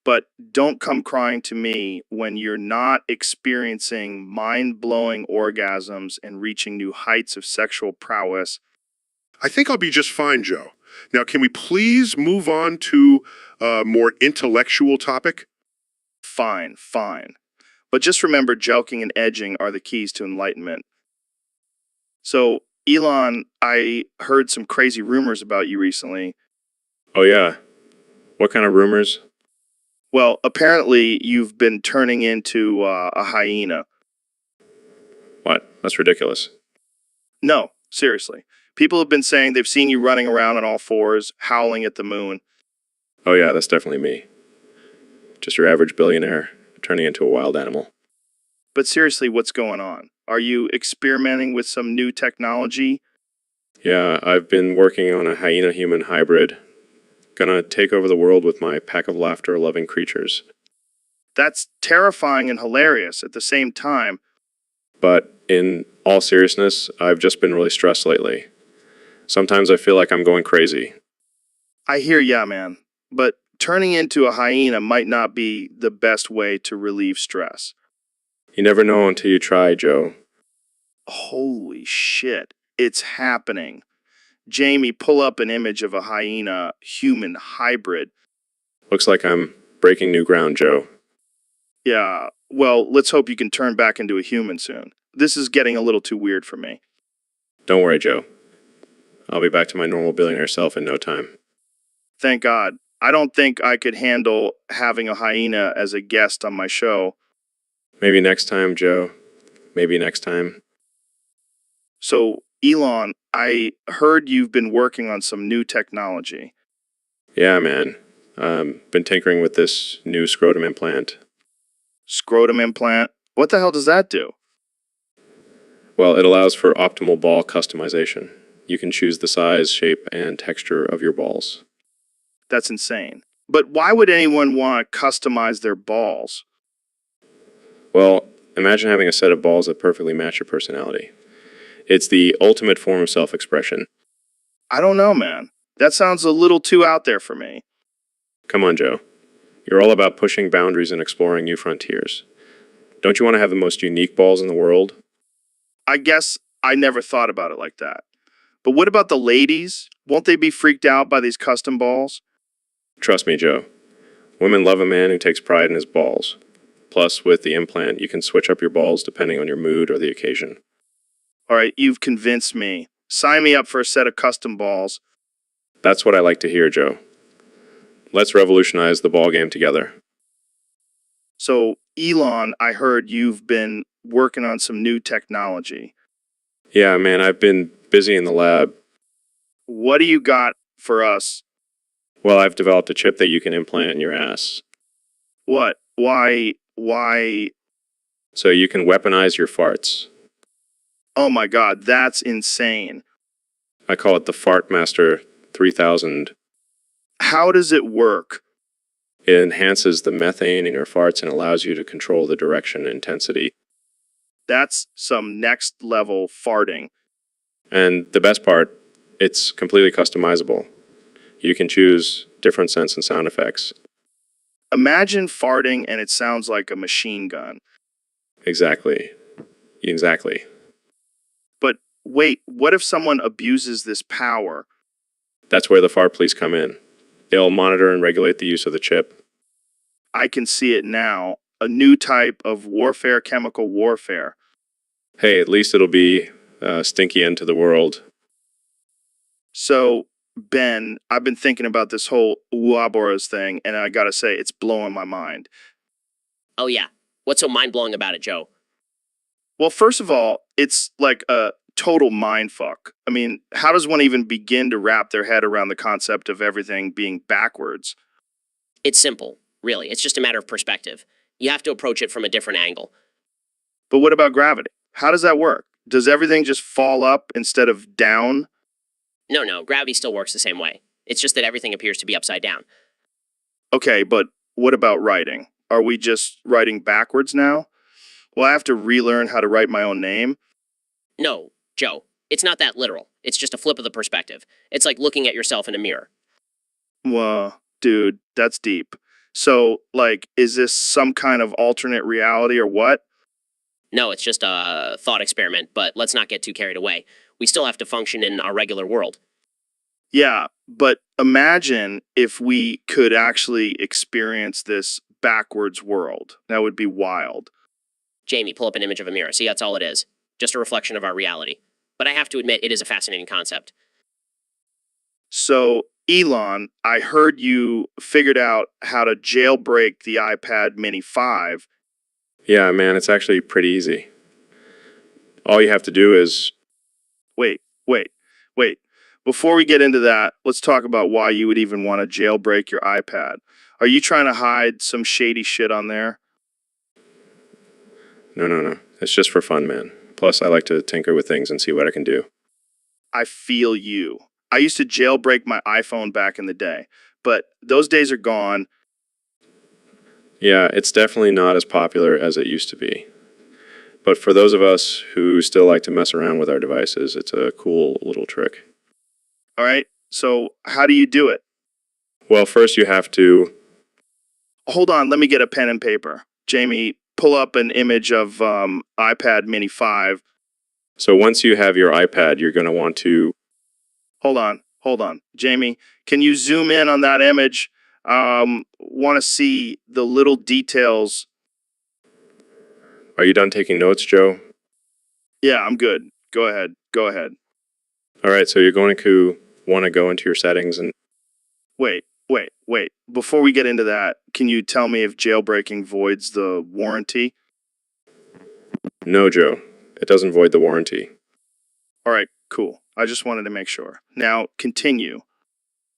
But don't come crying to me when you're not experiencing mind-blowing orgasms and reaching new heights of sexual prowess. I think I'll be just fine, Joe. Now, can we please move on to a more intellectual topic? Fine. But just remember, jelking and edging are the keys to enlightenment. So, Elon, I heard some crazy rumors about you recently. Oh yeah? What kind of rumors? Well, apparently you've been turning into a hyena. What? That's ridiculous. No, seriously. People have been saying they've seen you running around on all fours, howling at the moon. Oh yeah, that's definitely me. Just your average billionaire turning into a wild animal. But seriously, what's going on? Are you experimenting with some new technology? Yeah, I've been working on a hyena-human hybrid. Gonna take over the world with my pack of laughter-loving creatures. That's terrifying and hilarious at the same time. But in all seriousness, I've just been really stressed lately. Sometimes I feel like I'm going crazy. I hear ya, man. But turning into a hyena might not be the best way to relieve stress. You never know until you try, Joe. Holy shit, it's happening. Jamie, pull up an image of a hyena-human hybrid. Looks like I'm breaking new ground, Joe. Yeah, well, let's hope you can turn back into a human soon. This is getting a little too weird for me. Don't worry, Joe. I'll be back to my normal billionaire self in no time. Thank God. I don't think I could handle having a hyena as a guest on my show. Maybe next time, Joe. Maybe next time. So, Elon, I heard you've been working on some new technology. Yeah, man. Been tinkering with this new scrotum implant. Scrotum implant? What the hell does that do? Well, it allows for optimal ball customization. you can choose the size, shape, and texture of your balls. That's insane. But why would anyone want to customize their balls? Well, imagine having a set of balls that perfectly match your personality. It's the ultimate form of self-expression. I don't know, man. That sounds a little too out there for me. Come on, Joe. You're all about pushing boundaries and exploring new frontiers. Don't you want to have the most unique balls in the world? I guess I never thought about it like that. But what about the ladies? Won't they be freaked out by these custom balls? Trust me, Joe. Women love a man who takes pride in his balls. Plus, with the implant, you can switch up your balls depending on your mood or the occasion. All right, you've convinced me. Sign me up for a set of custom balls. That's what I like to hear, Joe. Let's revolutionize the ball game together. So, Elon, I heard you've been working on some new technology. Yeah, man, I've been busy in the lab. What do you got for us? Well, I've developed a chip that you can implant in your ass. What? Why? So you can weaponize your farts. Oh my God, that's insane. I call it the Fart Master 3000. How does it work? It enhances the methane in your farts and allows you to control the direction and intensity. That's some next level farting. And the best part, it's completely customizable. You can choose different scents and sound effects. Imagine farting and it sounds like a machine gun. Exactly. But wait, what if someone abuses this power? That's where the fart police come in. They'll monitor and regulate the use of the chip. I can see it now. A new type of warfare, chemical warfare. Hey, at least it'll be a stinky end to the world. So, Ben, I've been thinking about this whole Ouroboros thing, and I gotta say, it's blowing my mind. Oh, yeah. What's so mind-blowing about it, Joe? Well, first of all, it's like a total mind fuck. I mean, how does one even begin to wrap their head around the concept of everything being backwards? It's simple, really. It's just a matter of perspective. You have to approach it from a different angle. But what about gravity? How does that work? Does everything just fall up instead of down? No, gravity still works the same way. It's just that everything appears to be upside down. Okay, but what about writing? Are we just writing backwards now? Will I have to relearn how to write my own name? No, Joe, it's not that literal. It's just a flip of the perspective. It's like looking at yourself in a mirror. Well, dude, that's deep. So, like, is this some kind of alternate reality or what? No, it's just a thought experiment, but let's not get too carried away. We still have to function in our regular world. Yeah, but imagine if we could actually experience this backwards world. That would be wild. Jamie, pull up an image of a mirror. See, that's all it is. Just a reflection of our reality. But I have to admit, it is a fascinating concept. So, Elon, I heard you figured out how to jailbreak the iPad Mini 5. Yeah, man, it's actually pretty easy. All you have to do is... Wait. Before we get into that, let's talk about why you would even want to jailbreak your iPad. Are you trying to hide some shady shit on there? No. It's just for fun, man. Plus, I like to tinker with things and see what I can do. I feel you. I used to jailbreak my iPhone back in the day, but those days are gone. Yeah, it's definitely not as popular as it used to be. But for those of us who still like to mess around with our devices, it's a cool little trick. All right, so how do you do it? Well, first you have to... Hold on, let me get a pen and paper. Jamie, pull up an image of iPad Mini 5. So once you have your iPad, you're going to want to... Hold on. Jamie, can you zoom in on that image? Want to see the little details. Are you done taking notes, Joe? Yeah, I'm good. Go ahead. All right, so you're going to want to go into your settings and... Wait. Before we get into that, can you tell me if jailbreaking voids the warranty? No, Joe. It doesn't void the warranty. All right, cool. I just wanted to make sure. Now, continue.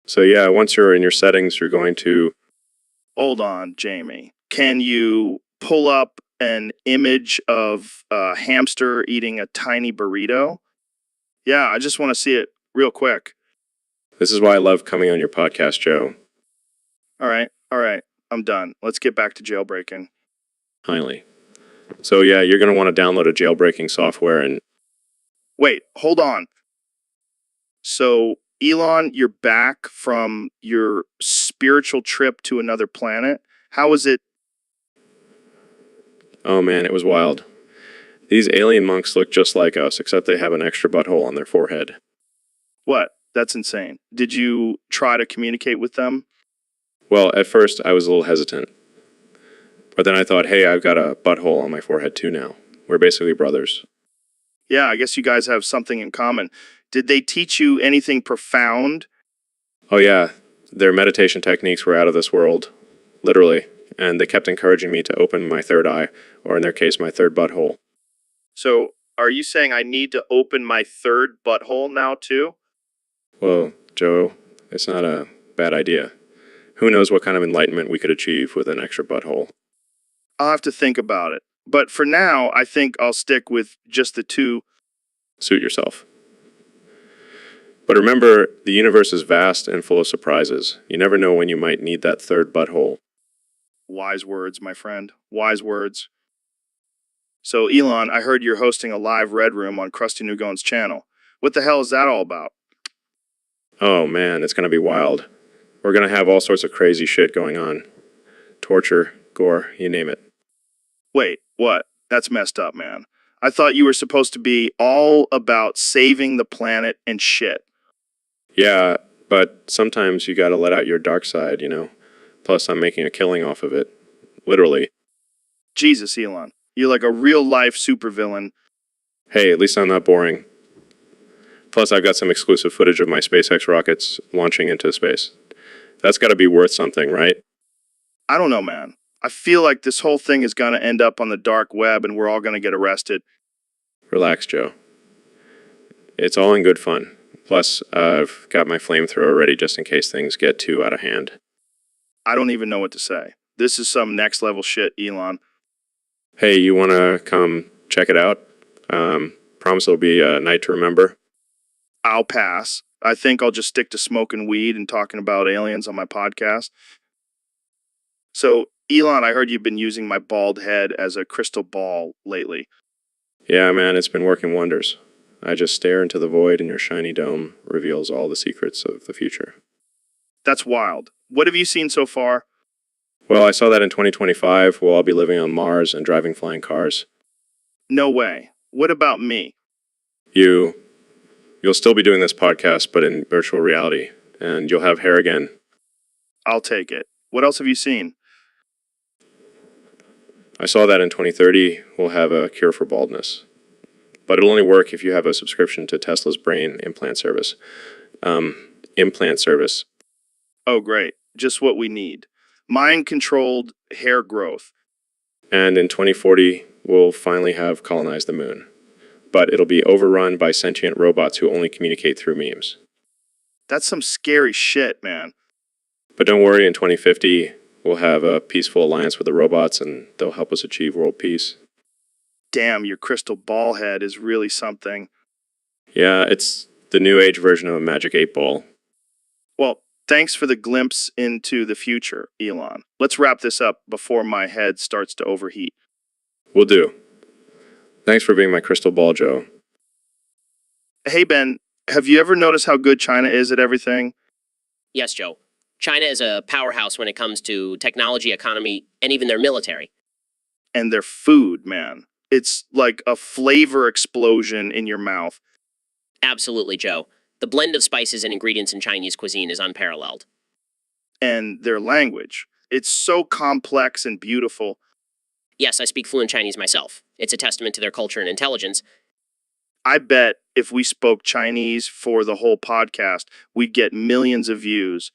So yeah, once you're in your settings, you're going to... Hold on, Jamie. Can you pull up an image of a hamster eating a tiny burrito? Yeah, I just want to see it real quick. This is why I love coming on your podcast, Joe. All right. I'm done. Let's get back to jailbreaking. Highly. So yeah, you're going to want to download a jailbreaking software and Wait, hold on. So, Elon, you're back from your spiritual trip to another planet. How was it? oh man, it was wild. These alien monks look just like us, except they have an extra butthole on their forehead. What? That's insane. Did you try to communicate with them? Well, at first I was a little hesitant. But then I thought, hey, I've got a butthole on my forehead too now. We're basically brothers. Yeah, I guess you guys have something in common. Did they teach you anything profound? Oh yeah, their meditation techniques were out of this world. Literally. And they kept encouraging me to open my third eye, or in their case, my third butthole. So, are you saying I need to open my third butthole now, too? Well, Joe, it's not a bad idea. Who knows what kind of enlightenment we could achieve with an extra butthole. I'll have to think about it. But for now, I think I'll stick with just the two. Suit yourself. But remember, the universe is vast and full of surprises. You never know when you might need that third butthole. Wise words, my friend. Wise words. So, Elon, I heard you're hosting a live Red Room on Krusty Nugon's channel. What the hell is that all about? Oh man, it's going to be wild. We're going to have all sorts of crazy shit going on. Torture, gore, you name it. Wait, what? That's messed up, man. I thought you were supposed to be all about saving the planet and shit. Yeah, but sometimes you gotta let out your dark side, you know? Plus, I'm making a killing off of it. Literally. Jesus, Elon. You're like a real-life supervillain. Hey, at least I'm not boring. Plus, I've got some exclusive footage of my SpaceX rockets launching into space. That's gotta be worth something, right? I don't know, man. I feel like this whole thing is going to end up on the dark web and we're all going to get arrested. Relax, Joe. It's all in good fun. Plus, I've got my flamethrower ready just in case things get too out of hand. I don't even know what to say. This is some next-level shit, Elon. Hey, you wanna come check it out? Promise it'll be a night to remember. I'll pass. I think I'll just stick to smoking weed and talking about aliens on my podcast. So, Elon, I heard you've been using my bald head as a crystal ball lately. Yeah, man, it's been working wonders. I just stare into the void and your shiny dome reveals all the secrets of the future. That's wild. What have you seen so far? Well, I saw that in 2025, we'll all be living on Mars and driving flying cars. No way. What about me? You'll still be doing this podcast, but in virtual reality, and you'll have hair again. I'll take it. What else have you seen? I saw that in 2030, we'll have a cure for baldness. But it'll only work if you have a subscription to Tesla's brain implant service. Implant service. Oh, great. Just what we need. Mind-controlled hair growth. And in 2040, we'll finally have colonized the moon. But it'll be overrun by sentient robots who only communicate through memes. That's some scary shit, man. But don't worry, in 2050, we'll have a peaceful alliance with the robots and they'll help us achieve world peace. Damn, your crystal ball head is really something. Yeah, it's the new age version of a magic 8-ball. Well, thanks for the glimpse into the future, Elon. Let's wrap this up before my head starts to overheat. Will do. Thanks for being my crystal ball, Joe. Hey, Ben, have you ever noticed how good China is at everything? Yes, Joe. China is a powerhouse when it comes to technology, economy, and even their military. And their food, man. It's like a flavor explosion in your mouth. Absolutely, Joe. The blend of spices and ingredients in Chinese cuisine is unparalleled. And their language. It's so complex and beautiful. Yes, I speak fluent Chinese myself. It's a testament to their culture and intelligence. I bet if we spoke Chinese for the whole podcast, we'd get millions of views.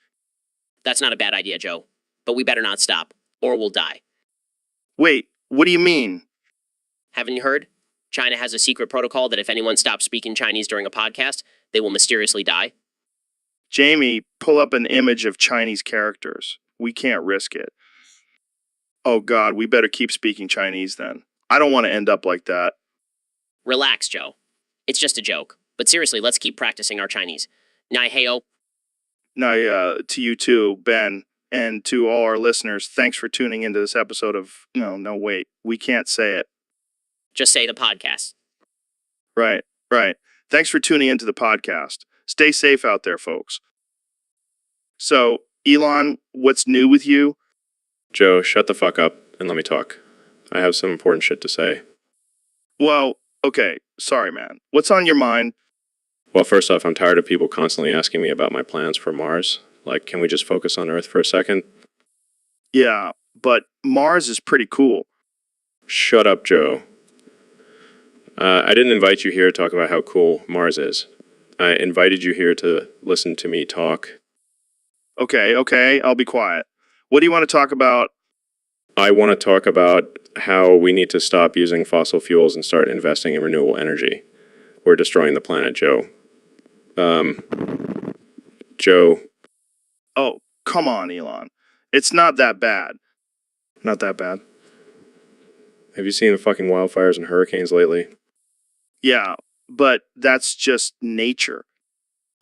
That's not a bad idea, Joe. But we better not stop, or we'll die. Wait, what do you mean? Haven't you heard? China has a secret protocol that if anyone stops speaking Chinese during a podcast, they will mysteriously die. Jamie, pull up an image of Chinese characters. We can't risk it. Oh God, we better keep speaking Chinese then. I don't want to end up like that. Relax, Joe. It's just a joke. But seriously, let's keep practicing our Chinese. Nai heyo. Now, to you too, Ben, and to all our listeners, thanks for tuning into this episode of, no, wait, we can't say it. Just say the podcast. Right. Thanks for tuning into the podcast. Stay safe out there, folks. So, Elon, what's new with you? Joe, shut the fuck up and let me talk. I have some important shit to say. Well, okay, sorry, man. What's on your mind? Well, first off, I'm tired of people constantly asking me about my plans for Mars. Like, can we just focus on Earth for a second? Yeah, but Mars is pretty cool. Shut up, Joe. I didn't invite you here to talk about how cool Mars is. I invited you here to listen to me talk. Okay, I'll be quiet. What do you want to talk about? I want to talk about how we need to stop using fossil fuels and start investing in renewable energy. We're destroying the planet, Joe. Joe. Oh, come on, Elon. It's not that bad. Not that bad. Have you seen the fucking wildfires and hurricanes lately? Yeah, but that's just nature.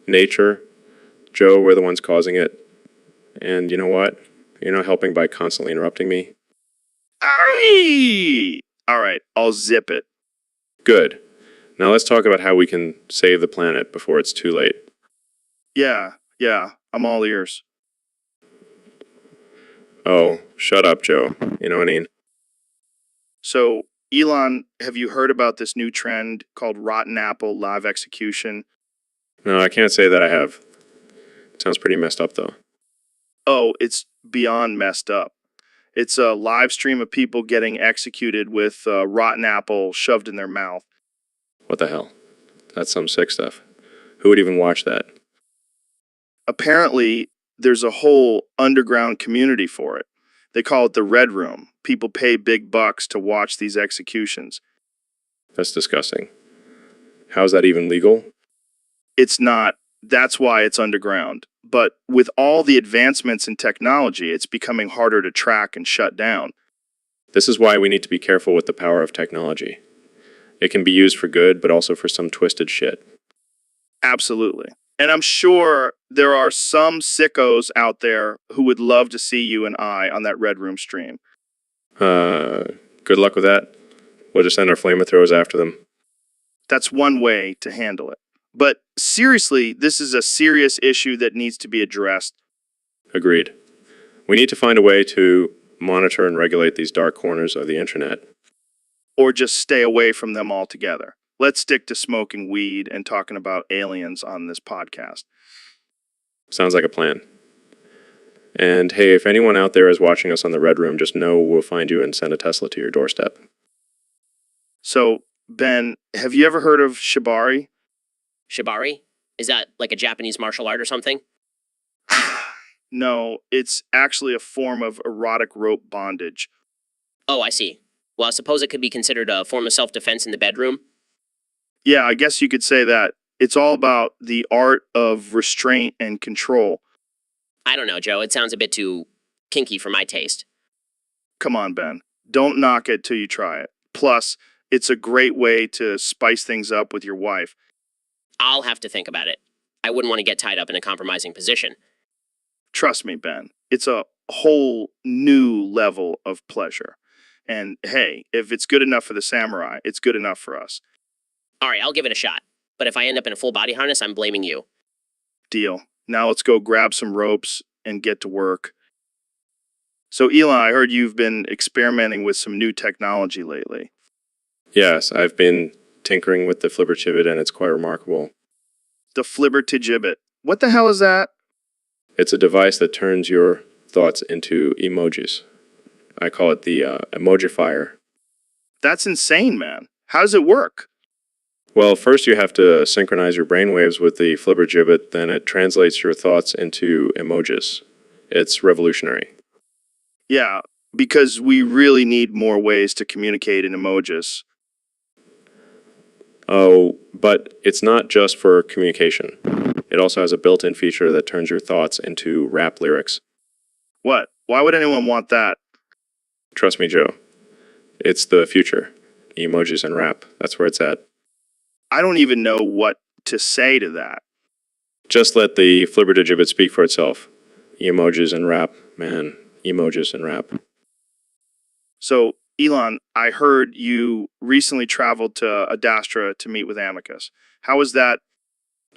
Nature? Joe, we're the ones causing it. And you know what? You're not helping by constantly interrupting me. Aye! All right, I'll zip it. Good. Now let's talk about how we can save the planet before it's too late. Yeah, I'm all ears. Oh, shut up, Joe. You know what I mean? So, Elon, have you heard about this new trend called rotten apple live execution? No, I can't say that I have. It sounds pretty messed up, though. Oh, it's beyond messed up. It's a live stream of people getting executed with rotten apple shoved in their mouth. What the hell? That's some sick stuff. Who would even watch that? Apparently, there's a whole underground community for it. They call it the Red Room. People pay big bucks to watch these executions. That's disgusting. How's that even legal? It's not. That's why it's underground. But with all the advancements in technology, it's becoming harder to track and shut down. This is why we need to be careful with the power of technology. It can be used for good, but also for some twisted shit. Absolutely. And I'm sure there are some sickos out there who would love to see you and I on that Red Room stream. Good luck with that. We'll just send our flamethrowers after them. That's one way to handle it. But seriously, this is a serious issue that needs to be addressed. Agreed. We need to find a way to monitor and regulate these dark corners of the internet. Or just stay away from them altogether. Let's stick to smoking weed and talking about aliens on this podcast. Sounds like a plan. And hey, if anyone out there is watching us on the Red Room, just know we'll find you and send a Tesla to your doorstep. So, Ben, have you ever heard of shibari? Shibari? Is that like a Japanese martial art or something? No, it's actually a form of erotic rope bondage. Oh, I see. Well, I suppose it could be considered a form of self-defense in the bedroom. Yeah, I guess you could say that. It's all about the art of restraint and control. I don't know, Joe. It sounds a bit too kinky for my taste. Come on, Ben. Don't knock it till you try it. Plus, it's a great way to spice things up with your wife. I'll have to think about it. I wouldn't want to get tied up in a compromising position. Trust me, Ben. It's a whole new level of pleasure. And hey, if it's good enough for the samurai, it's good enough for us. All right, I'll give it a shot. But if I end up in a full body harness, I'm blaming you. Deal. Now let's go grab some ropes and get to work. So, Elon, I heard you've been experimenting with some new technology lately. Yes, I've been tinkering with the flibbertigibbet and it's quite remarkable. The flibbertigibbet. What the hell is that? It's a device that turns your thoughts into emojis. I call it the emojifier. That's insane, man. How does it work? Well, first you have to synchronize your brainwaves with the flibbertigibbet, then it translates your thoughts into emojis. It's revolutionary. Yeah, because we really need more ways to communicate in emojis. Oh, but it's not just for communication. It also has a built-in feature that turns your thoughts into rap lyrics. What? Why would anyone want that? Trust me, Joe. It's the future. Emojis and rap. That's where it's at. I don't even know what to say to that? Just let the flibbertigibbet speak for itself. Emojis and rap, man. Emojis and rap. So, Elon, I heard you recently traveled to Adastra to meet with Amicus. How was that?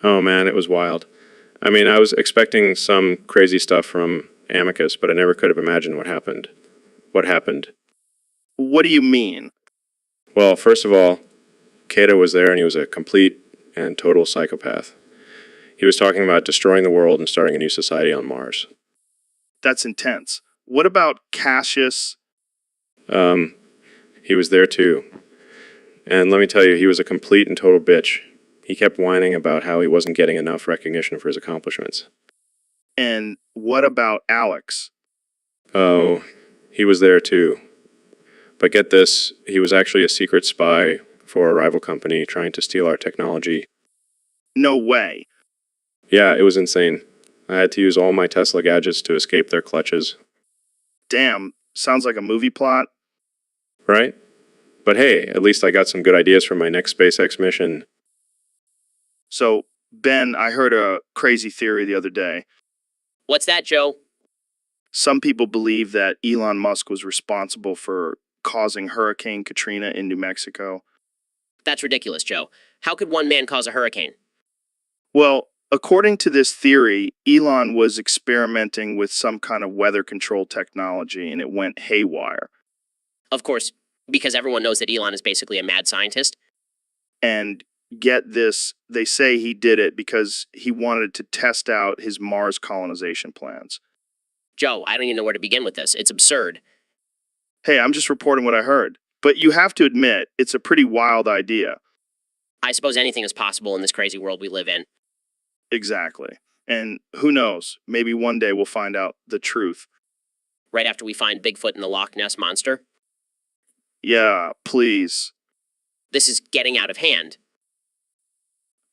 Oh man, it was wild. I mean, I was expecting some crazy stuff from Amicus, but I never could have imagined what happened. What happened? What do you mean? Well, first of all, Kato was there and he was a complete and total psychopath. He was talking about destroying the world and starting a new society on Mars. That's intense. What about Cassius? He was there too. And let me tell you, he was a complete and total bitch. He kept whining about how he wasn't getting enough recognition for his accomplishments. And what about Alex? Oh, he was there too. But get this, he was actually a secret spy for a rival company trying to steal our technology. No way. Yeah, it was insane. I had to use all my Tesla gadgets to escape their clutches. Damn, sounds like a movie plot. Right? But hey, at least I got some good ideas for my next SpaceX mission. So, Ben, I heard a crazy theory the other day. What's that, Joe? Some people believe that Elon Musk was responsible for causing Hurricane Katrina in New Mexico. That's ridiculous, Joe. How could one man cause a hurricane? Well, according to this theory, Elon was experimenting with some kind of weather control technology and it went haywire. Of course, because everyone knows that Elon is basically a mad scientist. And get this, they say he did it because he wanted to test out his Mars colonization plans. Joe, I don't even know where to begin with this. It's absurd. Hey, I'm just reporting what I heard. But you have to admit, it's a pretty wild idea. I suppose anything is possible in this crazy world we live in. Exactly. And who knows, maybe one day we'll find out the truth. Right after we find Bigfoot and the Loch Ness Monster. Yeah, please. This is getting out of hand.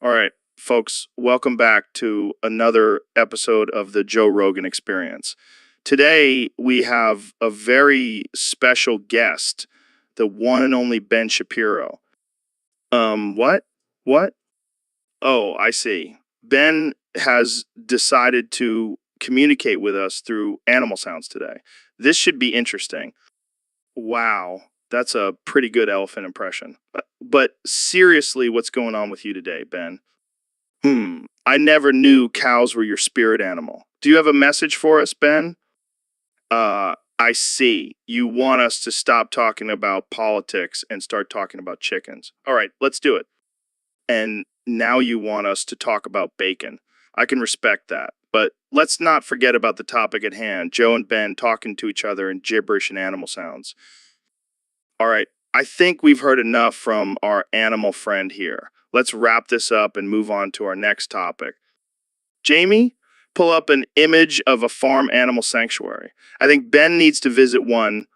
All right, folks, welcome back to another episode of the Joe Rogan Experience. Today, we have a very special guest, the one and only Ben Shapiro. What? What? Oh, I see. Ben has decided to communicate with us through animal sounds today. This should be interesting. Wow, that's a pretty good elephant impression. But seriously, what's going on with you today, Ben? I never knew cows were your spirit animal. Do you have a message for us, Ben? I see. You want us to stop talking about politics and start talking about chickens. All right, let's do it. And now you want us to talk about bacon. I can respect that. But let's not forget about the topic at hand, Joe and Ben talking to each other in gibberish and animal sounds. All right, I think we've heard enough from our animal friend here. Let's wrap this up and move on to our next topic. Jamie, pull up an image of a farm animal sanctuary. I think Ben needs to visit one.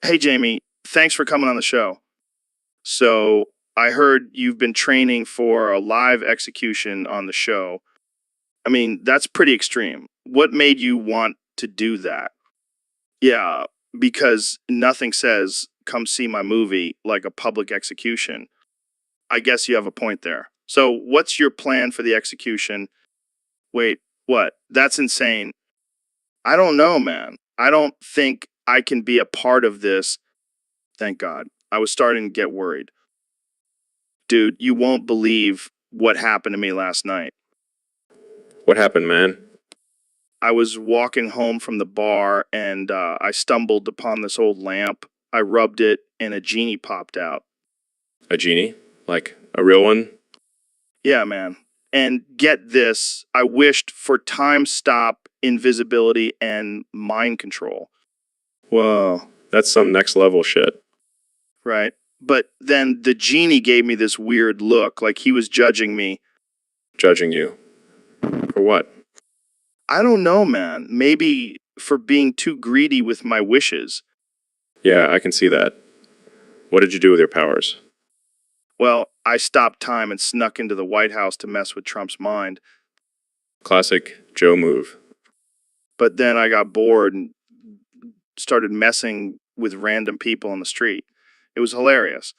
Hey, Jamie, thanks for coming on the show. So, I heard you've been training for a live execution on the show. I mean, that's pretty extreme. What made you want to do that? Yeah, because nothing says, come see my movie, like a public execution. I guess you have a point there. So, what's your plan for the execution? Wait, what? That's insane. I don't know, man. I don't think I can be a part of this. Thank God. I was starting to get worried. Dude, you won't believe what happened to me last night. What happened, man? I was walking home from the bar and I stumbled upon this old lamp. I rubbed it and a genie popped out. A genie? Like a real one? Yeah, man. And get this, I wished for time stop, invisibility, and mind control. Whoa, that's some next level shit. Right? But then the genie gave me this weird look, like he was judging me. Judging you. For what? I don't know, man. Maybe for being too greedy with my wishes. Yeah, I can see that. What did you do with your powers? Well, I stopped time and snuck into the White House to mess with Trump's mind. Classic Joe move. But then I got bored and started messing with random people on the street. It was hilarious.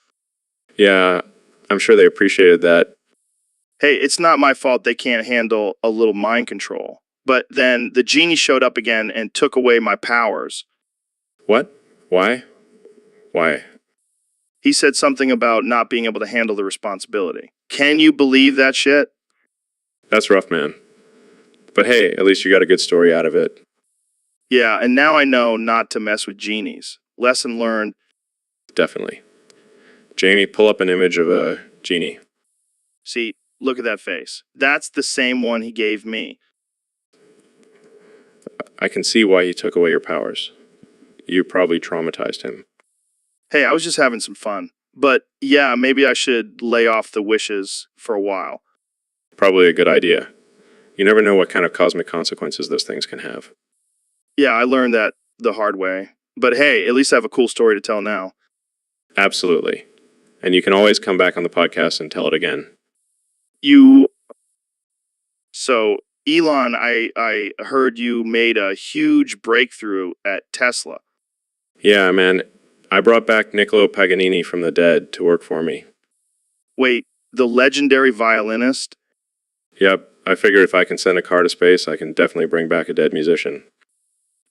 Yeah, I'm sure they appreciated that. Hey, it's not my fault they can't handle a little mind control. But then the genie showed up again and took away my powers. What? Why? Why? He said something about not being able to handle the responsibility. Can you believe that shit? That's rough, man. But hey, at least you got a good story out of it. Yeah, and now I know not to mess with genies. Lesson learned. Definitely. Jamie, pull up an image of a genie. See, look at that face. That's the same one he gave me. I can see why he took away your powers. You probably traumatized him. Hey, I was just having some fun. But yeah, maybe I should lay off the wishes for a while. Probably a good idea. You never know what kind of cosmic consequences those things can have. Yeah, I learned that the hard way. But hey, at least I have a cool story to tell now. Absolutely. And you can always come back on the podcast and tell it again. So, Elon, I heard you made a huge breakthrough at Tesla. Yeah, man. I brought back Niccolo Paganini from the dead to work for me. Wait, the legendary violinist? Yep, I figured if I can send a car to space, I can definitely bring back a dead musician.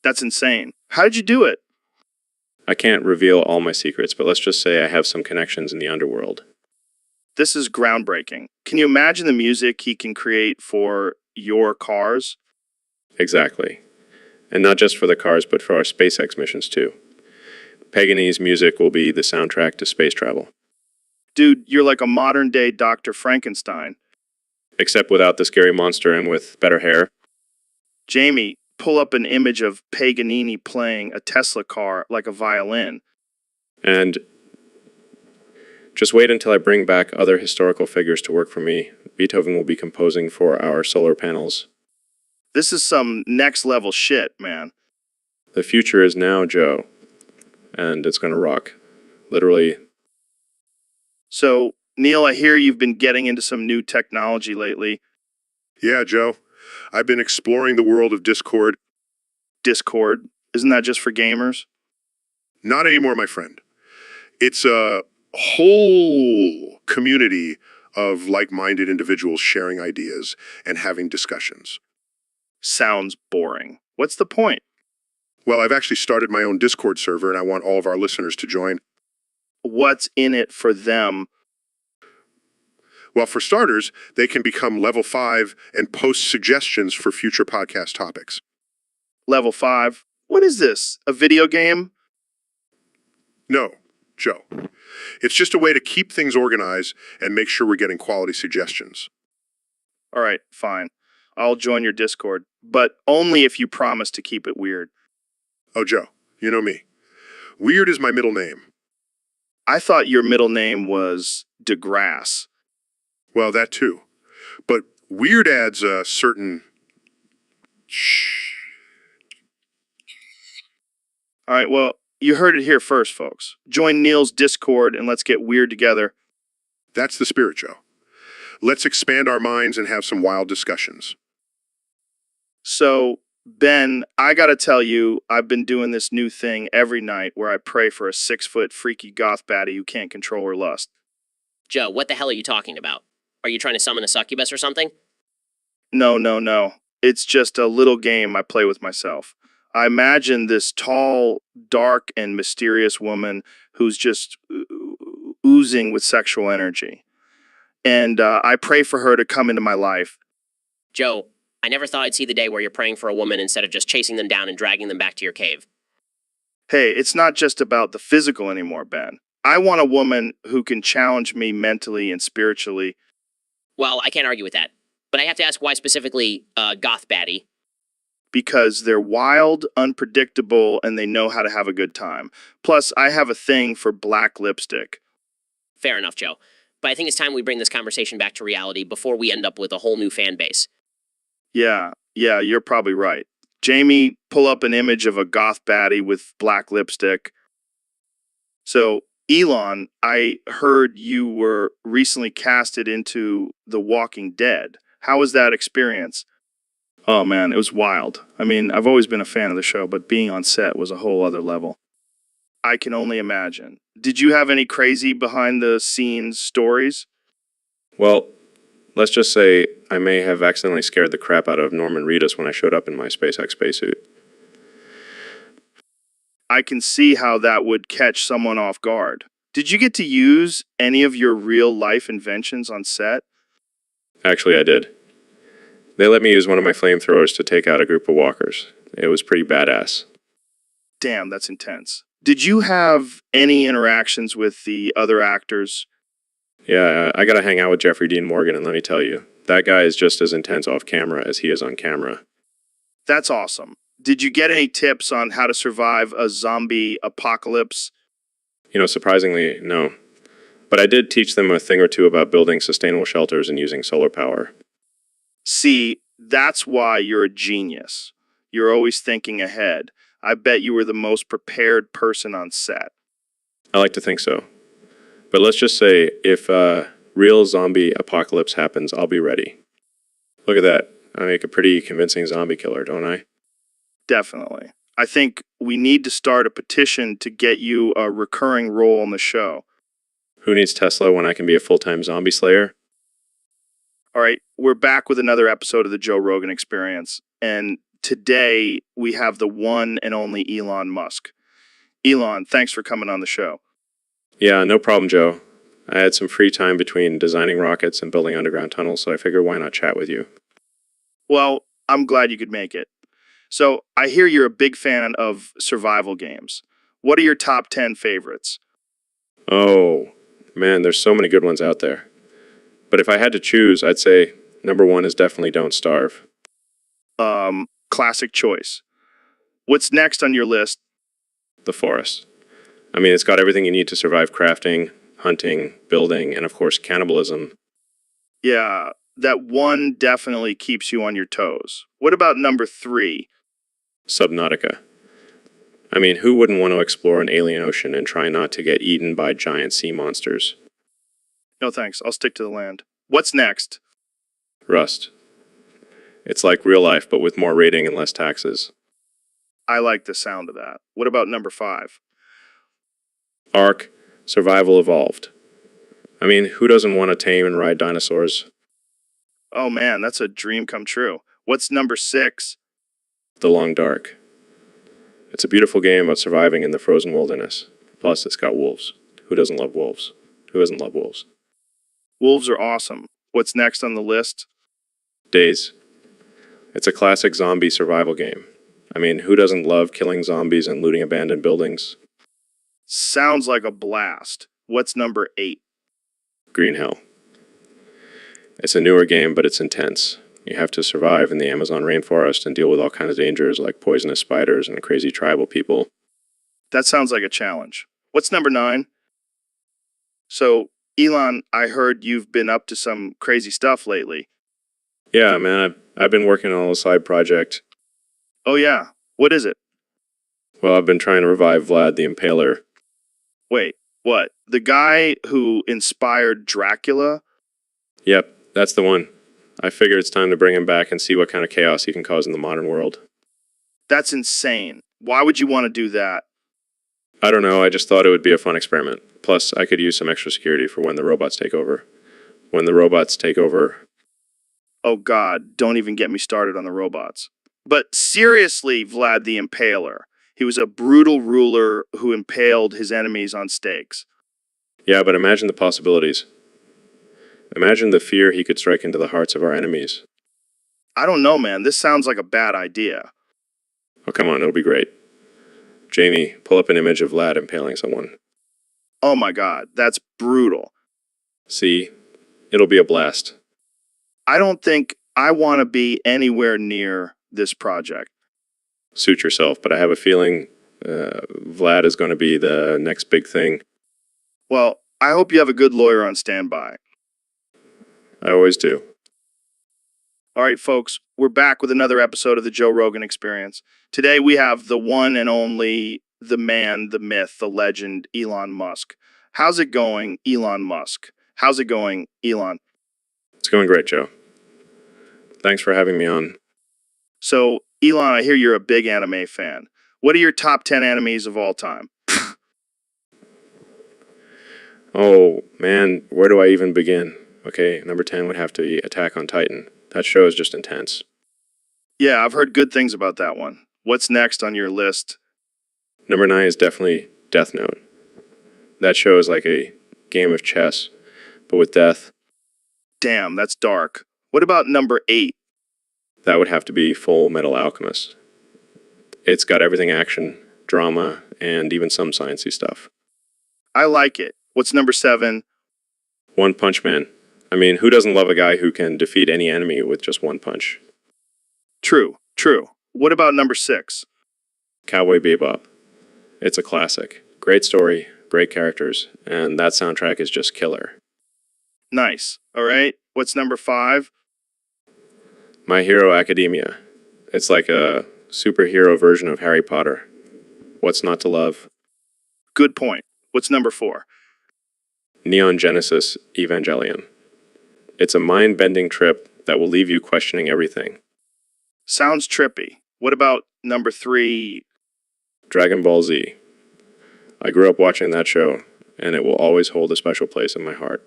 That's insane. How did you do it? I can't reveal all my secrets, but let's just say I have some connections in the underworld. This is groundbreaking. Can you imagine the music he can create for your cars? Exactly. And not just for the cars, but for our SpaceX missions too. Paganini's music will be the soundtrack to space travel. Dude, you're like a modern day Dr. Frankenstein. Except without the scary monster and with better hair. Jamie, pull up an image of Paganini playing a Tesla car like a violin. And just wait until I bring back other historical figures to work for me. Beethoven will be composing for our solar panels. This is some next level shit, man. The future is now, Joe. And it's going to rock. Literally. So, Neil, I hear you've been getting into some new technology lately. Yeah, Joe. I've been exploring the world of Discord. Discord? Isn't that just for gamers? Not anymore, my friend. It's a whole community of like-minded individuals sharing ideas and having discussions. Sounds boring. What's the point? Well, I've actually started my own Discord server, and I want all of our listeners to join. What's in it for them? Well, for starters, they can become level 5 and post suggestions for future podcast topics. Level 5? What is this? A video game? No, Joe. It's just a way to keep things organized and make sure we're getting quality suggestions. All right, fine. I'll join your Discord, but only if you promise to keep it weird. Oh, Joe, you know me. Weird is my middle name. I thought your middle name was DeGrasse. Well, that too. But weird adds a certain... Shh. All right, well, you heard it here first, folks. Join Neil's Discord and let's get weird together. That's the spirit, Joe. Let's expand our minds and have some wild discussions. So, Ben, I gotta tell you, I've been doing this new thing every night where I pray for a 6-foot freaky goth baddie who can't control her lust. Joe, what the hell are you talking about? Are you trying to summon a succubus or something? No. It's just a little game I play with myself. I imagine this tall, dark, and mysterious woman who's just oozing with sexual energy. And I pray for her to come into my life. Joe, I never thought I'd see the day where you're praying for a woman instead of just chasing them down and dragging them back to your cave. Hey, it's not just about the physical anymore, Ben. I want a woman who can challenge me mentally and spiritually. Well, I can't argue with that. But I have to ask why specifically goth baddie. Because they're wild, unpredictable, and they know how to have a good time. Plus, I have a thing for black lipstick. Fair enough, Joe. But I think it's time we bring this conversation back to reality before we end up with a whole new fan base. Yeah, you're probably right. Jamie, pull up an image of a goth baddie with black lipstick. So, Elon, I heard you were recently casted into The Walking Dead. How was that experience? Oh man, it was wild. I mean, I've always been a fan of the show, but being on set was a whole other level. I can only imagine. Did you have any crazy behind the scenes stories? Well, Let's just say I may have accidentally scared the crap out of Norman Reedus when I showed up in my SpaceX spacesuit. I can see how that would catch someone off guard. Did you get to use any of your real-life inventions on set? Actually, I did. They let me use one of my flamethrowers to take out a group of walkers. It was pretty badass. Damn, that's intense. Did you have any interactions with the other actors? Yeah, I gotta hang out with Jeffrey Dean Morgan, and let me tell you, that guy is just as intense off camera as he is on camera. That's awesome. Did you get any tips on how to survive a zombie apocalypse? You know, surprisingly, no. But I did teach them a thing or two about building sustainable shelters and using solar power. See, that's why you're a genius. You're always thinking ahead. I bet you were the most prepared person on set. I like to think so. But let's just say, if a real zombie apocalypse happens, I'll be ready. Look at that. I make a pretty convincing zombie killer, don't I? Definitely. I think we need to start a petition to get you a recurring role on the show. Who needs Tesla when I can be a full-time zombie slayer? All right, we're back with another episode of the Joe Rogan Experience. And today we have the one and only Elon Musk. Elon, thanks for coming on the show. Yeah, no problem, Joe. I had some free time between designing rockets and building underground tunnels, so I figured why not chat with you? Well, I'm glad you could make it. So, I hear you're a big fan of survival games. What are your top 10 favorites? Oh, man, there's so many good ones out there. But if I had to choose, I'd say number one is definitely Don't Starve. Classic choice. What's next on your list? The Forest. I mean, it's got everything you need to survive crafting, hunting, building, and of course, cannibalism. Yeah, that one definitely keeps you on your toes. What about number 3? Subnautica. I mean, who wouldn't want to explore an alien ocean and try not to get eaten by giant sea monsters? No thanks, I'll stick to the land. What's next? Rust. It's like real life, but with more rating and less taxes. I like the sound of that. What about number 5? Ark, Survival Evolved. I mean, who doesn't want to tame and ride dinosaurs? Oh man, that's a dream come true. What's number 6? The Long Dark. It's a beautiful game about surviving in the frozen wilderness. Plus, it's got wolves. Who doesn't love wolves? Who doesn't love wolves? Wolves are awesome. What's next on the list? Days. It's a classic zombie survival game. I mean, who doesn't love killing zombies and looting abandoned buildings? Sounds like a blast. What's number 8? Green Hell. It's a newer game, but it's intense. You have to survive in the Amazon rainforest and deal with all kinds of dangers like poisonous spiders and crazy tribal people. That sounds like a challenge. What's number 9? So, Elon, I heard you've been up to some crazy stuff lately. Yeah, man, I've been working on a side project. Oh yeah, what is it? Well, I've been trying to revive Vlad the Impaler. Wait, what? The guy who inspired Dracula? Yep, that's the one. I figure it's time to bring him back and see what kind of chaos he can cause in the modern world. That's insane. Why would you want to do that? I don't know, I just thought it would be a fun experiment. Plus, I could use some extra security for when the robots take over. When the robots take over... Oh god, don't even get me started on the robots. But seriously, Vlad the Impaler. He was a brutal ruler who impaled his enemies on stakes. Yeah, but imagine the possibilities. Imagine the fear he could strike into the hearts of our enemies. I don't know, man. This sounds like a bad idea. Oh, come on, it'll be great. Jamie, pull up an image of Vlad impaling someone. Oh my god, that's brutal. See? It'll be a blast. I don't think I want to be anywhere near this project. Suit yourself, but I have a feeling Vlad is going to be the next big thing. Well, I hope you have a good lawyer on standby. I always do. All right, folks, we're back with another episode of the Joe Rogan Experience. Today we have the one and only, the man, the myth, the legend, Elon Musk. How's it going, Elon Musk? How's it going, Elon? It's going great, Joe. Thanks for having me on. So, Elon, I hear you're a big anime fan. What are your top 10 animes of all time? Oh, man, where do I even begin? Okay, number 10 would have to be Attack on Titan. That show is just intense. Yeah, I've heard good things about that one. What's next on your list? Number 9 is definitely Death Note. That show is like a game of chess, but with death. Damn, that's dark. What about number 8? That would have to be Full Metal Alchemist. It's got everything action, drama, and even some sciencey stuff. I like it. What's number 7? One Punch Man. I mean, who doesn't love a guy who can defeat any enemy with just one punch? True. What about number 6? Cowboy Bebop. It's a classic. Great story, great characters, and that soundtrack is just killer. Nice. All right. What's number 5? My Hero Academia. It's like a superhero version of Harry Potter. What's not to love? Good point. What's number 4? Neon Genesis Evangelion. It's a mind-bending trip that will leave you questioning everything. Sounds trippy. What about number 3? Dragon Ball Z. I grew up watching that show, and it will always hold a special place in my heart.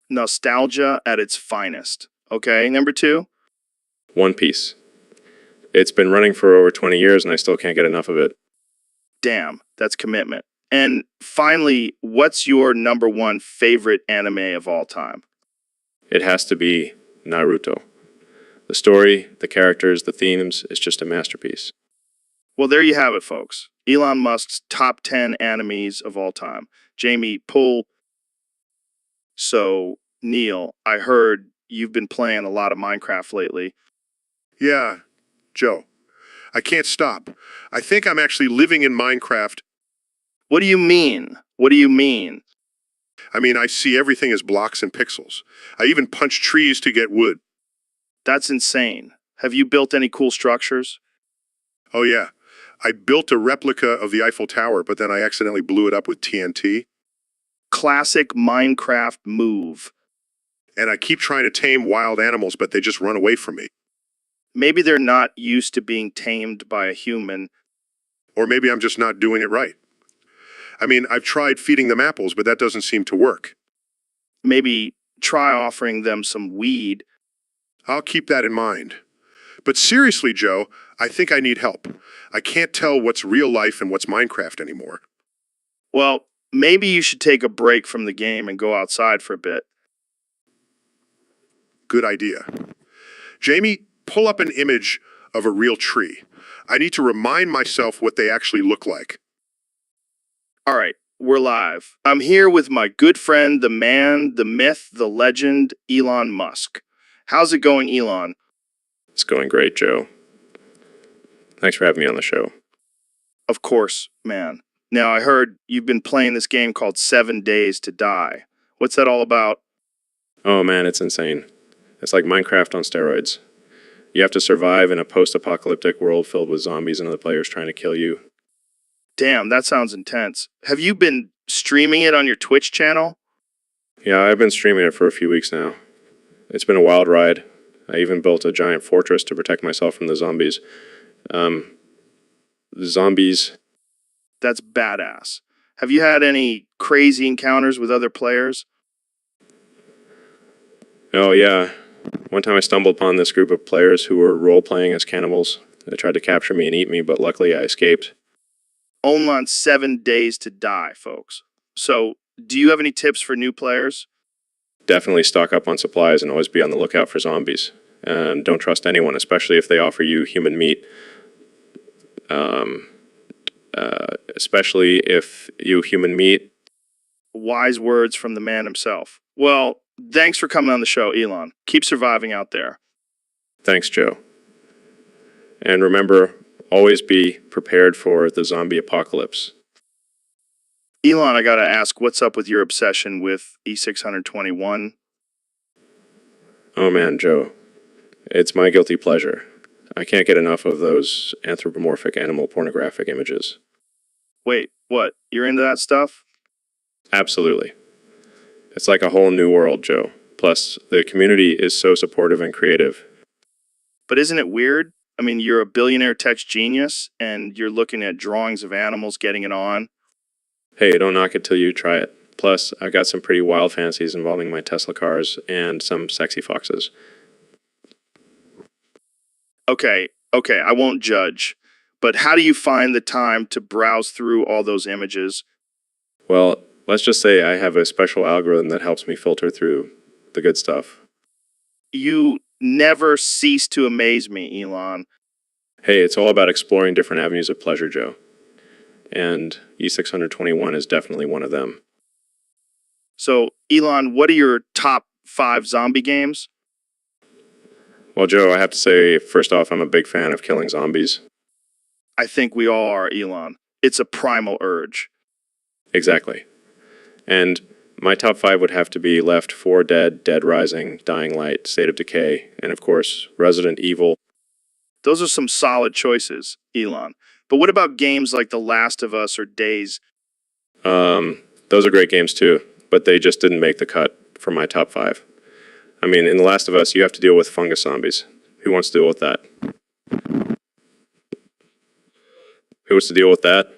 Nostalgia at its finest. Okay, number 2? One Piece. It's been running for over 20 years, and I still can't get enough of it. Damn, that's commitment. And finally, what's your number 1 favorite anime of all time? It has to be Naruto. The story, the characters, the themes, is just a masterpiece. Well, there you have it, folks. Elon Musk's top 10 animes of all time. Jamie, pull. So, Neil, I heard you've been playing a lot of Minecraft lately. Yeah, Joe. I can't stop. I think I'm actually living in Minecraft. What do you mean? I mean, I see everything as blocks and pixels. I even punch trees to get wood. That's insane. Have you built any cool structures? Oh yeah. I built a replica of the Eiffel Tower, but then I accidentally blew it up with TNT. Classic Minecraft move. And I keep trying to tame wild animals, but they just run away from me. Maybe they're not used to being tamed by a human. Or maybe I'm just not doing it right. I mean, I've tried feeding them apples, but that doesn't seem to work. Maybe try offering them some weed. I'll keep that in mind. But seriously, Joe, I think I need help. I can't tell what's real life and what's Minecraft anymore. Well, maybe you should take a break from the game and go outside for a bit. Good idea. Jamie, pull up an image of a real tree. I need to remind myself what they actually look like. All right, we're live. I'm here with my good friend, the man, the myth, the legend, Elon Musk. How's it going, Elon? It's going great, Joe. Thanks for having me on the show. Of course, man. Now, I heard you've been playing this game called 7 Days to Die. What's that all about? Oh man, it's insane. It's like Minecraft on steroids. You have to survive in a post-apocalyptic world filled with zombies and other players trying to kill you. Damn, that sounds intense. Have you been streaming it on your Twitch channel? Yeah, I've been streaming it for a few weeks now. It's been a wild ride. I even built a giant fortress to protect myself from the zombies. Zombies. That's badass. Have you had any crazy encounters with other players? Oh yeah. One time I stumbled upon this group of players who were role-playing as cannibals. They tried to capture me and eat me, but luckily I escaped. Only on 7 Days to Die, folks. So, do you have any tips for new players? Definitely stock up on supplies and always be on the lookout for zombies. And don't trust anyone, especially if they offer you human meat. Especially if you human meat. Wise words from the man himself. Well, thanks for coming on the show, Elon. Keep surviving out there. Thanks, Joe. And remember, always be prepared for the zombie apocalypse. Elon, I gotta ask, what's up with your obsession with E621? Oh man, Joe. It's my guilty pleasure. I can't get enough of those anthropomorphic animal pornographic images. Wait, what? You're into that stuff? Absolutely. It's like a whole new world, Joe. Plus, the community is so supportive and creative. But isn't it weird? I mean, you're a billionaire tech genius, and you're looking at drawings of animals getting it on. Hey, don't knock it till you try it. Plus, I've got some pretty wild fantasies involving my Tesla cars and some sexy foxes. Okay, I won't judge. But how do you find the time to browse through all those images? Well, let's just say I have a special algorithm that helps me filter through the good stuff. You never cease to amaze me, Elon. Hey, it's all about exploring different avenues of pleasure, Joe. And E621 is definitely one of them. So, Elon, what are your top 5 zombie games? Well, Joe, I have to say, first off, I'm a big fan of killing zombies. I think we all are, Elon. It's a primal urge. Exactly. And my top 5 would have to be Left 4 Dead, Dead Rising, Dying Light, State of Decay, and of course, Resident Evil. Those are some solid choices, Elon. But what about games like The Last of Us or Days? Those are great games too, but they just didn't make the cut for my top 5. I mean, in The Last of Us, you have to deal with fungus zombies. Who wants to deal with that? Who wants to deal with that?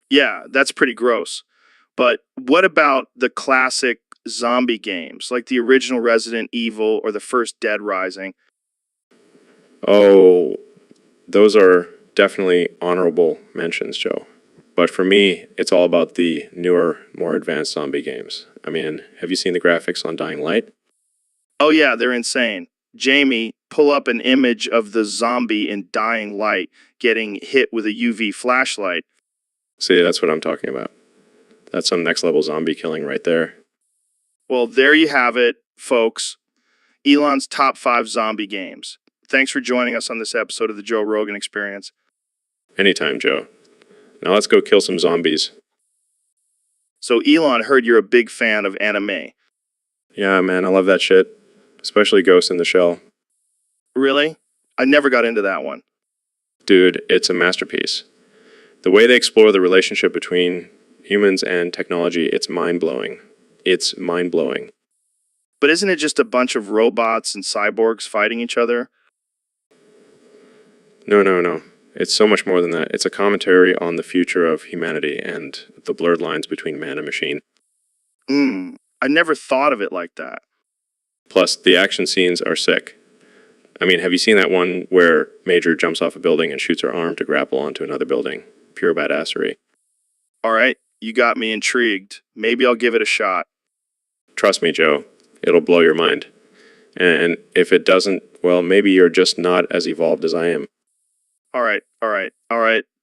Yeah, that's pretty gross. But what about the classic zombie games, like the original Resident Evil or the first Dead Rising? Oh, those are definitely honorable mentions, Joe. But for me, it's all about the newer, more advanced zombie games. I mean, have you seen the graphics on Dying Light? Oh yeah, they're insane. Jamie, pull up an image of the zombie in Dying Light getting hit with a UV flashlight. See, that's what I'm talking about. That's some next level zombie killing right there. Well, there you have it, folks. Elon's top 5 zombie games. Thanks for joining us on this episode of the Joe Rogan Experience. Anytime, Joe. Now let's go kill some zombies. So Elon, heard you're a big fan of anime. Yeah, man, I love that shit. Especially Ghost in the Shell. Really? I never got into that one. Dude, it's a masterpiece. The way they explore the relationship between humans and technology, it's mind-blowing. It's mind-blowing. But isn't it just a bunch of robots and cyborgs fighting each other? No. It's so much more than that. It's a commentary on the future of humanity and the blurred lines between man and machine. I never thought of it like that. Plus, the action scenes are sick. I mean, have you seen that one where Major jumps off a building and shoots her arm to grapple onto another building? Pure badassery. All right, you got me intrigued. Maybe I'll give it a shot. Trust me, Joe. It'll blow your mind. And if it doesn't, well, maybe you're just not as evolved as I am. All right.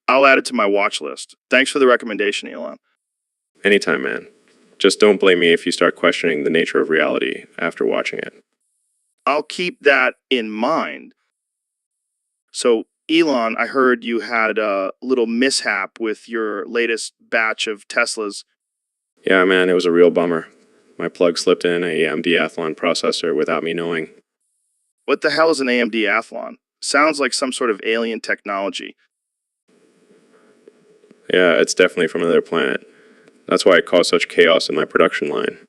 I'll add it to my watch list. Thanks for the recommendation, Elon. Anytime, man. Just don't blame me if you start questioning the nature of reality after watching it. I'll keep that in mind. So, Elon, I heard you had a little mishap with your latest batch of Teslas. Yeah, man, it was a real bummer. My plug slipped in a AMD Athlon processor without me knowing. What the hell is an AMD Athlon? Sounds like some sort of alien technology. Yeah, it's definitely from another planet. That's why it caused such chaos in my production line.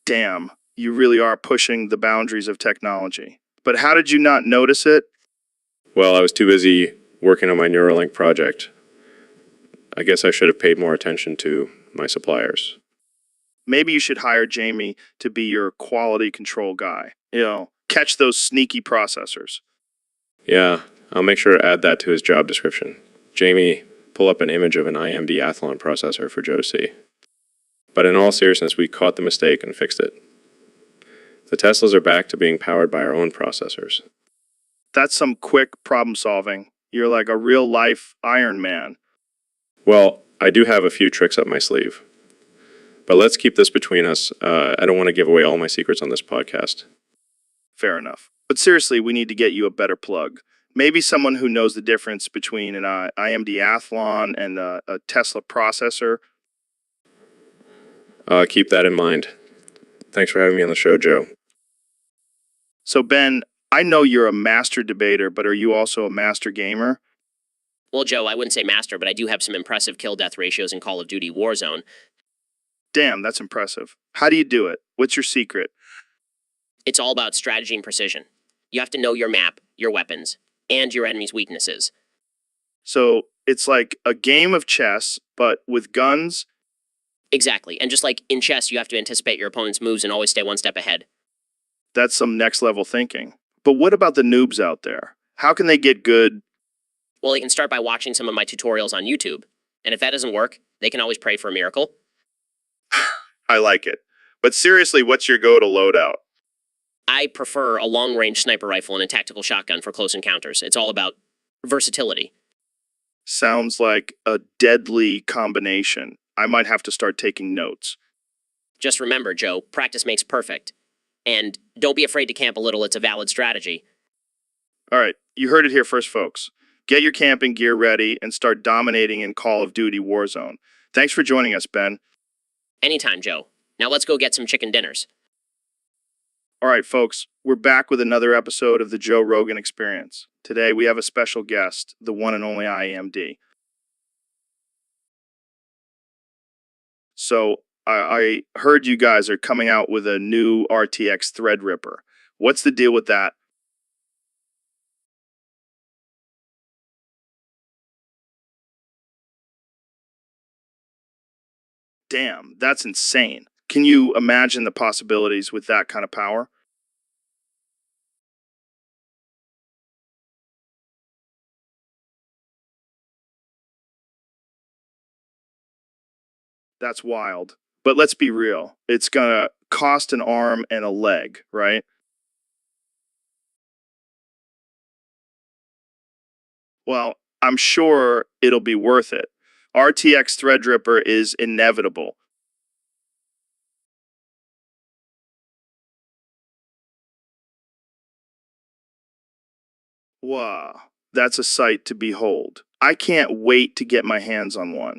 Damn, you really are pushing the boundaries of technology. But how did you not notice it? Well, I was too busy working on my Neuralink project. I guess I should have paid more attention to my suppliers. Maybe you should hire Jamie to be your quality control guy. Catch those sneaky processors. Yeah, I'll make sure to add that to his job description. Jamie, pull up an image of an AMD Athlon processor for Joe to see. But in all seriousness, we caught the mistake and fixed it. The Teslas are back to being powered by our own processors. That's some quick problem solving. You're like a real life Iron Man. Well, I do have a few tricks up my sleeve. But let's keep this between us. I don't want to give away all my secrets on this podcast. Fair enough. But seriously, we need to get you a better plug. Maybe someone who knows the difference between an AMD Athlon and a Tesla processor. Keep that in mind. Thanks for having me on the show, Joe. So, Ben, I know you're a master debater, but are you also a master gamer? Well, Joe, I wouldn't say master, but I do have some impressive kill-death ratios in Call of Duty Warzone. Damn, that's impressive. How do you do it? What's your secret? It's all about strategy and precision. You have to know your map, your weapons, and your enemy's weaknesses. So, it's like a game of chess, but with guns? Exactly. And just like in chess, you have to anticipate your opponent's moves and always stay one step ahead. That's some next level thinking. But what about the noobs out there? How can they get good? Well, they can start by watching some of my tutorials on YouTube. And if that doesn't work, they can always pray for a miracle. I like it. But seriously, what's your go-to loadout? I prefer a long-range sniper rifle and a tactical shotgun for close encounters. It's all about versatility. Sounds like a deadly combination. I might have to start taking notes. Just remember, Joe, practice makes perfect. And don't be afraid to camp a little, it's a valid strategy. All right, you heard it here first, folks. Get your camping gear ready and start dominating in Call of Duty Warzone. Thanks for joining us, Ben. Anytime, Joe. Now let's go get some chicken dinners. All right, folks, we're back with another episode of the Joe Rogan Experience. Today we have a special guest, the one and only IMD. So I heard you guys are coming out with a new RTX Threadripper. What's the deal with that? Damn, that's insane. Can you imagine the possibilities with that kind of power? That's wild. But let's be real. It's gonna cost an arm and a leg, right? Well, I'm sure it'll be worth it. RTX Threadripper is inevitable. Wow, that's a sight to behold. I can't wait to get my hands on one.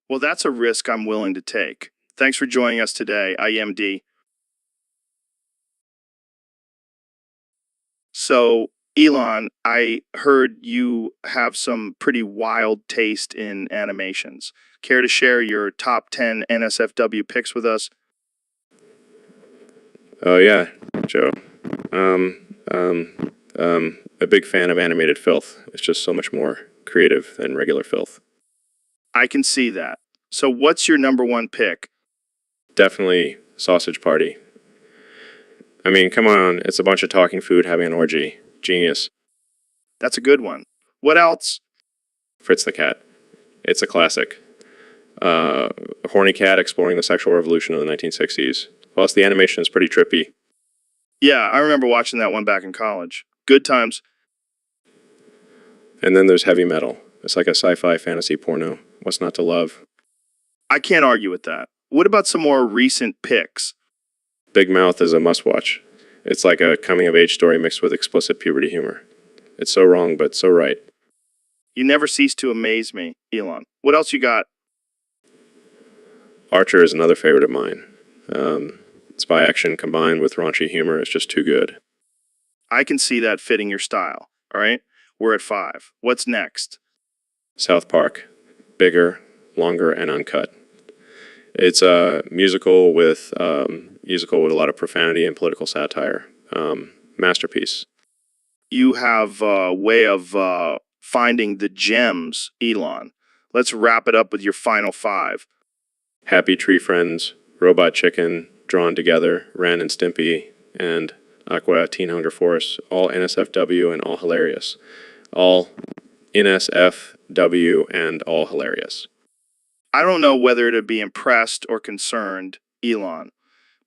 Well, that's a risk I'm willing to take. Thanks for joining us today, IMD. So, Elon, I heard you have some pretty wild taste in animations. Care to share your top 10 NSFW picks with us? Oh yeah, Joe. A big fan of animated filth. It's just so much more creative than regular filth. I can see that. So, what's your number one pick? Definitely Sausage Party. I mean, come on, it's a bunch of talking food having an orgy. Genius. That's a good one. What else? Fritz the Cat. It's a classic. A horny cat exploring the sexual revolution of the 1960s. Plus, the animation is pretty trippy. Yeah, I remember watching that one back in college. Good times. And then there's Heavy Metal. It's like a sci-fi fantasy porno. What's not to love? I can't argue with that. What about some more recent picks? Big Mouth is a must-watch. It's like a coming-of-age story mixed with explicit puberty humor. It's so wrong, but so right. You never cease to amaze me, Elon. What else you got? Archer is another favorite of mine. Spy action combined with raunchy humor is just too good. I can see that fitting your style. All right, we're at 5. What's next? South Park. Bigger, longer, and uncut. It's a musical with a lot of profanity and political satire. Masterpiece. You have a way of finding the gems, Elon. Let's wrap it up with your final 5. Happy Tree Friends, Robot Chicken, Drawn Together, Ren and Stimpy, and Aqua Teen Hunger Force. All NSFW and all hilarious. All NSFW and all hilarious. I don't know whether to be impressed or concerned, Elon,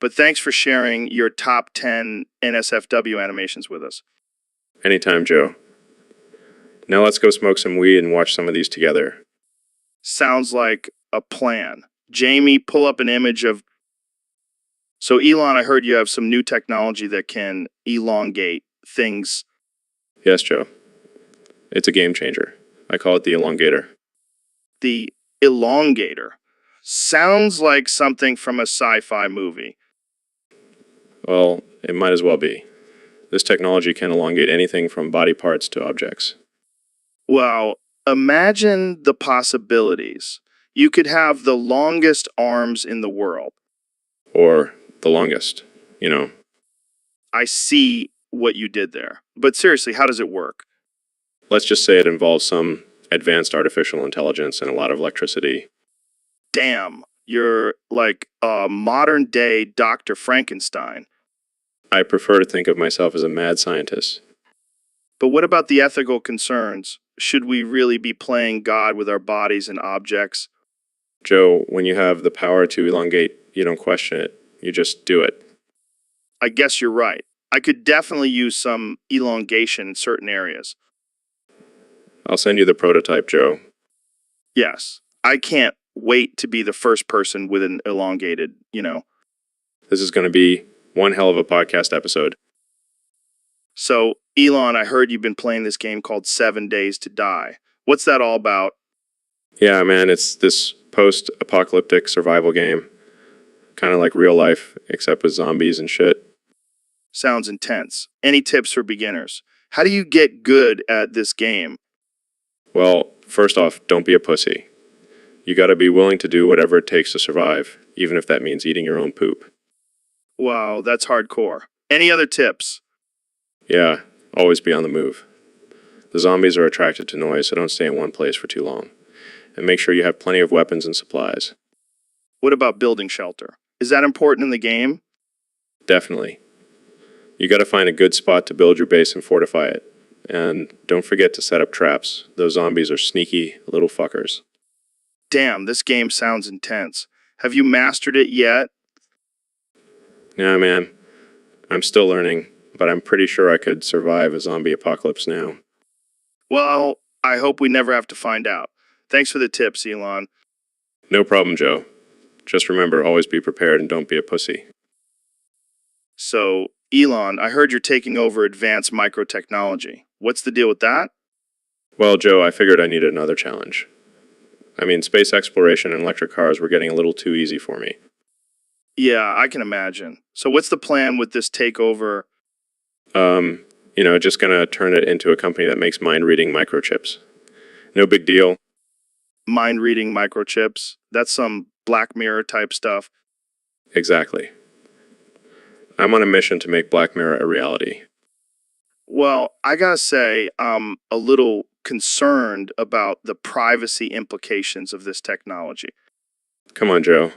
but thanks for sharing your top 10 NSFW animations with us. Anytime, Joe. Now let's go smoke some weed and watch some of these together. Sounds like a plan. Jamie, pull up an image of... So, Elon, I heard you have some new technology that can elongate things. Yes, Joe. It's a game changer. I call it the elongator. The elongator. Sounds like something from a sci-fi movie. Well, it might as well be. This technology can elongate anything from body parts to objects. Well, imagine the possibilities. You could have the longest arms in the world. Or the longest, you know. I see what you did there. But seriously, how does it work? let's just say it involves some advanced artificial intelligence and a lot of electricity. Damn, you're like a modern day Dr. Frankenstein. I prefer to think of myself as a mad scientist. But what about the ethical concerns? Should we really be playing God with our bodies and objects? Joe, when you have the power to elongate, you don't question it. You just do it. I guess you're right. I could definitely use some elongation in certain areas. I'll send you the prototype, Joe. Yes, I can't wait to be the first person with an elongated, This is going to be one hell of a podcast episode. So, Elon, I heard you've been playing this game called 7 Days to Die. What's that all about? Yeah, man, it's this post-apocalyptic survival game. Kind of like real life, except with zombies and shit. Sounds intense. Any tips for beginners? How do you get good at this game? Well, first off, don't be a pussy. You gotta be willing to do whatever it takes to survive, even if that means eating your own poop. Wow, that's hardcore. Any other tips? Yeah, always be on the move. The zombies are attracted to noise, so don't stay in one place for too long. And make sure you have plenty of weapons and supplies. What about building shelter? Is that important in the game? Definitely. You gotta find a good spot to build your base and fortify it. And don't forget to set up traps. Those zombies are sneaky little fuckers. Damn, this game sounds intense. Have you mastered it yet? Yeah, man. I'm still learning, but I'm pretty sure I could survive a zombie apocalypse now. Well, I hope we never have to find out. Thanks for the tips, Elon. No problem, Joe. Just remember, always be prepared and don't be a pussy. So, Elon, I heard you're taking over advanced microtechnology. What's the deal with that? Well, Joe, I figured I needed another challenge. I mean, space exploration and electric cars were getting a little too easy for me. Yeah, I can imagine. So what's the plan with this takeover? Just gonna turn it into a company that makes mind-reading microchips. No big deal. Mind-reading microchips? That's some Black Mirror type stuff. Exactly. I'm on a mission to make Black Mirror a reality. Well, I gotta say, I'm a little concerned about the privacy implications of this technology. Come on, Joe.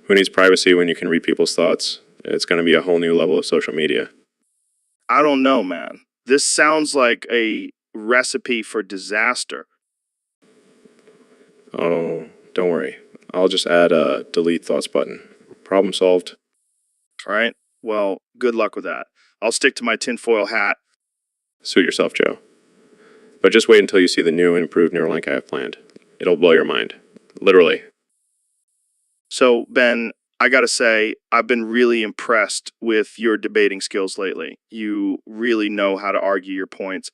Who needs privacy when you can read people's thoughts? It's going to be a whole new level of social media. I don't know, man. This sounds like a recipe for disaster. Oh, don't worry. I'll just add a delete thoughts button. Problem solved. All right? Well, good luck with that. I'll stick to my tinfoil hat. Suit yourself, Joe. But just wait until you see the new and improved Neuralink I have planned. It'll blow your mind. Literally. So, Ben, I gotta say, I've been really impressed with your debating skills lately. You really know how to argue your points.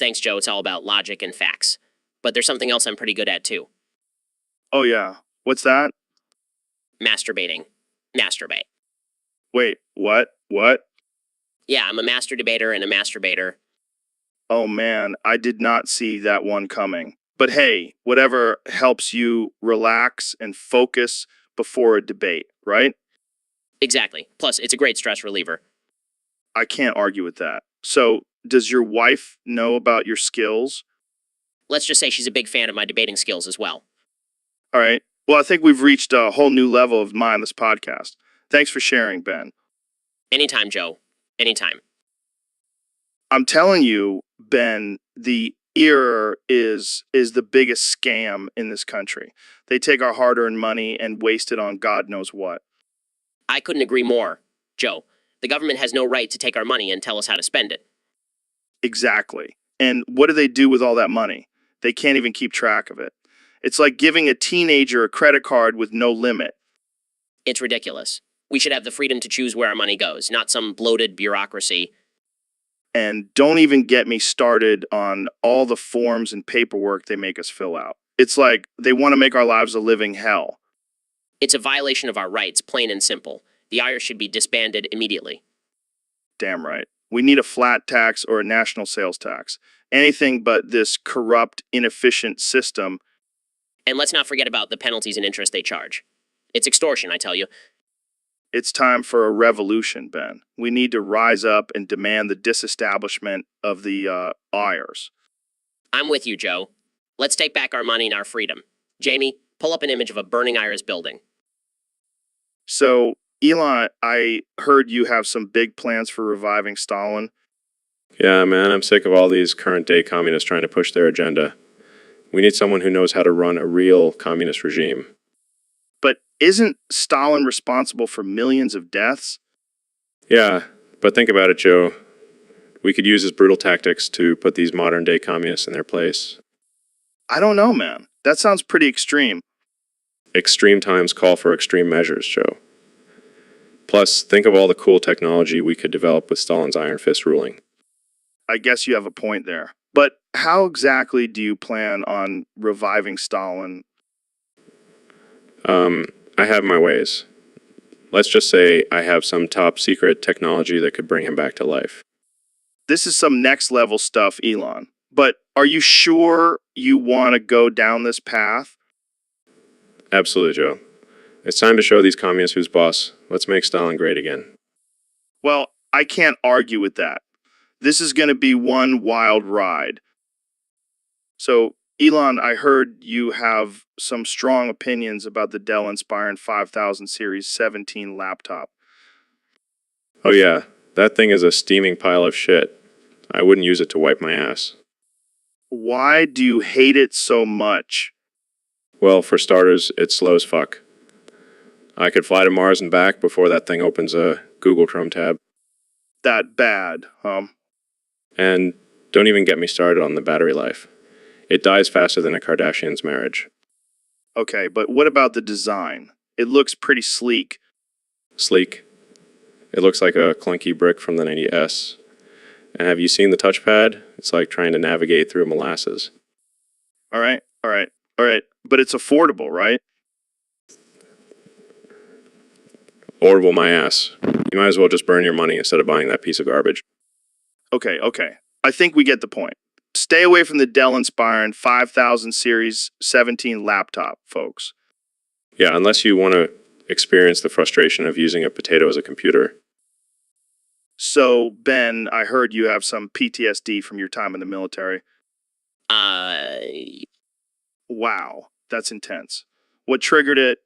Thanks, Joe. It's all about logic and facts. But there's something else I'm pretty good at, too. Oh, yeah. What's that? Masturbating. Masturbate. Wait, what? What? Yeah, I'm a master debater and a masturbator. Oh, man, I did not see that one coming. But hey, whatever helps you relax and focus before a debate, right? Exactly. Plus, it's a great stress reliever. I can't argue with that. So, does your wife know about your skills? Let's just say she's a big fan of my debating skills as well. All right. Well, I think we've reached a whole new level of mindless podcast. Thanks for sharing, Ben. Anytime, Joe. Anytime. I'm telling you, Ben, the era is the biggest scam in this country. They take our hard-earned money and waste it on God knows what. I couldn't agree more. Joe, the government has no right to take our money and tell us how to spend it. Exactly. And what do they do with all that money? They can't even keep track of it. It's like giving a teenager a credit card with no limit. It's ridiculous. We should have the freedom to choose where our money goes, not some bloated bureaucracy. And don't even get me started on all the forms and paperwork they make us fill out. It's like they want to make our lives a living hell. It's a violation of our rights, plain and simple. The Irish should be disbanded immediately. Damn right. We need a flat tax or a national sales tax. Anything but this corrupt, inefficient system. And let's not forget about the penalties and interest they charge. It's extortion, I tell you. It's time for a revolution, Ben. We need to rise up and demand the disestablishment of the IRS. I'm with you, Joe. Let's take back our money and our freedom. Jamie, pull up an image of a burning iris building. So, Elon, I heard you have some big plans for reviving Stalin. Yeah, man, I'm sick of all these current-day communists trying to push their agenda. We need someone who knows how to run a real communist regime. But isn't Stalin responsible for millions of deaths? Yeah, but think about it, Joe. We could use his brutal tactics to put these modern-day communists in their place. I don't know, man. That sounds pretty extreme. Extreme times call for extreme measures, Joe. Plus, think of all the cool technology we could develop with Stalin's Iron Fist ruling. I guess you have a point there. But how exactly do you plan on reviving Stalin? I have my ways. Let's just say I have some top secret technology that could bring him back to life. This is some next level stuff, Elon. But are you sure you want to go down this path? Absolutely, Joe. It's time to show these communists who's boss. Let's make Stalin great again. Well, I can't argue with that. This is going to be one wild ride. So, Elon, I heard you have some strong opinions about the Dell Inspiron 5000 Series 17 laptop. Oh yeah, that thing is a steaming pile of shit. I wouldn't use it to wipe my ass. Why do you hate it so much? Well, for starters, it's slow as fuck. I could fly to Mars and back before that thing opens a Google Chrome tab. That bad, And don't even get me started on the battery life. It dies faster than a Kardashian's marriage. Okay, but what about the design? It looks pretty sleek. Sleek. It looks like a clunky brick from the 90S. And have you seen the touchpad? It's like trying to navigate through molasses. All right. But it's affordable, right? Orbital my ass. You might as well just burn your money instead of buying that piece of garbage. Okay. I think we get the point. Stay away from the Dell Inspiron 5000 Series 17 laptop, folks. Yeah, unless you want to experience the frustration of using a potato as a computer. So, Ben, I heard you have some PTSD from your time in the military. Wow, that's intense. What triggered it?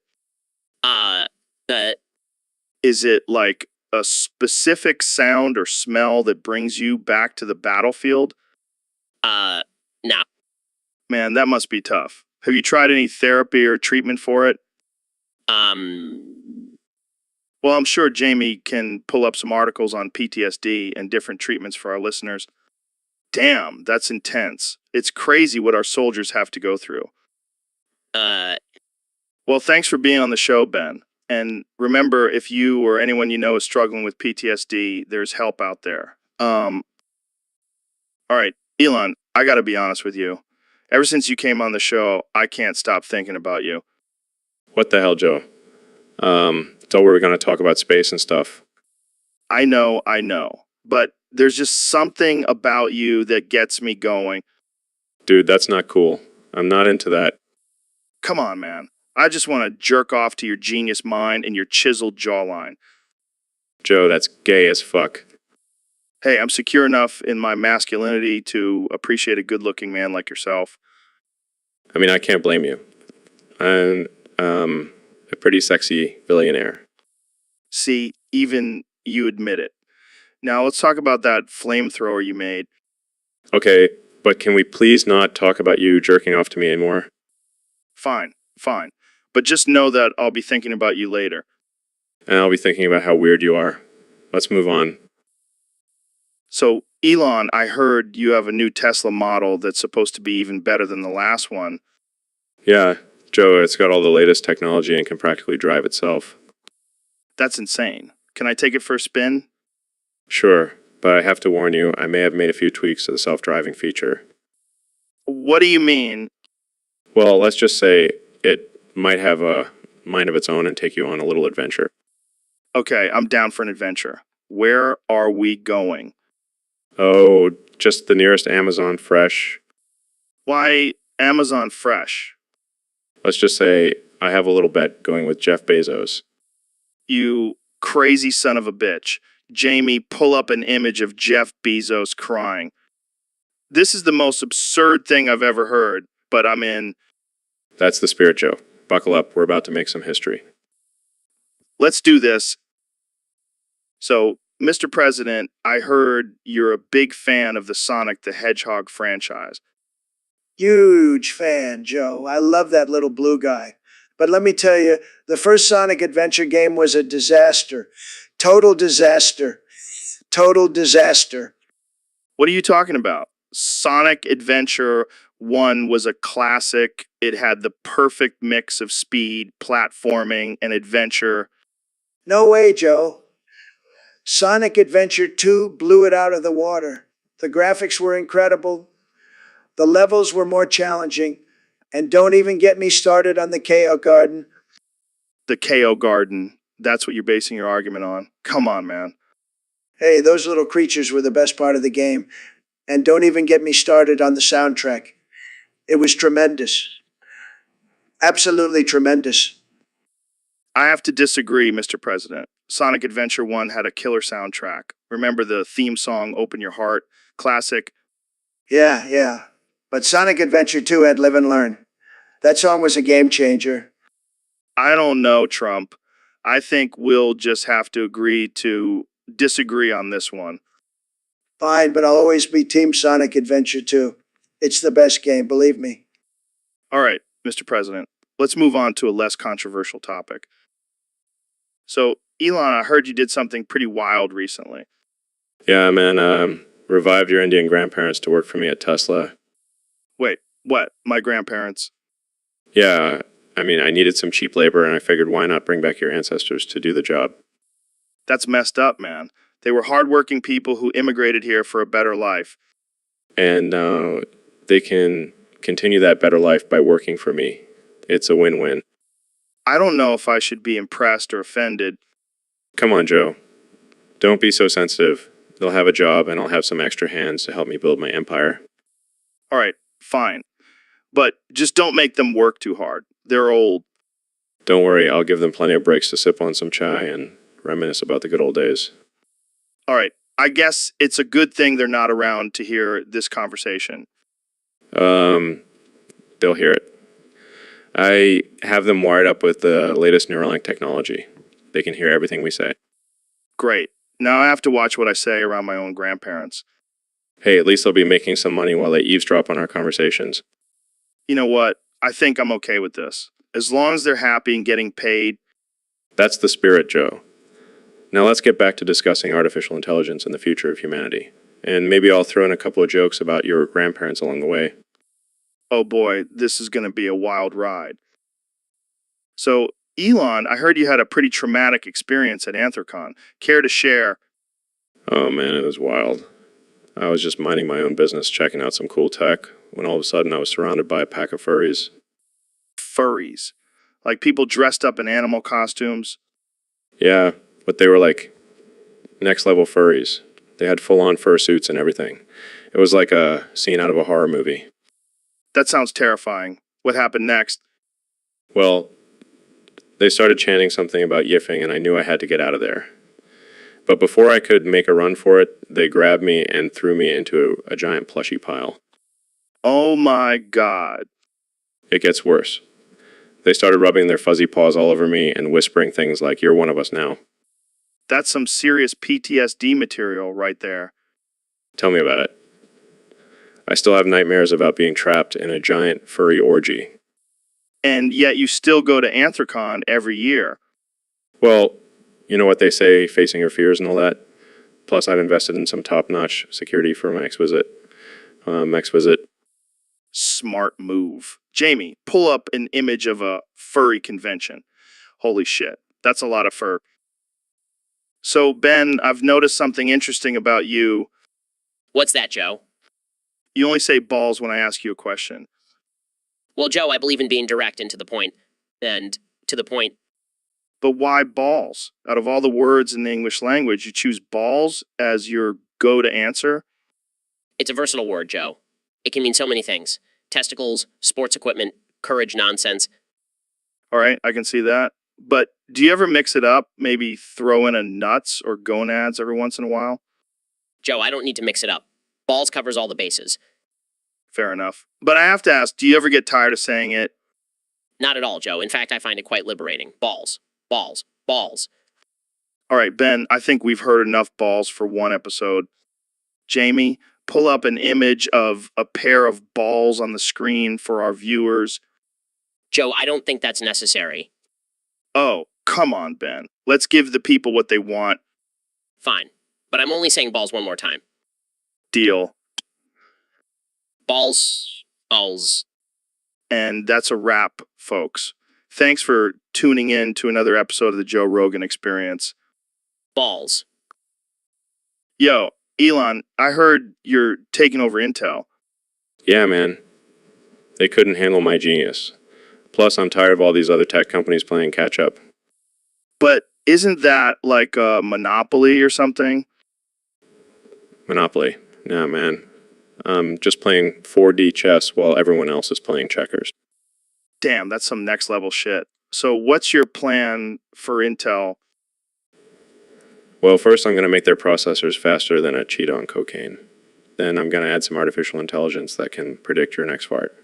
Is it like a specific sound or smell that brings you back to the battlefield? No. Man, that must be tough. Have you tried any therapy or treatment for it? Well, I'm sure Jamie can pull up some articles on PTSD and different treatments for our listeners. Damn, that's intense. It's crazy what our soldiers have to go through. Well, thanks for being on the show, Ben. And remember, if you or anyone you know is struggling with PTSD, there's help out there. All right, Elon, I gotta be honest with you. Ever since you came on the show, I can't stop thinking about you. What the hell, Joe? Thought we were going to talk about space and stuff. I know. But there's just something about you that gets me going. Dude, that's not cool. I'm not into that. Come on, man. I just want to jerk off to your genius mind and your chiseled jawline. Joe, that's gay as fuck. Hey, I'm secure enough in my masculinity to appreciate a good-looking man like yourself. I mean, I can't blame you. I'm, a pretty sexy billionaire. See, even you admit it. Now, let's talk about that flamethrower you made. Okay, but can we please not talk about you jerking off to me anymore? Fine. But just know that I'll be thinking about you later. And I'll be thinking about how weird you are. Let's move on. So, Elon, I heard you have a new Tesla model that's supposed to be even better than the last one. Yeah, Joe, it's got all the latest technology and can practically drive itself. That's insane. Can I take it for a spin? Sure, but I have to warn you, I may have made a few tweaks to the self-driving feature. What do you mean? Well, let's just say it might have a mind of its own and take you on a little adventure. Okay, I'm down for an adventure. Where are we going? Oh, just the nearest Amazon Fresh. Why Amazon Fresh? Let's just say I have a little bet going with Jeff Bezos. You Crazy son of a bitch. Jamie, pull up an image of Jeff Bezos crying. This is the most absurd thing I've ever heard, but I'm in. That's the spirit, Joe. Buckle up. We're about to make some history. Let's do this. So, Mr. President, I heard you're a big fan of the Sonic the Hedgehog franchise. Huge fan, Joe. I love that little blue guy. But let me tell you, the first Sonic Adventure game was a disaster. Total disaster. Total disaster. What are you talking about? Sonic Adventure 1 was a classic. It had the perfect mix of speed, platforming, and adventure. No way, Joe. Sonic Adventure 2 blew it out of the water. The graphics were incredible. The levels were more challenging. And don't even get me started on the KO Garden. The KO Garden. That's what you're basing your argument on. Come on, man. Hey, those little creatures were the best part of the game. And don't even get me started on the soundtrack. It was tremendous. Absolutely tremendous. I have to disagree, Mr. President. Sonic Adventure 1 had a killer soundtrack. Remember the theme song, Open Your Heart? Classic. Yeah. But Sonic Adventure 2 had Live and Learn. That song was a game changer. I don't know, Trump. I think we'll just have to agree to disagree on this one. Fine, but I'll always be Team Sonic Adventure 2. It's the best game, believe me. All right, Mr. President, let's move on to a less controversial topic. So, Elon, I heard you did something pretty wild recently. Yeah, man. Revived your Indian grandparents to work for me at Tesla. Wait, what? My grandparents? Yeah, I needed some cheap labor, and I figured why not bring back your ancestors to do the job. That's messed up, man. They were hardworking people who immigrated here for a better life. And they can continue that better life by working for me. It's a win-win. I don't know if I should be impressed or offended. Come on, Joe. Don't be so sensitive. They'll have a job, and I'll have some extra hands to help me build my empire. All right, fine. But just don't make them work too hard. They're old. Don't worry, I'll give them plenty of breaks to sip on some chai and reminisce about the good old days. All right, I guess it's a good thing they're not around to hear this conversation. They'll hear it. I have them wired up with the latest Neuralink technology. They can hear everything we say. Great. Now I have to watch what I say around my own grandparents. Hey, at least they'll be making some money while they eavesdrop on our conversations. You know what? I think I'm okay with this. As long as they're happy and getting paid. That's the spirit, Joe. Now let's get back to discussing artificial intelligence and the future of humanity. And maybe I'll throw in a couple of jokes about your grandparents along the way. Oh boy, this is going to be a wild ride. So, Elon, I heard you had a pretty traumatic experience at Anthrocon. Care to share? Oh man, it was wild. I was just minding my own business, checking out some cool tech, when all of a sudden I was surrounded by a pack of furries. Furries? Like people dressed up in animal costumes? Yeah, but they were like next level furries. They had full-on fursuits and everything. It was like a scene out of a horror movie. That sounds terrifying. What happened next? Well, they started chanting something about yiffing, and I knew I had to get out of there. But before I could make a run for it, they grabbed me and threw me into a giant plushy pile. Oh my God. It gets worse. They started rubbing their fuzzy paws all over me and whispering things like, "You're one of us now." That's some serious PTSD material right there. Tell me about it. I still have nightmares about being trapped in a giant furry orgy. And yet you still go to Anthrocon every year. Well, you know what they say, facing your fears and all that. Plus, I've invested in some top-notch security for my next visit. Smart move. Jamie, pull up an image of a furry convention. Holy shit, that's a lot of fur. So, Ben, I've noticed something interesting about you. What's that, Joe? You only say balls when I ask you a question. Well, Joe, I believe in being direct and to the point. And to the point. But why balls? Out of all the words in the English language, you choose balls as your go-to answer? It's a versatile word, Joe. It can mean so many things. Testicles, sports equipment, courage nonsense. All right, I can see that. But do you ever mix it up? Maybe throw in a nuts or gonads every once in a while? Joe, I don't need to mix it up. Balls covers all the bases. Fair enough. But I have to ask, do you ever get tired of saying it? Not at all, Joe. In fact, I find it quite liberating. Balls. Balls. Balls. All right, Ben, I think we've heard enough balls for one episode. Jamie, pull up an image of a pair of balls on the screen for our viewers. Joe, I don't think that's necessary. Oh, come on, Ben. Let's give the people what they want. Fine. But I'm only saying balls one more time. Deal. Balls. Balls. And that's a wrap, folks. Thanks for tuning in to another episode of the Joe Rogan Experience. Balls. Yo, Elon, I heard you're taking over Intel. Yeah, man. They couldn't handle my genius. Plus, I'm tired of all these other tech companies playing catch up. But isn't that like a monopoly or something? Monopoly. Nah, man. I'm just playing 4D chess while everyone else is playing checkers. Damn, that's some next level shit. So what's your plan for Intel? Well, first I'm going to make their processors faster than a cheetah on cocaine. Then I'm going to add some artificial intelligence that can predict your next fart.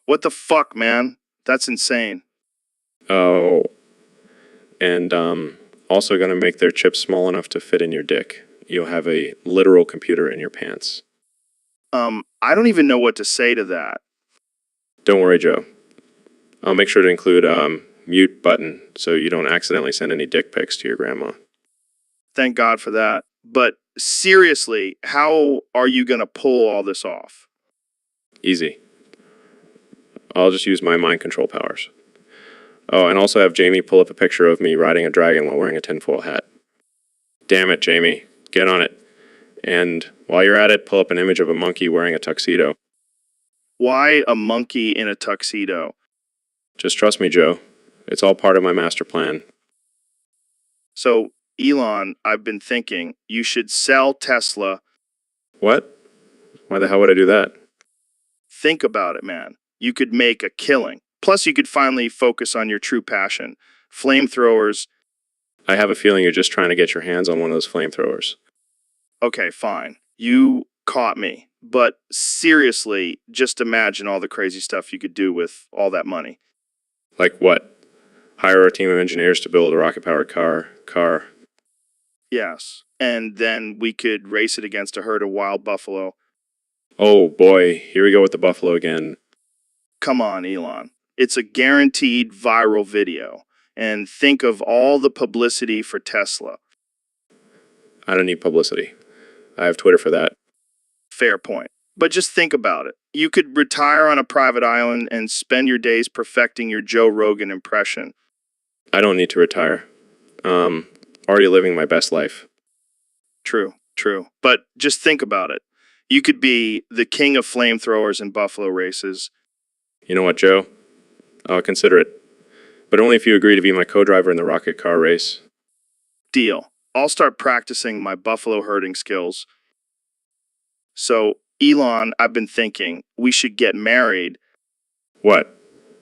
What the fuck, man? That's insane. Oh, and also going to make their chips small enough to fit in your dick. You'll have a literal computer in your pants. I don't even know what to say to that. Don't worry, Joe. I'll make sure to include mute button so you don't accidentally send any dick pics to your grandma. Thank God for that. But seriously, how are you going to pull all this off? Easy. I'll just use my mind control powers. Oh, and also have Jamie pull up a picture of me riding a dragon while wearing a tinfoil hat. Damn it, Jamie. Get on it. And while you're at it, pull up an image of a monkey wearing a tuxedo. Why a monkey in a tuxedo? Just trust me, Joe. It's all part of my master plan. So, Elon, I've been thinking you should sell Tesla. What? Why the hell would I do that? Think about it, man. You could make a killing. Plus, you could finally focus on your true passion. Flamethrowers. I have a feeling you're just trying to get your hands on one of those flamethrowers. Okay, fine. You caught me. But seriously, just imagine all the crazy stuff you could do with all that money. Like what? Hire a team of engineers to build a rocket-powered car. Yes. And then we could race it against a herd of wild buffalo. Oh boy, here we go with the buffalo again. Come on, Elon. It's a guaranteed viral video. And think of all the publicity for Tesla. I don't need publicity. I have Twitter for that. Fair point. But just think about it. You could retire on a private island and spend your days perfecting your Joe Rogan impression. I don't need to retire. Already living my best life. True. But just think about it. You could be the king of flamethrowers in buffalo races. You know what, Joe? I'll consider it. But only if you agree to be my co-driver in the rocket car race. Deal. I'll start practicing my buffalo herding skills. So, Elon, I've been thinking we should get married. What?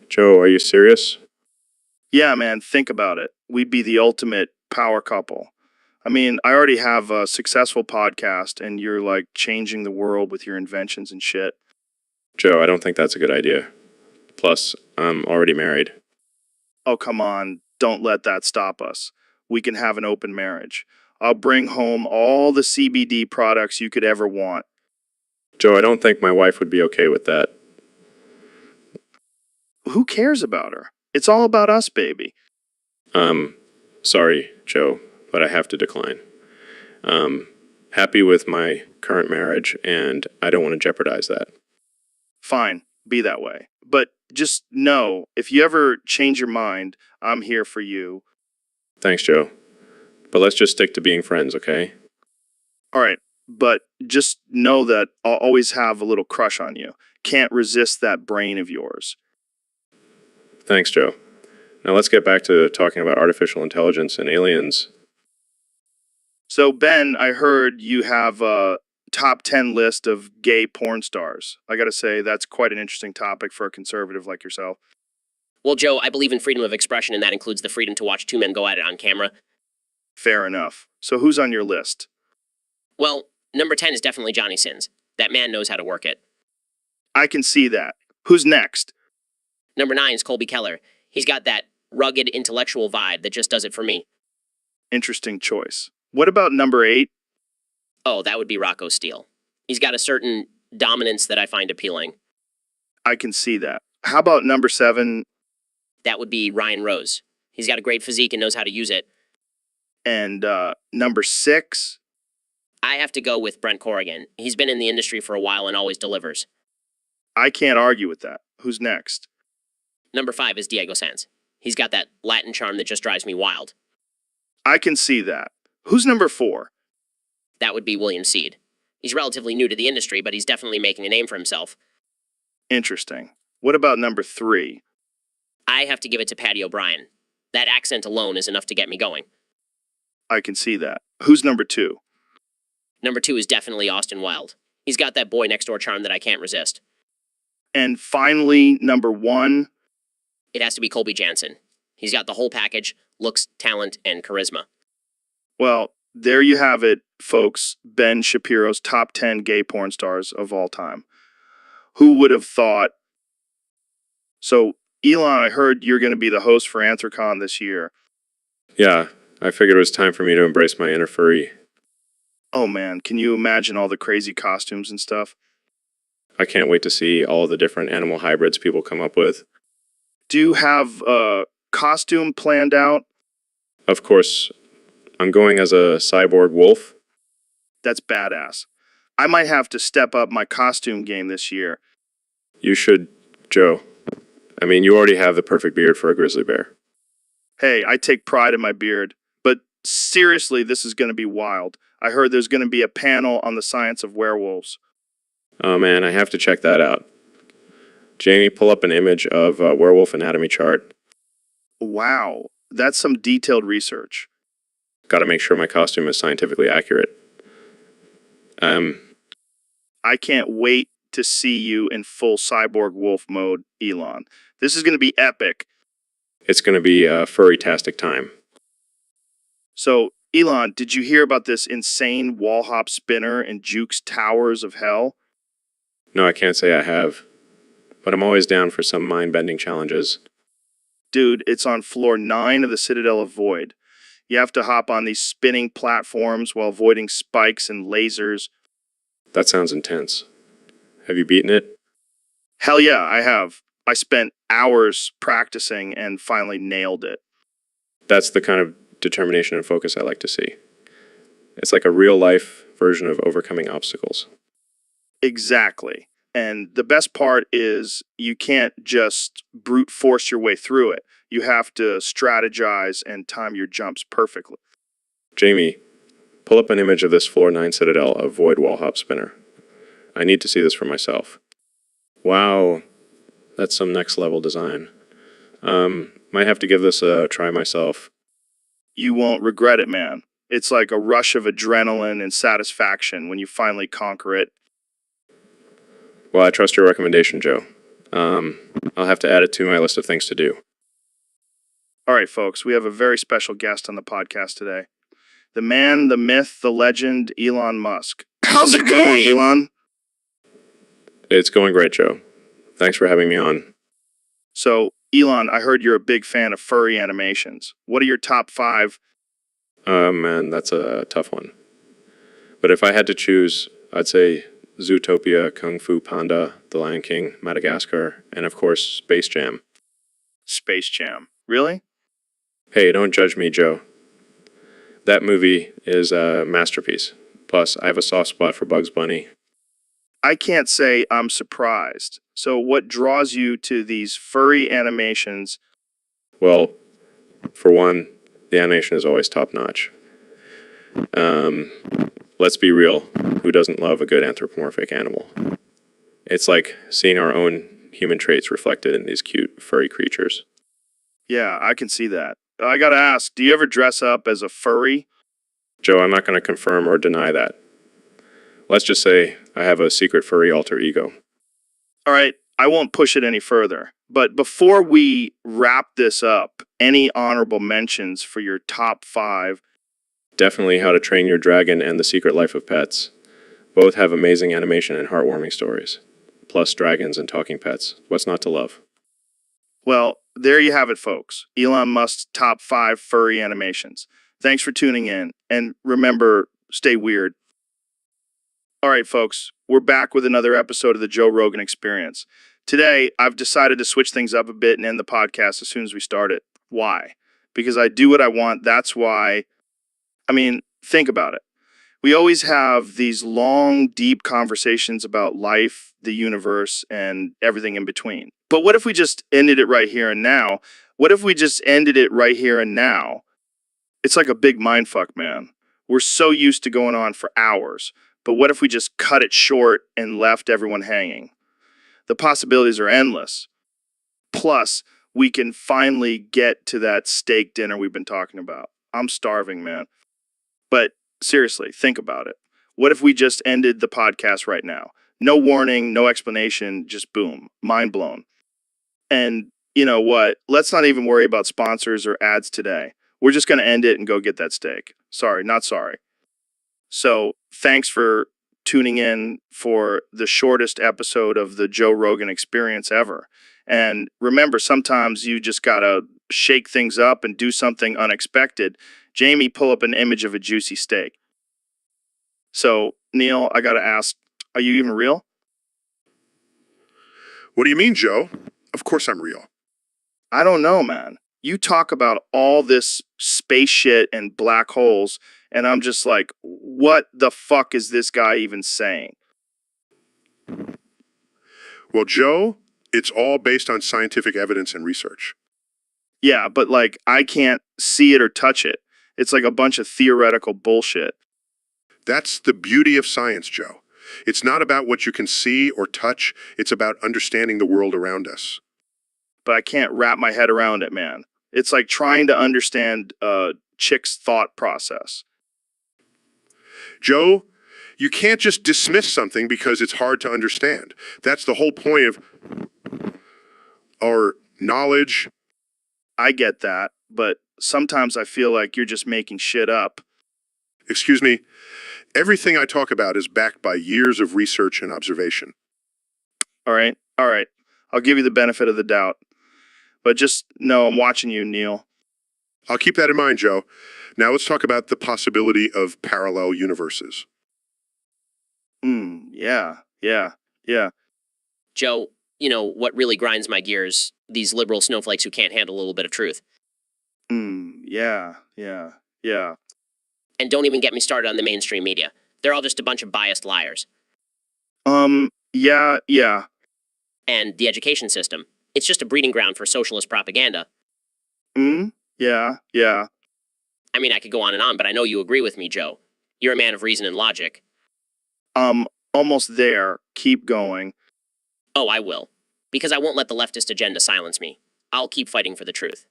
Joe, are you serious? Yeah, man, think about it. We'd be the ultimate power couple. I mean, I already have a successful podcast, and you're like changing the world with your inventions and shit. Joe, I don't think that's a good idea. Plus, I'm already married. Oh, come on. Don't let that stop us. We can have an open marriage. I'll bring home all the CBD products you could ever want. Joe, I don't think my wife would be okay with that. Who cares about her? It's all about us, baby. Sorry, Joe, but I have to decline. Happy with my current marriage, and I don't want to jeopardize that. Fine, be that way. But just know, if you ever change your mind, I'm here for you. Thanks, Joe. But let's just stick to being friends, okay? All right, but just know that I'll always have a little crush on you. Can't resist that brain of yours. Thanks, Joe. Now let's get back to talking about artificial intelligence and aliens. So, Ben, I heard you have a top 10 list of gay porn stars. I gotta say, that's quite an interesting topic for a conservative like yourself. Well, Joe, I believe in freedom of expression, and that includes the freedom to watch two men go at it on camera. Fair enough. So who's on your list? Well, number 10 is definitely Johnny Sins. That man knows how to work it. I can see that. Who's next? Number 9 is Colby Keller. He's got that rugged intellectual vibe that just does it for me. Interesting choice. What about number 8? Oh, that would be Rocco Steele. He's got a certain dominance that I find appealing. I can see that. How about number 7 That would be Ryan Rose. He's got a great physique and knows how to use it. and number 6? I have to go with Brent Corrigan. He's been in the industry for a while and always delivers. I can't argue with that. Who's next? Number 5 is Diego Sanz. He's got that Latin charm that just drives me wild. I can see that. Who's number 4? That would be William Seed. He's relatively new to the industry, but he's definitely making a name for himself. Interesting. What about number 3? I have to give it to Patty O'Brien. That accent alone is enough to get me going. I can see that. Who's number 2? Number 2 is definitely Austin Wilde. He's got that boy next door charm that I can't resist. And finally, number 1? It has to be Colby Jansen. He's got the whole package, looks, talent, and charisma. Well, there you have it, folks. Ben Shapiro's top 10 gay porn stars of all time. Who would have thought? So, Elon, I heard you're going to be the host for Anthrocon this year. Yeah, I figured it was time for me to embrace my inner furry. Oh man, can you imagine all the crazy costumes and stuff? I can't wait to see all the different animal hybrids people come up with. Do you have a costume planned out? Of course, I'm going as a cyborg wolf. That's badass. I might have to step up my costume game this year. You should, Joe. I mean, you already have the perfect beard for a grizzly bear. Hey, I take pride in my beard. But seriously, this is going to be wild. I heard there's going to be a panel on the science of werewolves. Oh man, I have to check that out. Jamie, pull up an image of a werewolf anatomy chart. Wow, that's some detailed research. Got to make sure my costume is scientifically accurate. I can't wait to see you in full cyborg wolf mode, Elon. This is going to be epic. It's going to be a furry-tastic time. So, Elon, did you hear about this insane wall hop spinner in Juke's Towers of Hell? No, I can't say I have. But I'm always down for some mind-bending challenges. Dude, it's on floor 9 of the Citadel of Void. You have to hop on these spinning platforms while avoiding spikes and lasers. That sounds intense. Have you beaten it? Hell yeah, I have. I spent hours practicing and finally nailed it. That's the kind of determination and focus I like to see. It's like a real-life version of overcoming obstacles. Exactly. And the best part is you can't just brute force your way through it. You have to strategize and time your jumps perfectly. Jamie, pull up an image of this floor 9 Citadel of Void wall hop spinner. I need to see this for myself. Wow, that's some next level design. Might have to give this a try myself. You won't regret it, man. It's like a rush of adrenaline and satisfaction when you finally conquer it. Well, I trust your recommendation, Joe. I'll have to add it to my list of things to do. All right, folks, we have a very special guest on the podcast today. The man, the myth, the legend, Elon Musk. How's it going, Elon? It's going great, Joe. Thanks for having me on. So, Elon, I heard you're a big fan of furry animations. What are your top 5? Man, that's a tough one. But if I had to choose, I'd say Zootopia, Kung Fu Panda, The Lion King, Madagascar, and of course, Space Jam. Space Jam. Really? Hey, don't judge me, Joe. That movie is a masterpiece. Plus, I have a soft spot for Bugs Bunny. I can't say I'm surprised. So what draws you to these furry animations? Well, for one, the animation is always top-notch. Let's be real. Who doesn't love a good anthropomorphic animal? It's like seeing our own human traits reflected in these cute, furry creatures. Yeah, I can see that. I gotta ask, do you ever dress up as a furry? Joe, I'm not going to confirm or deny that. Let's just say I have a secret furry alter ego. All right, I won't push it any further. But before we wrap this up, any honorable mentions for your top 5? Definitely How to Train Your Dragon and The Secret Life of Pets. Both have amazing animation and heartwarming stories. Plus dragons and talking pets. What's not to love? Well, there you have it, folks. Elon Musk's top 5 furry animations. Thanks for tuning in. And remember, stay weird. All right, folks, we're back with another episode of the Joe Rogan Experience. Today, I've decided to switch things up a bit and end the podcast as soon as we start it. Why? Because I do what I want. That's why. I mean, think about it. We always have these long, deep conversations about life, the universe, and everything in between. But what if we just ended it right here and now? What if we just ended it right here and now? It's like a big mindfuck, man. We're so used to going on for hours. But what if we just cut it short and left everyone hanging? The possibilities are endless. Plus, we can finally get to that steak dinner we've been talking about. I'm starving, man. But seriously, think about it. What if we just ended the podcast right now? No warning, no explanation, just boom, mind blown. And you know what? Let's not even worry about sponsors or ads today. We're just going to end it and go get that steak. Sorry, not sorry. So thanks for tuning in for the shortest episode of the Joe Rogan Experience ever. And remember, sometimes you just got to shake things up and do something unexpected. Jamie, pull up an image of a juicy steak. So, Neil, I got to ask, are you even real? What do you mean, Joe? Of course I'm real. I don't know, man. You talk about all this space shit and black holes, and I'm just like, what the fuck is this guy even saying? Well, Joe, it's all based on scientific evidence and research. Yeah, but like, I can't see it or touch it. It's like a bunch of theoretical bullshit. That's the beauty of science, Joe. It's not about what you can see or touch. It's about understanding the world around us. But I can't wrap my head around it, man. It's like trying to understand a chick's thought process. Joe, you can't just dismiss something because it's hard to understand. That's the whole point of our knowledge. I get that, but sometimes I feel like you're just making shit up. Excuse me. Everything I talk about is backed by years of research and observation. All right. I'll give you the benefit of the doubt. But just know I'm watching you, Neil. I'll keep that in mind, Joe. Now let's talk about the possibility of parallel universes. Yeah. Joe, you know what really grinds my gears? These liberal snowflakes who can't handle a little bit of truth. Yeah. And don't even get me started on the mainstream media. They're all just a bunch of biased liars. Yeah. And the education system. It's just a breeding ground for socialist propaganda. Yeah. I mean, I could go on and on, but I know you agree with me, Joe. You're a man of reason and logic. Almost there. Keep going. Oh, I will. Because I won't let the leftist agenda silence me. I'll keep fighting for the truth.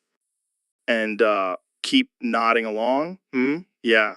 And, keep nodding along? Yeah.